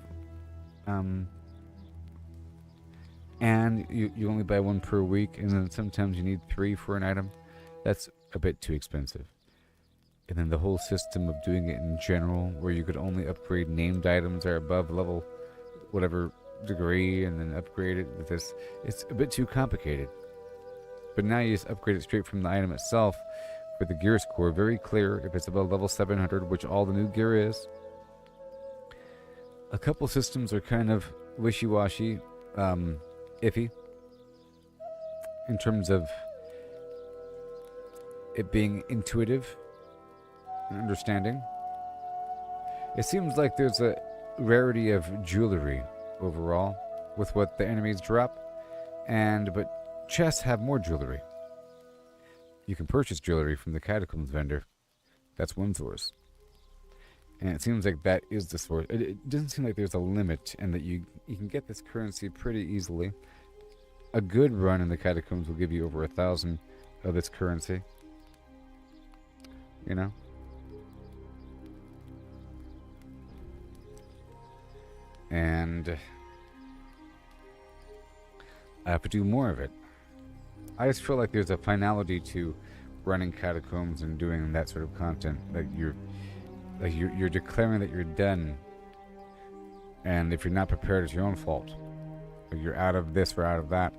And you only buy one per week, and then sometimes you need 3 for an item. That's a bit too expensive. And then the whole system of doing it in general, where you could only upgrade named items that are above level whatever degree, and then upgrade it with this, it's a bit too complicated. But now you just upgrade it straight from the item itself for the gear score. Very clear if it's above level 700, which all the new gear is. A couple systems are kind of wishy-washy, iffy, in terms of it being intuitive and understanding. It seems like there's a rarity of jewelry overall with what the enemies drop, but chests have more jewelry. You can purchase jewelry from the Catacombs vendor. That's one source. And it seems like that is the source. It doesn't seem like there's a limit, and that you can get this currency pretty easily. A good run in the Catacombs will give you over 1,000 of this currency. You know? And I have to do more of it. I just feel like there's a finality to running Catacombs and doing that sort of content. Like you're declaring that you're done, and if you're not prepared, it's your own fault. Like you're out of this or out of that.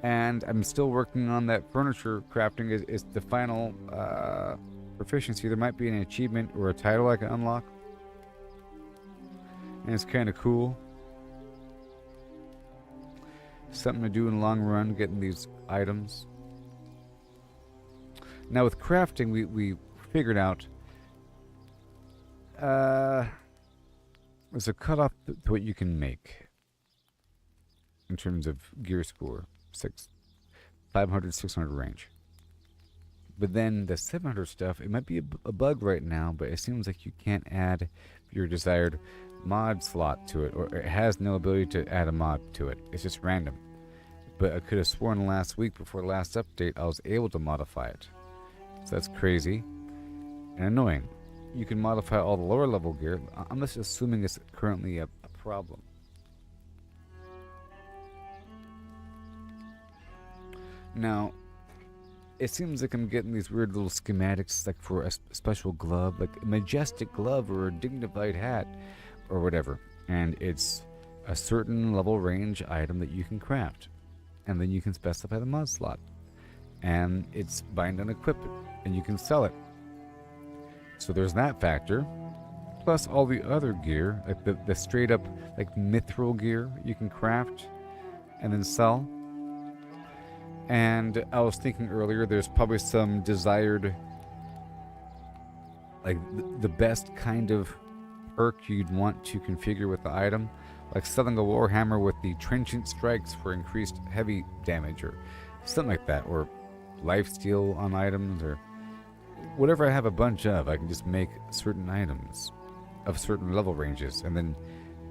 And I'm still working on that furniture crafting. Is the final proficiency. There might be an achievement or a title I can unlock, and it's kind of cool. Something to do in the long run, getting these items. Now with crafting, we figured out there's a cutoff to what you can make in terms of gear score. 500, 600 range. But then the 700 stuff, it might be a bug right now, but it seems like you can't add your desired mod slot to it, or it has no ability to add a mod to it. It's just random. But I could have sworn last week before the last update I was able to modify it. So that's crazy and annoying. You can modify all the lower level gear. I'm just assuming it's currently a problem. Now, it seems like I'm getting these weird little schematics, like for a special glove, like a majestic glove or a dignified hat or whatever. And it's a certain level range item that you can craft. And then you can specify the mod slot. And it's bind and equip it. And you can sell it. So there's that factor. Plus all the other gear, like the straight up like mithril gear you can craft and then sell. And I was thinking earlier, there's probably some desired, like the best kind of perk you'd want to configure with the item, like selling a warhammer with the trenchant strikes for increased heavy damage, or something like that, or lifesteal on items, or whatever I have a bunch of. I can just make certain items of certain level ranges, and then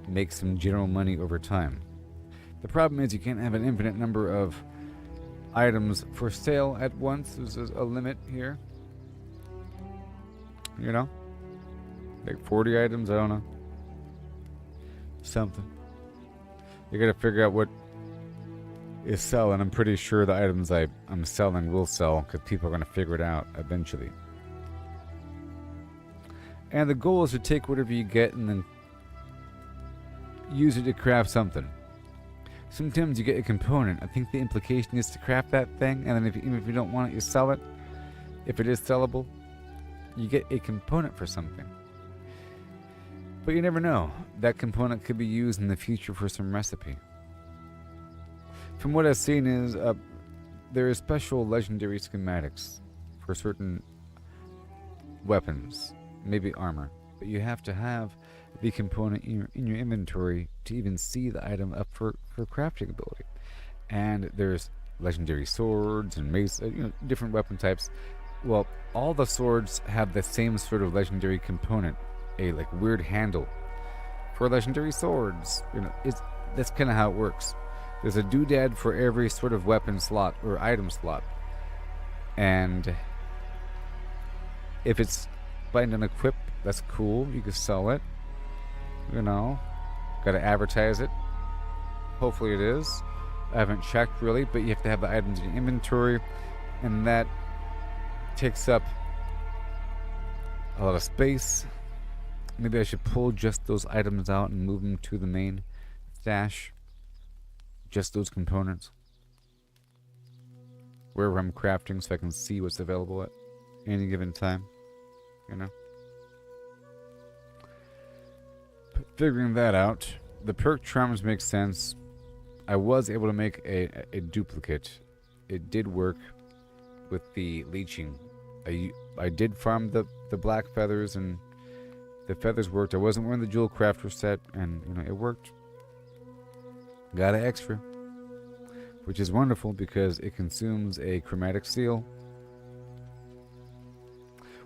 make some general money over time. The problem is you can't have an infinite number of items for sale at once. There's a limit here, you know, like 40 items. I don't know, something. You gotta figure out what is selling. I'm pretty sure the items I'm selling will sell, because people are gonna figure it out eventually. And the goal is to take whatever you get and then use it to craft something. Sometimes you get a component. I think the implication is to craft that thing, and then even if you don't want it, you sell it. If it is sellable, you get a component for something. But you never know. That component could be used in the future for some recipe. From what I've seen is there are special legendary schematics for certain weapons, maybe armor. But you have to have the component in your inventory to even see the item up for crafting ability. And there's legendary swords and mace, different weapon types. Well, all the swords have the same sort of legendary component, a like weird handle for legendary swords. That's kind of how it works. There's a doodad for every sort of weapon slot or item slot, and if it's find an equip, that's cool. You can sell it. Gotta advertise it. Hopefully it is. I haven't checked really, but you have to have the items in your inventory, and that takes up a lot of space. Maybe I should pull just those items out and move them to the main stash. Just those components. Wherever I'm crafting, so I can see what's available at any given time. But figuring that out, the perk charms make sense. I was able to make a duplicate. It did work with the leeching. I did farm the black feathers, and the feathers worked. I wasn't wearing the jewel crafter set, and it worked. Got an extra, which is wonderful because it consumes a chromatic seal,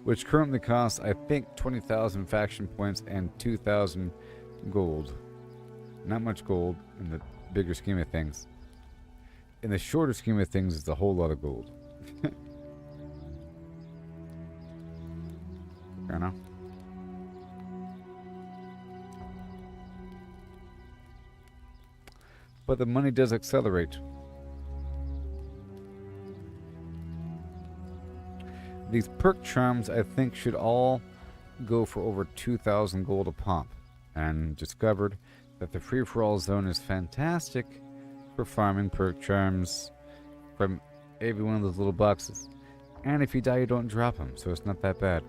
which currently costs, I think, 20,000 faction points and 2,000 gold. Not much gold in the bigger scheme of things. In the shorter scheme of things, it's a whole lot of gold. But the money does accelerate. These perk charms, I think, should all go for over 2,000 gold a pop, and discovered that the free-for-all zone is fantastic for farming perk charms from every one of those little boxes. And if you die, you don't drop them, so it's not that bad.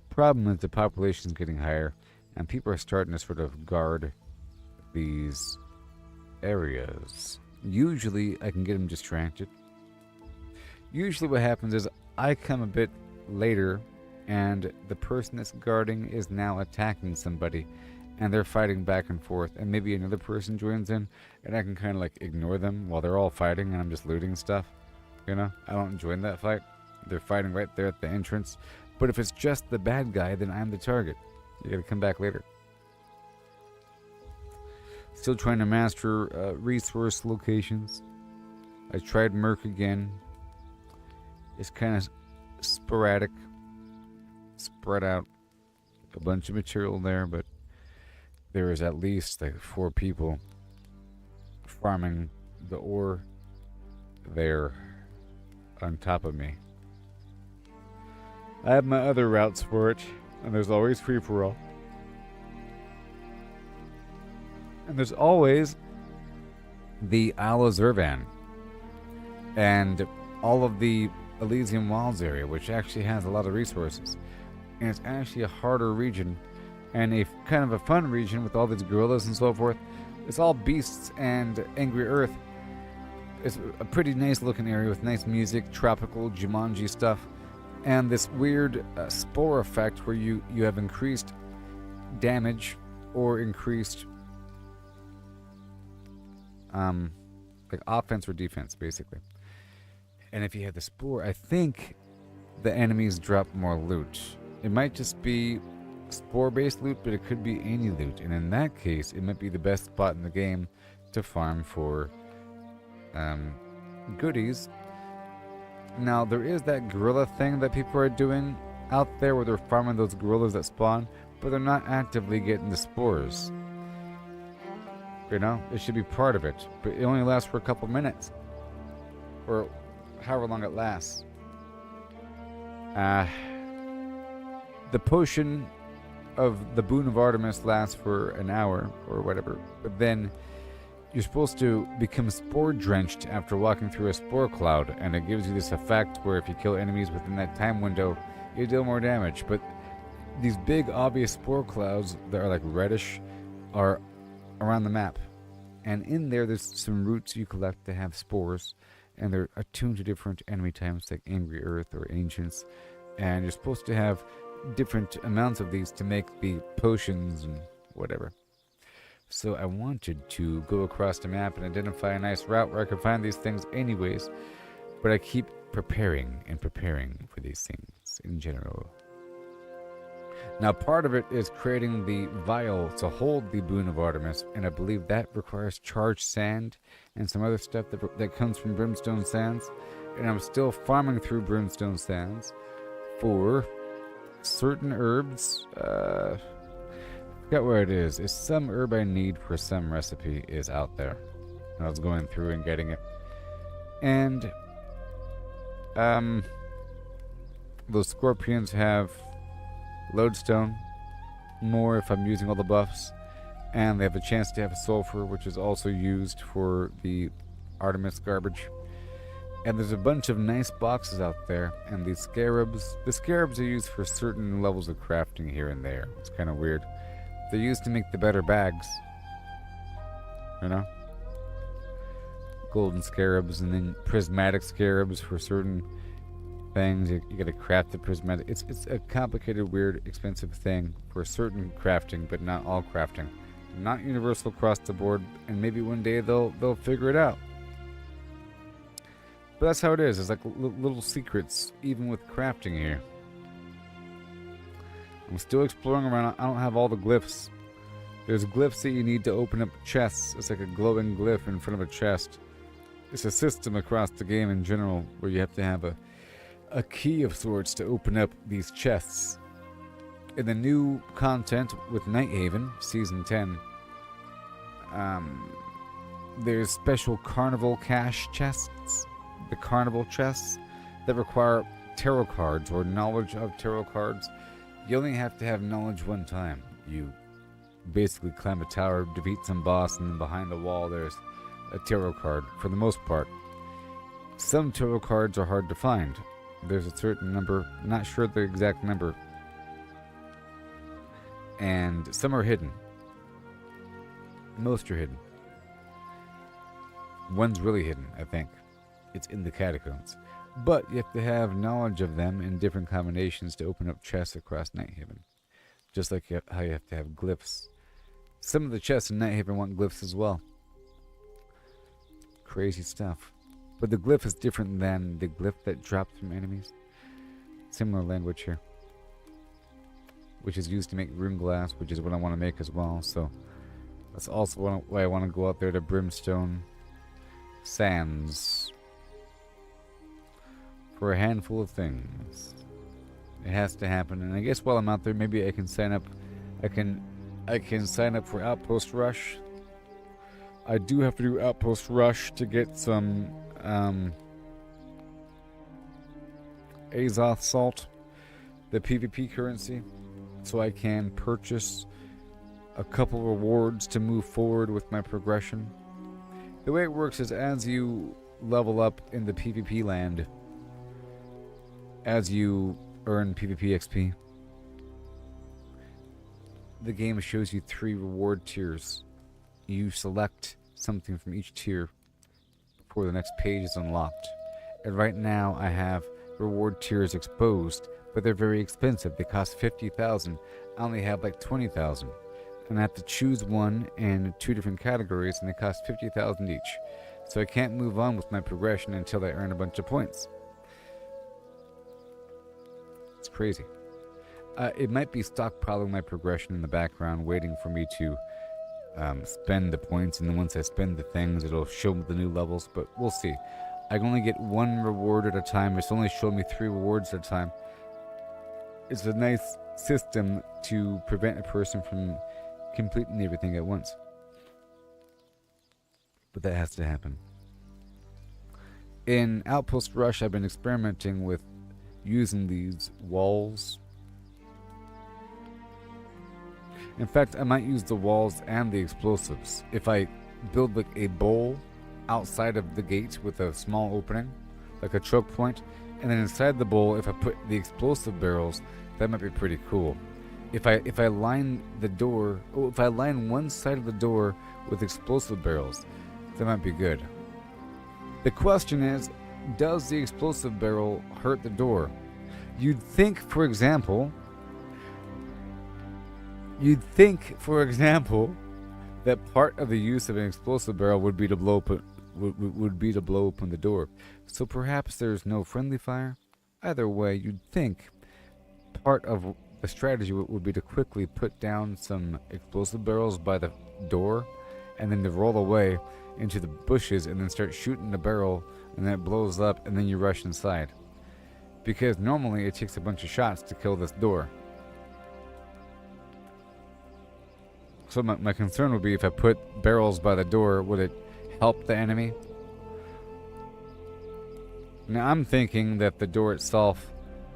Problem is the population is getting higher, and people are starting to sort of guard these areas. Usually I can get them distracted. Usually what happens is I come a bit later, and the person that's guarding is now attacking somebody, and they're fighting back and forth, and maybe another person joins in, and I can kind of like ignore them while they're all fighting and I'm just looting stuff. I don't join that fight. They're fighting right there at the entrance. But if it's just the bad guy, then I'm the target. You gotta come back later. Still trying to master resource locations. I tried Merc again. It's kind of sporadic. Spread out. A bunch of material there, but there is at least like 4 people farming the ore there on top of me. I have my other routes for it, and there's always free-for-all. And there's always the Isle of Zervan, and all of the Elysian Wilds area, which actually has a lot of resources. And it's actually a harder region, and a kind of a fun region with all these gorillas and so forth. It's all beasts and angry earth. It's a pretty nice looking area with nice music, tropical Jumanji stuff. And this weird spore effect where you have increased damage or increased like offense or defense, basically. And if you have the spore, I think the enemies drop more loot. It might just be spore-based loot, but it could be any loot. And in that case, it might be the best spot in the game to farm for goodies. Now, there is that gorilla thing that people are doing out there where they're farming those gorillas that spawn, but they're not actively getting the spores. It should be part of it, but it only lasts for a couple minutes. Or however long it lasts. The potion of the Boon of Artemis lasts for an hour or whatever, but then you're supposed to become spore drenched after walking through a spore cloud, and it gives you this effect where if you kill enemies within that time window, you deal more damage. But these big obvious spore clouds that are like reddish are around the map, and in there there's some roots you collect to have spores, and they're attuned to different enemy types like Angry Earth or Ancients, and you're supposed to have different amounts of these to make the potions and whatever. So I wanted to go across the map and identify a nice route where I could find these things anyways, but I keep preparing and preparing for these things in general. Now part of it is creating the vial to hold the Boon of Artemis, and I believe that requires charged sand and some other stuff that comes from Brimstone Sands, and I'm still farming through Brimstone Sands for certain herbs. Forgot where it is. It's some herb I need for some recipe is out there. And I was going through and getting it. And those scorpions have lodestone more if I'm using all the buffs. And they have a chance to have sulfur, which is also used for the Artemis garbage. And there's a bunch of nice boxes out there. And the scarabs are used for certain levels of crafting here and there. It's kind of weird. They're used to make the better bags. You know? Golden scarabs and then prismatic scarabs for certain things. You gotta craft the prismatic. It's a complicated, weird, expensive thing for certain crafting, but not all crafting. Not universal across the board, and maybe one day they'll figure it out. But that's how it is. It's like little secrets, even with crafting here. I'm still exploring around. I don't have all the glyphs. There's glyphs that you need to open up chests. It's like a glowing glyph in front of a chest. It's a system across the game in general where you have to have a key of sorts to open up these chests. In the new content with Nighthaven, Season 10, there's special Carnival cash chests. The Carnival chests that require tarot cards or knowledge of tarot cards. You only have to have knowledge one time. You basically climb a tower, defeat some boss, and then behind the wall there's a tarot card, for the most part. Some tarot cards are hard to find. There's a certain number, not sure the exact number. And some are hidden. Most are hidden. One's really hidden, I think. It's in the catacombs. But you have to have knowledge of them in different combinations to open up chests across Nighthaven. Just like how you have to have glyphs. Some of the chests in Nighthaven want glyphs as well. Crazy stuff. But the glyph is different than the glyph that drops from enemies. Similar language here. Which is used to make rune glass, which is what I want to make as well. So that's also why I want to go out there to Brimstone Sands. For a handful of things. It has to happen, and I guess while I'm out there, maybe I can sign up. I can sign up for Outpost Rush. I do have to do Outpost Rush to get some Azoth Salt, the PvP currency, so I can purchase a couple rewards to move forward with my progression. The way it works is as you level up in the PvP land, as you earn PvP XP, the game shows you 3 reward tiers. You select something from each tier before the next page is unlocked. And right now I have reward tiers exposed, but they're very expensive. They cost 50,000. I only have like 20,000. And I have to choose one in 2 different categories, and they cost 50,000 each. So I can't move on with my progression until I earn a bunch of points. It's crazy. It might be stockpiling my progression in the background, waiting for me to spend the points, and then once I spend the things, it'll show me the new levels, but we'll see. I can only get 1 reward at a time. It's only showing me 3 rewards at a time. It's a nice system to prevent a person from completing everything at once. But that has to happen. In Outpost Rush, I've been experimenting with using these walls. In fact, I might use the walls and the explosives. If I build like a bowl outside of the gate with a small opening, like a choke point, and then inside the bowl, if I put the explosive barrels, that might be pretty cool. If I line the door, if I line one side of the door with explosive barrels, that might be good. The question is, does the explosive barrel hurt the door? You'd think, for example, that part of the use of an explosive barrel would be to blow open the door. So perhaps there's no friendly fire. Either way, you'd think part of the strategy would be to quickly put down some explosive barrels by the door, and then to roll away into the bushes and then start shooting the barrel, and then it blows up, and then you rush inside. Because normally it takes a bunch of shots to kill this door. So my concern would be, if I put barrels by the door, would it help the enemy? Now I'm thinking that the door itself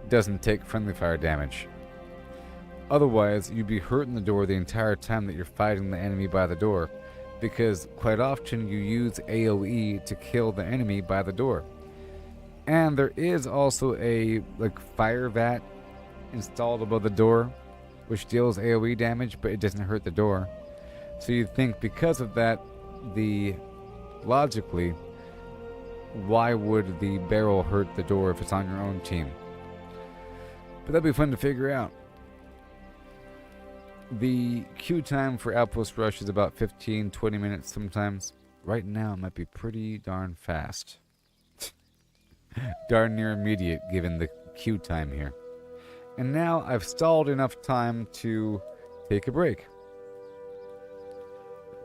doesn't take friendly fire damage. Otherwise, you'd be hurting the door the entire time that you're fighting the enemy by the door, because quite often you use AoE to kill the enemy by the door. And there is also a fire vat installed above the door, which deals AoE damage, but it doesn't hurt the door. So you'd think, because of that, logically, why would the barrel hurt the door if it's on your own team? But that'd be fun to figure out. The queue time for Outpost Rush is about 15-20 minutes sometimes. Right now it might be pretty darn fast. Darn near immediate given the queue time here. And now I've stalled enough time to take a break.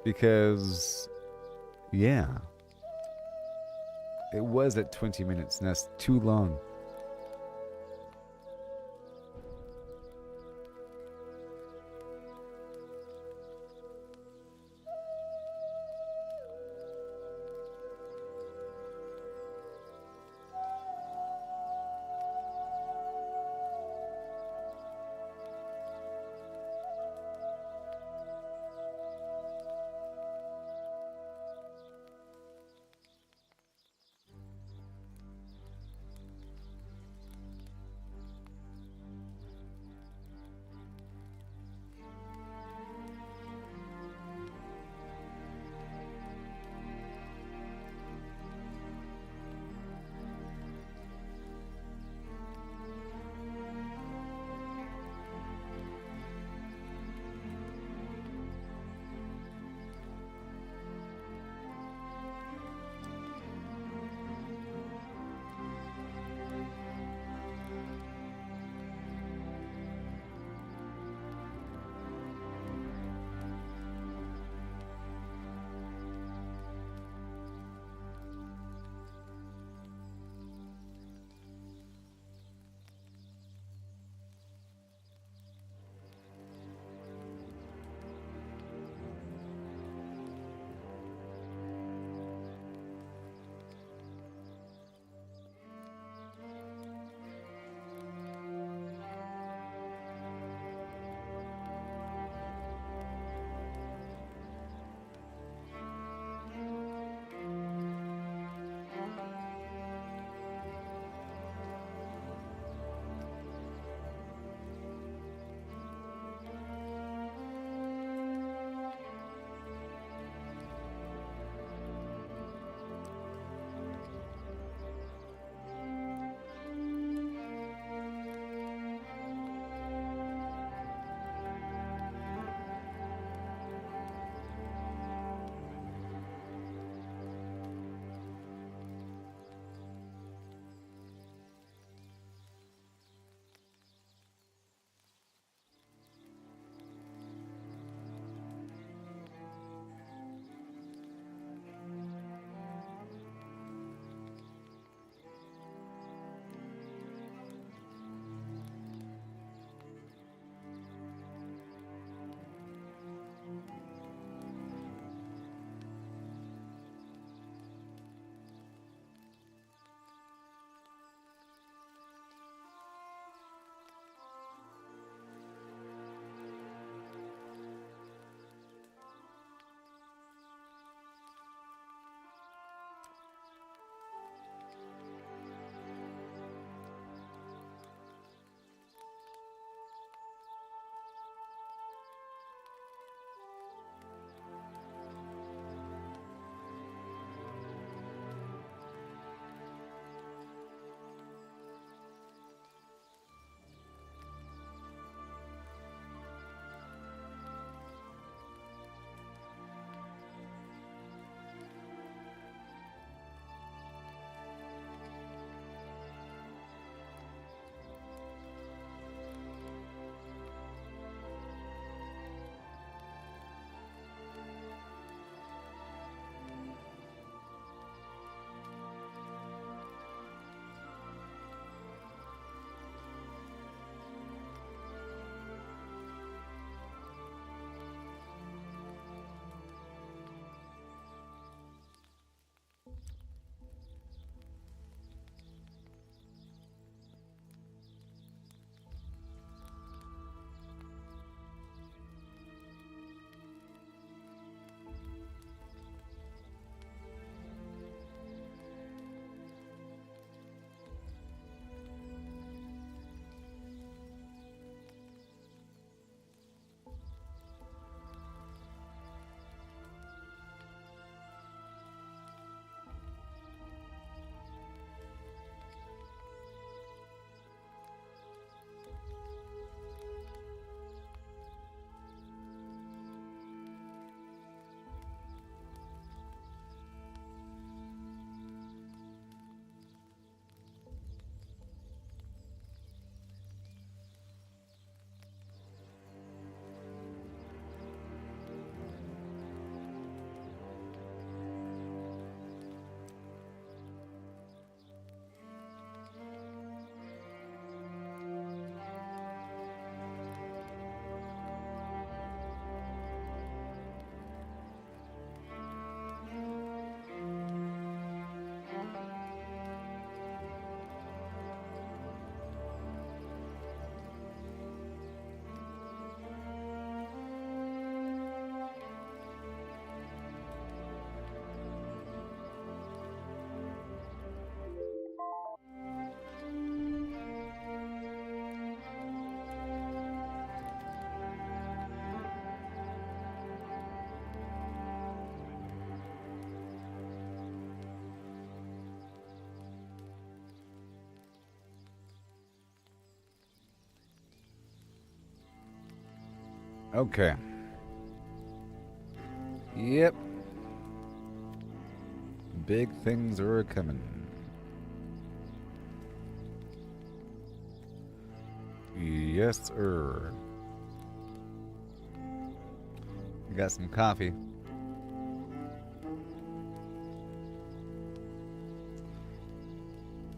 Because, yeah, it was at 20 minutes and that's too long. Okay. Yep. Big things are coming. Yes, sir. Got some coffee.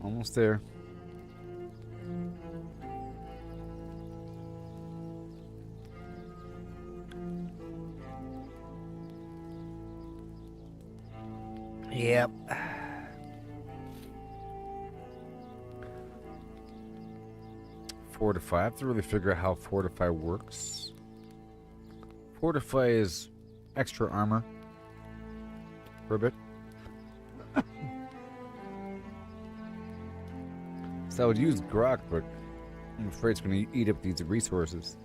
Almost there. Yep. Fortify. I have to really figure out how Fortify works. Fortify is extra armor for a bit. So I would use Grok, but I'm afraid it's going to eat up these resources.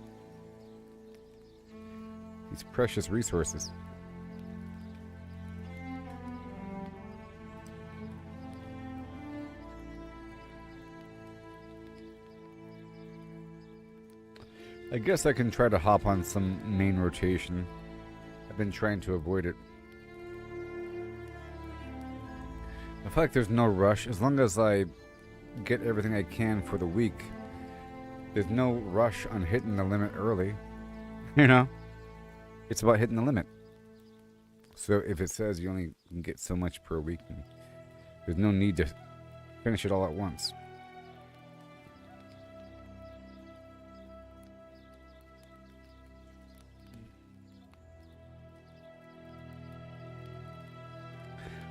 These precious resources. I guess I can try to hop on some main rotation. I've been trying to avoid it. I feel like there's no rush. As long as I get everything I can for the week, there's no rush on hitting the limit early. You know? It's about hitting the limit. So if it says you only can get so much per week, there's no need to finish it all at once.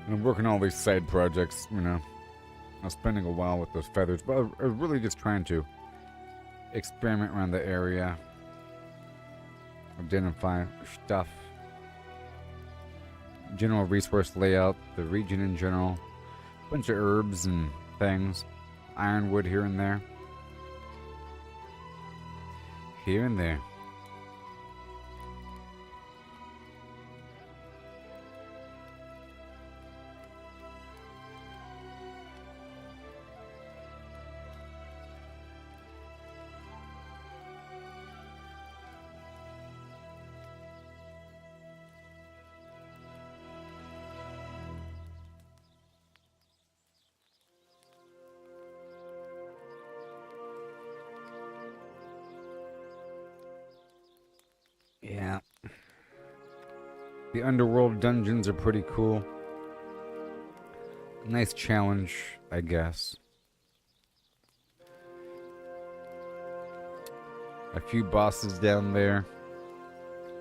I'm working on all these side projects, you know. I was spending a while with those feathers, but I was really just trying to experiment around the area, identify stuff, general resource layout, the region in general, a bunch of herbs and things, ironwood here and there. Here and there. Yeah. The underworld dungeons are pretty cool. Nice challenge, I guess. A few bosses down there,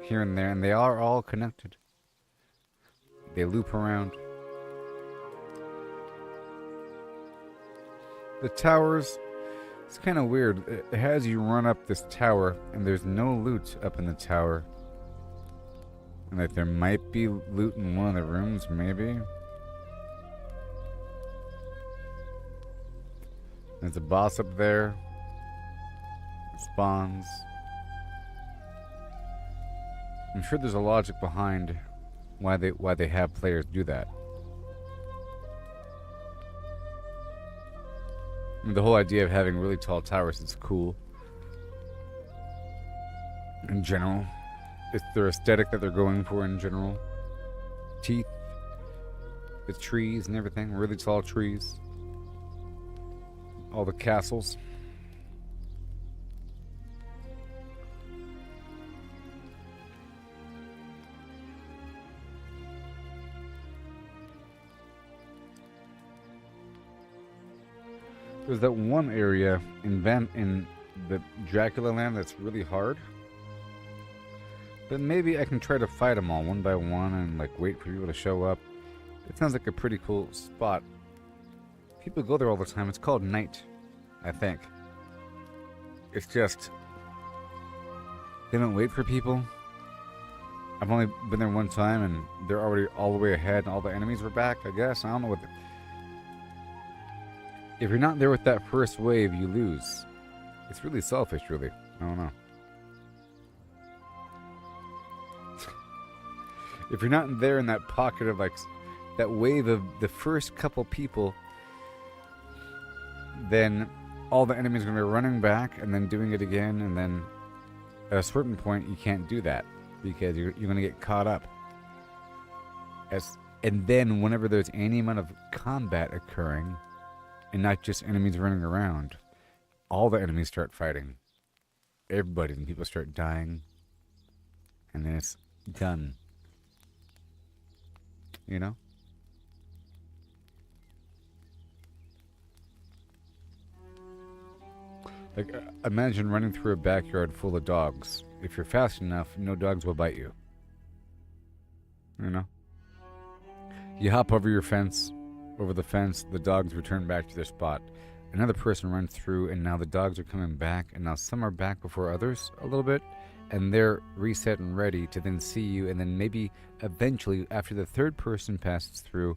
here and there, and they are all connected. They loop around. The towers, it's kind of weird. It has you run up this tower, and there's no loot up in the tower. And like there might be loot in one of the rooms, maybe. There's a boss up there. It spawns. I'm sure there's a logic behind why they have players do that. I mean, the whole idea of having really tall towers is cool. In general. It's their aesthetic that they're going for in general. Teeth. The trees and everything. Really tall trees. All the castles. There's that one area in the Dracula land that's really hard. But maybe I can try to fight them all one by one and like wait for people to show up. It sounds like a pretty cool spot. People go there all the time. It's called Night, I think. It's just they don't wait for people. I've only been there one time and they're already all the way ahead and all the enemies were back, I guess. I don't know what if you're not there with that first wave, you lose. It's really selfish, really. I don't know. If you're not there in that pocket of like that wave of the first couple people, then all the enemies are going to be running back and then doing it again, and then at a certain point, you can't do that because you're going to get caught up. And then whenever there's any amount of combat occurring, and not just enemies running around, all the enemies start fighting. Everybody, and people start dying. And then it's done. You know? Like, imagine running through a backyard full of dogs. If you're fast enough, no dogs will bite you. You know? You hop over the fence, the dogs return back to their spot. Another person runs through, and now the dogs are coming back, and now some are back before others a little bit, and they're reset and ready to then see you, and then maybe eventually, after the third person passes through,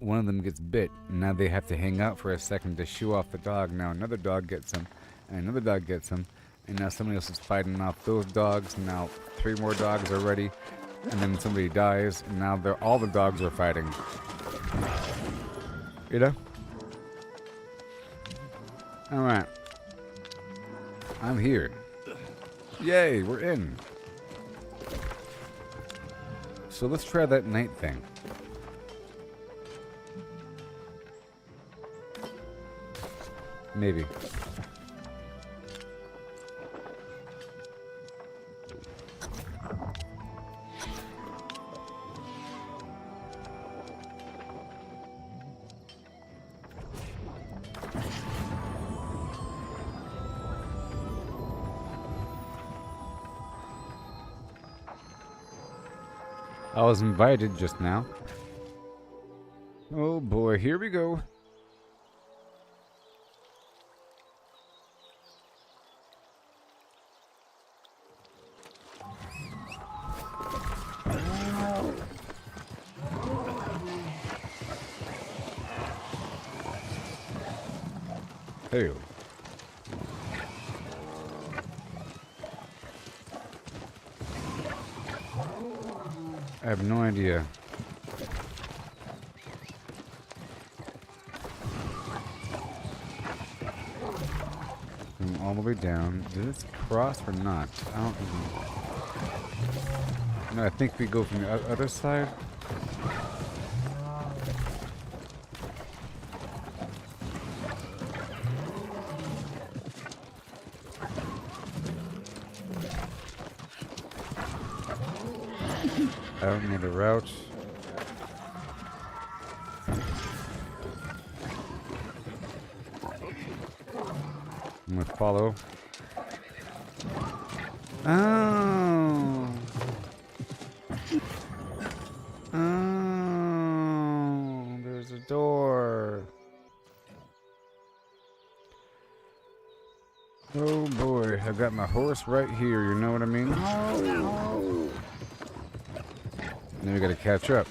one of them gets bit, and now they have to hang out for a second to shoo off the dog. Now another dog gets him, and another dog gets him, and now somebody else is fighting off those dogs, and now 3 more dogs are ready. And then somebody dies, and now all the dogs are fighting. You know? Alright. I'm here. Yay, we're in. So let's try that night thing. Maybe. I was invited just now. Oh boy, here we go. Hey. I have no idea. All the way down. Did this cross or not? I don't even... No, I think we go from the other side. I don't need a route. I'm gonna follow. Oh. Oh, there's a door. Oh boy, I got my horse right here, you know what I mean? Now we gotta catch up.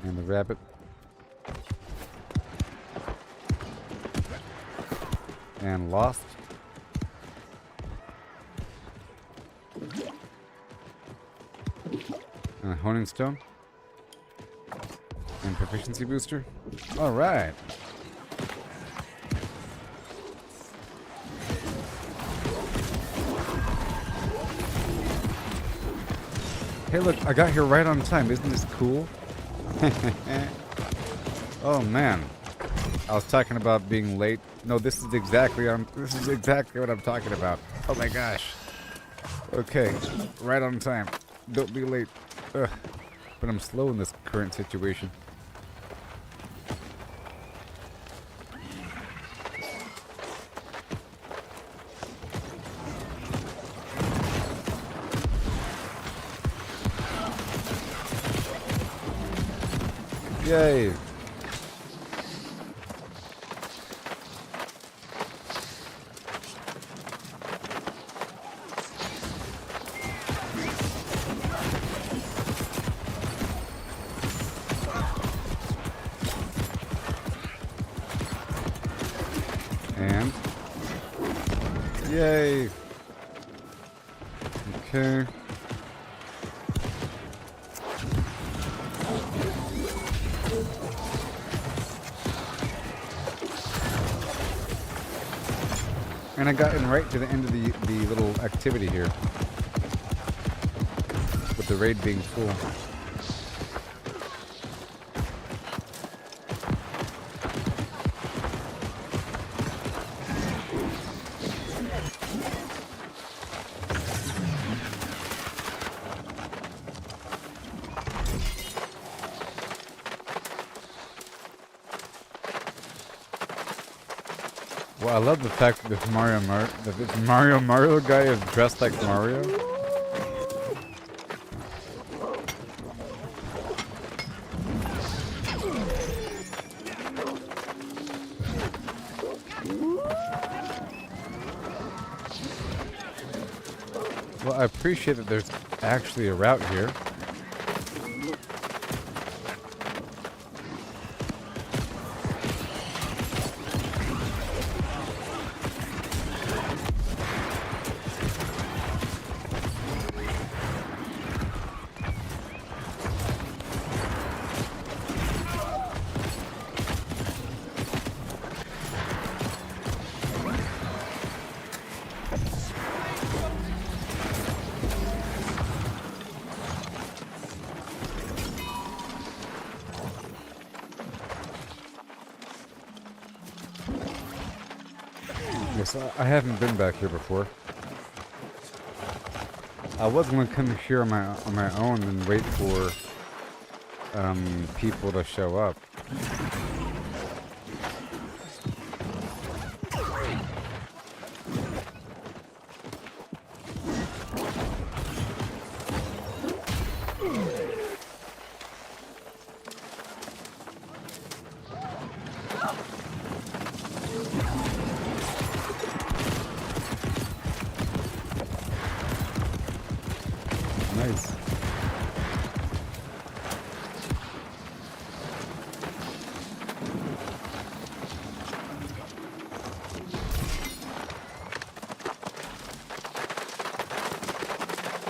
And the rabbit. And lost. And a honing stone. And proficiency booster. All right. Hey, look! I got here right on time. Isn't this cool? Oh man, I was talking about being late. No, this is exactly what I'm talking about. Oh my gosh. Okay, right on time. Don't be late. Ugh. But I'm slow in this current situation. Yay! And yay! Okay. And I got in right to the end of the little activity here. With the raid being full. Well, I love the fact that this Mario guy is dressed like Mario. Well, I appreciate that there's actually a route here. Yes, I haven't been back here before. I was gonna come here on my own and wait for people to show up. Nice.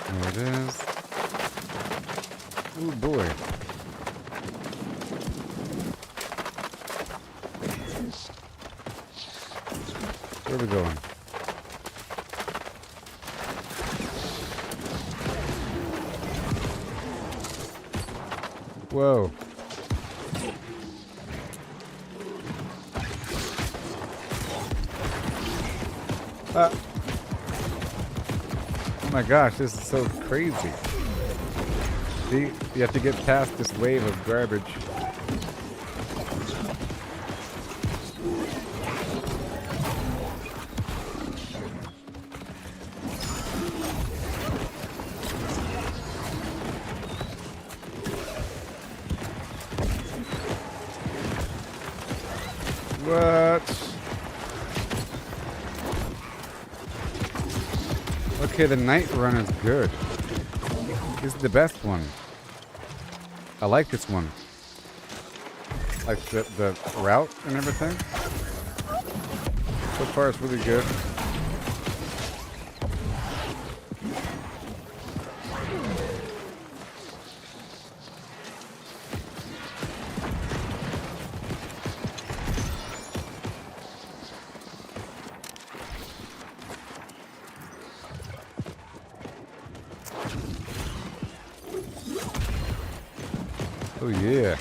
There it is. Oh boy. Where are we going? Whoa. Oh my gosh, this is so crazy. See, you have to get past this wave of garbage. What? Okay, the night run is good. This is the best one. I like this one. Like the route and everything. So far it's really good. Oh yeah.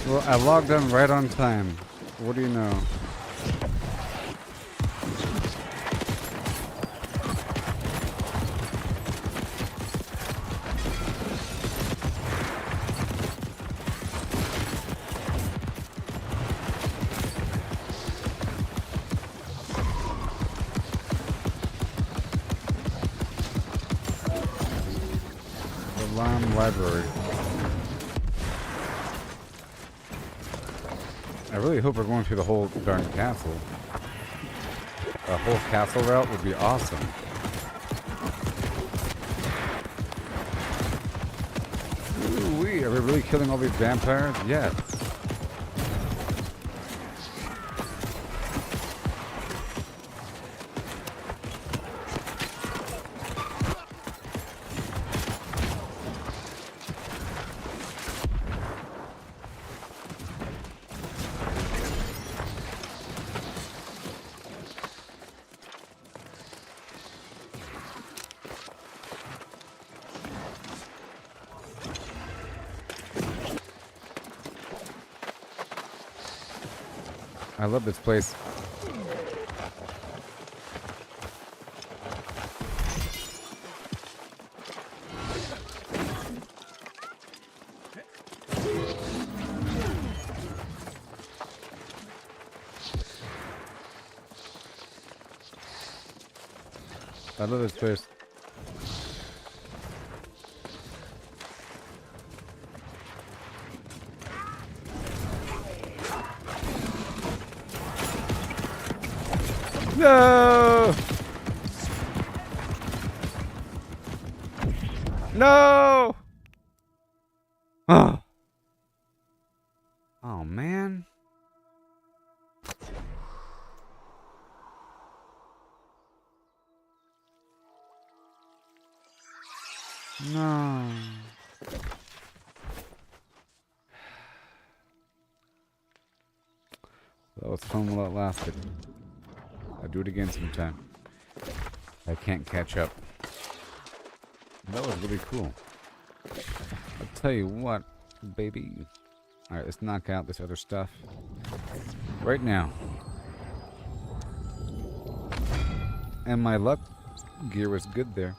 Well, I logged on right on time. What do you know? Library. I really hope we're going through the whole darn castle. A whole castle route would be awesome. Ooh-wee, are we really killing all these vampires? Yes. I love this place. I love this place. No! No! Oh. Oh, man. No. That was fun while it lasted. I'll do it again sometime. I can't catch up. That was really cool. I'll tell you what, baby. Alright, let's knock out this other stuff. Right now. And my luck gear was good there.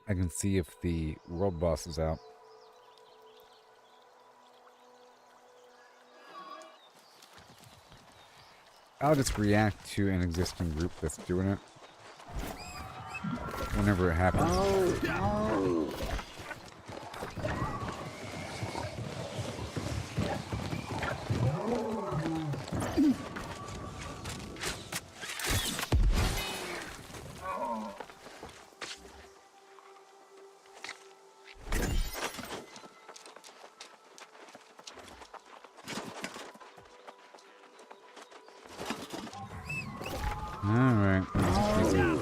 I can see if the world boss is out. I'll just react to an existing group that's doing it. Whenever it happens. Alright, that's easy.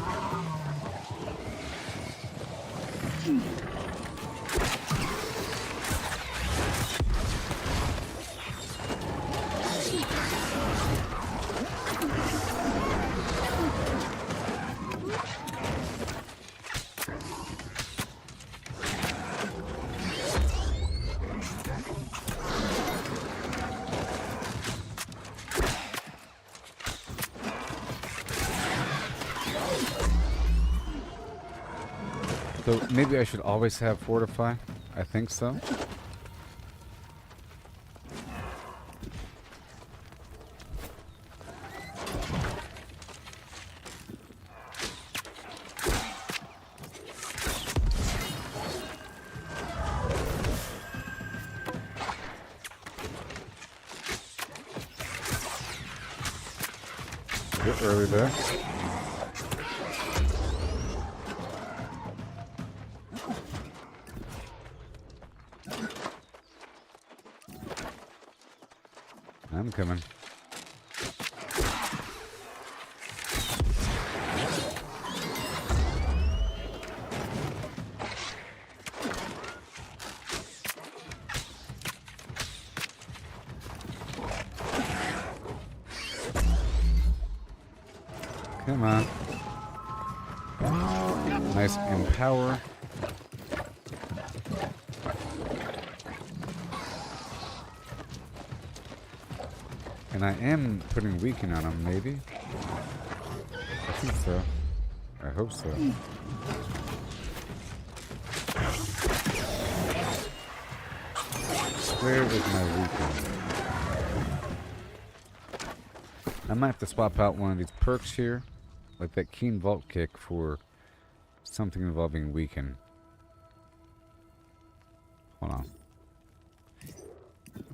So maybe I should always have fortify. I think so. A bit early there. I'm coming. Come on. Nice empower. And I am putting weaken on him, maybe? I think so. I hope so. Where is my weaken? I might have to swap out one of these perks here, like that Keen Vault Kick, for something involving weaken. Hold on.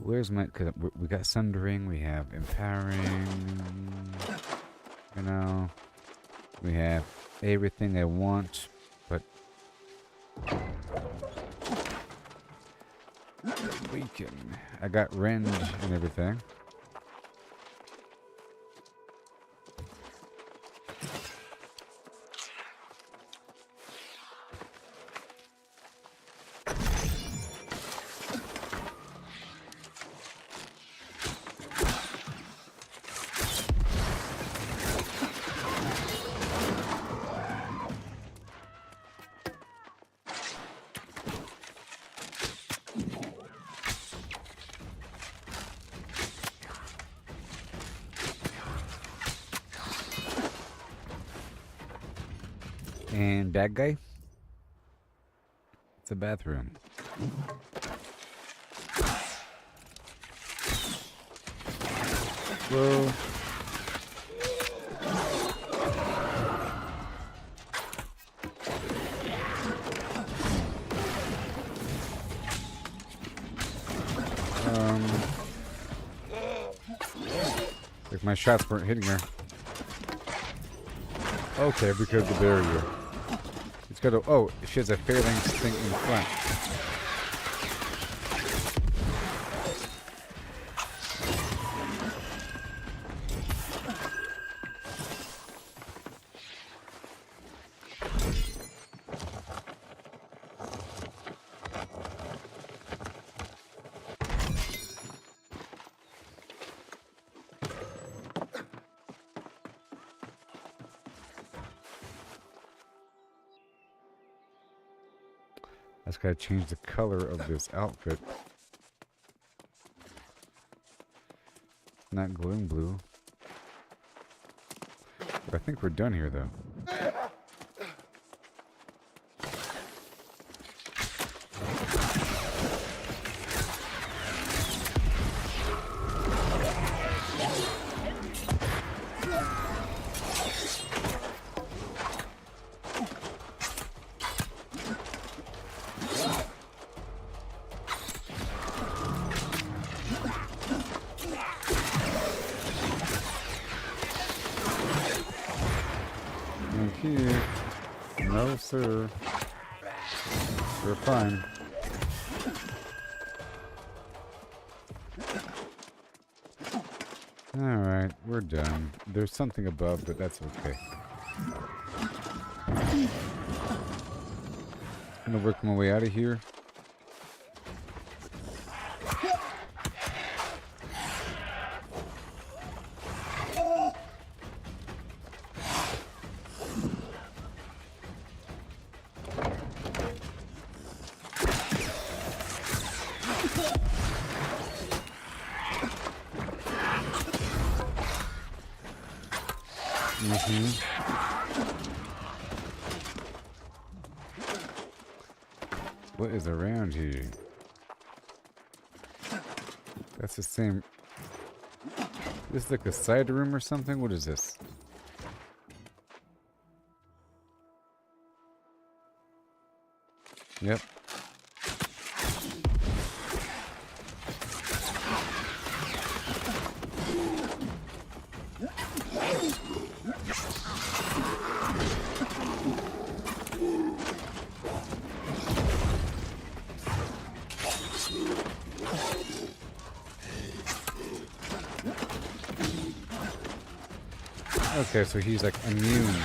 Where's my... Cause we got Sundering, we have Empowering, you know, we have everything I want, but... Weaken. I got Rend and everything. And bad guy? It's a bathroom. Whoa. Like my shots weren't hitting her. Okay, because of the barrier. It's got to. Oh, she has a phalanx thing in front. I just gotta change the color of this outfit. Not gloom blue. But I think we're done here, though. Here. No, sir. We're fine. Alright, we're done. There's something above, but that's okay. I'm gonna work my way out of here. What is around here? That's the same. This is like a side room or something? What is this? Yep. Okay, so he's like immune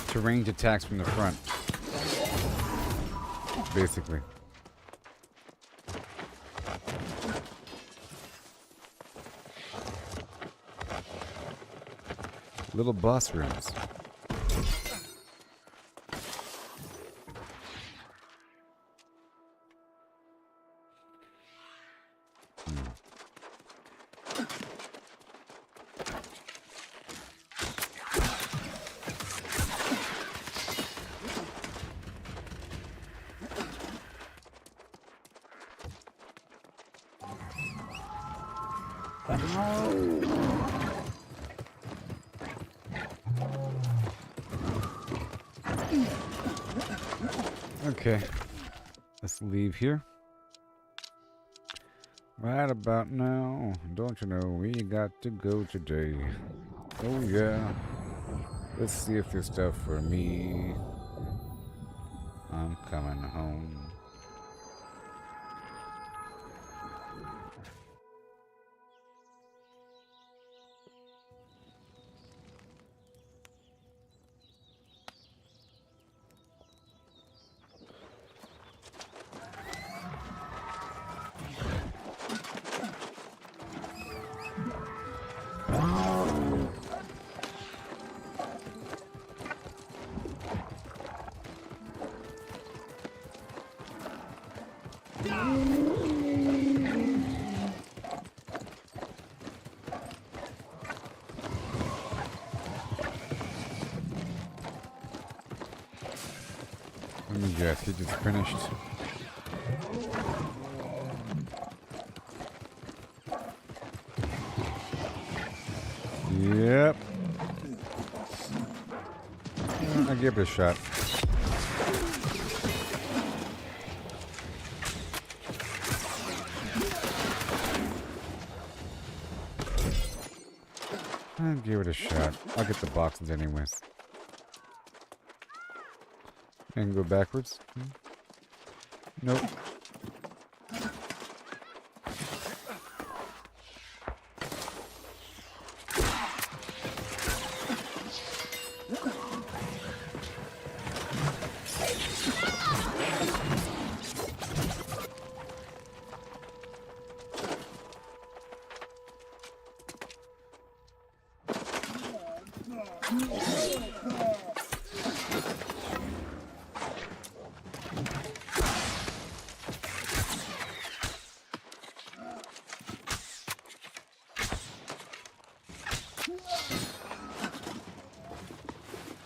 to range attacks from the front. Basically. Little boss rooms. Okay, let's leave here. Right about now, don't you know, we got to go today. Oh yeah, let's see if there's stuff for me. I'm coming home. Yes, he just finished. Yep. I'll give it a shot. I'll give it a shot. I'll get the boxes anyways. And go backwards. Nope.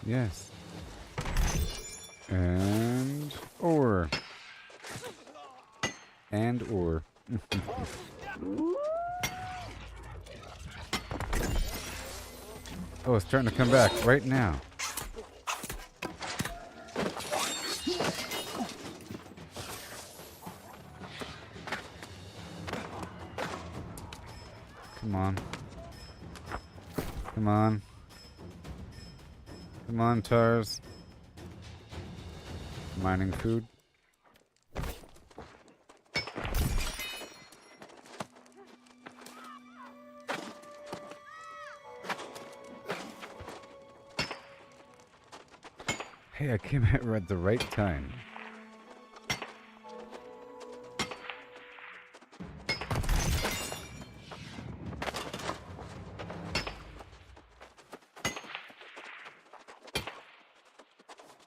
Yes. And ore. And ore. Oh, it's starting to come back right now. Come on. Come on. Come on, Tars. Mining food. Hey, I came here at the right time.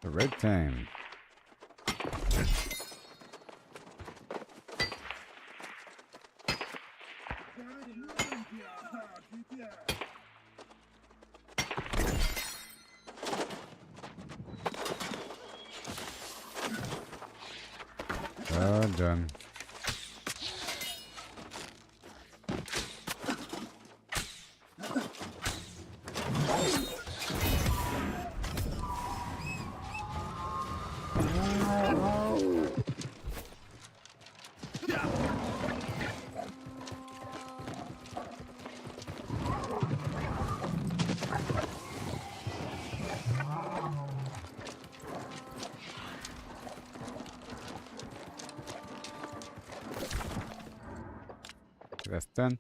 The right time. Done. That's done.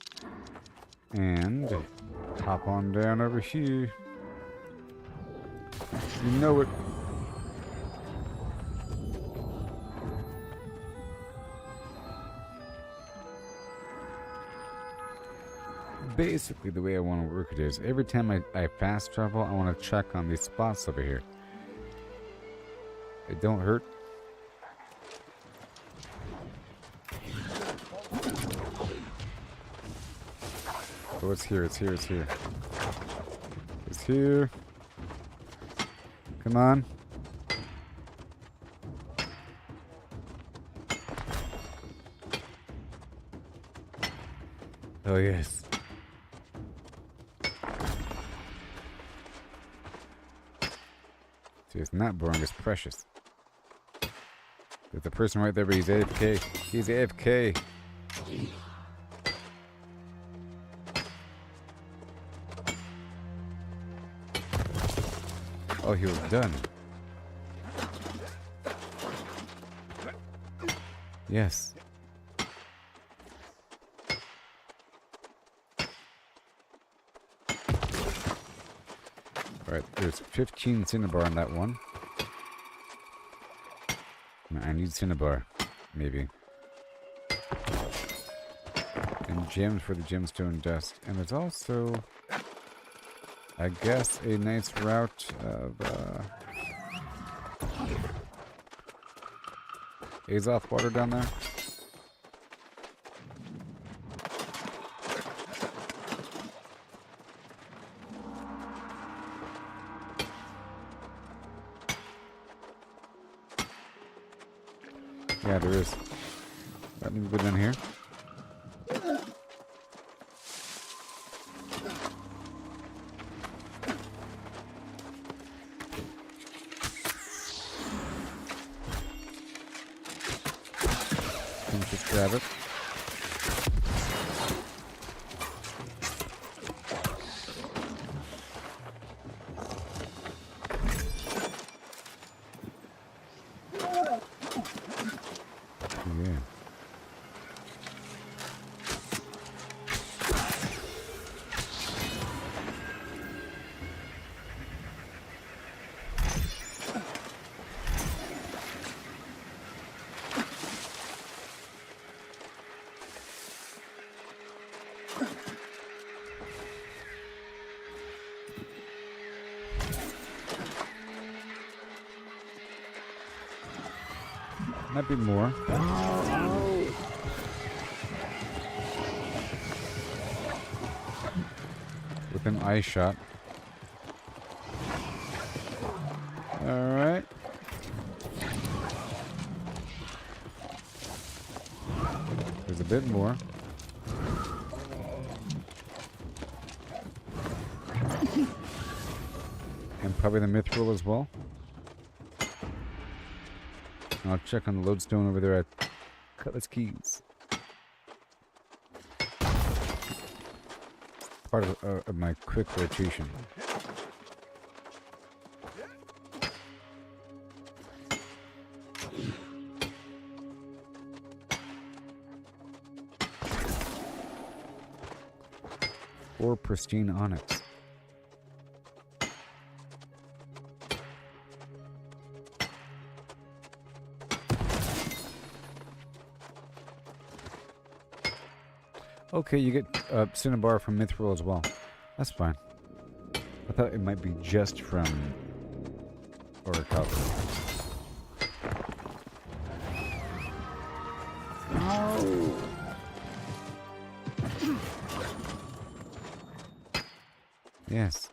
And hop on down over here. You know it. Basically, the way I want to work it is every time I fast travel, I want to check on these spots over here. They don't hurt. Oh, it's here, it's here, it's here. It's here. Come on. Oh, yes. See, it's not boring, it's precious. There's the person right there, but he's AFK. He's AFK. Oh, he was done. Yes. Alright, there's 15 cinnabar on that one. I need cinnabar, maybe. And gems for the gemstone dust. And there's also, I guess, a nice route of Azoth water down there. Yeah, there is. Let me go down here. Can just grab it. Yeah. Might be more. With an eye shot. Alright. There's a bit more. And probably the mithril as well. I'll check on the lodestone over there at Cutlass Keys. Part of my quick rotation. Or pristine onyx. Okay, you get cinnabar from mithril as well. That's fine. I thought it might be just from orichalcum. Oh. Yes.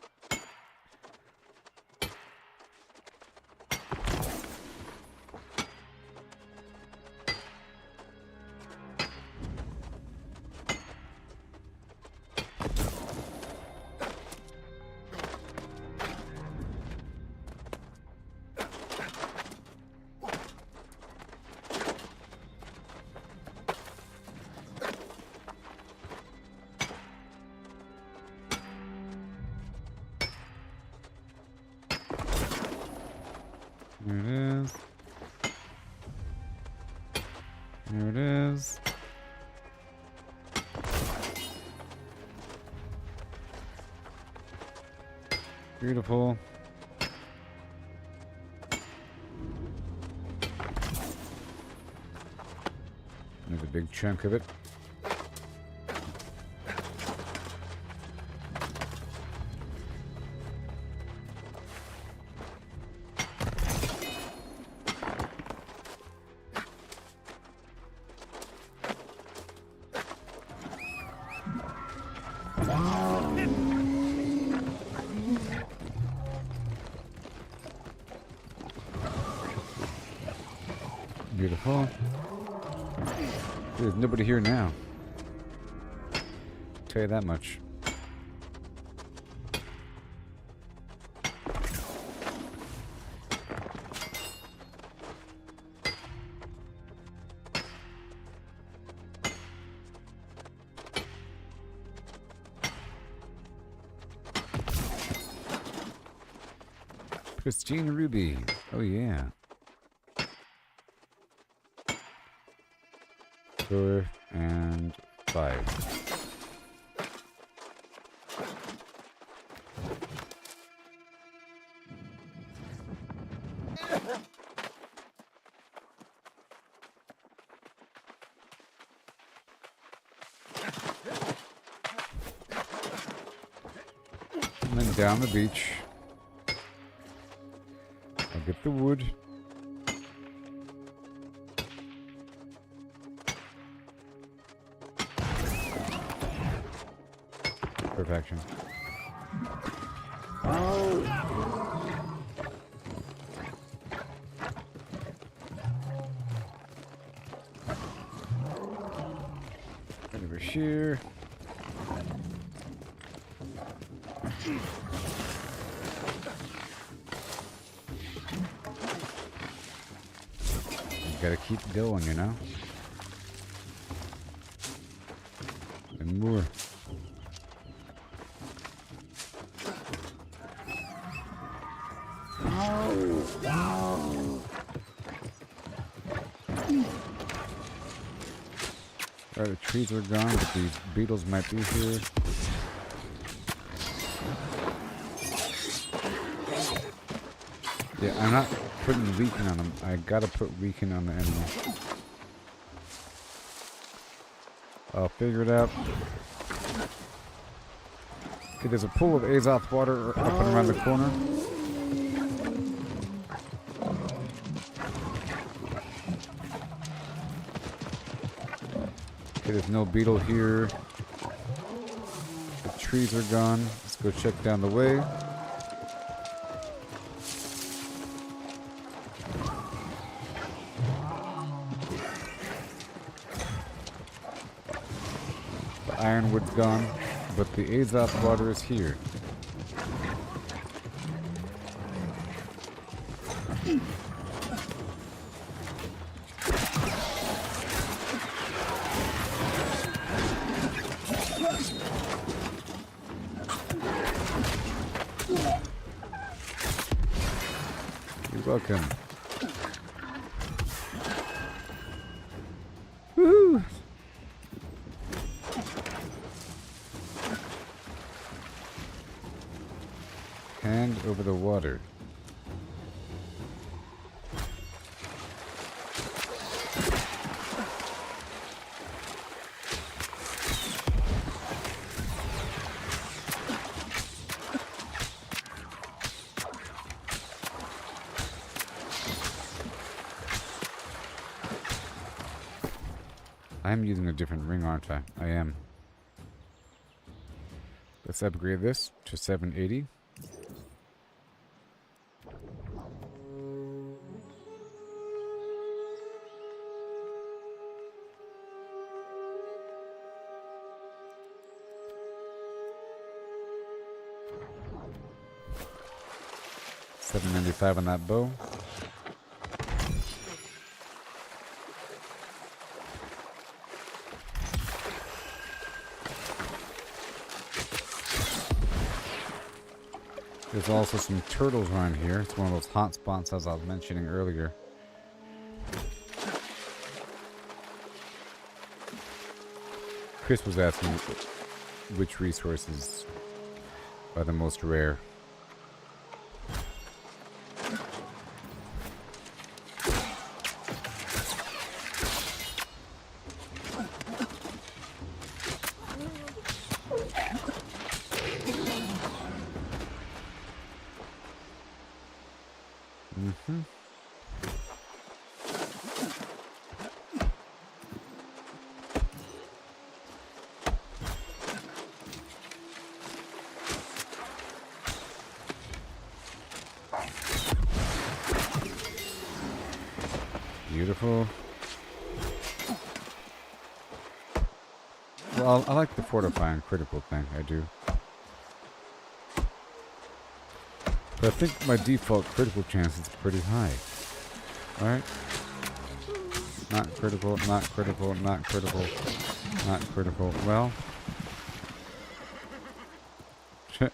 There it is. There it is. Beautiful. There's a big chunk of it. Beautiful. There's nobody here now. Tell you that much. Pristine ruby. Oh yeah. 4 and 5. And then down the beach. I'll get the wood. Perfection. here. You gotta keep going, you know? And more. Alright, the trees are gone, but these beetles might be here. Yeah, I'm not putting weaken on them. I gotta put weaken on the enemy. I'll figure it out. Okay, there's a pool of Azoth water up and around the corner. Okay, there's no beetle here. The trees are gone. Let's go check down the way. The ironwood's gone, but the Azoth water is here. You're welcome. Woohoo! Hand over the water. I'm using a different ring, aren't I? I am. Let's upgrade this to 780. $795 on that bow. There's also some turtles around here. It's one of those hot spots as I was mentioning earlier. Chris was asking which resources are the most rare. Beautiful. Well, I like the fortifying critical thing. I do. But I think my default critical chance is pretty high. Alright? Not critical, not critical, not critical, not critical. Well. Shit.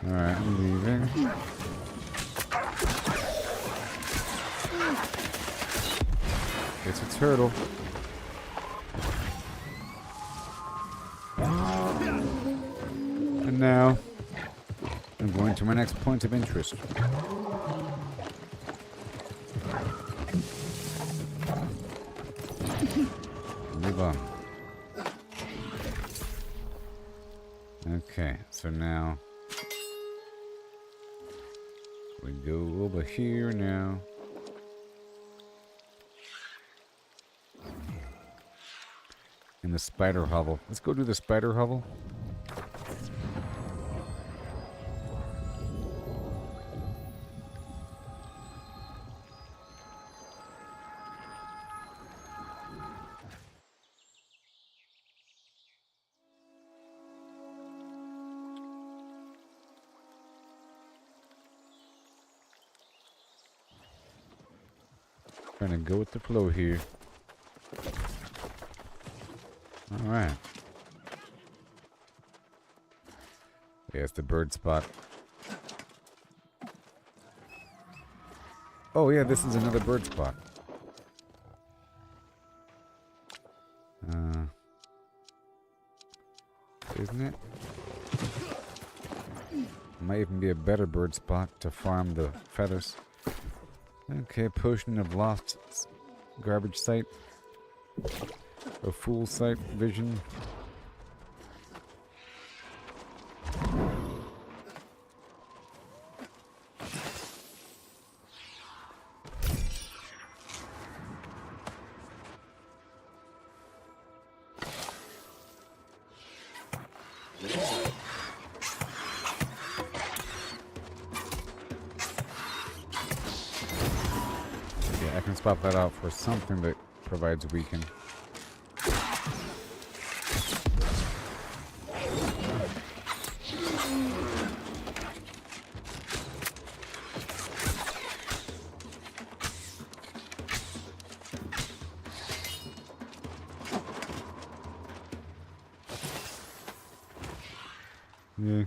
Alright, I'm leaving. It's a turtle. And now, I'm going to my next point of interest. Move on. Okay, so now we go over here now. in the spider hovel. Let's go do the spider hovel. Trying to go with the flow here. Alright. Yeah, it's the bird spot. Oh yeah, this is another bird spot. Isn't it? Might even be a better bird spot to farm the feathers. Okay, potion of lost garbage site. A fool sight vision. Yeah, I can swap that out for something that provides weaken. Yeah.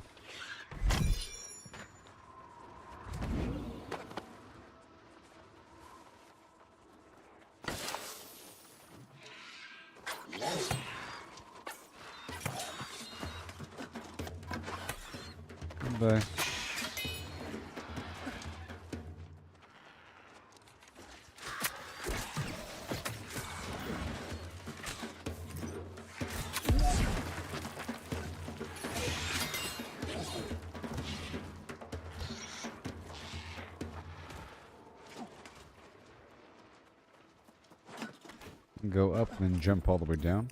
Goodbye. Go up and then jump all the way down.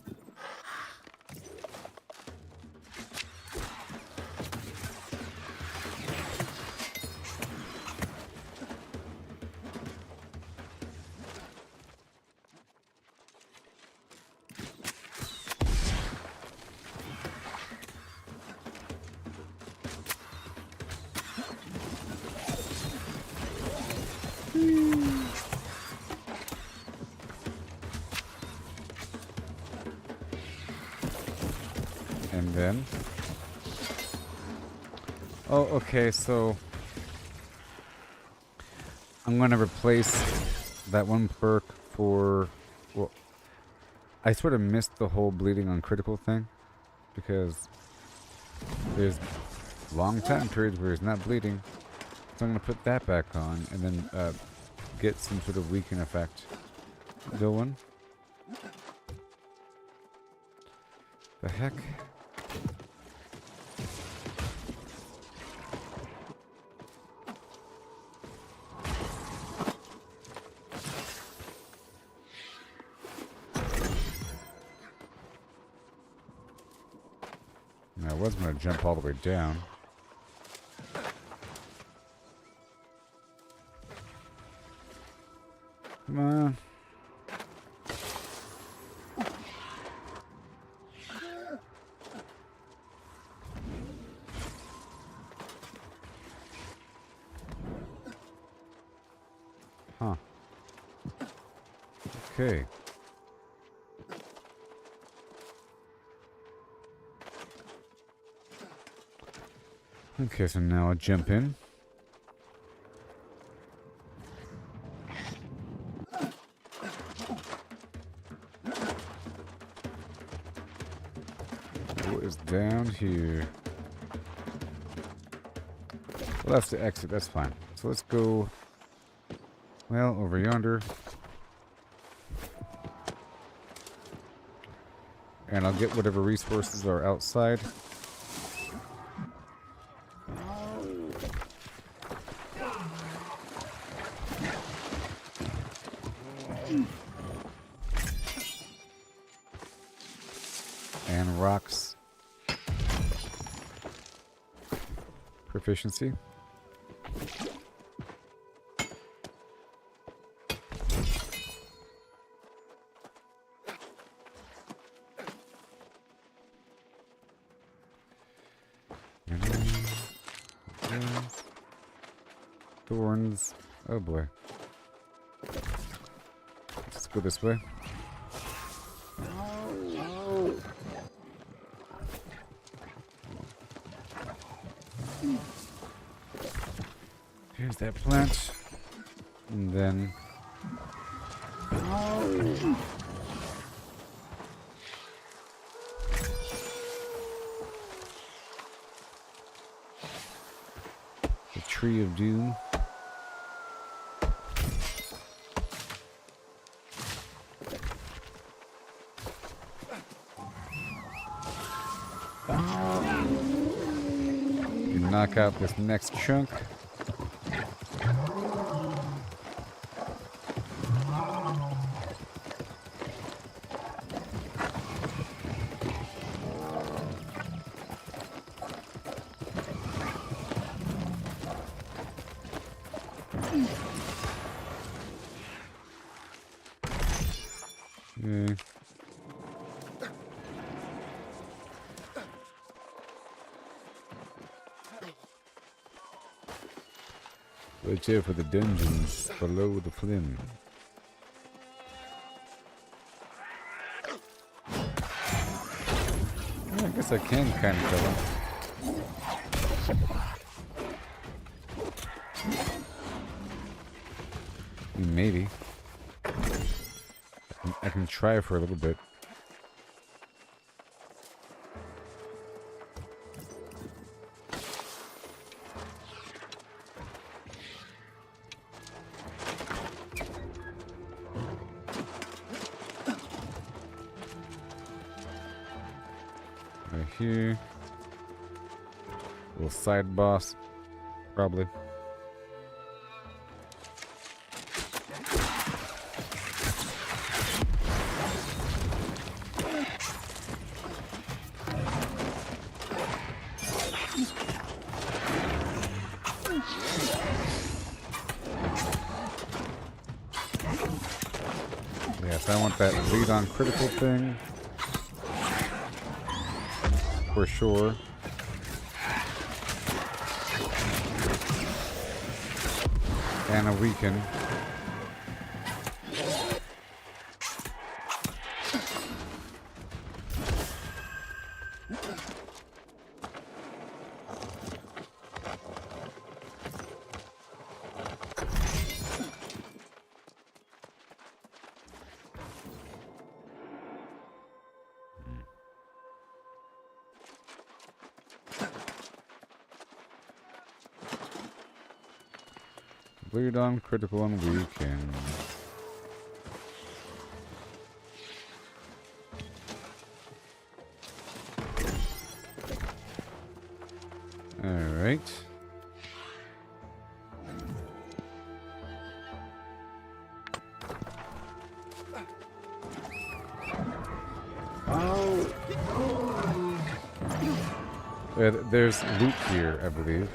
And then... Oh, okay, so... I'm gonna replace that one perk for... Well, I sort of missed the whole bleeding on critical thing. Because there's long time periods where it's not bleeding. So I'm gonna put that back on and then get some sort of weaken effect going. The heck? I was going to jump all the way down. Come on. Huh. Okay. Okay, so now I'll jump in. What is down here? Well, that's the exit, that's fine. So let's go, well, over yonder. And I'll get whatever resources are outside. proficiency. And then thorns. Oh boy. Let's go this way. Here's that plant. And then... the Tree of Doom. You knock out this next chunk. Okay. Watch out for the dungeons below the Flim. Yeah, I guess I can kind of kill him. Maybe. I can try for a little bit. Right here. Little side boss. Probably. Yes, I want that lead on critical thing. For sure. And a weaken. Bleed on critical and weaken. Alright. There's loot here, I believe.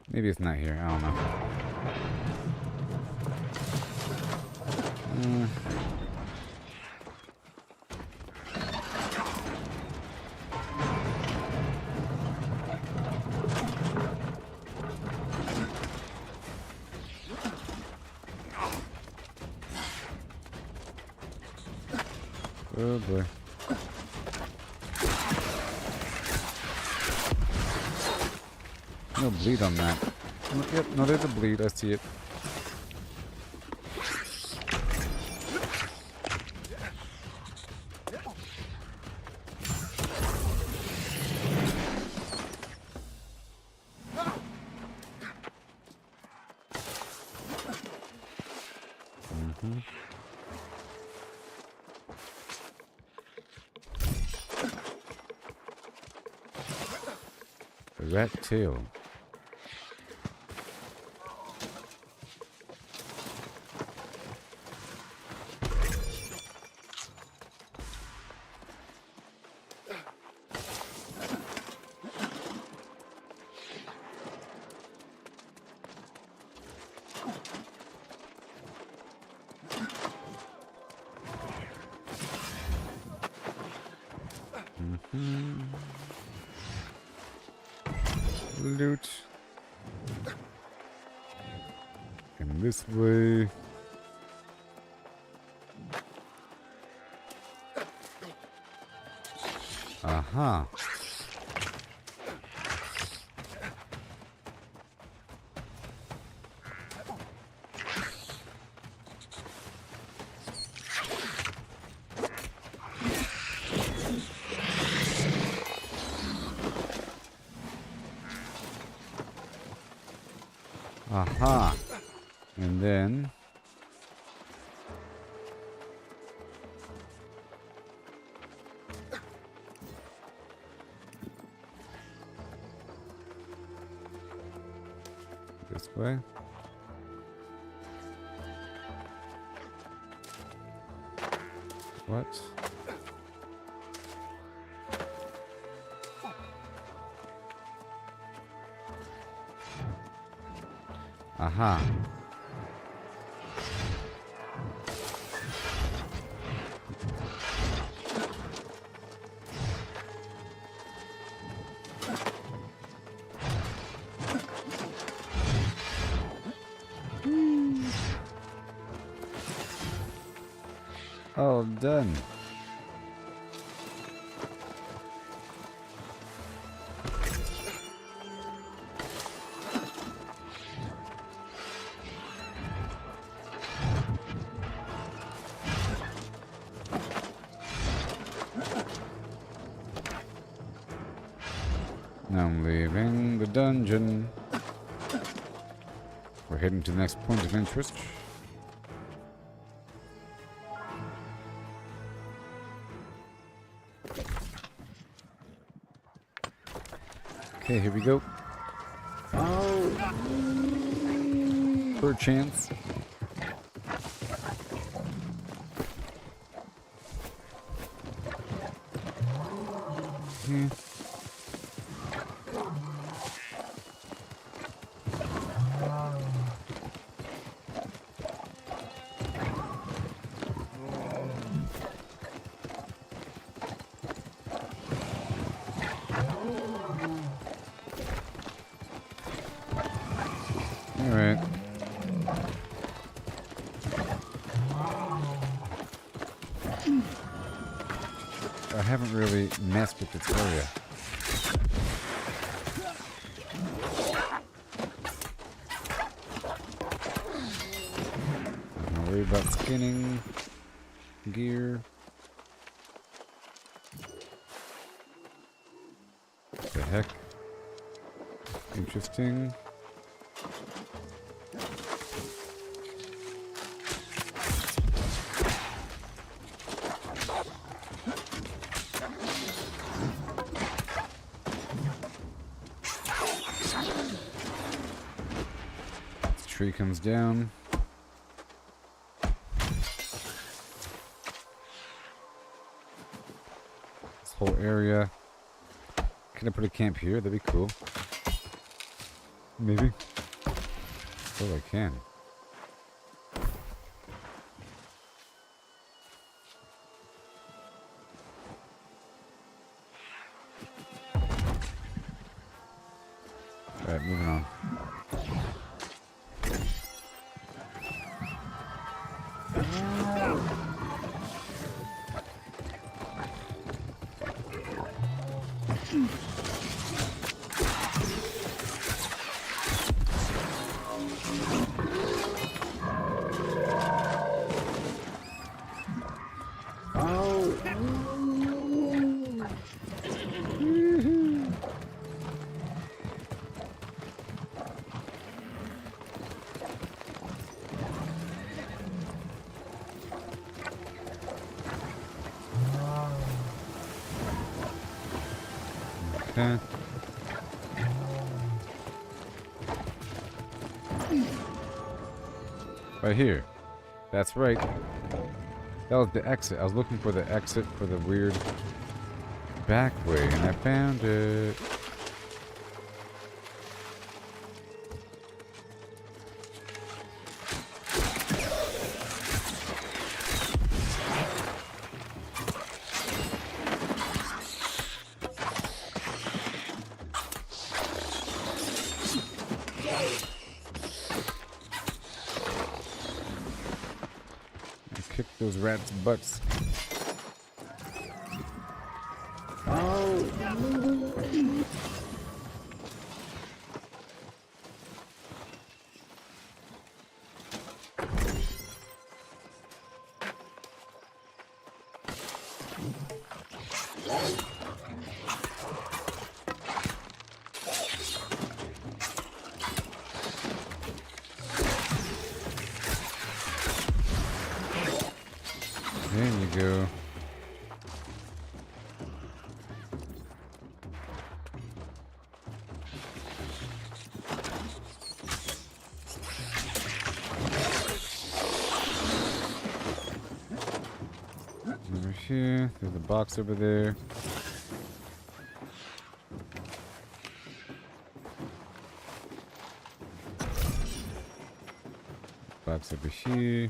Maybe it's not here. I don't know. Oh boy. No bleed on that. Yep, no, there's a bleed. I see it. The rat tail. Loot. And this way. Aha. Aha. And then this way. What? Aha. All done. Now I'm leaving the dungeon. We're heading to the next point of interest. Okay, here we go. Perchance. Alright. I haven't really messed with this area. Don't worry about skinning gear. What the heck? Interesting. Tree comes down. This whole area. Can I put a camp here? That'd be cool. Maybe. Oh, I can. Alright, moving on. Okay. Right here. That's right. That was the exit. I was looking for the exit for the weird back way, and I found it. those rats' butts. There you go. Over here, there's a box over there. Box over here.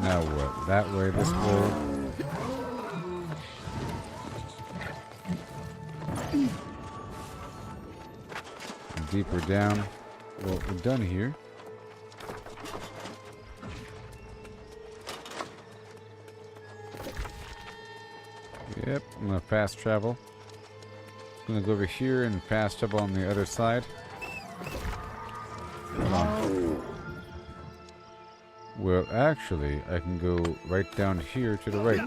Now what? That way, this way. Deeper down. Well, we're done here. Yep, I'm gonna fast travel. I'm gonna go over here and fast travel on the other side. Hold on. Well, actually, I can go right down here to the right.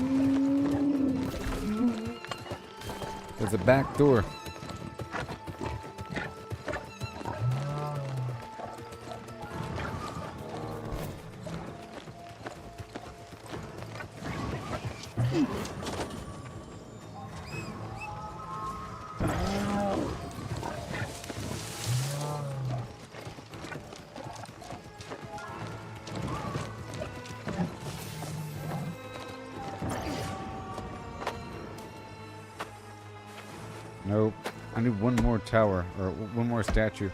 There's a back door. Nope. I need one more tower, or one more statue.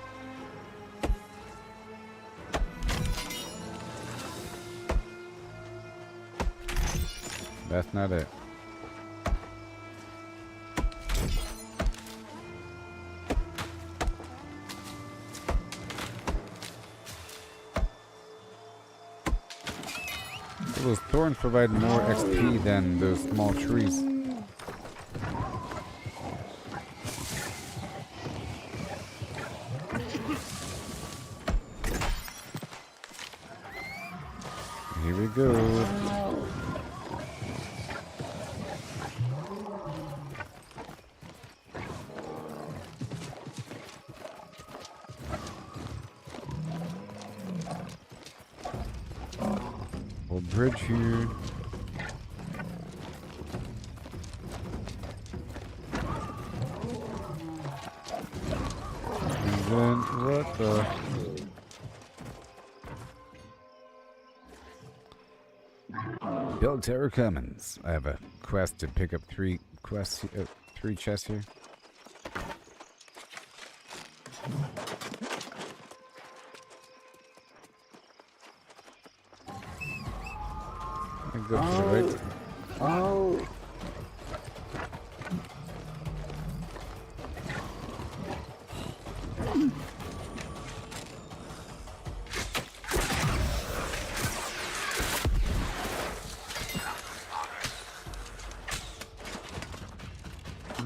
That's not it. Those thorns provide more XP than those small trees. Here we go. Old bridge here. And then what the? Build Terror Commons. I have a quest to pick up three chests here. I go to the right. Oh.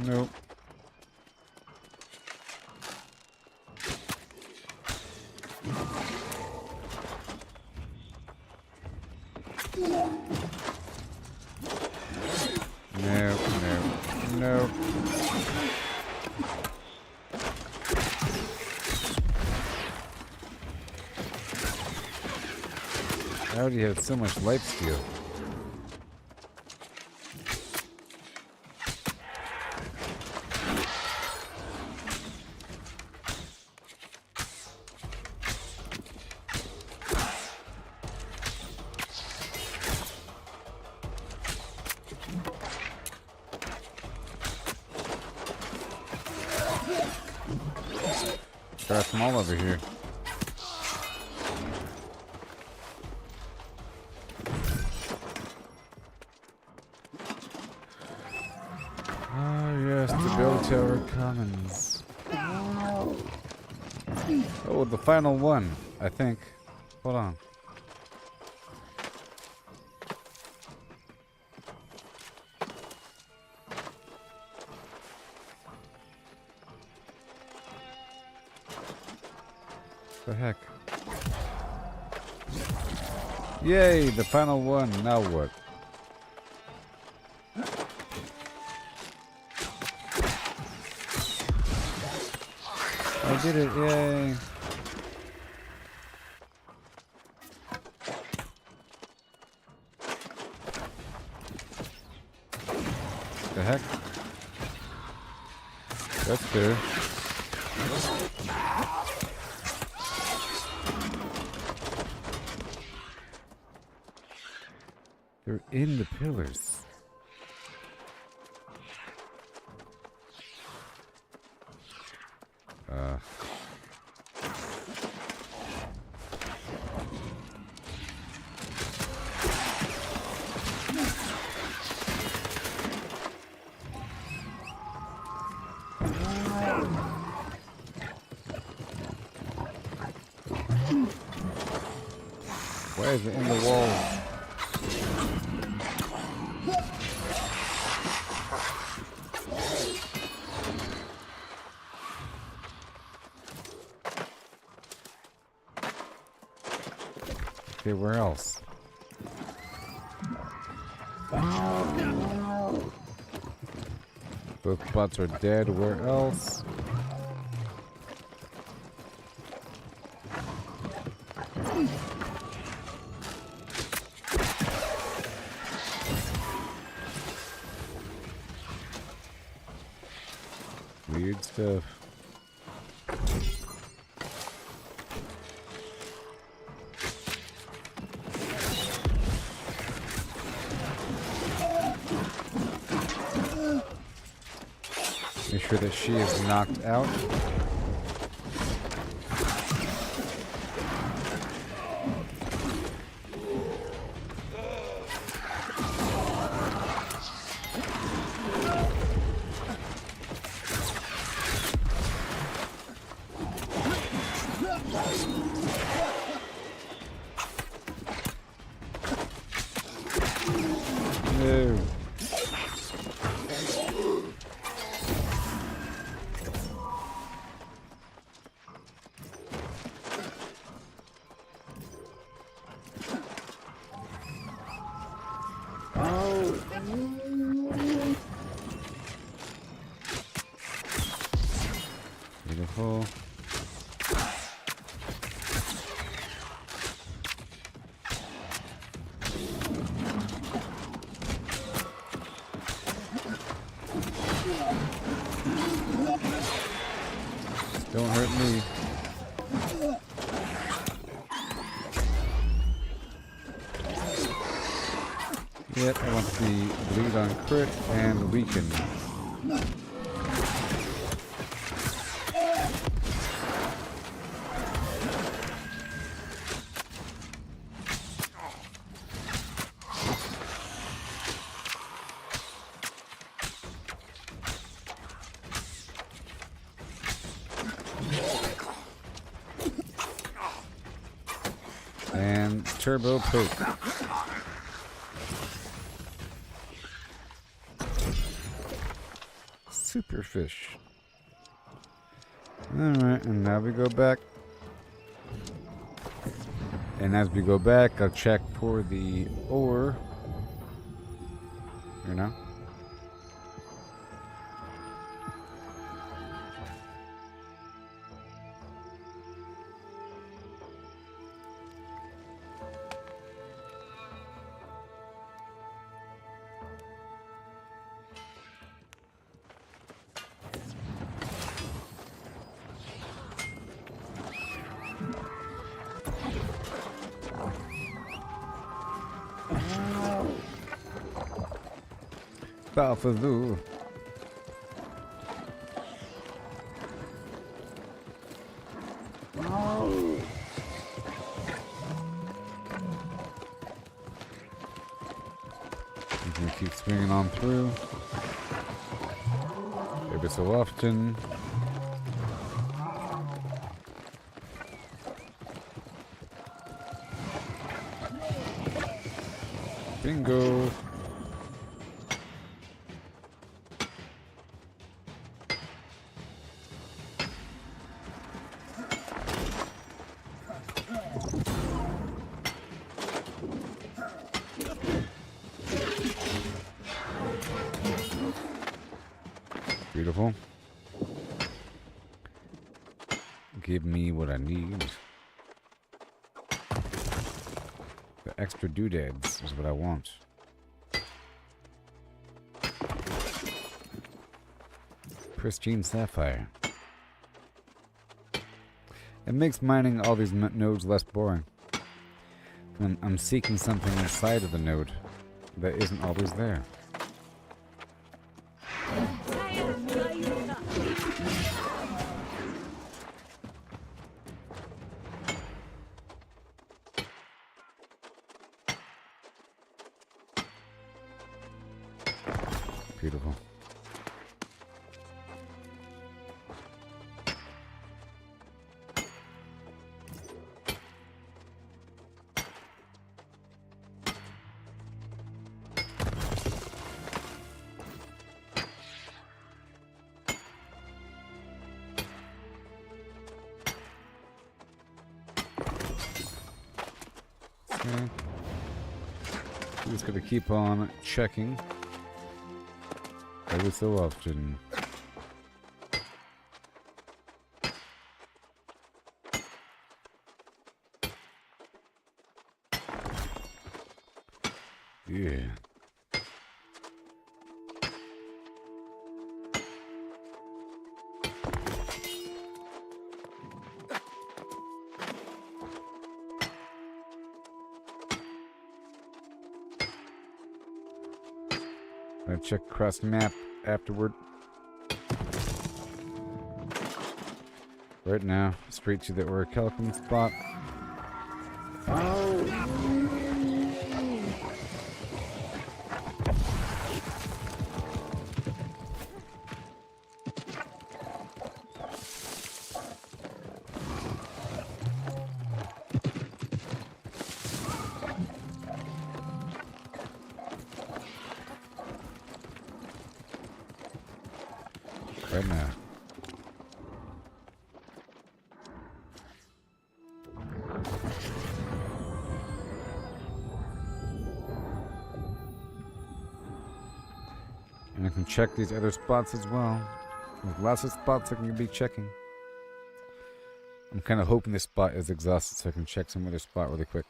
Nope. Nope, nope, nope. I already had so much lifesteal. craft them all over here. Oh yes, the bell tower commons. Oh, the final one, I think. Hold on. The heck? Yay, the final one. Now what? I did it, yay. The heck? That's fair. They're in the pillars. Why is it in the wall? Okay, where else? Both bots are dead. Where else? Weird stuff. Make sure that she is knocked out. No. Beautiful. Don't hurt me. Yep, I want the bleed on crit and weaken. And turbo poke. Superfish. Alright, and now we go back. And as we go back, I'll check for the ore. You know? Balthazoo. through. Every so often. Bingo. Beautiful. Give me what I need. The extra doodads is what I want. Pristine sapphire. It makes mining all these nodes less boring. I'm seeking something inside of the node that isn't always there. Beautiful. Okay. Just gonna keep on checking every so often. Yeah. I'll check across the map afterward. Right now, straight to the orichalcum spot. Right now. And I can check these other spots as well. There's lots of spots I can be checking. I'm kind of hoping this spot is exhausted so I can check some other spot really quick.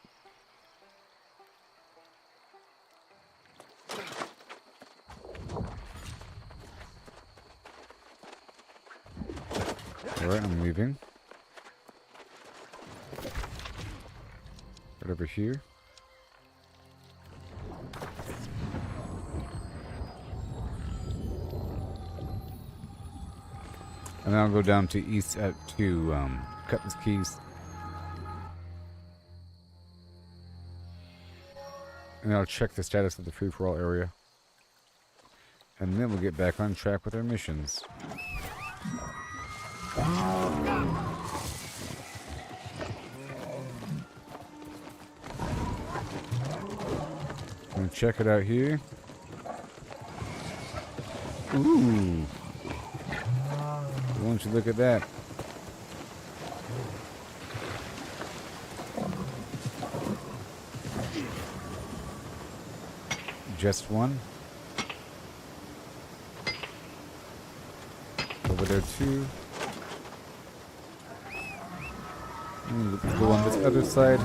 Alright, I'm leaving. Right over here. And then I'll go down to east to cut these keys. And I'll check the status of the free-for-all area. And then we'll get back on track with our missions. And check it out here. Ooh. Why don't you look at that? Just one. Over there too. Let's go on this other side.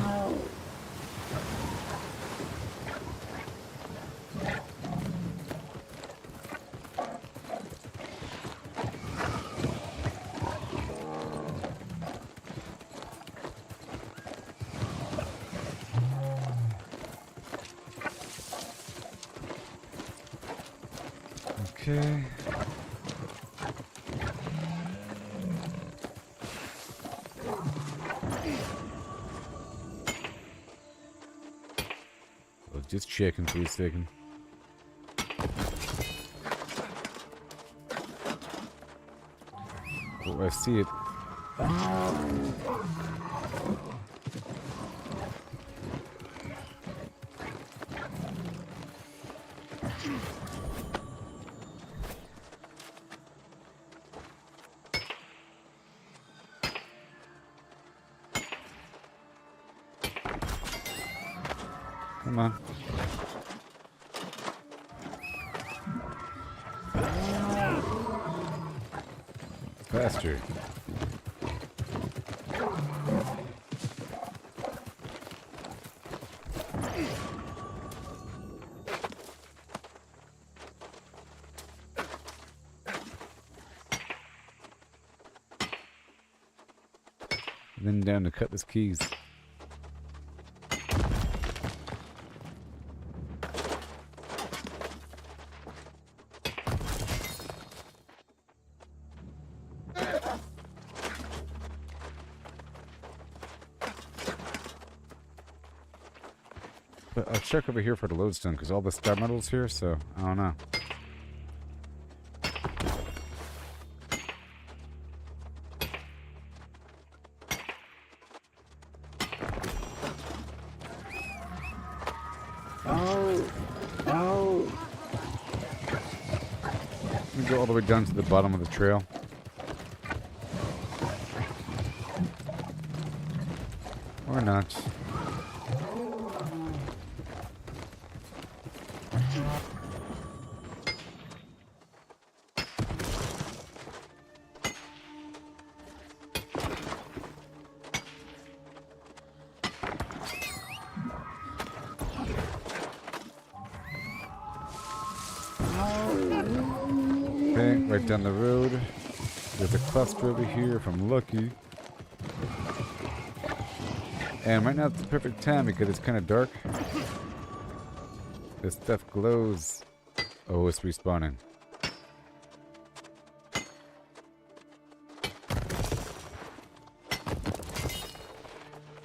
Okay. Just checking for a second. Oh, I see it. Come on. Faster. And then down to cut this keys. But I'll check over here for the lodestone because all the star metals here, so I don't know. Let me go all the way down to the bottom of the trail. Or not. Okay, right down the road. There's a cluster over here if I'm lucky. And right now it's the perfect time because it's kind of dark. This stuff glows. Oh, it's respawning.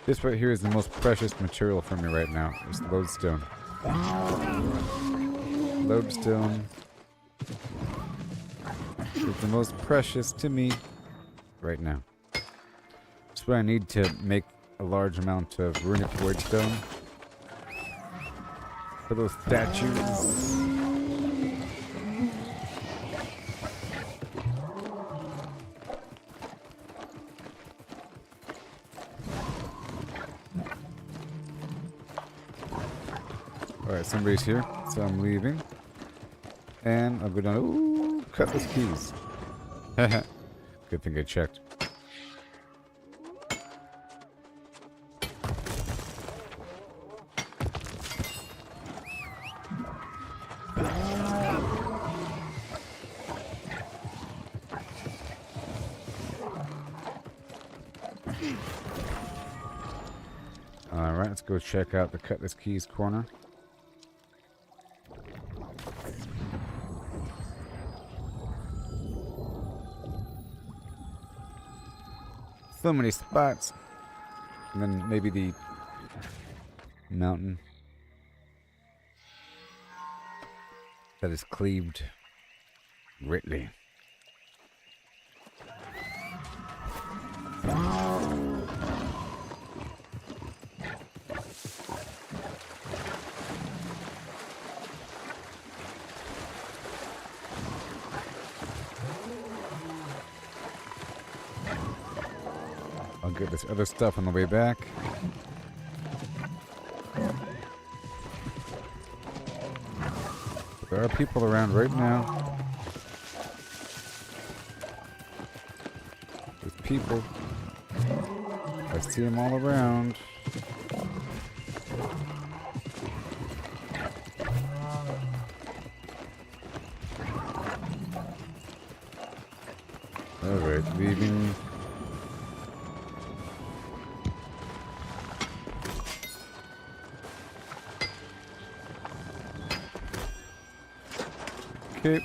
This right here is the most precious material for me right now. It's lodestone. Lodestone is the most precious to me right now. It's what I need to make a large amount of runic void stone for those statues. Alright, somebody's here, so I'm leaving. And I'll go down. Ooh, cut those keys. Good thing I checked. Alright, let's go check out the cut this keys corner. So many spots. And then maybe the mountain that is cleaved greatly. I'll get this other stuff on the way back. There are people around right now. There's people. I see them all around. Alright, leaving. Okay.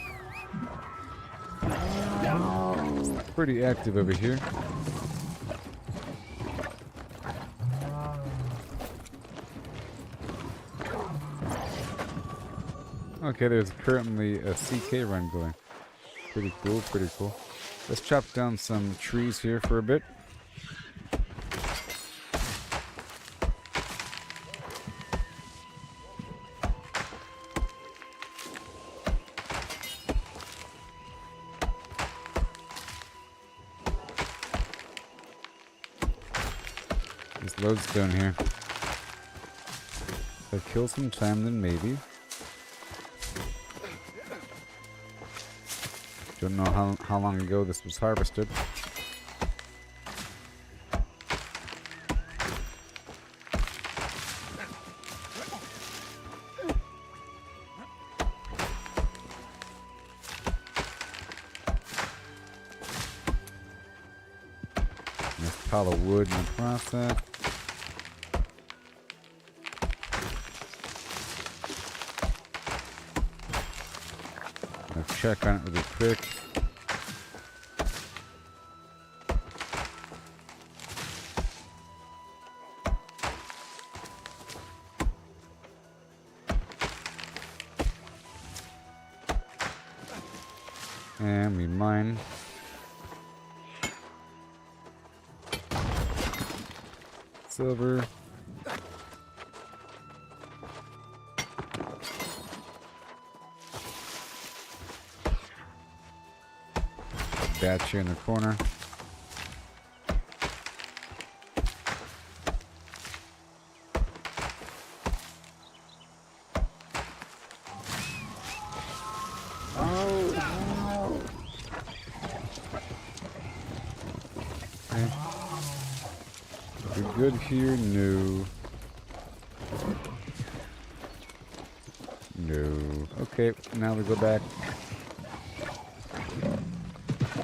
It's pretty active over here. Okay, there's currently a CK run going. Pretty cool, pretty cool. Let's chop down some trees here for a bit. This lodestone here. If I kill some time, then maybe. Don't know how long ago this was harvested. Nice pile of wood in the process. Let's check on it really quick. And we mine. Silver. Batch here in the corner. Okay. We're good here? No. No. Okay, now we go back.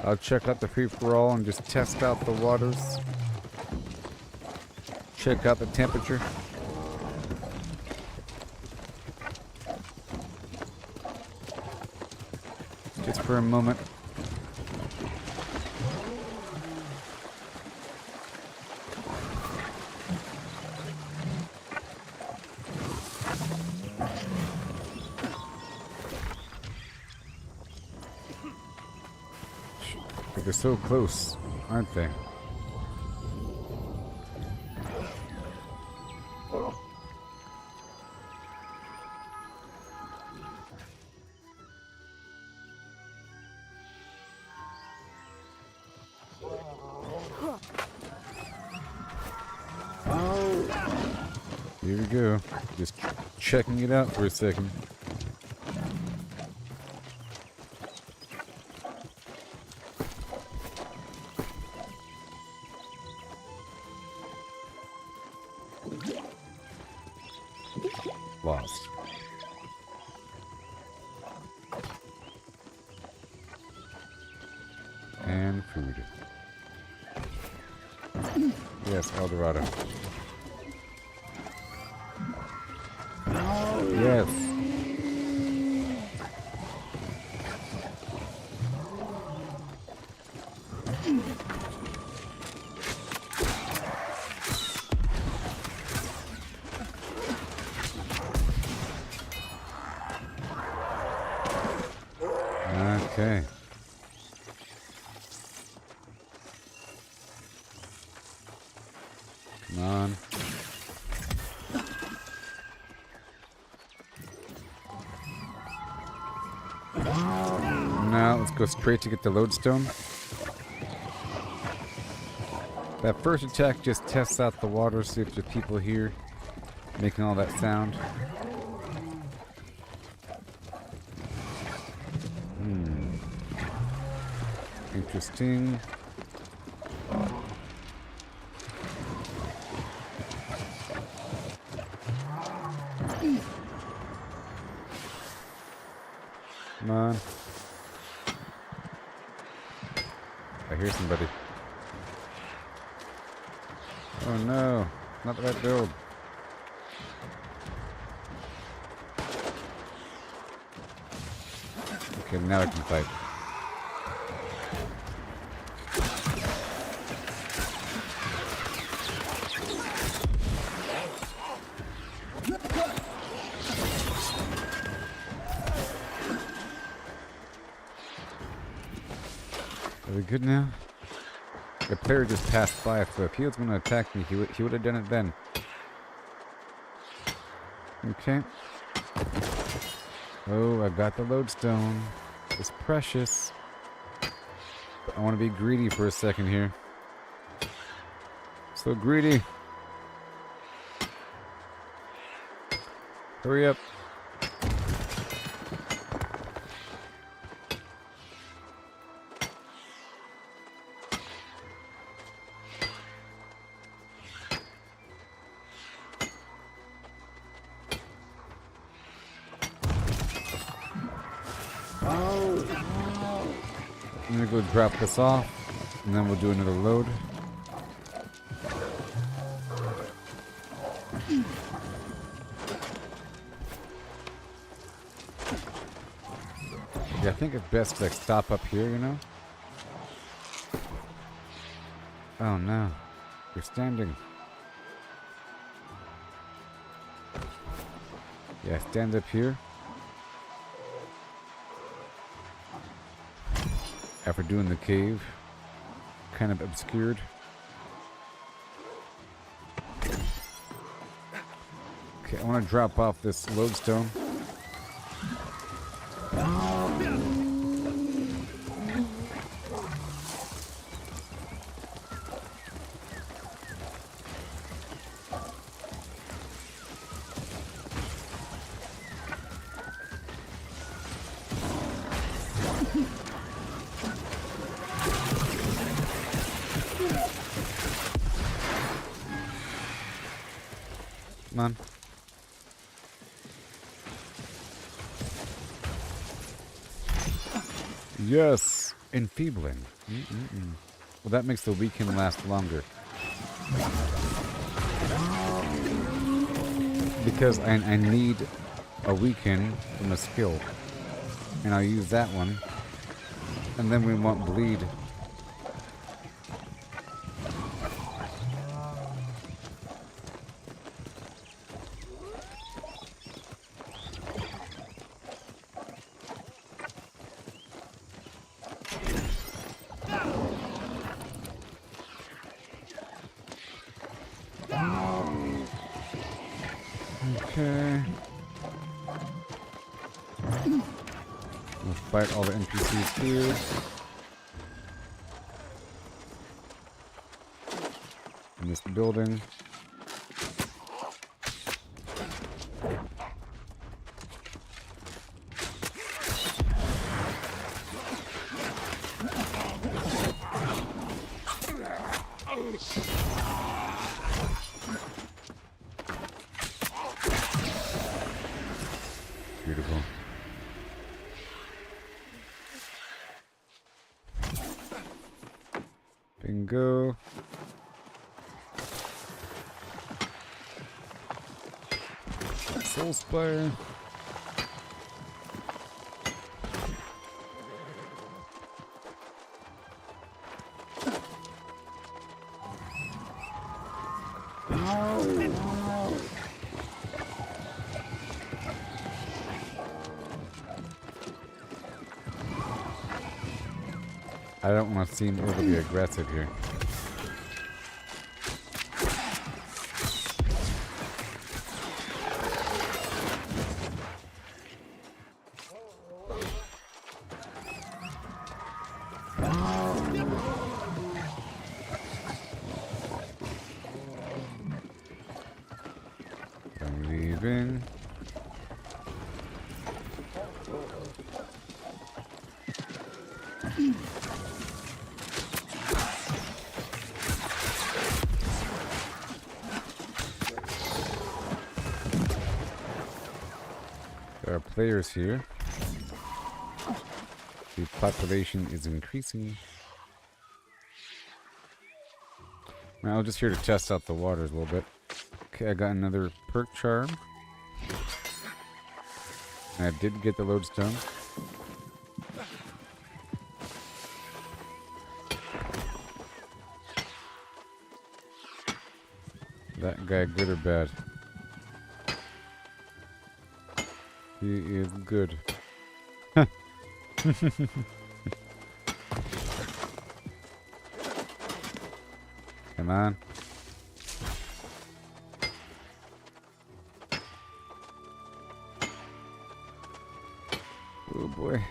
I'll check out the free-for-all and just test out the waters. Check out the temperature. Just for a moment. They're so close, aren't they? Here we go. Just checking it out for a second. Lost. And food. Yes, Dorado. Yes. Okay. Come on. Now let's go straight to get the lodestone. That first attack just tests out the water, see if there's people here making all that sound. Interesting. Come on. I hear somebody. Oh no, not the right build. Okay, now I can fight. Are we good now? The player just passed by, so if he was going to attack me, he would have done it then. Okay. Oh, I got the lodestone. It's precious. But I want to be greedy for a second here. So greedy. Hurry up. I'm gonna go drop this off, and then we'll do another load. Yeah, I think it's best to like stop up here, you know? Oh no, you're standing. Yeah, stand up here. After doing the cave, kind of obscured. Okay, I want to drop off this lodestone. Come on. Yes! Enfeebling. Well, that makes the weekend last longer. Because I need a weekend from a skill. And I'll use that one. And then we won't bleed. Okay. We'll fight all the NPCs here. In this building. Beautiful. Bingo. Soul Spire. I don't want to seem overly aggressive here. I'm leaving. There are players here. The population is increasing. Now, I'm just here to test out the waters a little bit. Okay, I got another perk charm. And I did get the lodestone. That guy good or bad? He is good. Come on. Oh boy.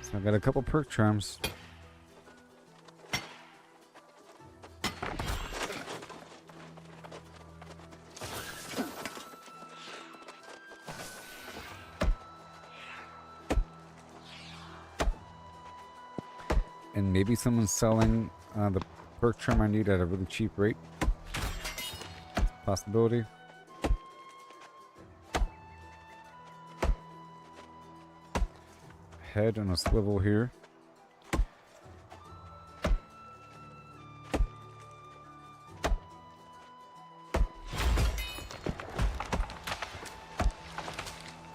So I got a couple perk charms. And maybe someone's selling the perk charm I need at a really cheap rate. Possibility. Head on a swivel here.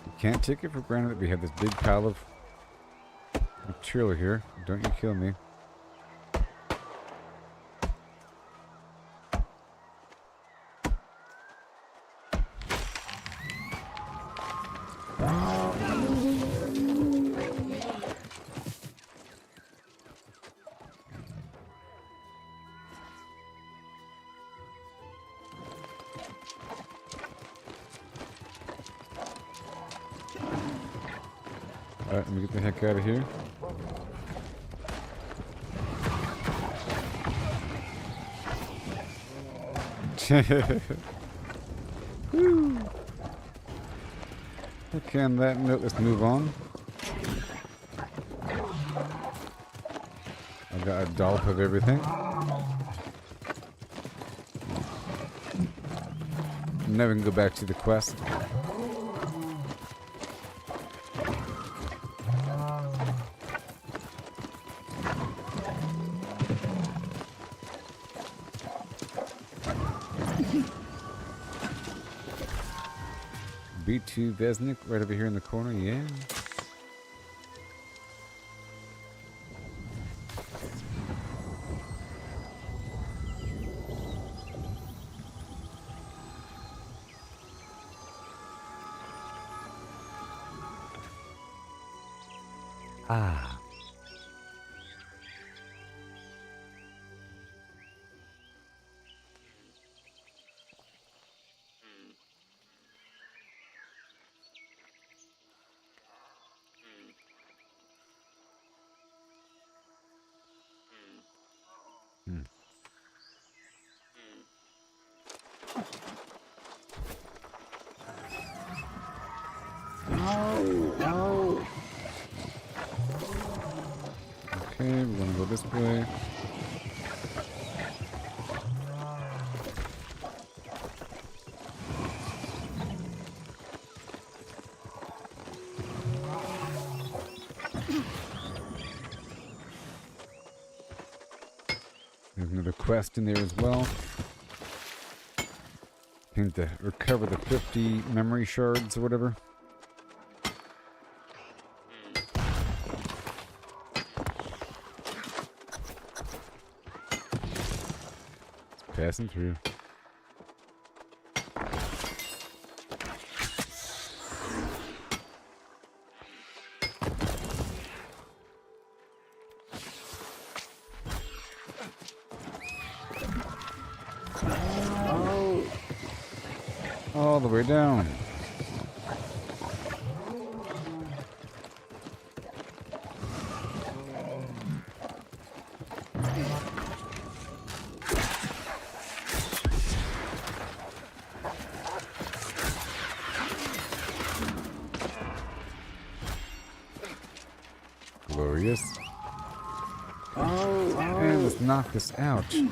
You can't take it for granted that we have this big pile of material here. Don't you kill me. Alright, let me get the heck out of here. Woo. Okay, on that note, let's move on. I've got a dollop of everything. Now we can go back to the quest. B2 Vesnik right over here in the corner, yeah. Ah. No. Okay, we're gonna go this way. There's another quest in there as well. Need to recover the 50 memory shards or whatever. It's passing through. All the way down. Glorious. And let's knock this out. I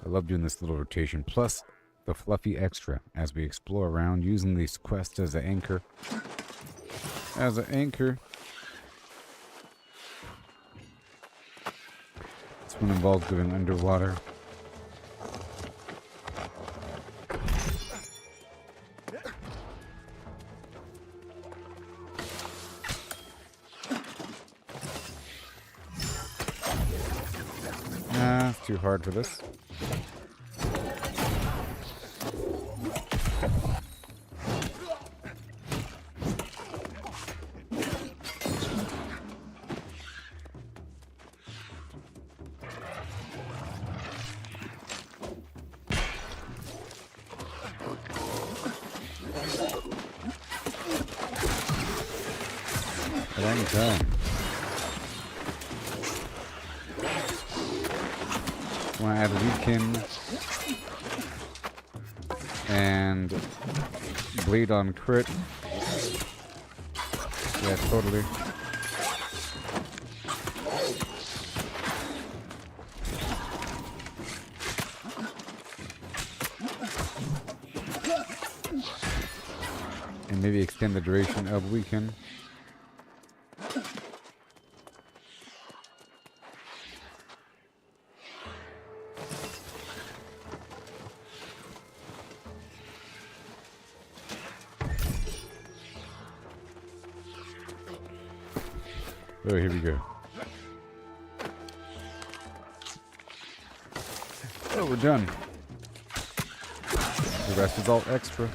love doing this little rotation. Plus the fluffy extra as we explore around using these quests as an anchor. As an anchor. This one involves going underwater. Nah, it's too hard for this. at any time. Want to add a weaken and bleed on crit. Yeah, totally. And maybe extend the duration of weaken. Oh, here we go. Oh, we're done. The rest is all extra.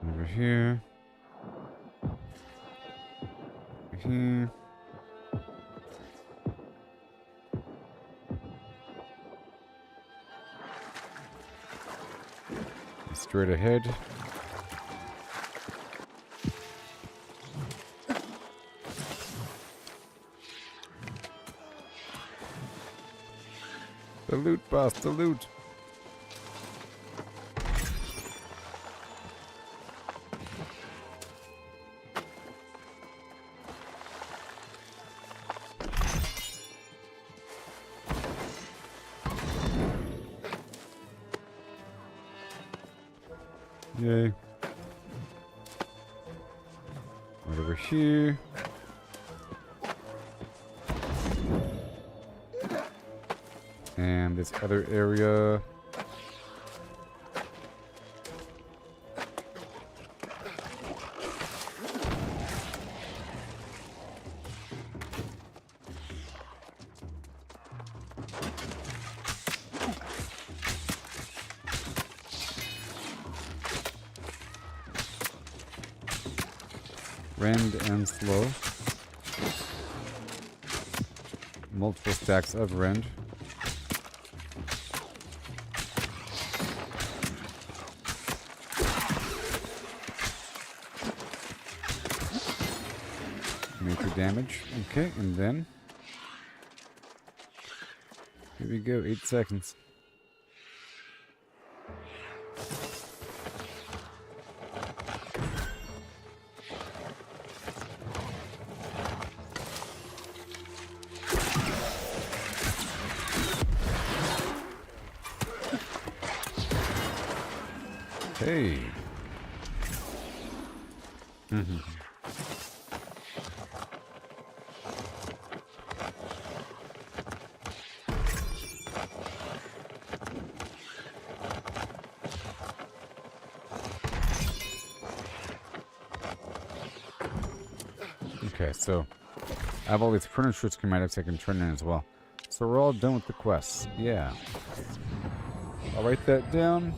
Over here. Over here. Straight ahead. The loot, boss, the loot. Yay. Right over here. And this other area. Rend and slow. Multiple stacks of rend. Major damage. Okay, and then here we go, 8 seconds. Hey. Okay, so I have all these furniture schematics I can turn in as well. So we're all done with the quests. Yeah. I'll write that down.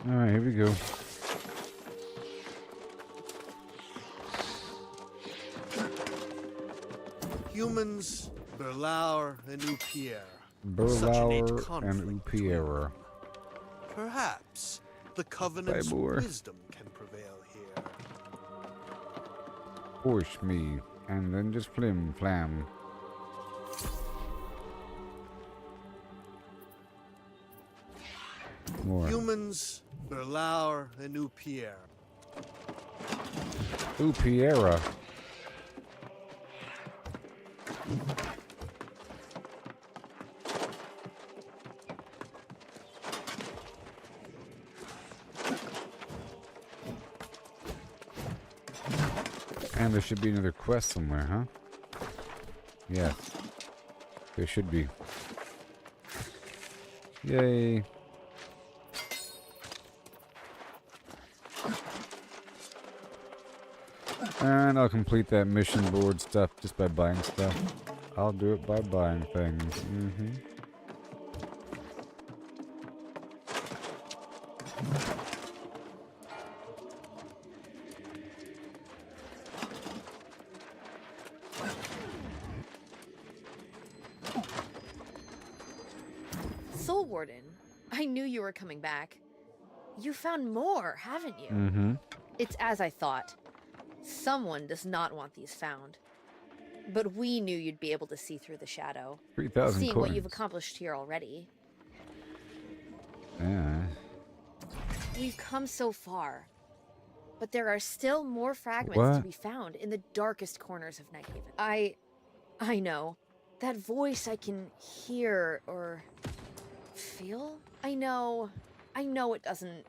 Alright, here we go. Humans, Berlaur and Upier. Berlaur and Upier. Perhaps the Covenant's wisdom can prevail here. Push me, and then just flim-flam. More. Humans, Berlaur and Upier. Upiera. And there should be another quest somewhere, huh? Yes. There should be. Yay. And I'll complete that mission board stuff just by buying stuff. I'll do it by buying things. Mm-hmm. Soul Warden, I knew you were coming back. You found more, haven't you? Mm-hmm. It's as I thought. Someone does not want these found. But we knew you'd be able to see through the shadow. 3,000 Seeing coins. what you've accomplished here already. Yeah. We've come so far. But there are still more fragments What? to be found in the darkest corners of Nighthaven. I know. That voice I can hear or feel? I know it doesn't.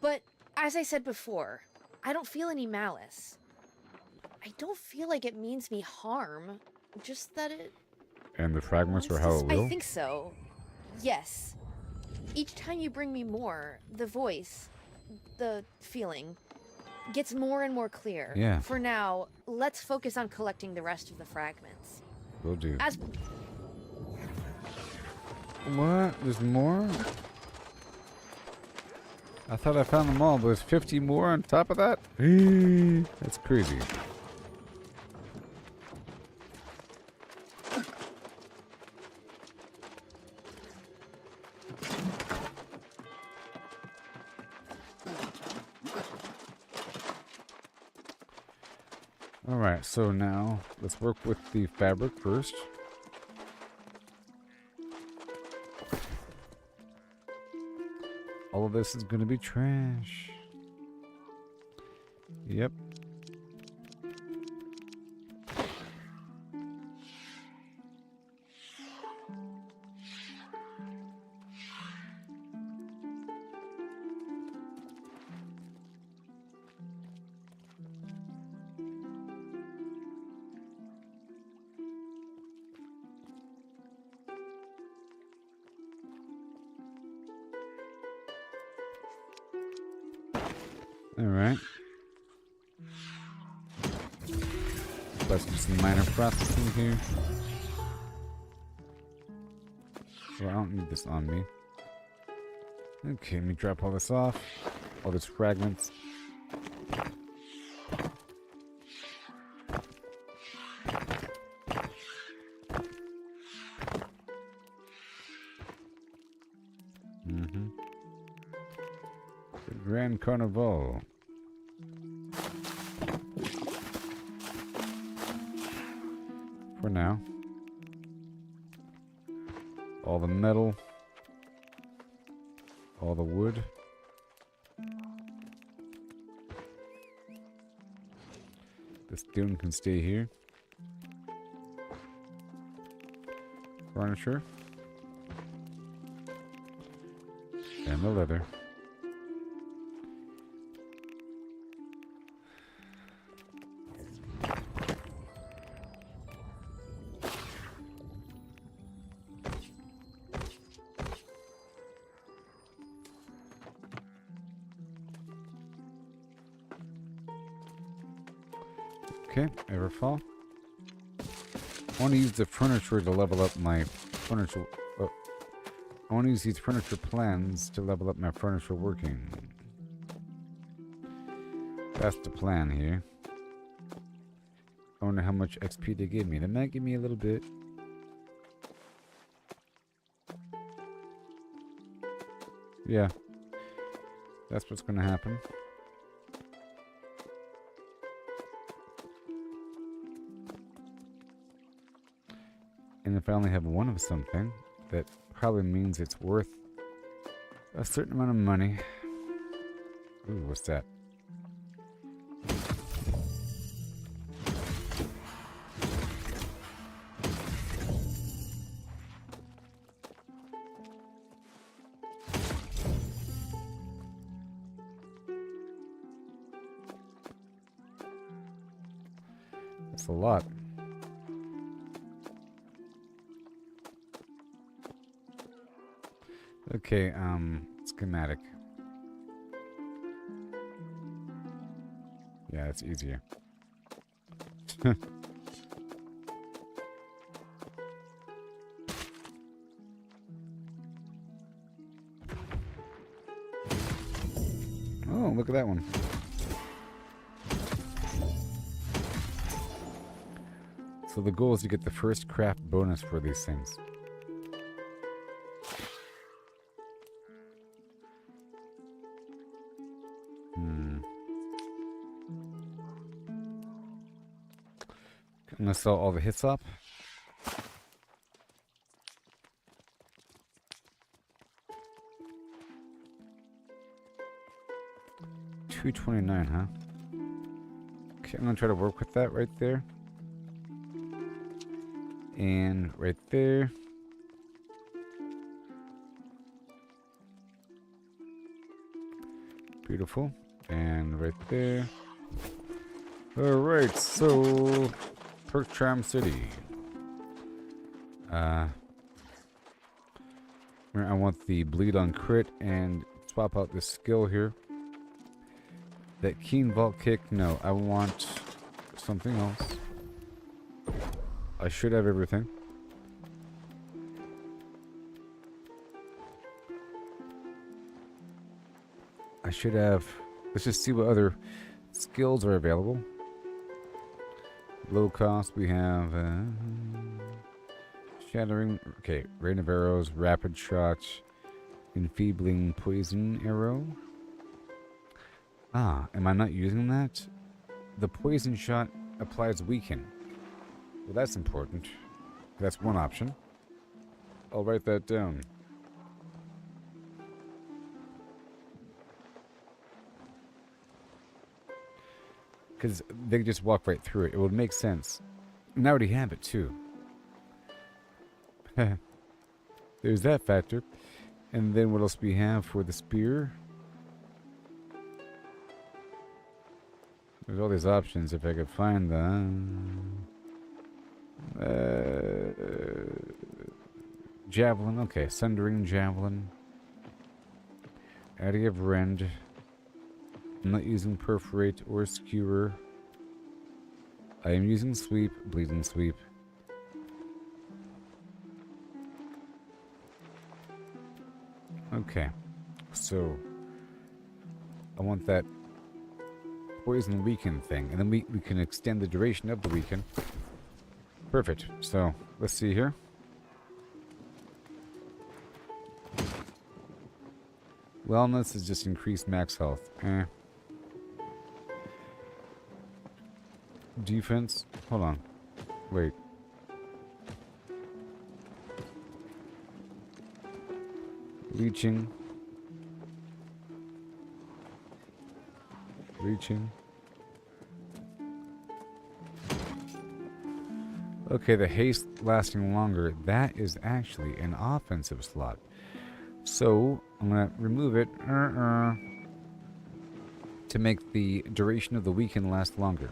But as I said before, I don't feel any malice. I don't feel like it means me harm. Just that it... And the fragments are how it will? I think so. Yes. Each time you bring me more, the voice, the feeling, gets more and more clear. Yeah. For now, let's focus on collecting the rest of the fragments. Will do. As... What? There's more? I thought I found them all, but there's 50 more on top of that? That's crazy. Alright, so now let's work with the fabric first. All of this is going to be trash. Yep. Alright. Let's do some minor processing here. Well, I don't need this on me. Okay, let me drop all this off. All these fragments. The Grand Carnival. For now. All the metal. All the wood. This dune can stay here. Furniture. And the leather. Okay, Everfall. I want to use the furniture to level up my furniture. I want to use these furniture plans to level up my furniture working. That's the plan here. I wonder how much XP they give me. They might give me a little bit. Yeah. That's what's going to happen. And if I only have one of something, that probably means it's worth a certain amount of money. Ooh, what's that? It's a lot. Okay, schematic. Yeah, it's easier. Oh, look at that one. So the goal is to get the first craft bonus for these things. I'm gonna sell all the hits up. $229, huh? Okay, I'm gonna try to work with that right there. And right there. Beautiful. And right there. Alright, so Perk Charm City. I want the bleed on crit and swap out this skill here. That keen vault kick, no, I want something else. I should have everything. I should have, let's just see what other skills are available. Low cost, we have shattering, okay, rain of arrows, rapid shot, enfeebling poison arrow. Ah, am I not using that? The poison shot applies weaken. Well, that's important. That's one option. I'll write that down. Because they just walk right through it. It would make sense. And I already have it, too. There's that factor. And then what else we have for the spear? There's all these options if I could find them. Javelin. Okay, Sundering Javelin. Addy of Rend. I'm not using Perforate or Skewer. I am using Sweep, Bleeding Sweep. Okay, so I want that poison weaken thing, and then we can extend the duration of the weaken. Perfect. So let's see here. Wellness is just increased max health. Defense. Hold on. Wait. Reaching. Okay, the haste lasting longer. That is actually an offensive slot. So, I'm going to remove it to make the duration of the weaken last longer.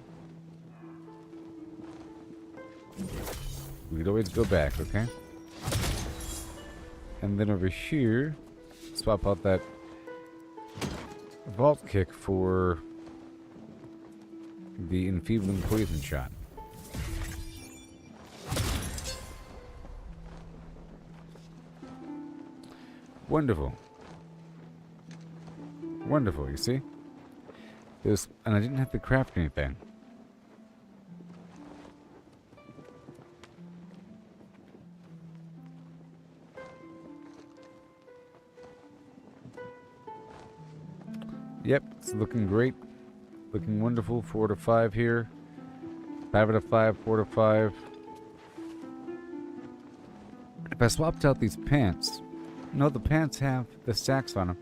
We could always go back, okay? And then over here, swap out that vault kick for the enfeebling poison shot. Wonderful. Wonderful, you see? And I didn't have to craft anything. Yep, it's looking great. Looking wonderful. 4 out of 5 here. 5 out of 5, 4 out of 5. If I swapped out these pants... No, the pants have the stacks on them.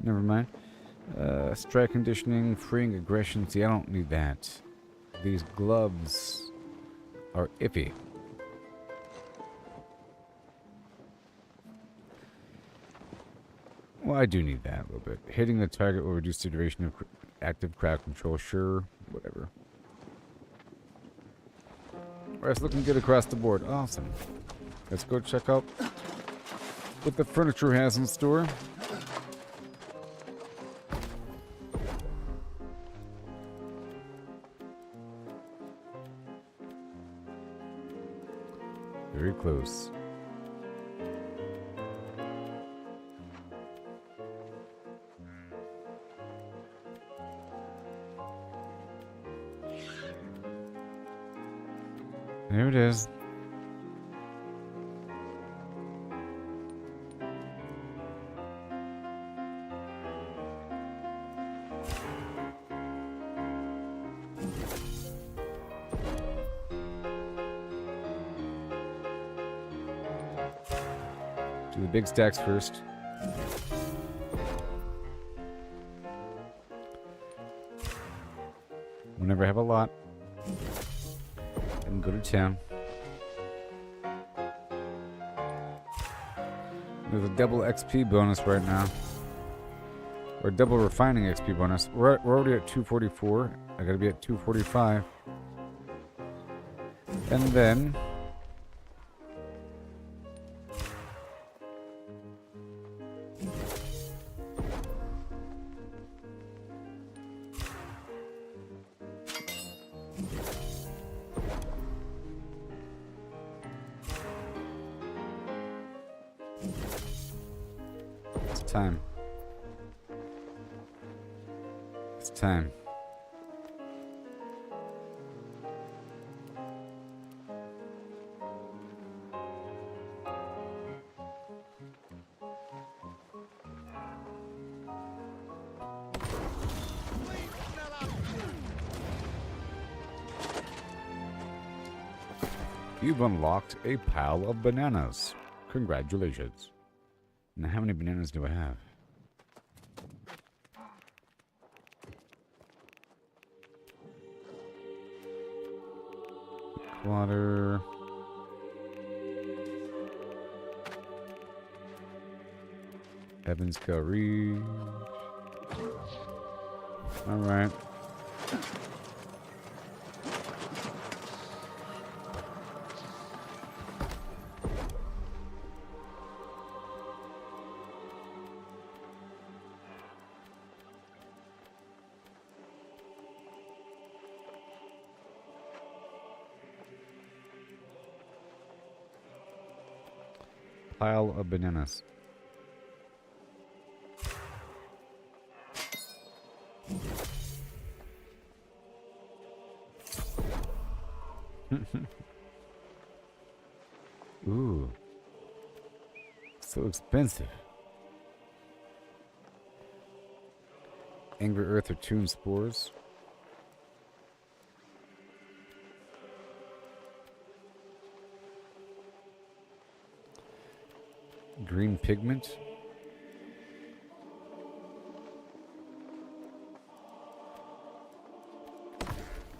Never mind. Strike conditioning, freeing aggression. See, I don't need that. These gloves are iffy. Well, I do need that a little bit. Hitting the target will reduce the duration of active crowd control. Sure, whatever. Rest looking good across the board. Awesome. Let's go check out what the furniture has in store. Very close. There it is. Do the big stacks first. Whenever I have a lot, and go to town. There's a double XP bonus right now. Or double refining XP bonus. We're already at 244. I gotta be at 245. And then it's time. It's time. You've unlocked a pile of bananas. Congratulations. Now, how many bananas do I have? Water. Evans Curry. All right. Pile of bananas. Ooh. So expensive. Angry Earth or Toon Spores. Green pigment.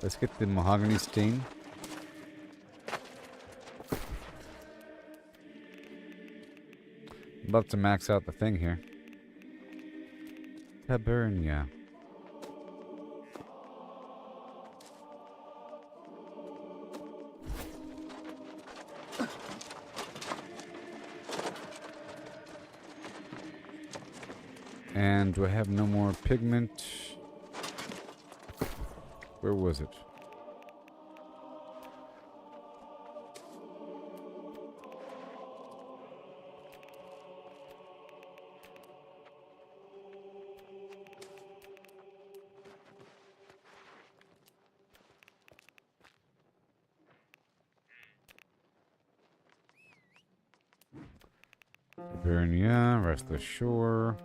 Let's get the mahogany stain. I'm about to max out the thing here. Tabernia. And do I have no more pigment? Where was it? Tabernia, Restless Shore.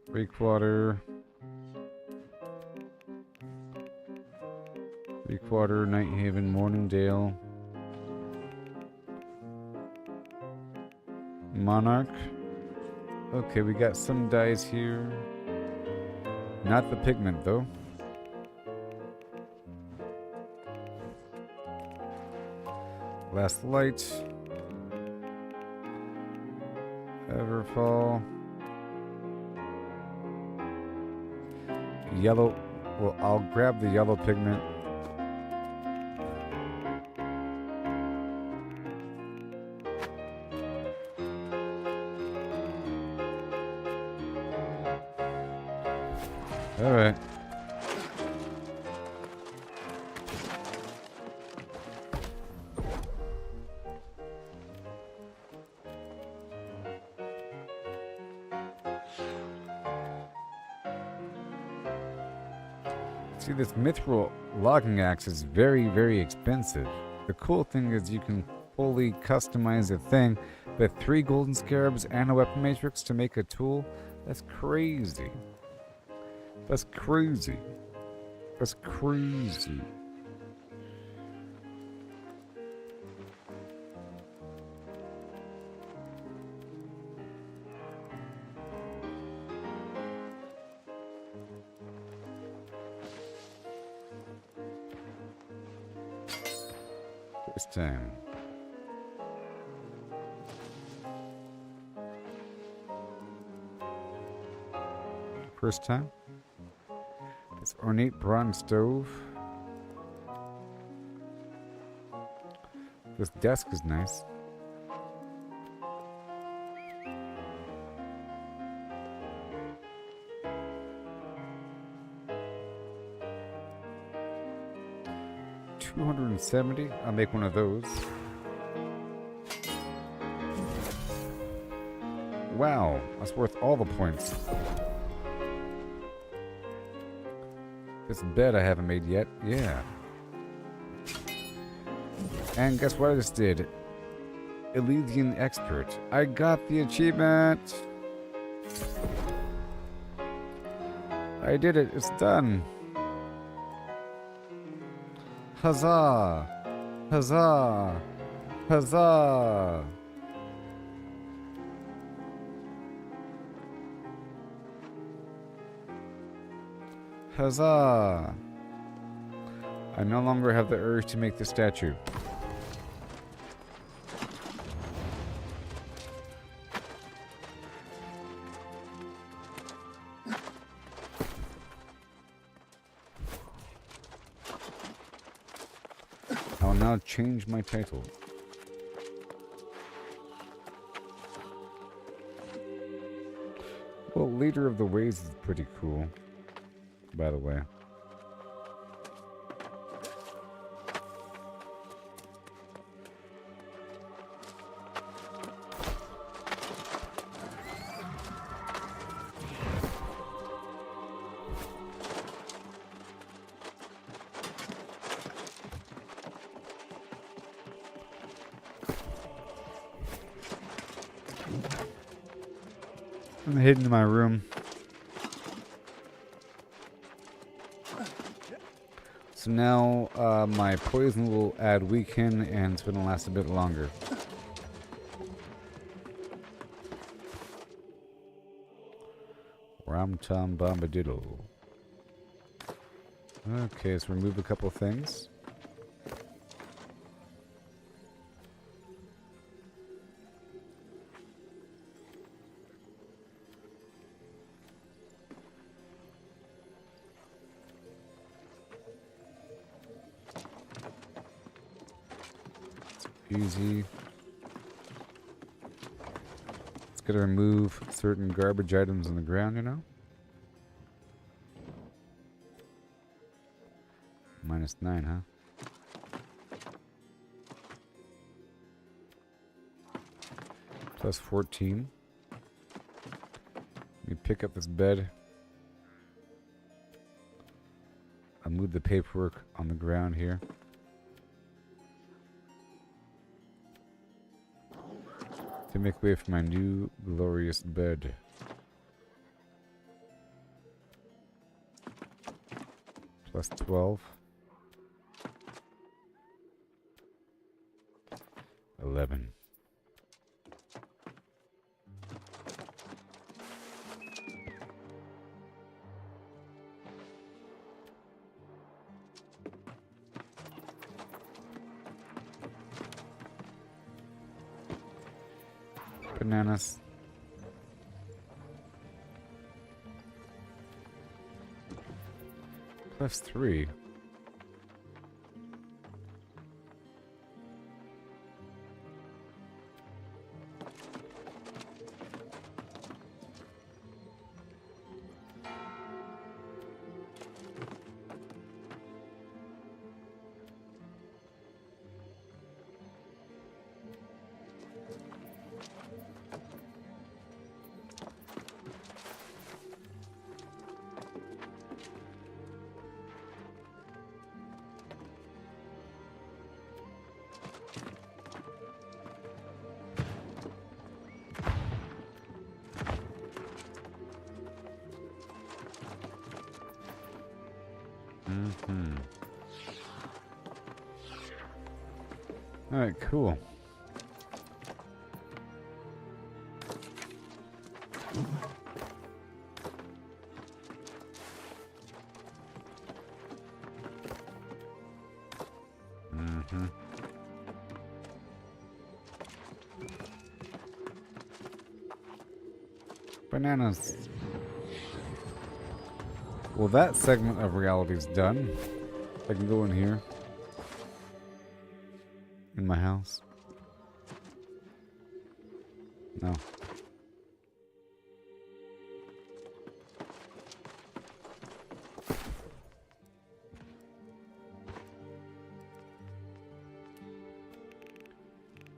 Breakwater. Breakwater, Nighthaven, Morningdale. Monarch. Okay, we got some dyes here. Not the pigment, though. Last Light. Everfall. Yellow. Well, I'll grab the yellow pigment. Alright. See, this mithril logging axe is very, very expensive. The cool thing is you can fully customize the thing, but 3 golden scarabs and a weapon matrix to make a tool? That's crazy. That's crazy. That's crazy. This time. First time. This ornate bronze stove. This desk is nice. $270. I'll make one of those. Wow, that's worth all the points. This bed I haven't made yet. Yeah. And guess what I just did? Elysian Expert. I got the achievement! I did it. It's done. Huzzah! Huzzah! Huzzah! Huzzah! I no longer have the urge to make the statue. I will now change my title. Well, Leader of the Ways is pretty cool, by the way. I'm hidden in my room. So now my poison will add weaken and it's going to last a bit longer. Ram Tom Bombadiddle. Okay, let's remove a couple things. Easy. It's gonna remove certain garbage items on the ground, you know? -9, huh? Plus 14. Let me pick up this bed. I'll move the paperwork on the ground here. To make way for my new glorious bed. Plus 12. 11. Bananas. Plus 3. Mm-hmm. Alright, cool. Mm-hmm. Bananas. Well, that segment of reality is done. I can go in here. In my house. No.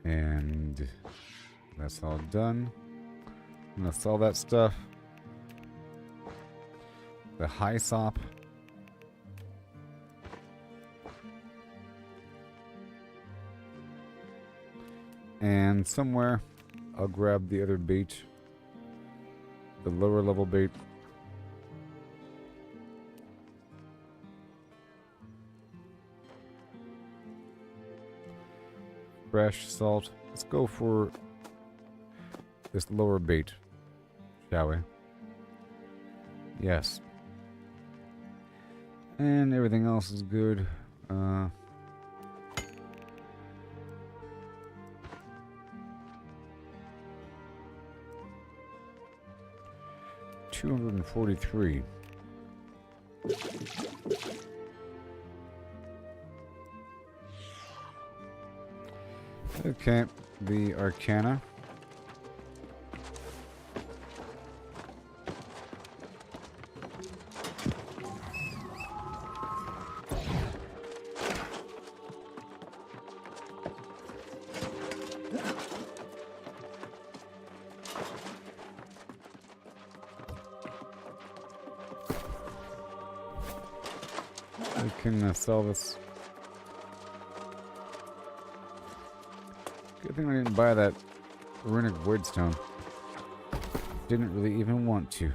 And that's all done. And that's all that stuff. The high sop. And somewhere I'll grab the other bait. The lower level bait. Fresh salt. Let's go for this lower bait, shall we? Yes. And everything else is good. 243. Okay, the Arcana. We can sell this. Good thing I didn't buy that runic voidstone. Didn't really even want to.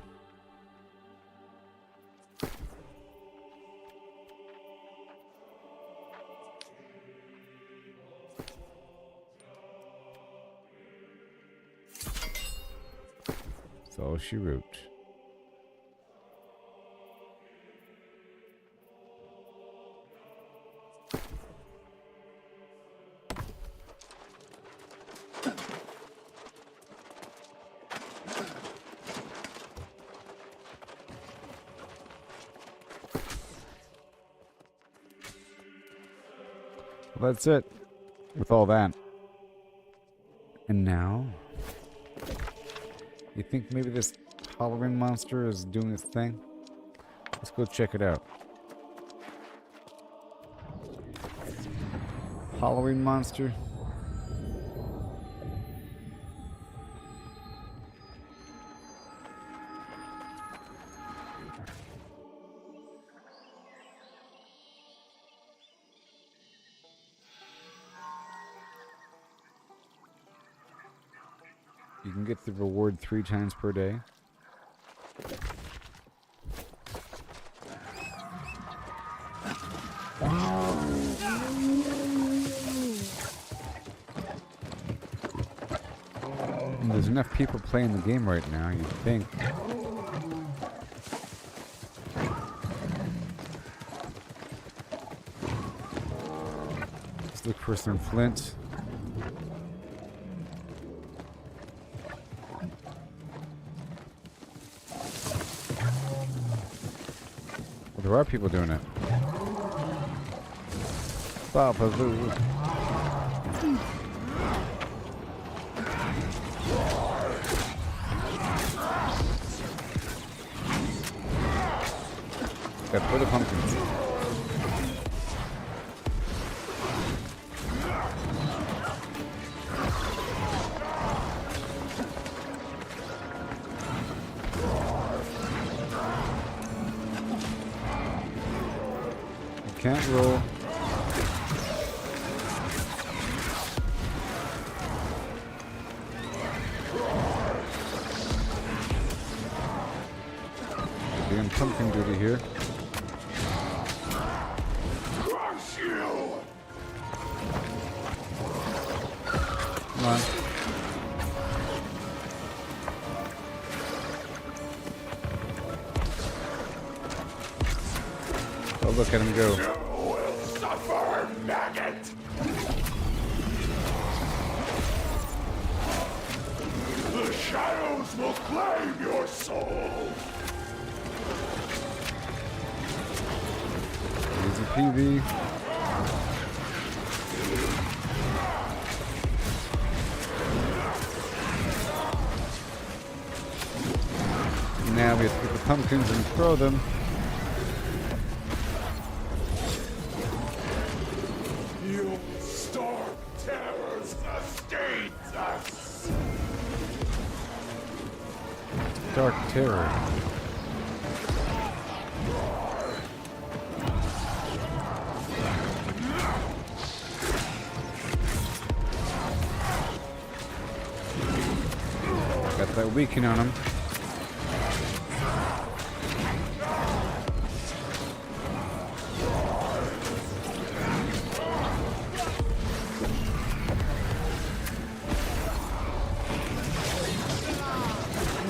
So she wrote. Well, that's it with all that. And now, you think maybe this Halloween monster is doing its thing? Let's go check it out. Halloween monster. You can get the reward 3 times per day. And there's enough people playing the game right now, you'd think. Let's look for some flint. There are people doing it. Ba-ba-boo. Got for the pumpkins. Can't roll. Doing pumpkin duty here. Come on. Oh, look at him go. You will suffer, maggot! The shadows will claim your soul! Easy peasy. Now we have to get the pumpkins and throw them. Your stark terror sustains us! Dark terror. Got that weaken on him.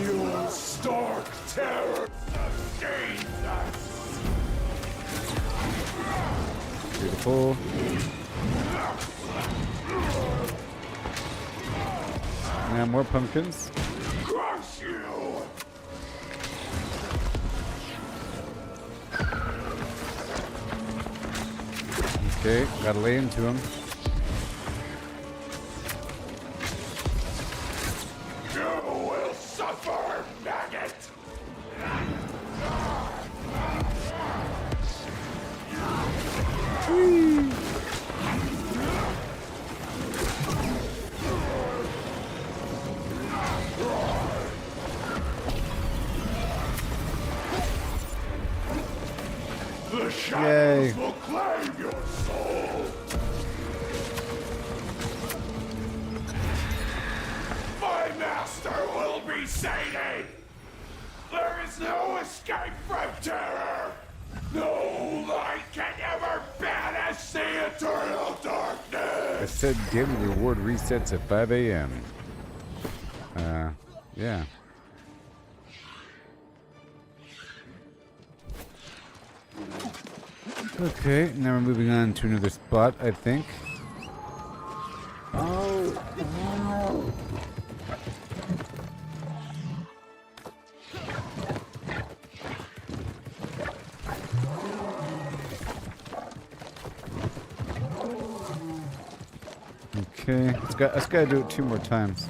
Your stark terror sustains us! Beautiful. Now more pumpkins. Crush you! Okay, gotta lay into him. You will suffer, maggot! The shadows Yay. will claim your soul! My master will be sated! There is no escape from terror! No light can ever banish the eternal I darkness! said daily reward resets at 5 a.m. Yeah. Okay, now we're moving on to another spot, I think. Okay, let's gotta do it 2 more times.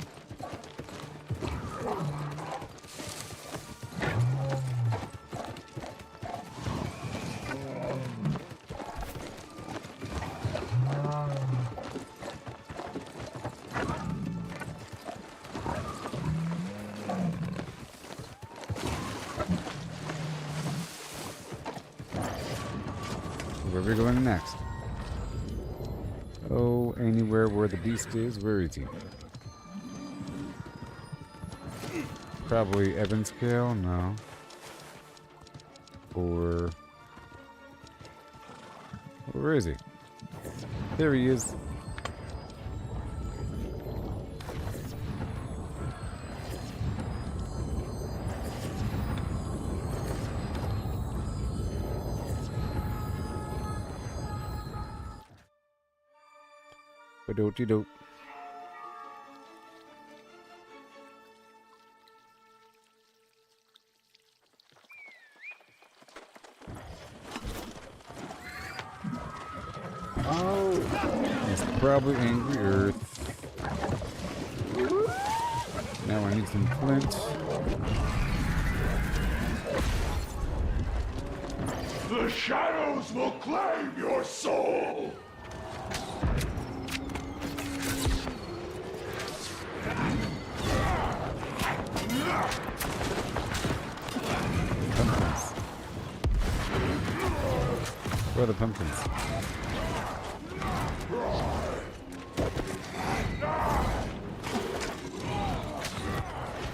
Where are we going next? Oh, anywhere where the beast is. Where is he? Probably Evanscale? No. Or... where is he? There he is. Ba-do-de-do. He's probably angry Earth. Now I need some flint. The shadows will claim your soul! Pumpkins. Where are the pumpkins?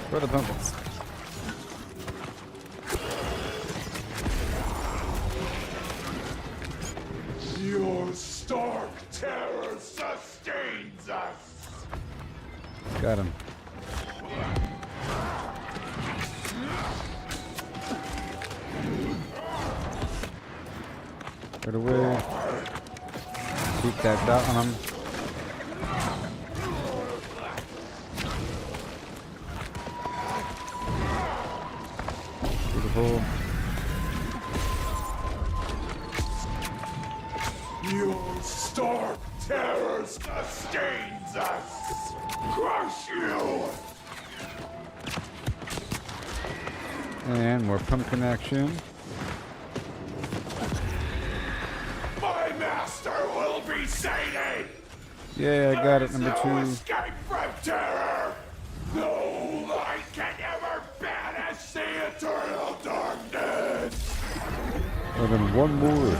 Where are the pumpkins? Your stark terror sustains us! Got him. Get away. Keep that dot on him. Beautiful. Your stark terror sustains us. Crush you. And more pumpkin action. My master will be sated. Yeah, I got it. There's Number no 2. escape from terror. No light can ever banish the eternal darkness. And then one more.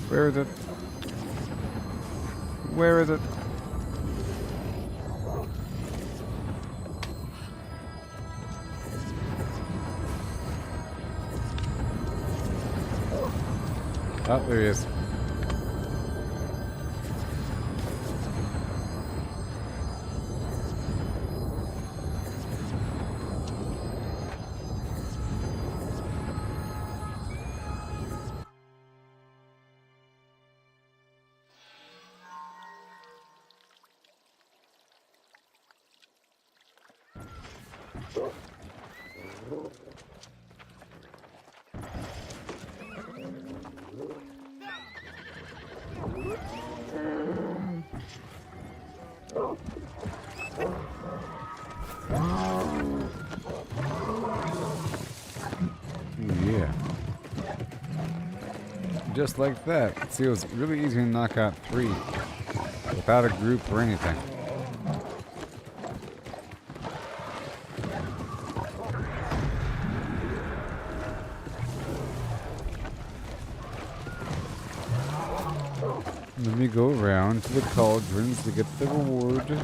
Where is it? Where is it? Oh, there he is. Yeah. Just like that. See, it was really easy to knock out 3 without a group or anything. Let me go around to the cauldrons to get the reward.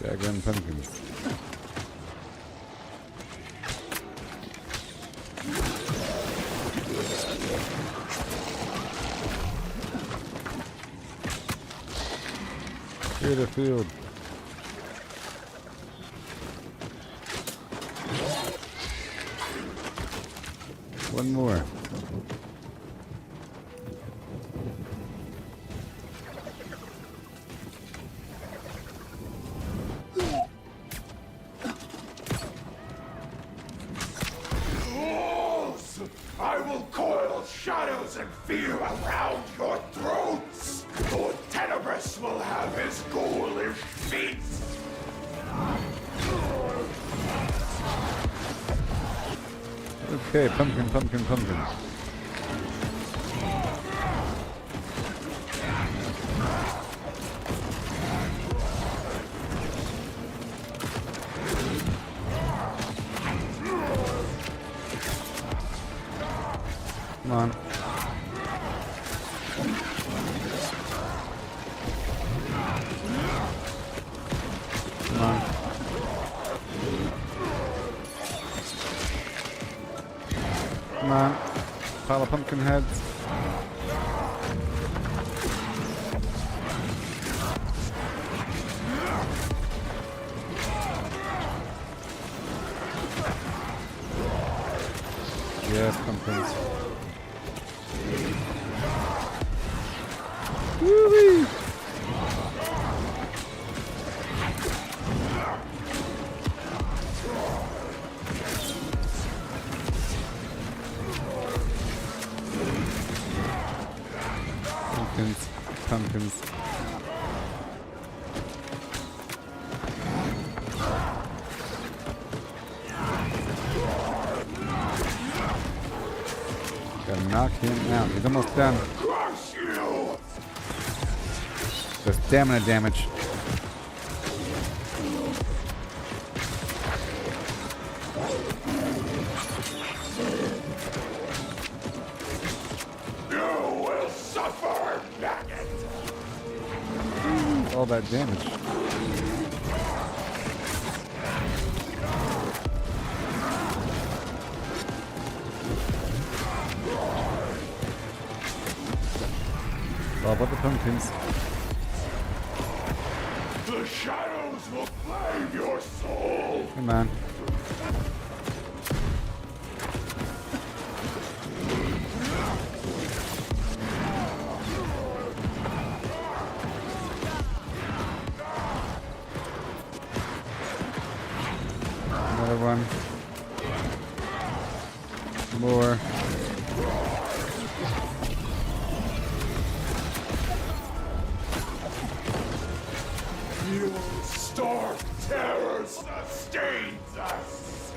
Daggone pumpkins. Clear the field. One more. Fools! I will coil shadows and fear around your throats. Lord Tenebrous will have his ghoulish feats. Okay, pumpkin, pumpkin, pumpkin. Come on. Come on. Come on. Pile of pumpkin heads. Yes, pumpkins. Woo-wee! pumpkins. Pumpkins. Gotta knock him out. He's almost done. Crush you! The stamina damage. You will suffer, maggot! All that damage. All about the pumpkins. The shadows will claim your soul! Come on. Another one. More. Your stark terror sustains us!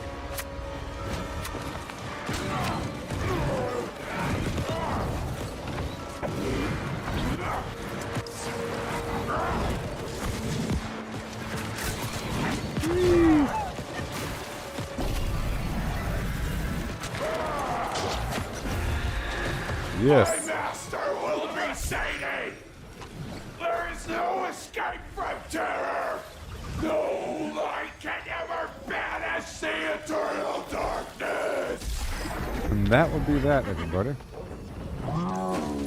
Yes. My master will be sated! There is no escape from terror! No light can ever banish the eternal darkness! And that will be that, everybody.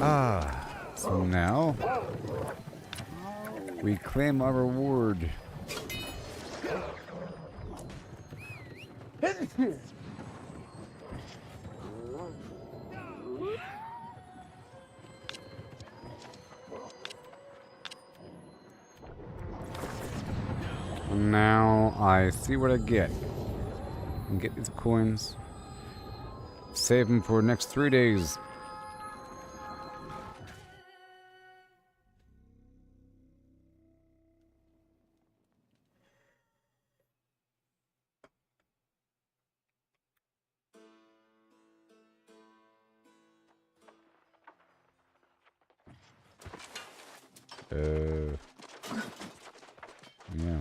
Ah. So now we claim our reward. Now I see what I get. And get these coins. Save them for the next 3 days. Yeah.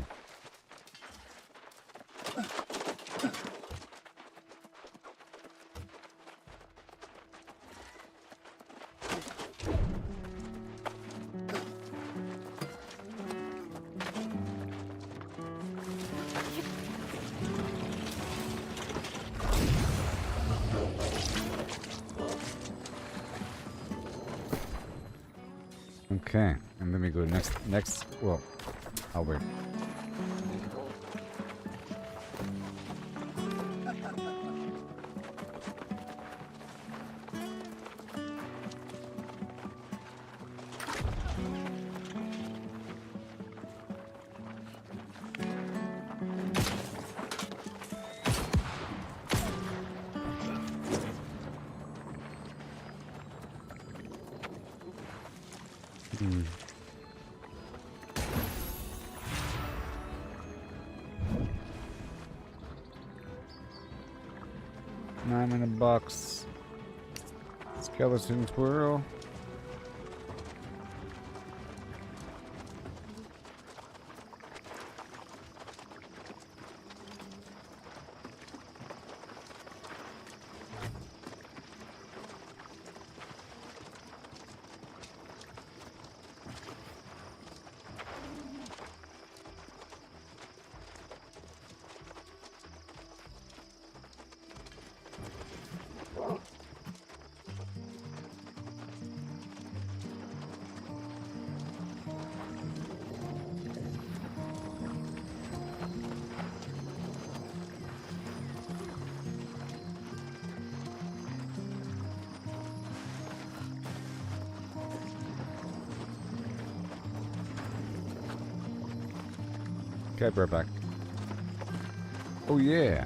Okay, and then we go next, well, I'll wait. I'm in a box. Skeleton twirl. Okay, we're back. Oh yeah.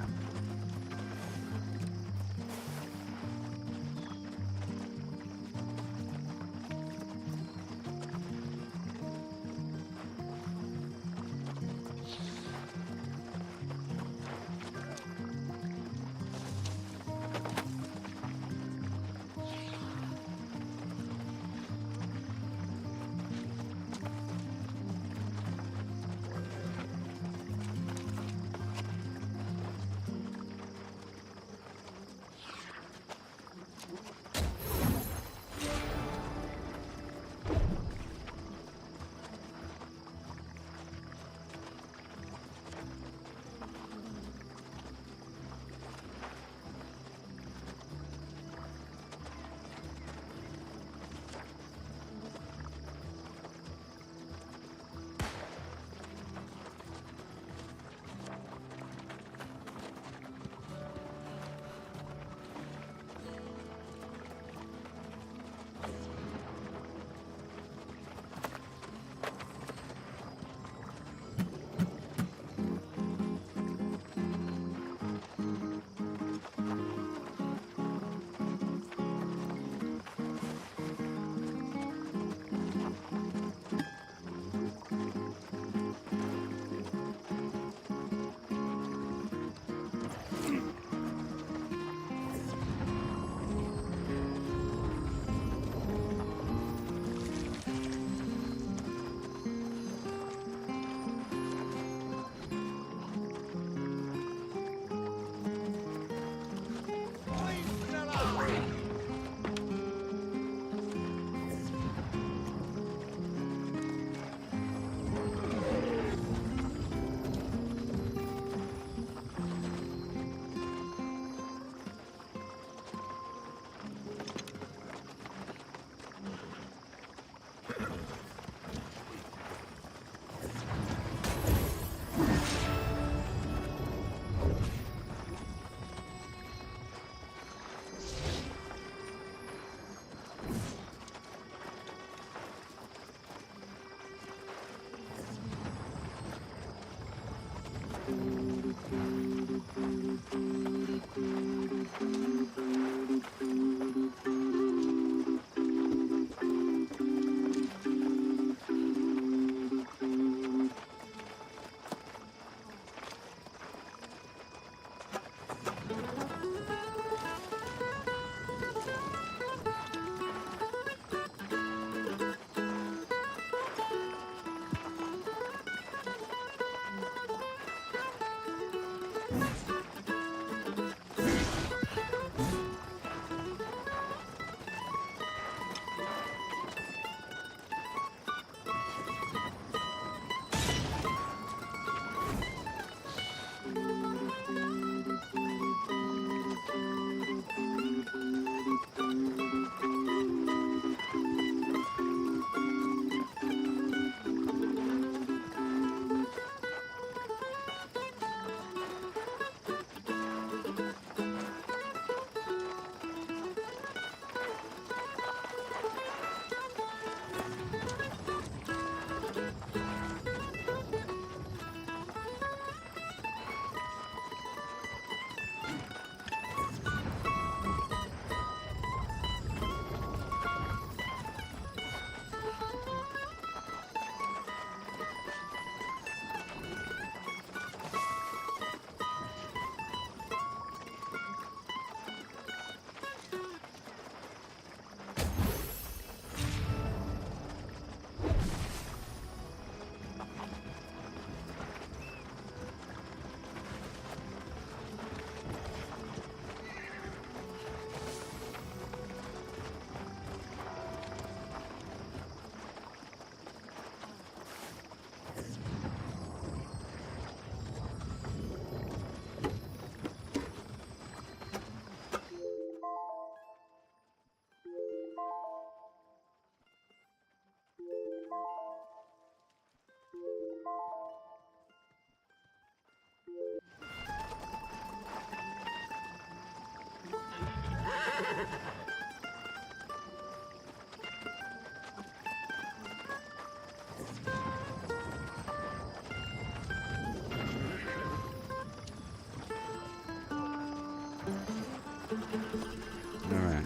Alright.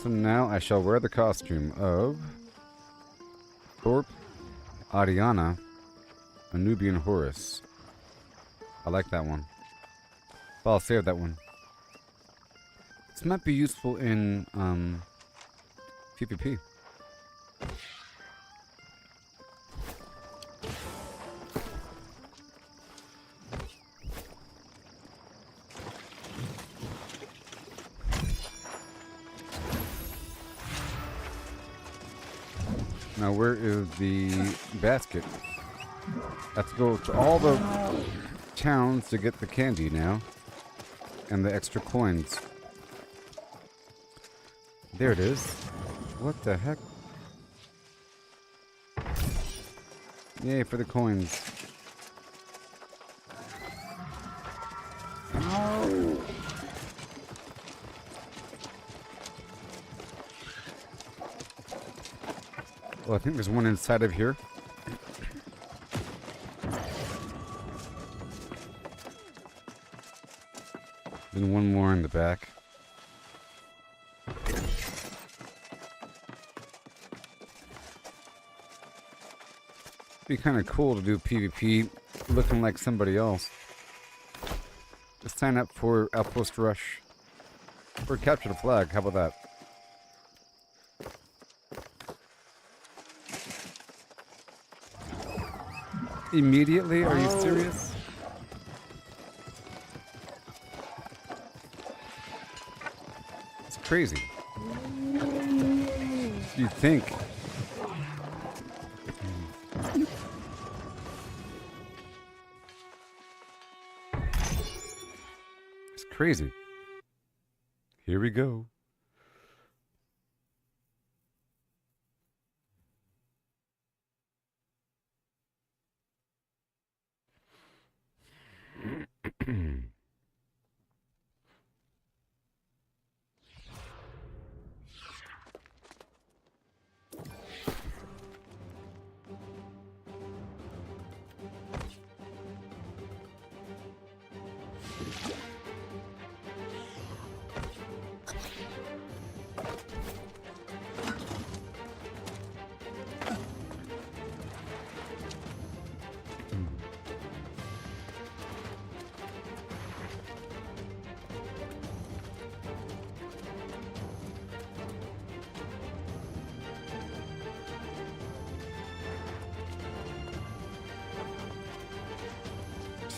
So now I shall wear the costume of Thorpe, Adiana, a Nubian Horus. I like that one. But I'll save that one. This might be useful in PvP. Now where is the basket? Let's go to all the towns to get the candy now. And the extra coins. There it is. What the heck? Yay for the coins. Oh. Well, I think there's one inside of here. Then one more in the back. Be kind of cool to do PvP looking like somebody else. Just sign up for Outpost Rush. Or capture the flag, how about that? Immediately? Are you serious? It's crazy. You'd think. It's crazy. Here we go.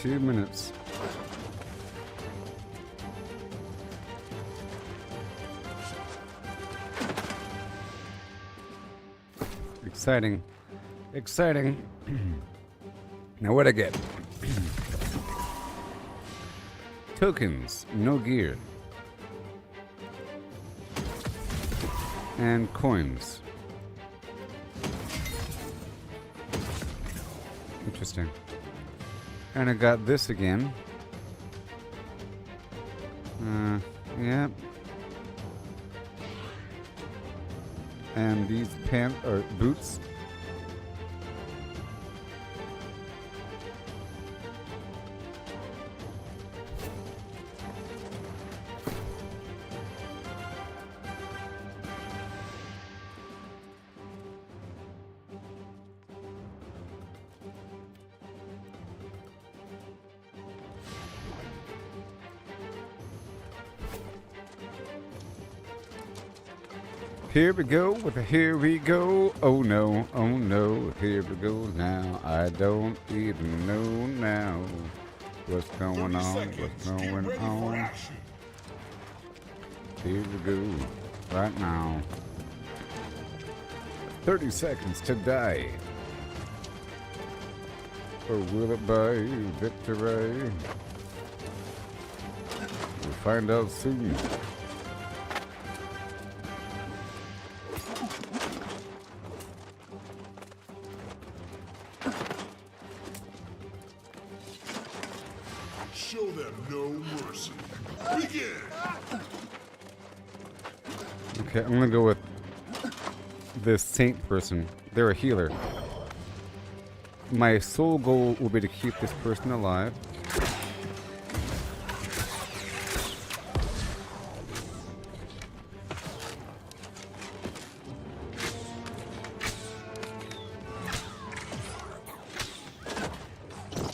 Two minutes. Exciting. Exciting. Now what'd I get? Tokens, no gear. And coins. Interesting. And I got this again. Yeah. And these pants or boots. Here we go with a here we go. Oh no, here we go now. I don't even know now what's going on, what's going on. Here we go, right now. 30 seconds to die. Or will it buy victory? We'll find out soon. Show them no mercy. begin. Okay, I'm gonna go with this saint person. They're a healer. My sole goal will be to keep this person alive.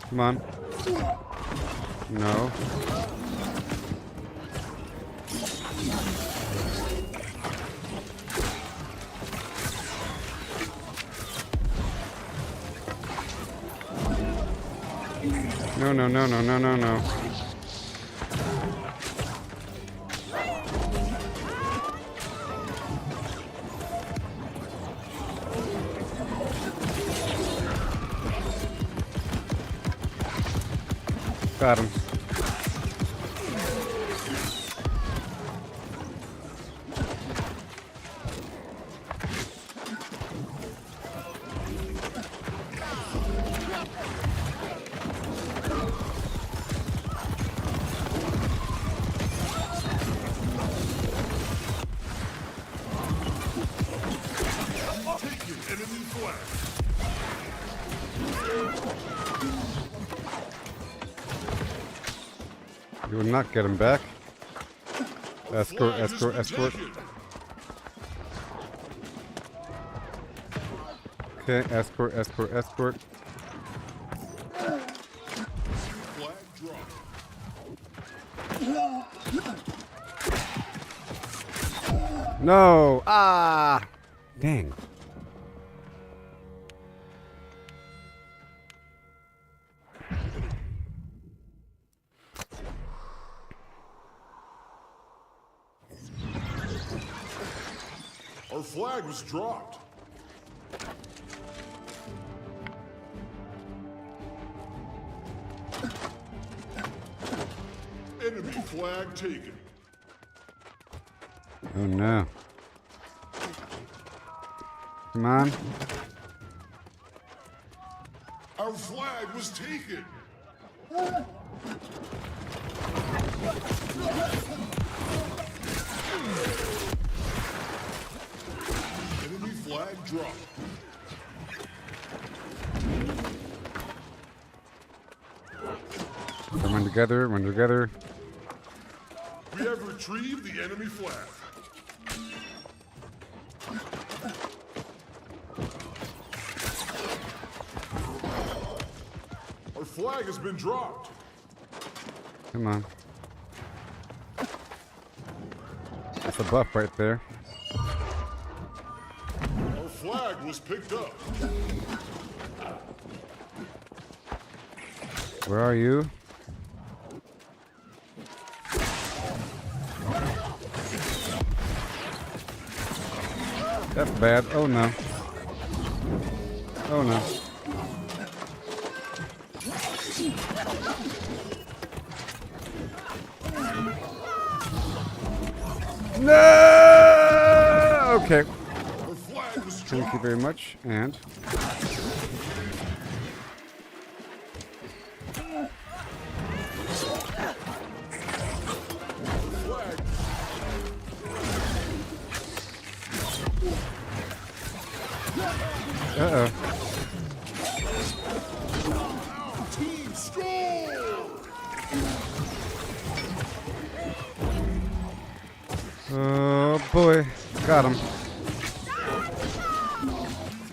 Come on. No. No, no, no, no, no, no, no. Got him. Taking enemy flag. You will not get him back. Escort, Flag has escort, been escort. taken. Okay, escort, escort, escort. Flag dropped. No! Ah! Dang. Our flag was dropped. Enemy flag taken. Oh no. Come on. Our flag was taken. Enemy flag dropped. Run together, run together. We have retrieved the enemy flag. Our flag has been dropped. Come on. That's a buff right there. Our flag was picked up. Where are you? That's bad. Oh no. Oh no. No! Okay. Our flag was Thank you dropped. very much. And Flag. uh-oh. Team score. Oh boy. Got him.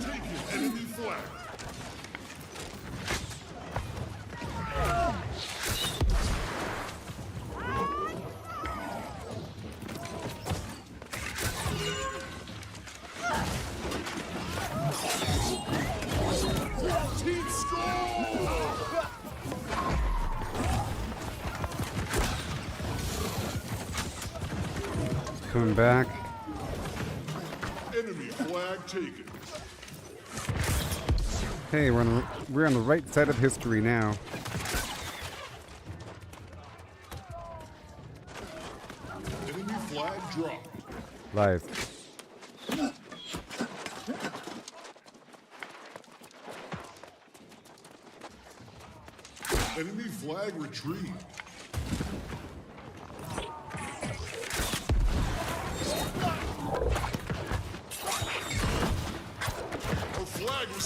Taking enemy flag. Team score. Coming back. Enemy flag taken. Hey, we're on the right side of history now. Enemy flag dropped. Lies. Enemy flag retrieved.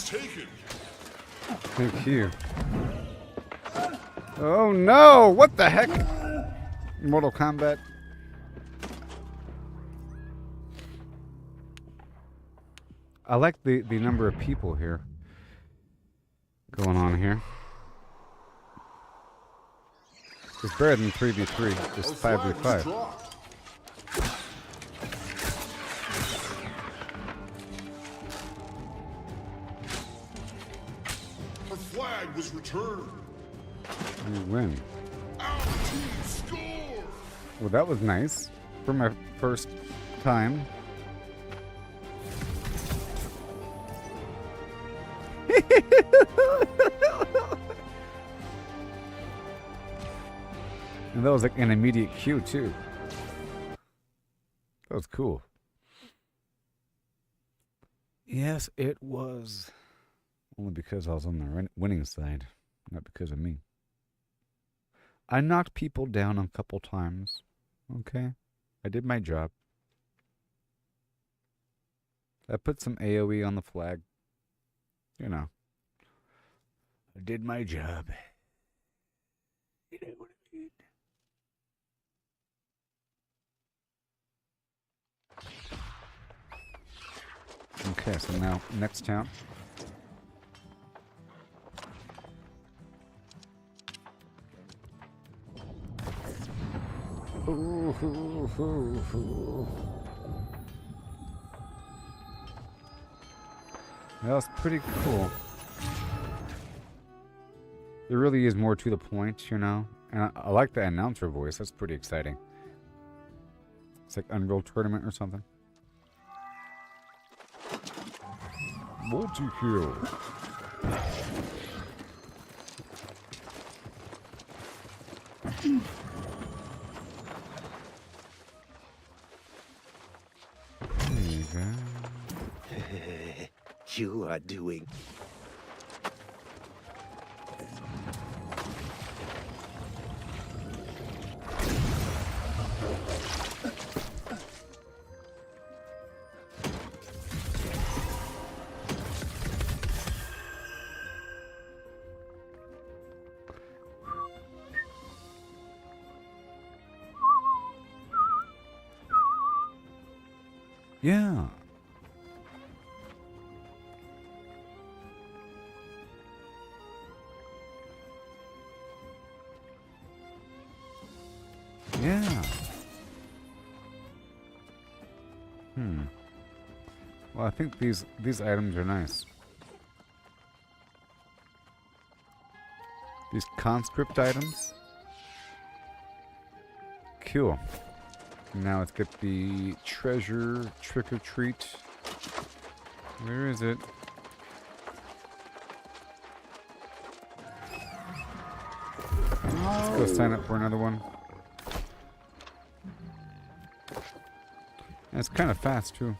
taken. Thank you. Oh no! What the heck? Mortal Kombat. I like the number of people here going on here. It's better than 3v3, just 5v5. Our flag was returned. You win. Our team scored. Well, that was nice for my first time. And that was like an immediate cue too. That was cool. Yes, it was. Only because I was on the winning side, not because of me. I knocked people down a couple times. Okay? I did my job. I put some AoE on the flag. You know. I did my job. You know what I mean? Okay, so now, next town. That was pretty cool. There really is more to the point, you know? And I like the announcer voice. That's pretty exciting. It's like Unreal Tournament or something. Multi-kill. There you go. You are doing. Yeah. Yeah. Well, I think these items are nice. These conscript items. Cool. Now let's get the treasure trick or treat. Where is it? Let's go sign up for another one. And it's kind of fast too.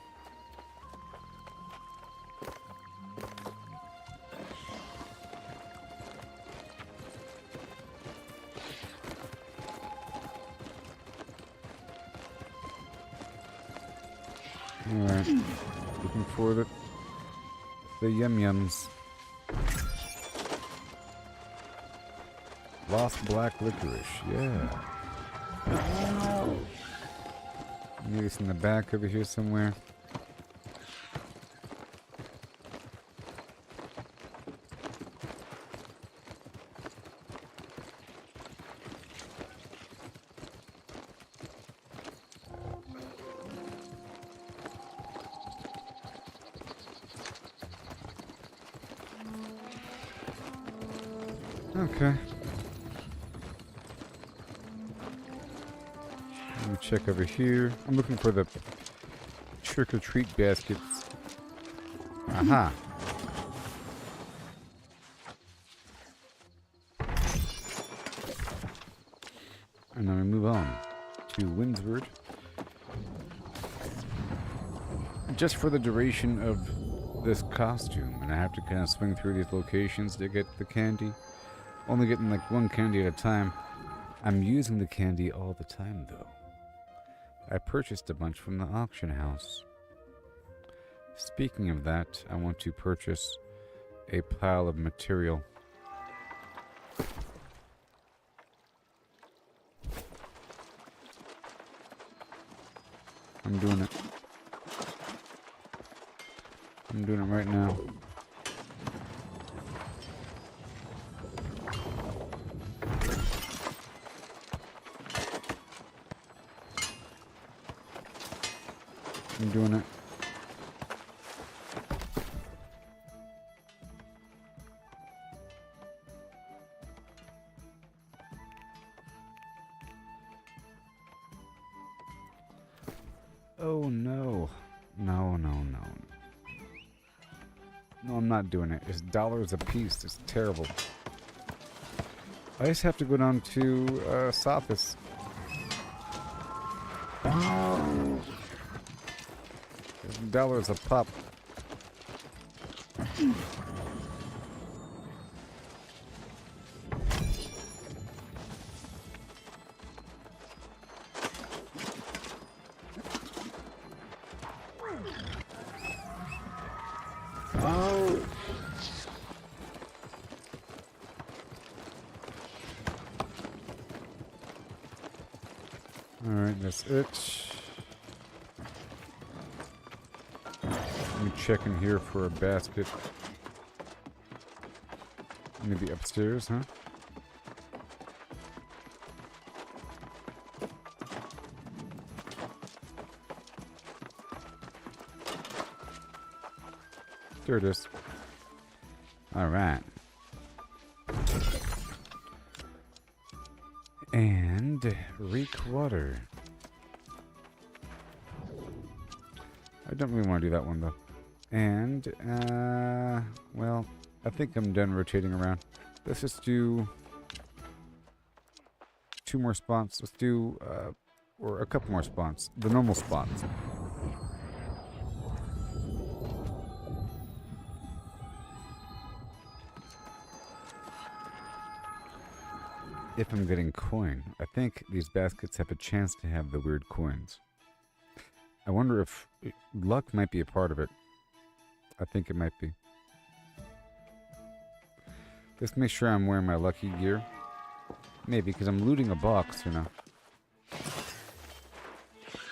Alright. Looking for the yum-yums. Lost black licorice, yeah. Maybe it's in the back over here somewhere. Okay. Let me check over here. I'm looking for the trick-or-treat baskets. Aha. And then we move on to Windsward. Just for the duration of this costume. And I have to kind of swing through these locations to get the candy. Only getting like one candy at a time. I'm using the candy all the time though. I purchased a bunch from the auction house. Speaking of that, I want to purchase a pile of material. I'm doing it. I'm doing it right now. I'm doing it. Oh no. No, no, no. No, I'm not doing it. It's dollars a piece. It's terrible. I just have to go down to Sophis. Dollars a pop. Alright, that's it. Let me check in here for a basket. Maybe upstairs, huh? There it is. Alright. And reek water. I don't really want to do that one though. And well, I think I'm done rotating around. Let's just do 2 more spots. Let's do or a couple more spots. The normal spots. If I'm getting coin. I think these baskets have a chance to have the weird coins. I wonder if luck might be a part of it. I think it might be. Let's make sure I'm wearing my lucky gear. Maybe, because I'm looting a box, you know.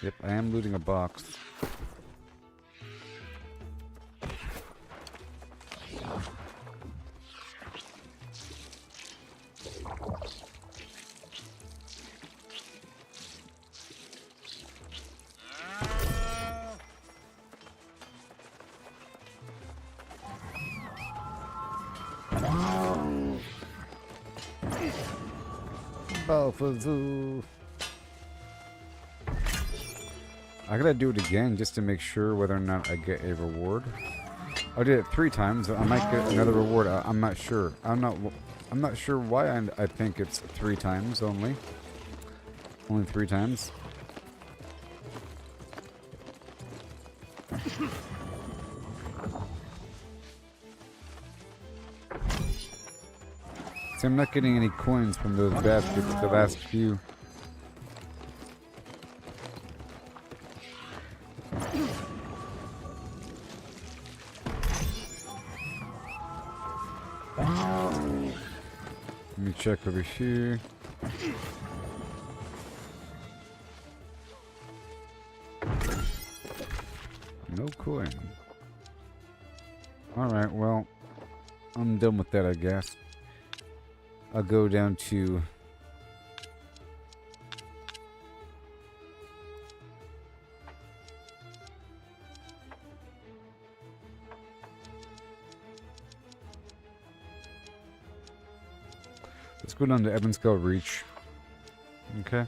Yep, I am looting a box. Balfazoo. I gotta do it again just to make sure whether or not I get a reward. I did it 3 times. I might get another reward. I'm not sure. I'm not sure why I think it's 3 times only. Only 3 times. See, I'm not getting any coins from those baskets, the last few. Let me check over here. No coin. Alright, well, I'm done with that, I guess. I'll go down to let's go down to Evansville Reach. Okay.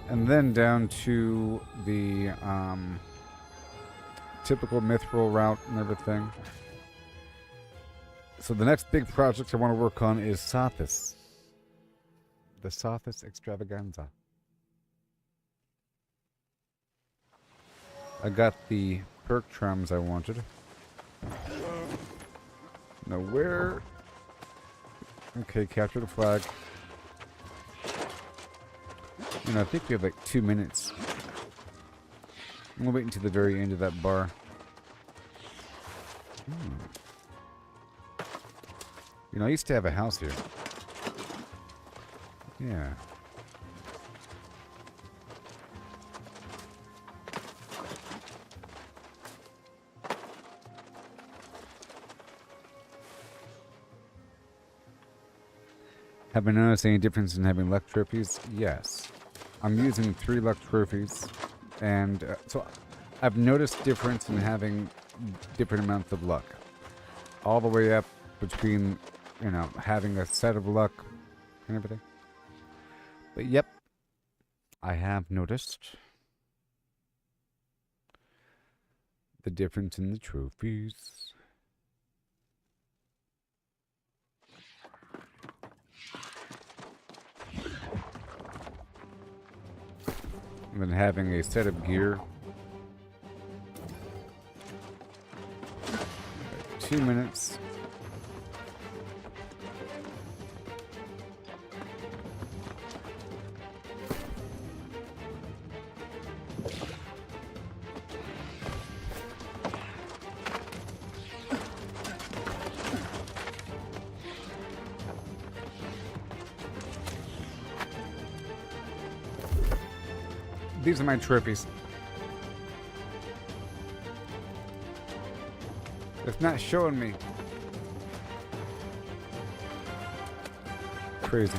And then down to the typical mithril route and everything. So the next big project I want to work on is Sophis. The Sophis Extravaganza. I got the perk charms I wanted. Now where? Okay, capture the flag. You know, I think we have like 2 minutes. We'll wait until the very end of that bar. You know, I used to have a house here. Yeah. Have I noticed any difference in having luck trophies? Yes. I'm using 3 luck trophies, and so I've noticed difference in having different amounts of luck. All the way up between, you know, having a set of luck and everything. But yep, I have noticed the difference in the trophies. And then having a set of gear. 2 minutes. These are my trophies. It's not showing me. Crazy.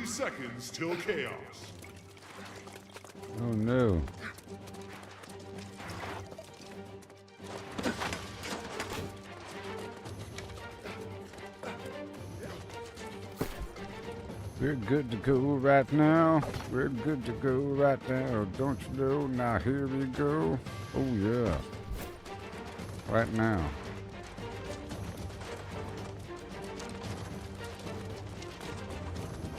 Seconds till chaos. Oh no. We're good to go right now. We're good to go right now. Don't you know? Now here we go. Oh yeah. Right now.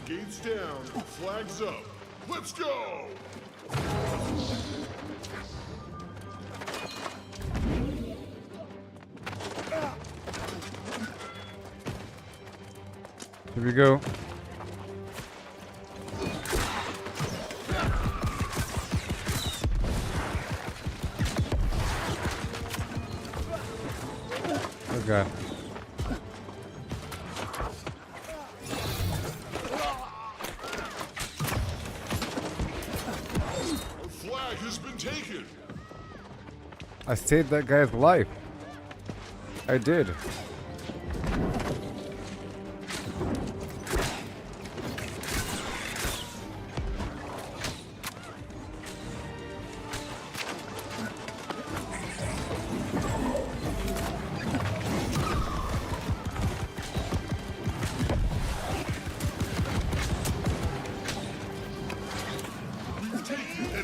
Gates down, flags up. Let's go! Here we go. Oh god. I saved that guy's life. I did.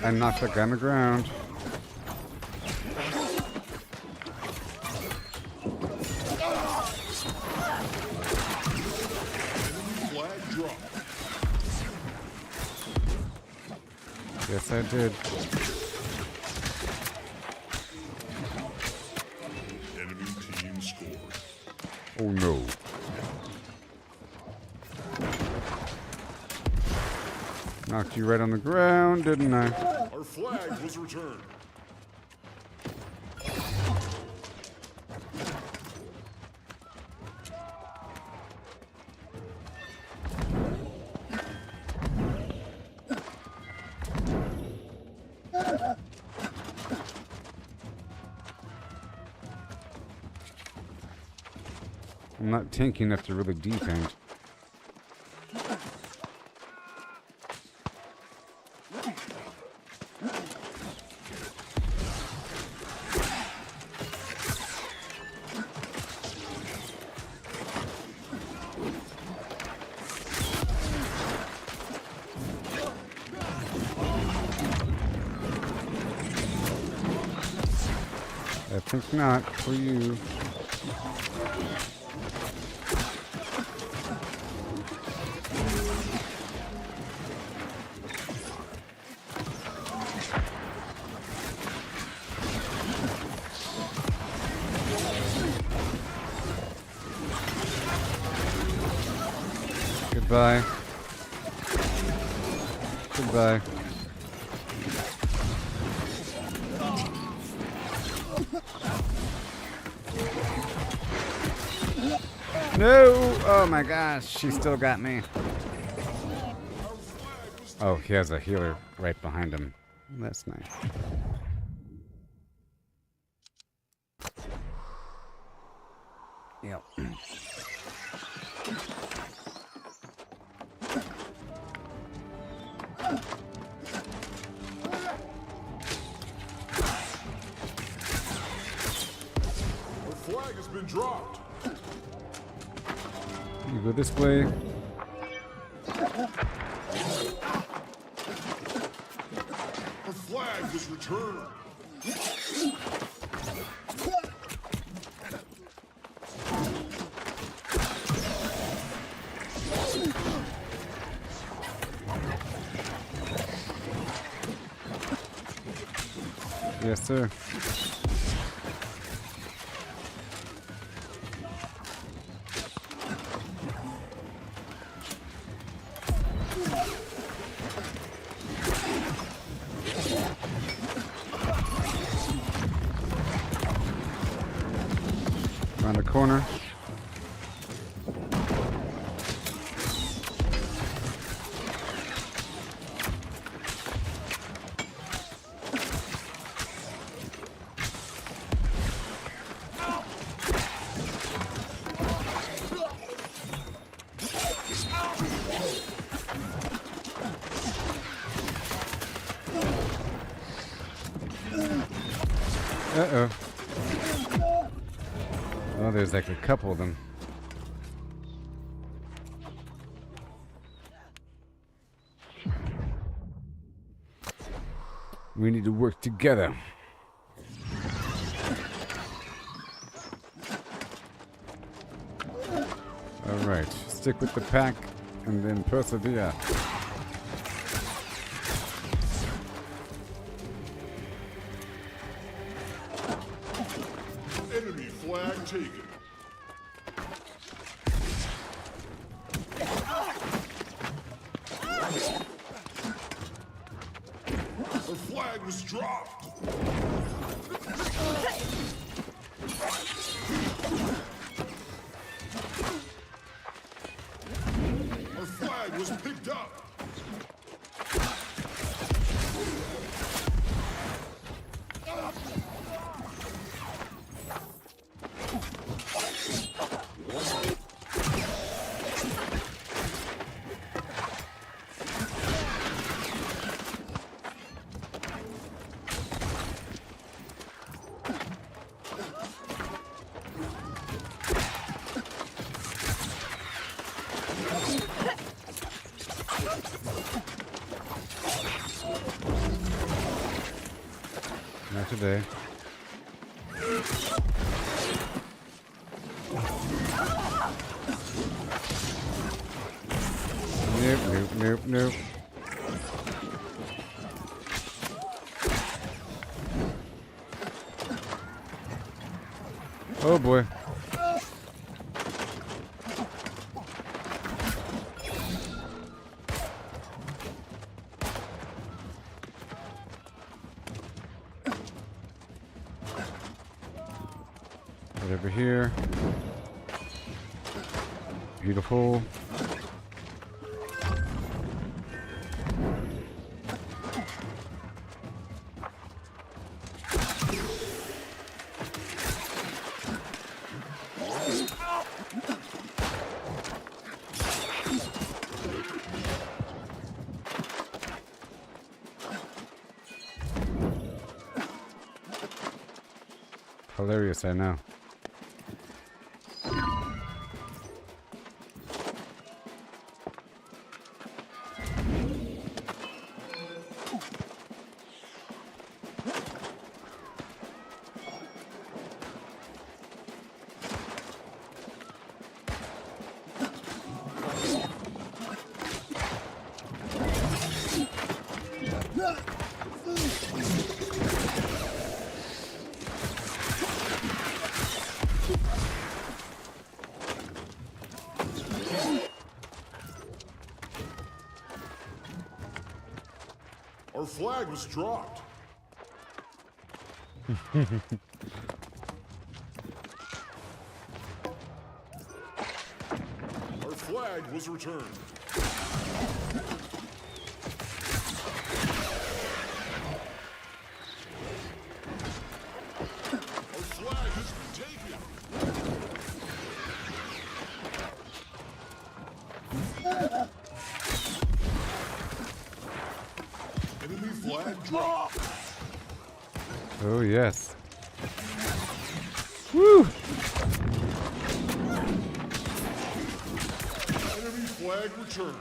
I knocked that guy on the ground. Yes, I did. Enemy team scored. Oh no. Knocked you right on the ground, didn't I? Our flag was returned. I'm not tanky enough to really defend. I think not for you. Goodbye. Goodbye. No! Oh my gosh, she still got me. Oh, he has a healer right behind him. That's nice. Yep. The flag has been dropped. You go this way. The flag was returned. Yes, sir. Around the corner. Uh-oh. Oh, there's like a couple of them. We need to work together. Alright, stick with the pack and then persevere. Enemy flag taken. The flag was dropped. Our flag was picked up. Not today. Nope, nope, nope, nope. Oh boy. Right over here. Beautiful. Hilarious, I know. Our flag was dropped. Our flag was returned. Our flag has been taken. Enemy flag dropped. Oh, yes. Woo! Enemy flag returned.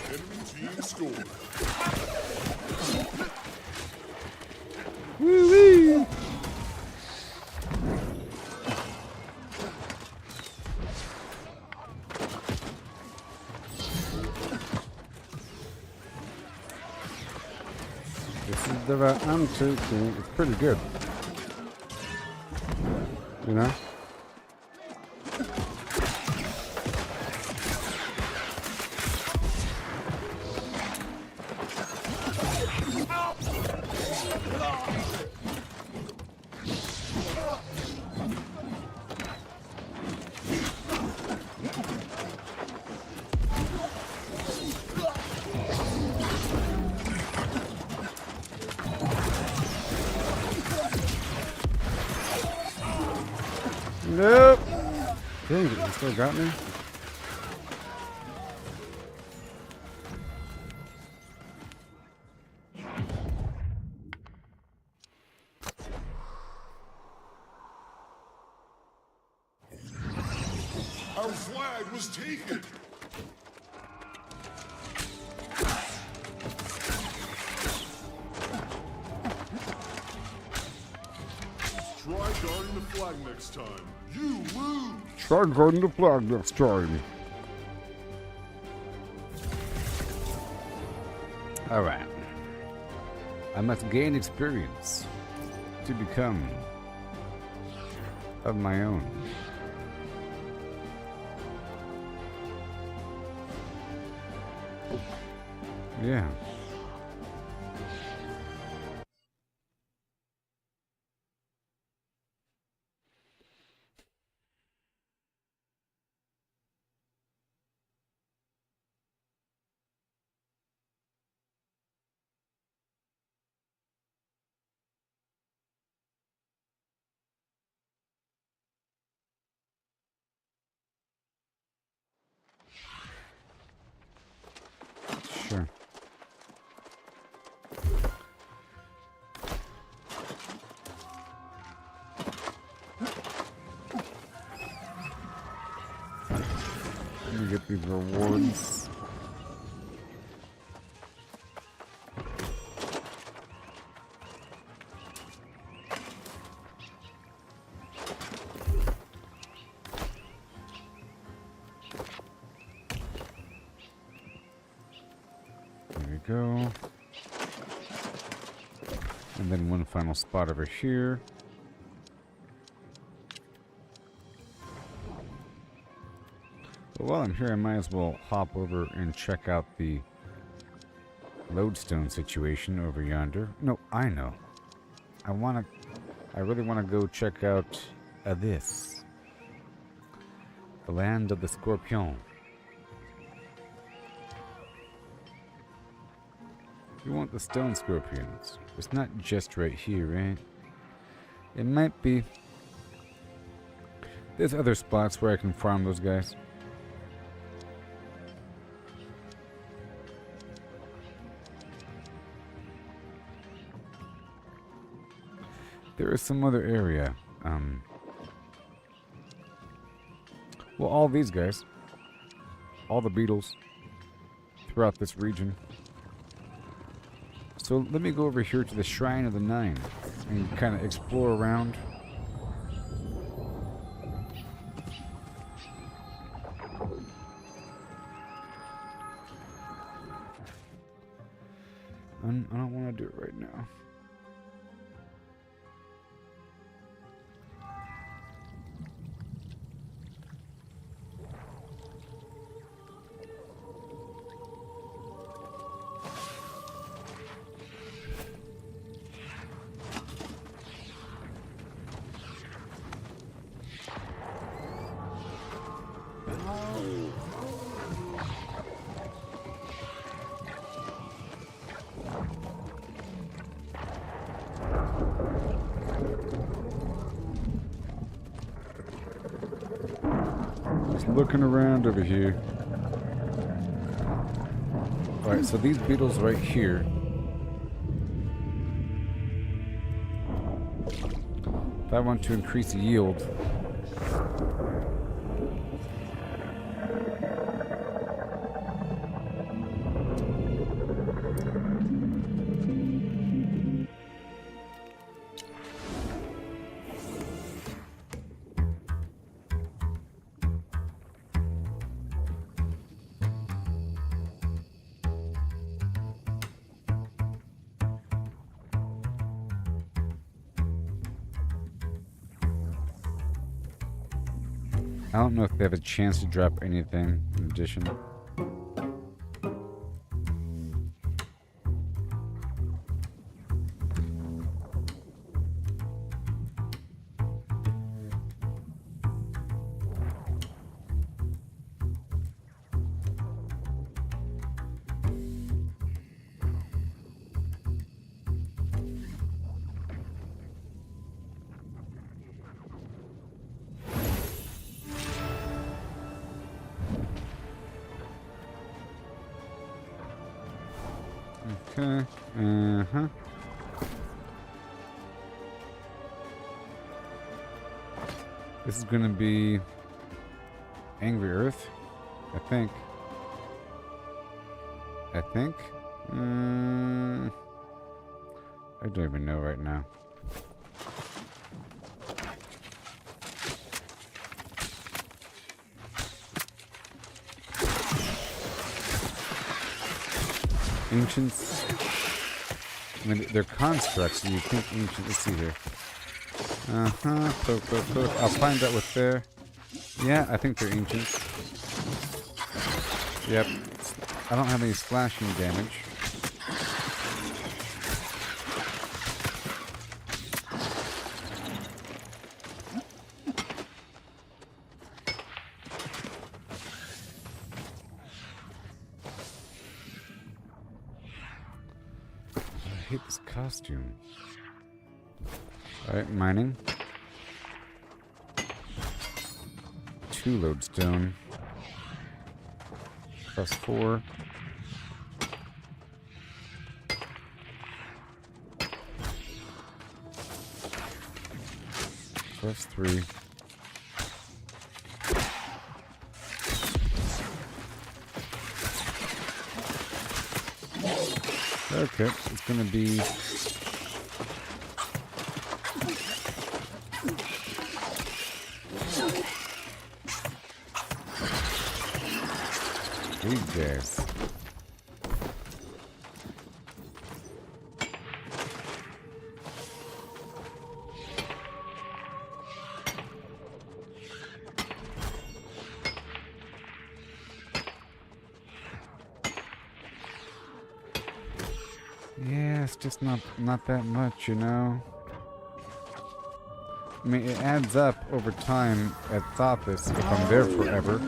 Enemy team scored. Woo-wee! This is the route I'm taking. It's pretty good. You know? Nope. Dang it, he still got me. Our flag was taken. Try guarding the flag next time. You lose. Try guarding the flag next time. Alright. I must gain experience to become of my own. Yeah. Sure. Let me get these rewards. There we go. And then one final spot over here. But while I'm here, I might as well hop over and check out the lodestone situation over yonder. No, I know. I really want to go check out this. The land of the Scorpion. You want the stone scorpions. It's not just right here, right? It might be. There's other spots where I can farm those guys. There is some other area. Well, all these guys. All the beetles throughout this region. So let me go over here to the Shrine of the Nine and kind of explore around. I don't want to do it right now. Just looking around over here. Alright, so these beetles right here. If I want to increase yield, I don't know if they have a chance to drop anything in addition. Okay. Uh-huh. This is gonna be Angry Earth, I think. I don't even know right now. Ancients. I mean, they're constructs, so you think ancient. Let's see here. Poke. I'll find out what they're. Yeah, I think they're ancient. Yep. I don't have any splashing damage. I hate this costume. Alright, mining. 2 lodestone. +4. +3. Okay, it's gonna be these guys. Yeah, it's just not that much, you know. I mean, it adds up over time at Thothis if I'm there forever.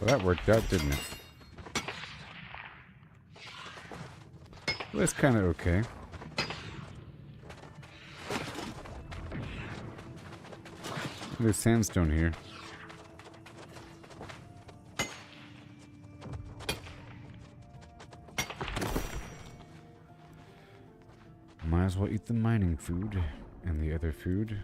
Well, that worked out, didn't it? Well, that's kind of okay. There's sandstone here. as well eat the mining food and the other food.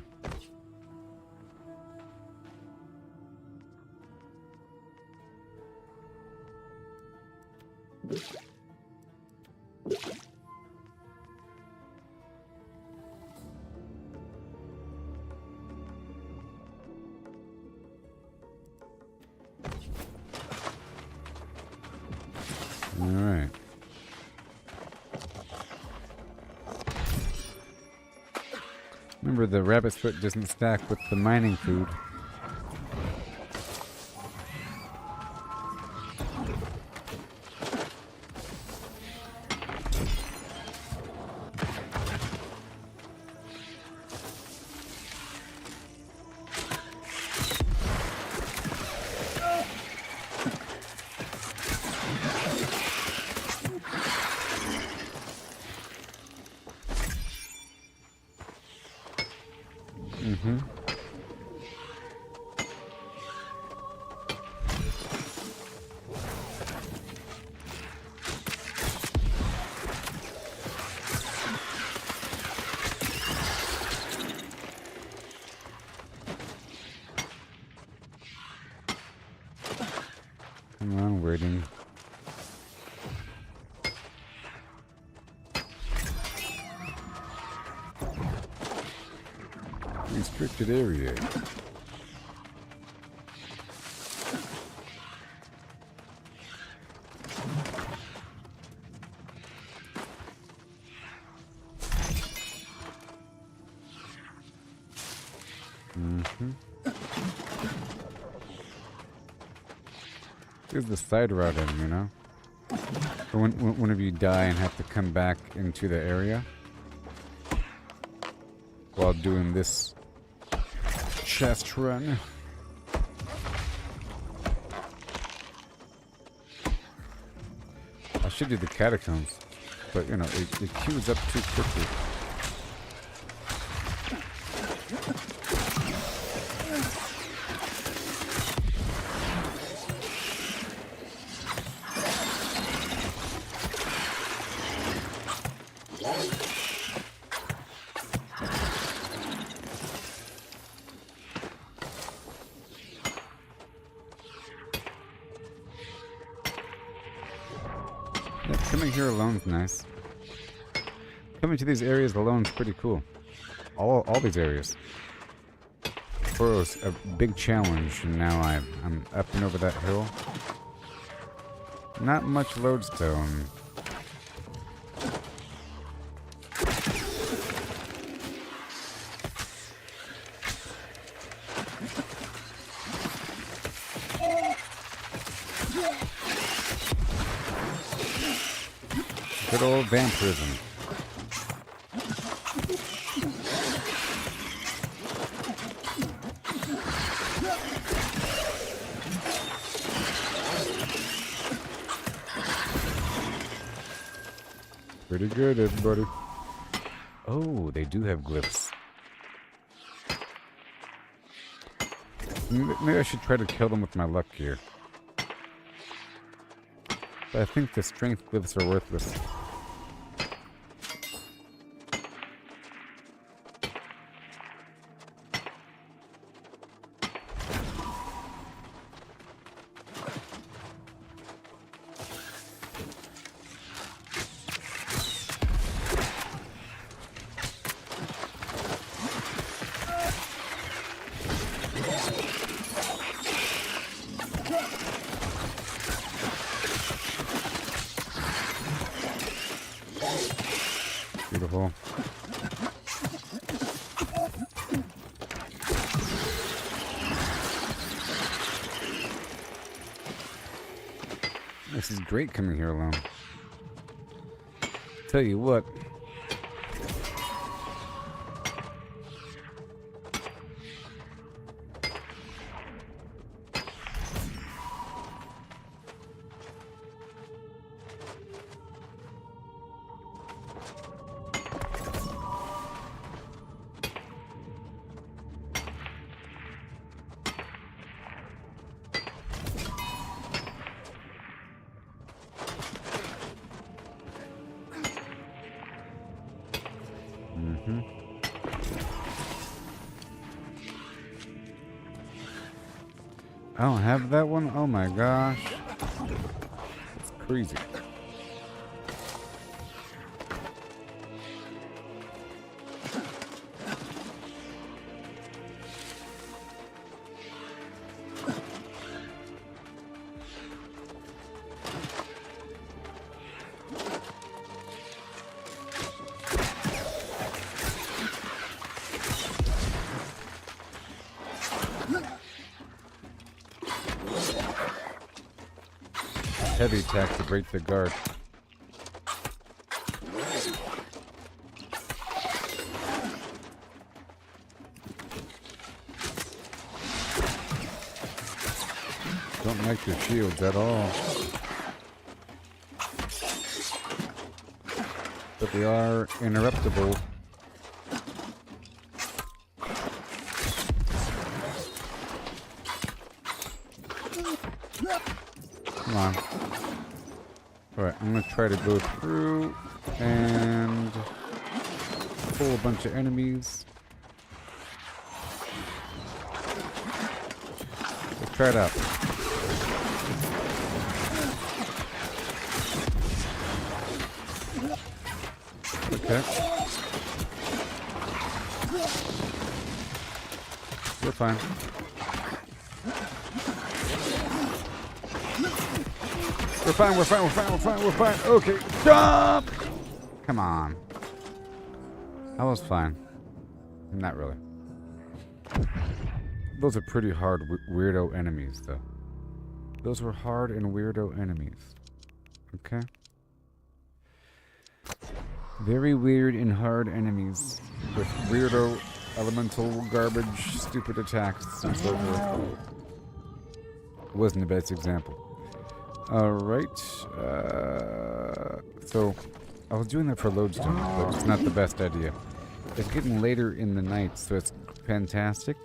Alright. Remember, the rabbit's foot doesn't stack with the mining food. Come on, waiting. Restricted area. Here's the side routing, you know? For whenever you die and have to come back into the area while doing this chest run. I should do the catacombs, but you know, it queues up too quickly. Yeah, coming here alone is nice. Coming to these areas alone is pretty cool. All these areas. Before it was a big challenge, and now I'm up and over that hill. Not much lodestone. Good old vampirism. Pretty good, everybody. Oh, they do have glyphs. Maybe I should try to kill them with my luck here. But I think the strength glyphs are worthless. Beautiful. This is great coming here alone. Tell you what. I don't have that one? Oh my gosh. It's crazy. Heavy attack to break the guard. Don't like your shields at all. But they are interruptible. Come on. Alright, I'm gonna try to go through and pull a bunch of enemies. Let's try it out. Okay. We're fine. We're fine, we're fine, we're fine, we're fine, we're fine. Okay, jump! Come on. I was fine. Not really. Those are pretty hard weirdo enemies, though. Those were hard and weirdo enemies. Okay? Very weird and hard enemies with weirdo elemental garbage stupid attacks and so forth. Wasn't the best example. Alright, so I was doing that for lodestone, but it's not the best idea. It's getting later in the night, so it's fantastic.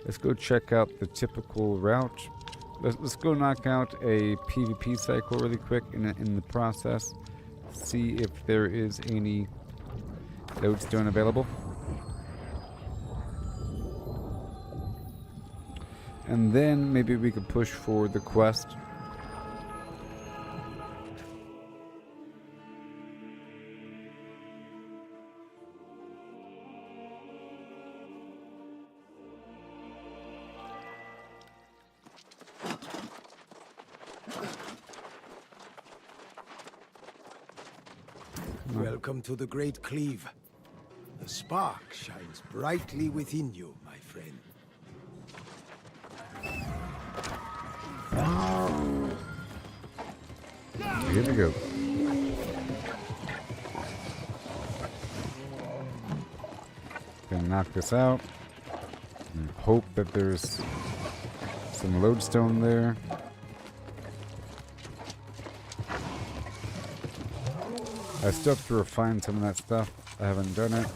Let's go check out the typical route. Let's go knock out a PvP cycle really quick in the process. See if there is any lodestone available. And then maybe we could push for the quest. Welcome to the Great Cleave. The spark shines brightly within you, my friend. Here we go. Gonna knock this out and hope that there's some lodestone there. I still have to refine some of that stuff. I haven't done it.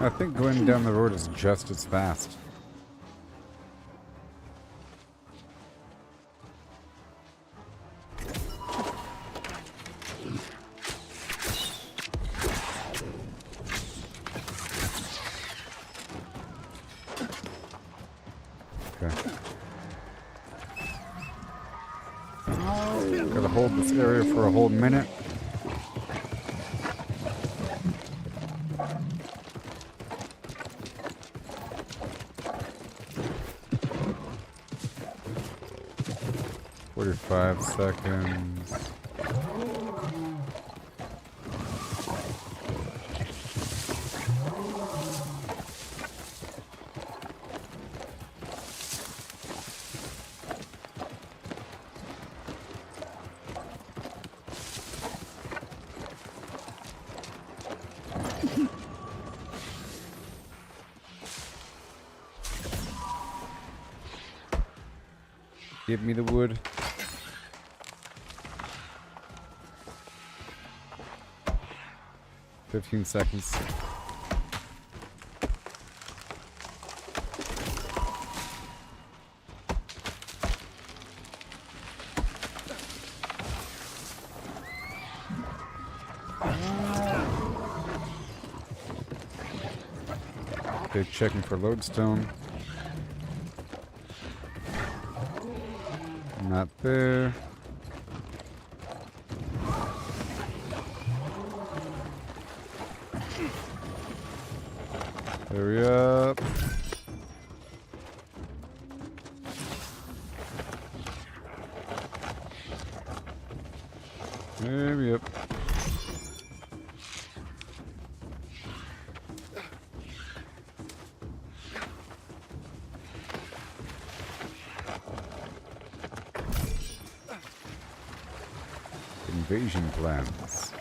I think going down the road is just as fast. Okay. Gotta hold this area for a whole minute. Five seconds. Give me the wood. "15 seconds. Okay, checking for lodestone. Not there. Hurry up. Hurry up. Invasion plans.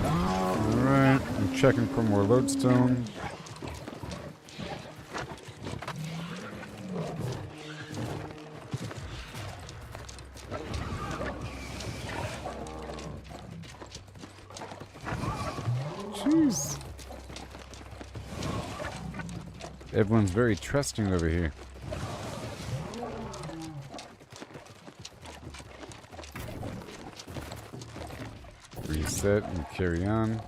Alright, I'm checking for more lodestone. Jeez. Everyone's very trusting over here. Reset and carry on.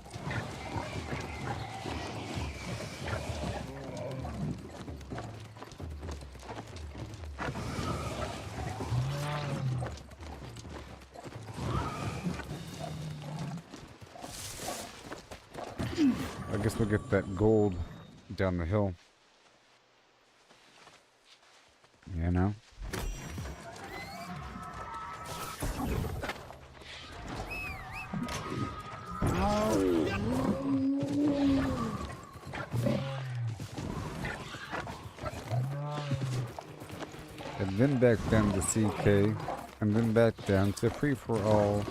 I guess we'll get that gold down the hill. You know? And then back down to CK, and then back down to free-for-all.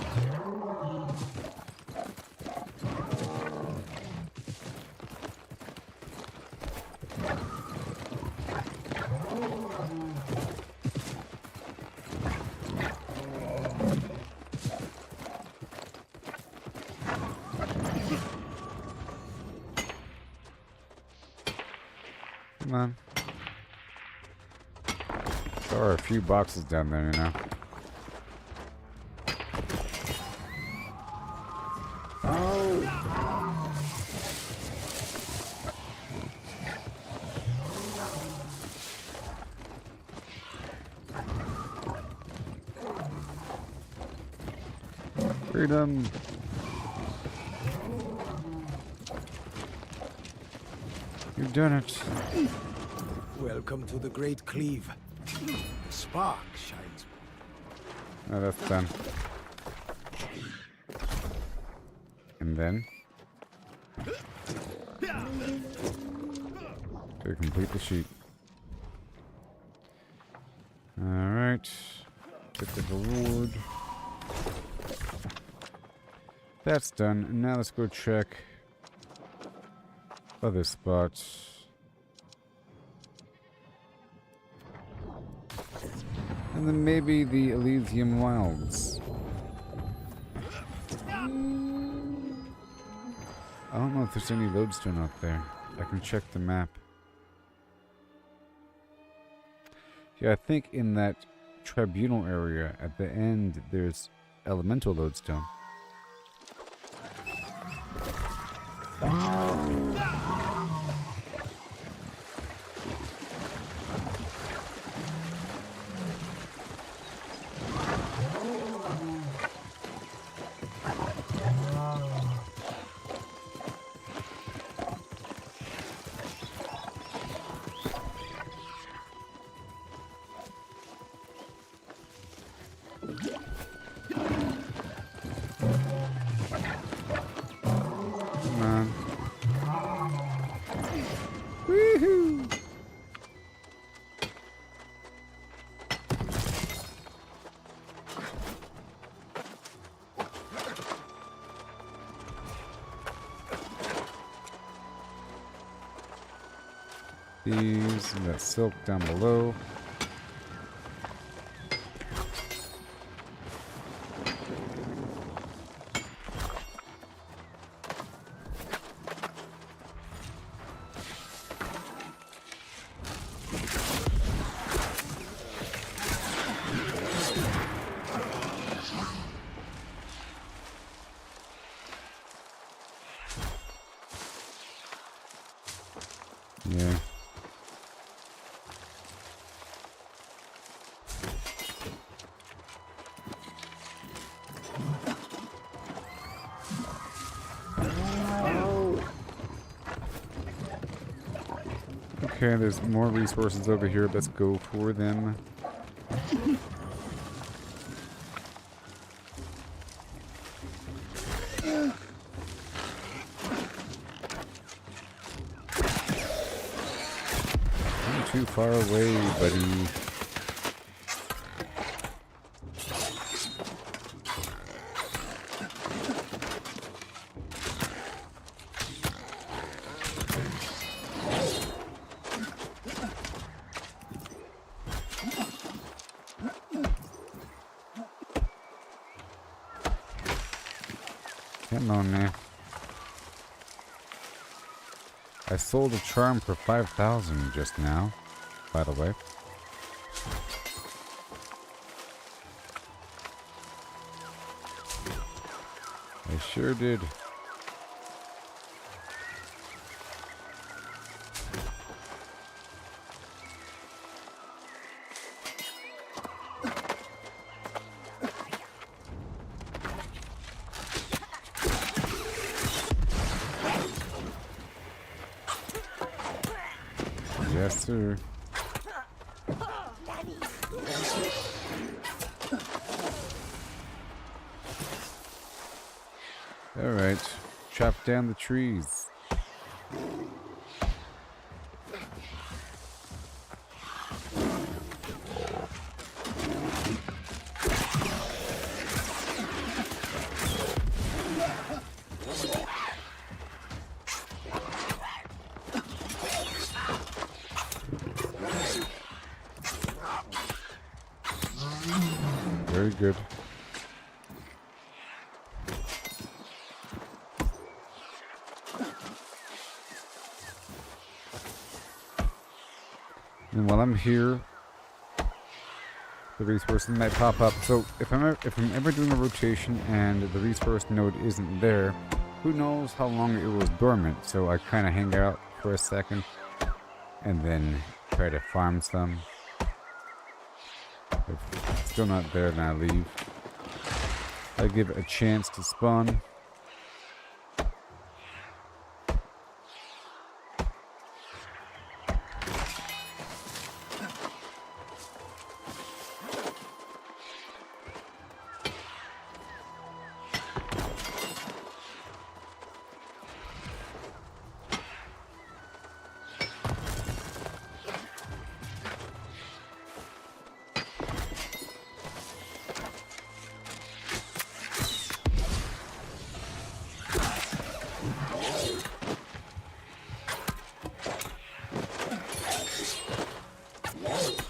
Come on. There are a few boxes down there, you know. Freedom. You've done it. Welcome to the Great Cleave. Spark shines. Oh, that's done. And then to complete the sheet. Alright. Get the reward. That's done. And now let's go check other spots. And then maybe the Elysium Wilds. I don't know if there's any lodestone out there. I can check the map. Yeah, I think in that tribunal area at the end there's elemental lodestone. these. We got silk down below. Yeah. Okay, there's more resources over here. Let's go for them. I'm too far away, buddy. Come on, man. I sold a charm for 5,000 just now, by the way. I sure did. Yes, sir. Alright, chop down the trees. Very good. And while I'm here, the resources might pop up. So if I'm ever doing a rotation and the resource node isn't there, who knows how long it was dormant? So I kind of hang out for a second and then try to farm some. If it's still not there, then I leave. I give it a chance to spawn.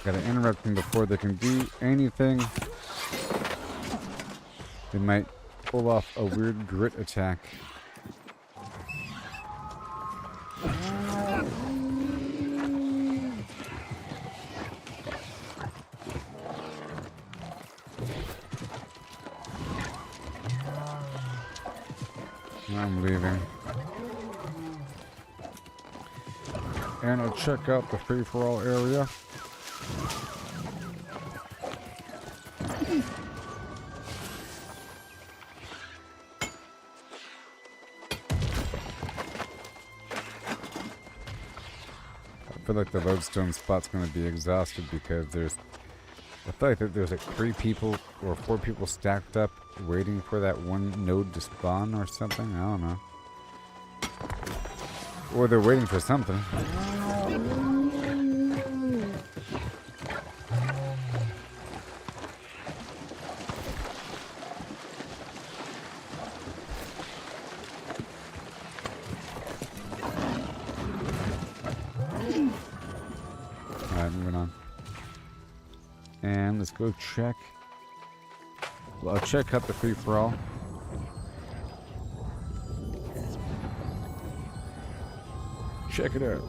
Gotta interrupt them before they can do anything. They might pull off a weird grit attack. I'm leaving. And I'll check out the free-for-all area. I feel like the lodestone spot's going to be exhausted because I feel like there's like 3 people or 4 people stacked up waiting for that one node to spawn or something. I don't know. Or they're waiting for something. And let's go check. Well, I'll check out the free-for-all. Check it out.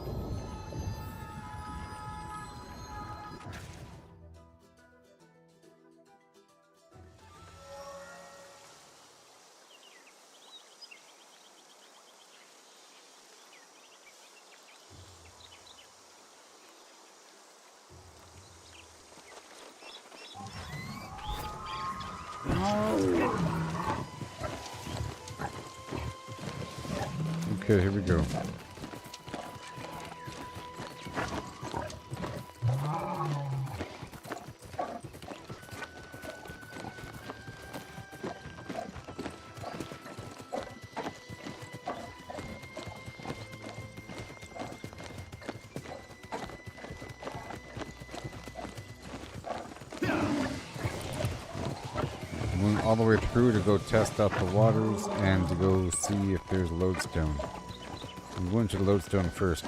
Okay, here we go. Went all the way through to go test out the waters and to go see if there's lodestone. I'm going to the lodestone first.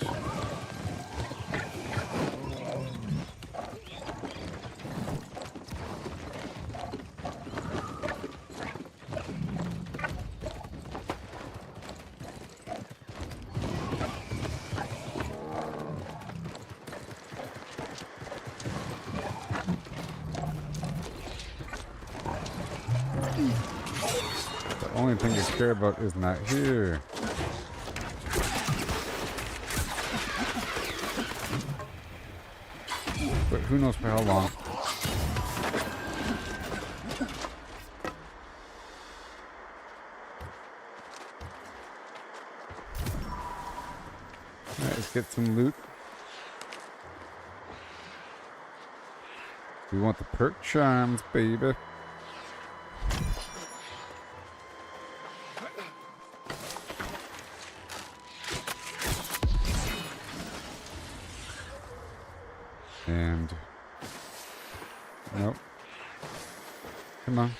The only thing you care about is not here. But who knows for how long. Alright, let's get some loot. We want the perk charms, baby. And nope. Come on.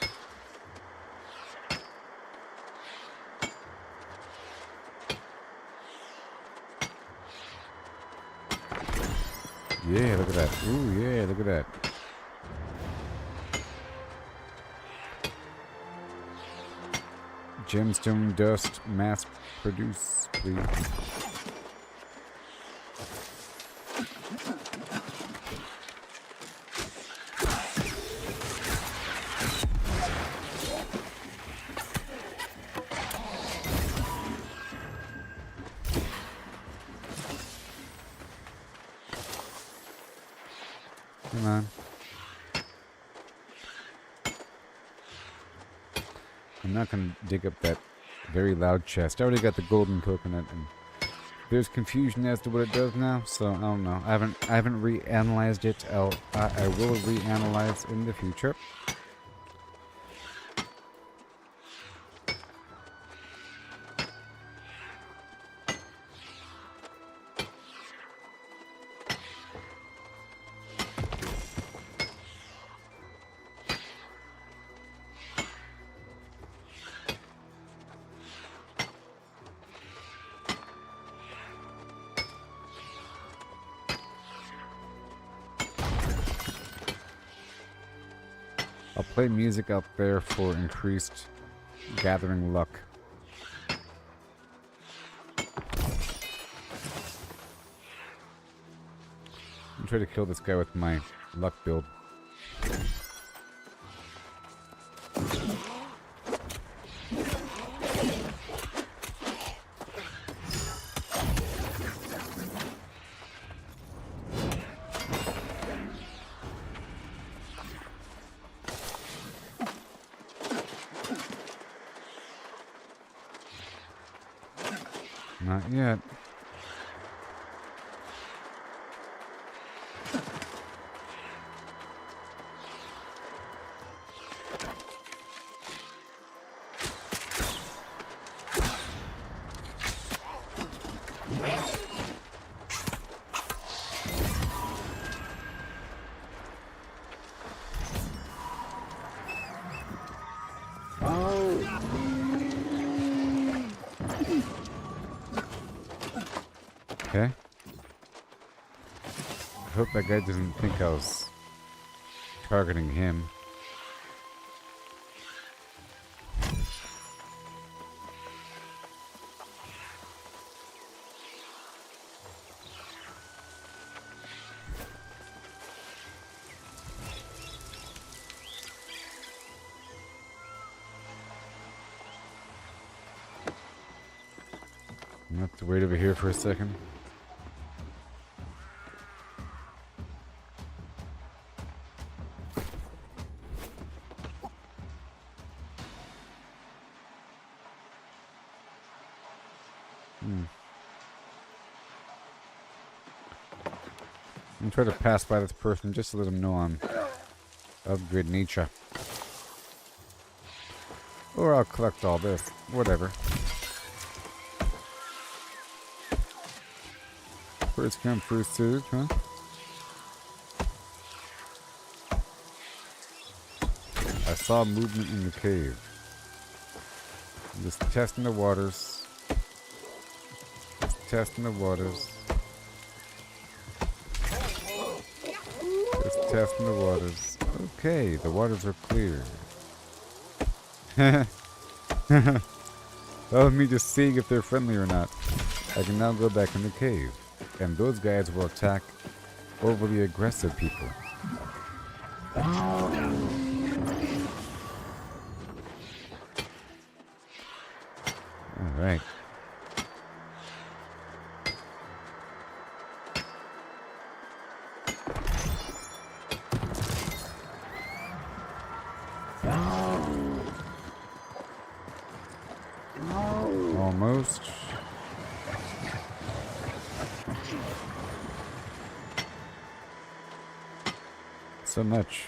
Yeah, look at that. Ooh, yeah, look at that. Gemstone dust mass produce, please. Come on. I'm not gonna dig up that very loud chest. I already got the golden coconut, and there's confusion as to what it does now. So I don't know. I haven't reanalyzed it. I will reanalyze in the future. I'll play music out there for increased gathering luck. I'm trying to kill this guy with my luck build. Not yet. Okay. I hope that guy doesn't think I was targeting him. I have to wait over here for a second. I'm trying to pass by this person just to let them know I'm of good nature. Or I'll collect all this. Whatever. First come, first served, huh? I saw movement in the cave. I'm just testing the waters. Just testing the waters. Just testing the waters. Okay, the waters are clear. That was me just seeing if they're friendly or not. I can now go back in the cave. And those guys will attack overly aggressive people. Alright. Almost. So much.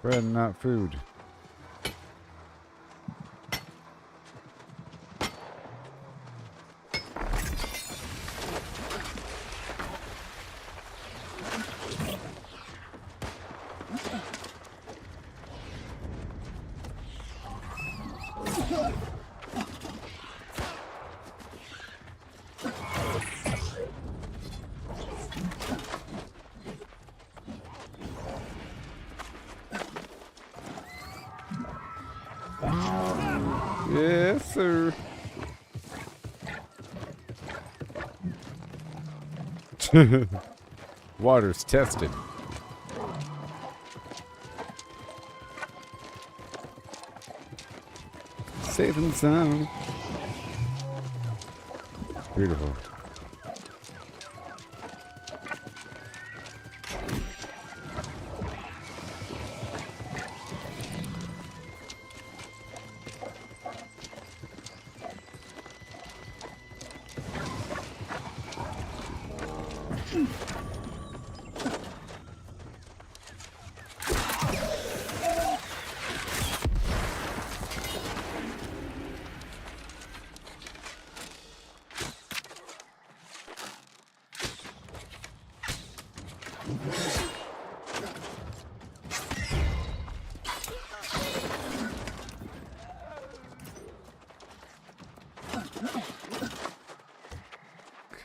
Bread, not food. Yes, sir. Water's tested. Safe and sound. Beautiful.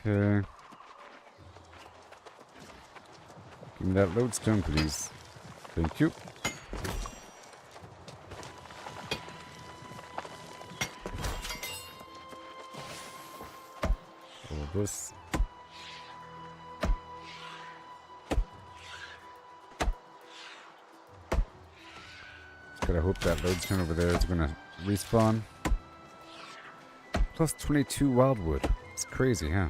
Okay. Give me that lodestone, please. Thank you. All this. Gotta hope that lodestone over there is gonna respawn. Plus 22 wildwood. It's crazy, huh?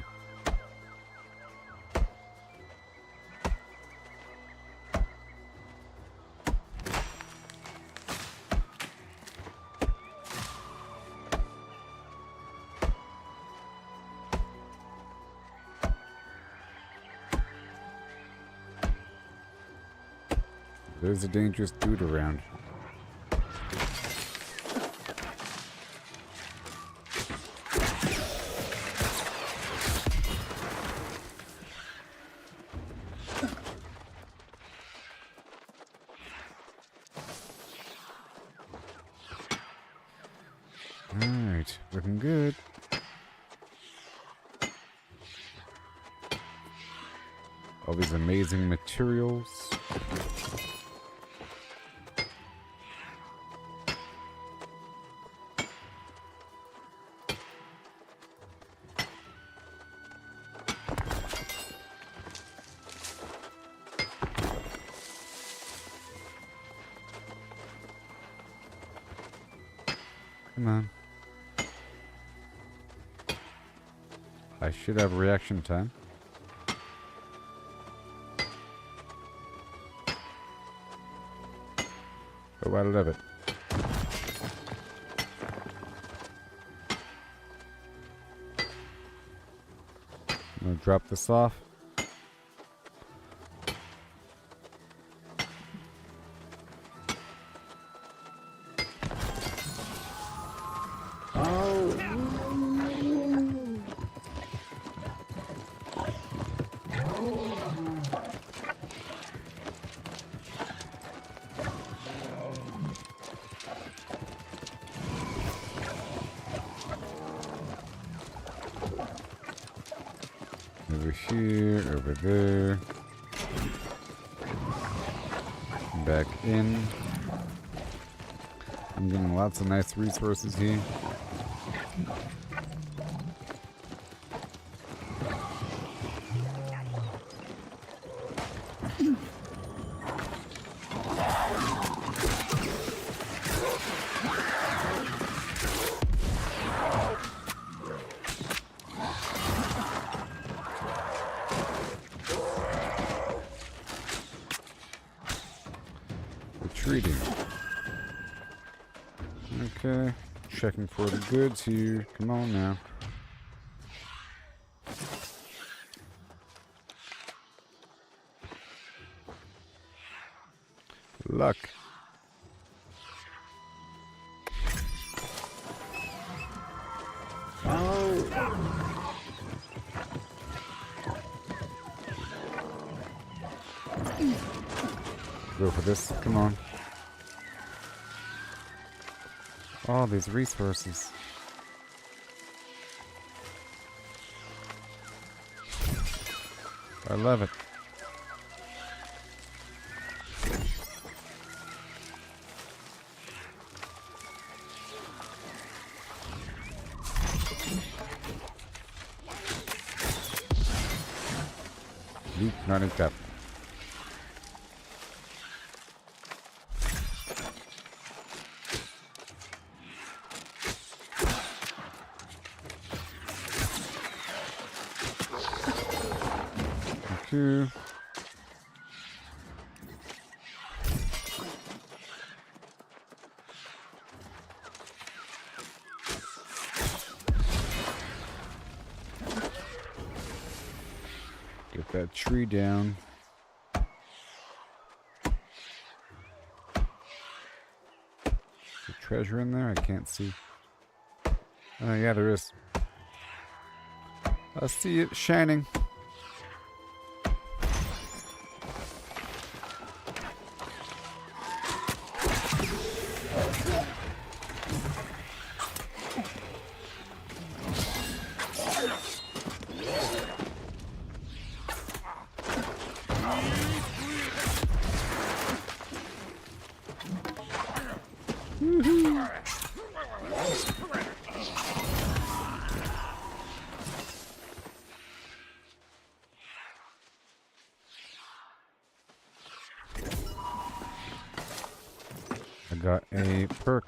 There's a dangerous dude around. Looking good. All these amazing materials. Come on. I should have reaction time. Oh, I love it. I'm gonna drop this off. Over here, over there. Back in. I'm getting lots of nice resources here. Retreating. Okay. Checking for the goods here. Come on now. Luck. Go for this. Come on. All these resources. I love it. Nope, not in cap. Two. Get that tree down. Is there treasure in there? I can't see. Oh yeah, there is. I see it shining. I got a perk.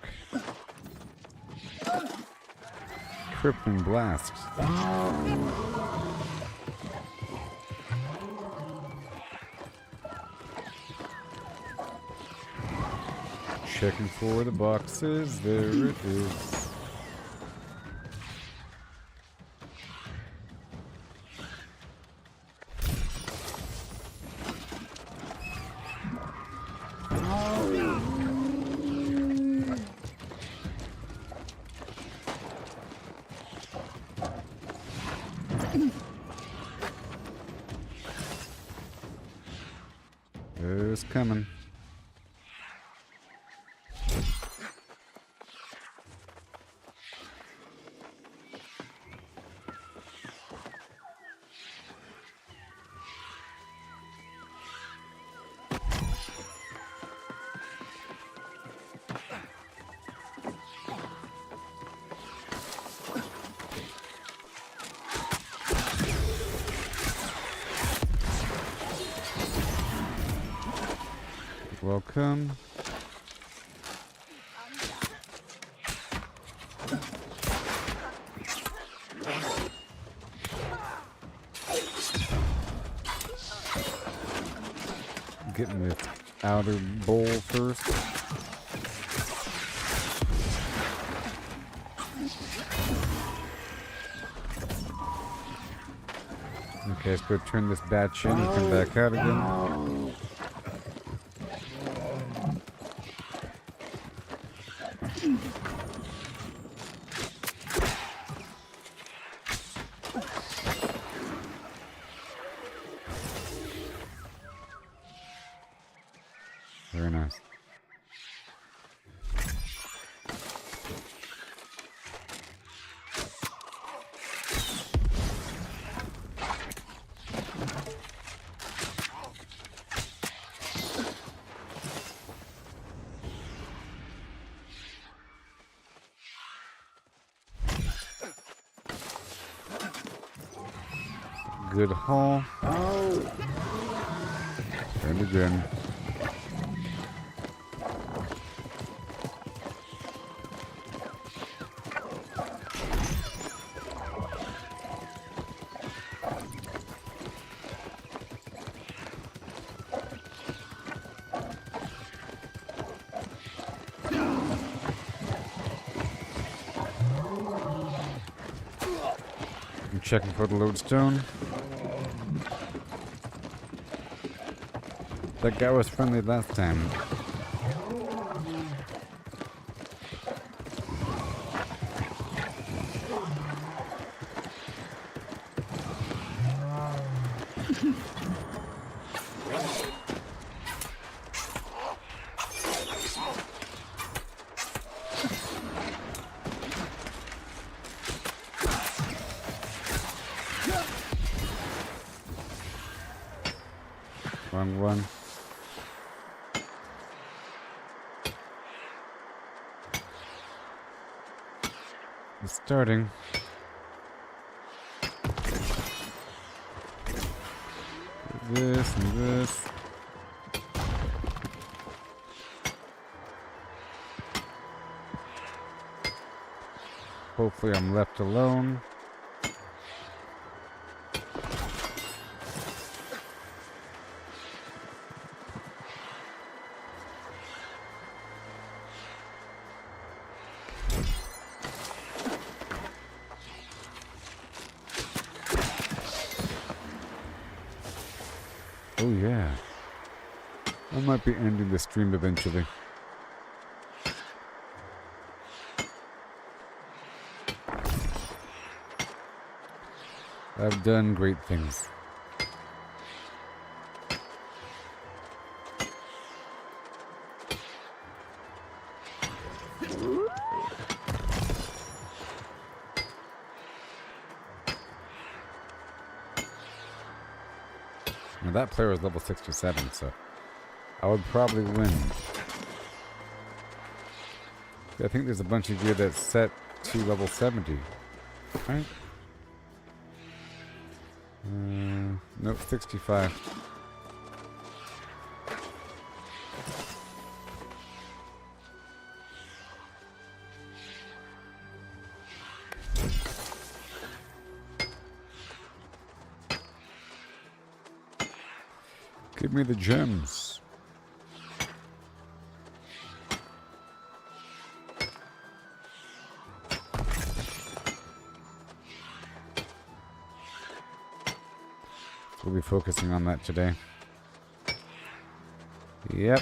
Crippling Blast. Checking for the boxes. There it is. It's coming. Welcome. Getting this outer bowl first. Okay, let's go turn this batch in and come back out again. Very nice. Good haul. Very good. I'm checking for the lodestone. That guy was friendly last time. Wrong one. It's starting. This and this. Hopefully I'm left alone. Oh yeah. I might be ending the stream eventually. I've done great things. Now that player is level 67, so I would probably win. I think there's a bunch of gear that's set to level 70, right? Nope, 65. Give me the gems. We'll be focusing on that today. Yep.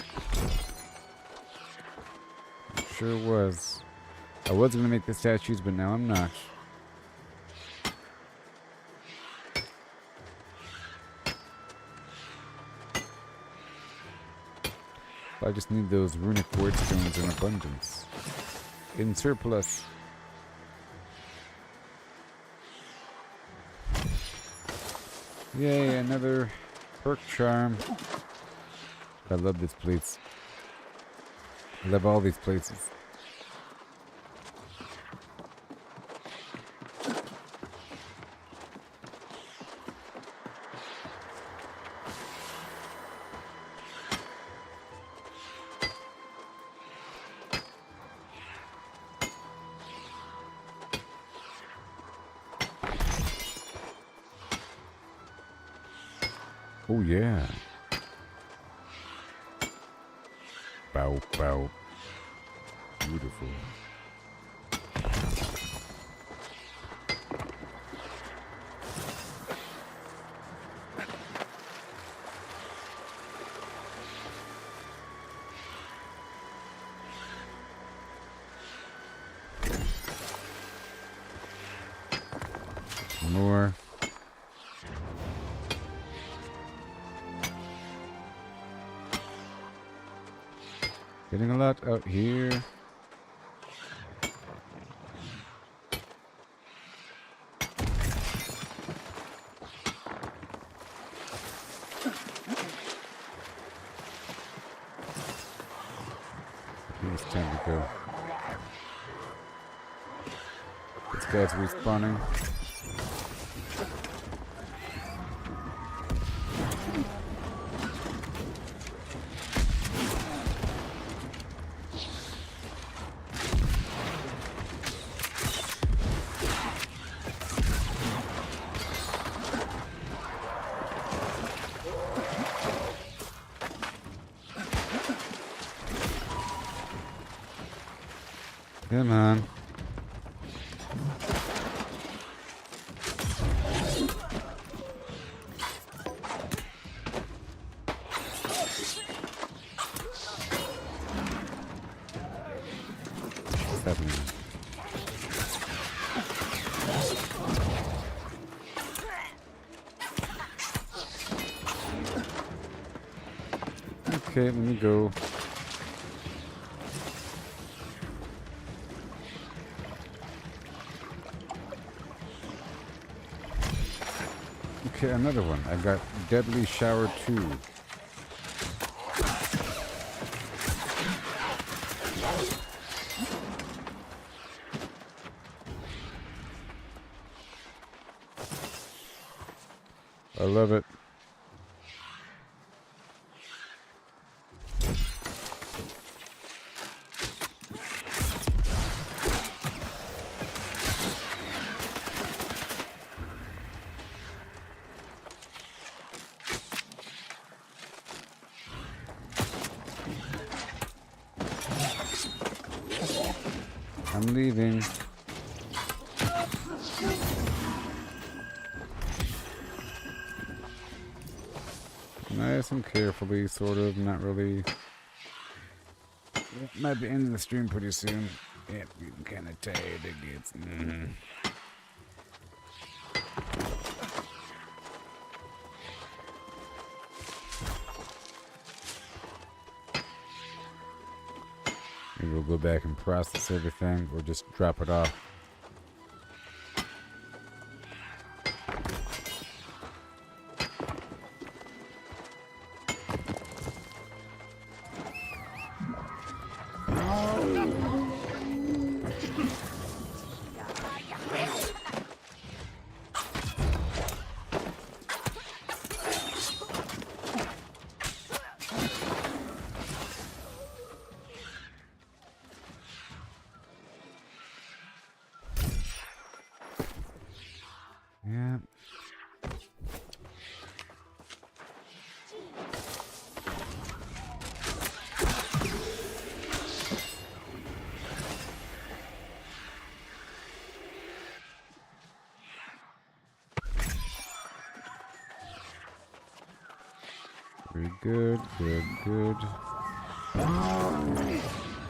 Sure was. I was going to make the statues, but now I'm not. I just need those runic word stones in abundance. In surplus. Yay, another perk charm. I love this place. I love all these places. Oh yeah. Bow, bow. Beautiful. More. Getting a lot out here. It's time to go. This guy's respawning. Come on. What's happening? Okay, let me go. Okay, another one. I got Deadly Shower 2. I love it. I'm leaving. Nice and carefully, sort of, not really. Might be ending the stream pretty soon. Yeah, I'm kind of tired, it gets. Maybe we'll go back and process everything, or just drop it off. Yeah. Very good, good, good.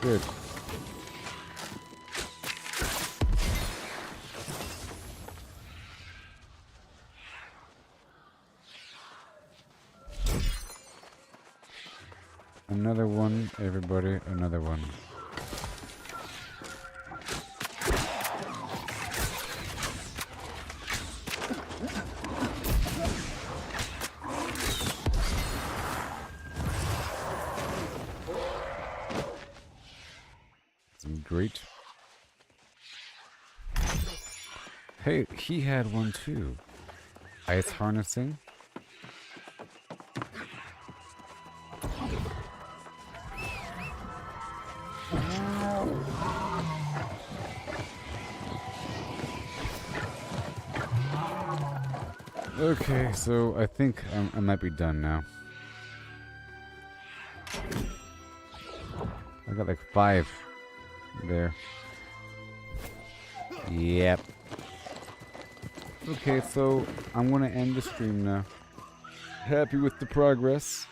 Good. Another one, everybody, another one. Some great. Hey, he had one too. Ice harnessing. Okay, so I think I might be done now. I got like 5 there. Yep. Okay, so I'm gonna end the stream now. Happy with the progress.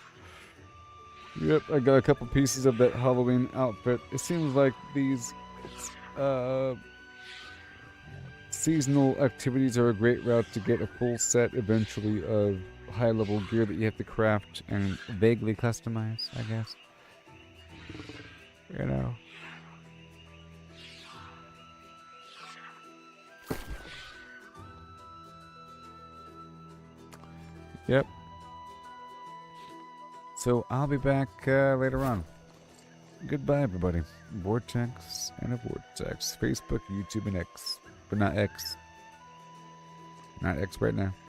Yep, I got a couple pieces of that Halloween outfit. It seems like these seasonal activities are a great route to get a full set eventually of high-level gear that you have to craft and vaguely customize, I guess. You know. Yep. So I'll be back later on. Goodbye, everybody. Vortex and a Vortex. Facebook, YouTube, and X. But not X. Not X right now.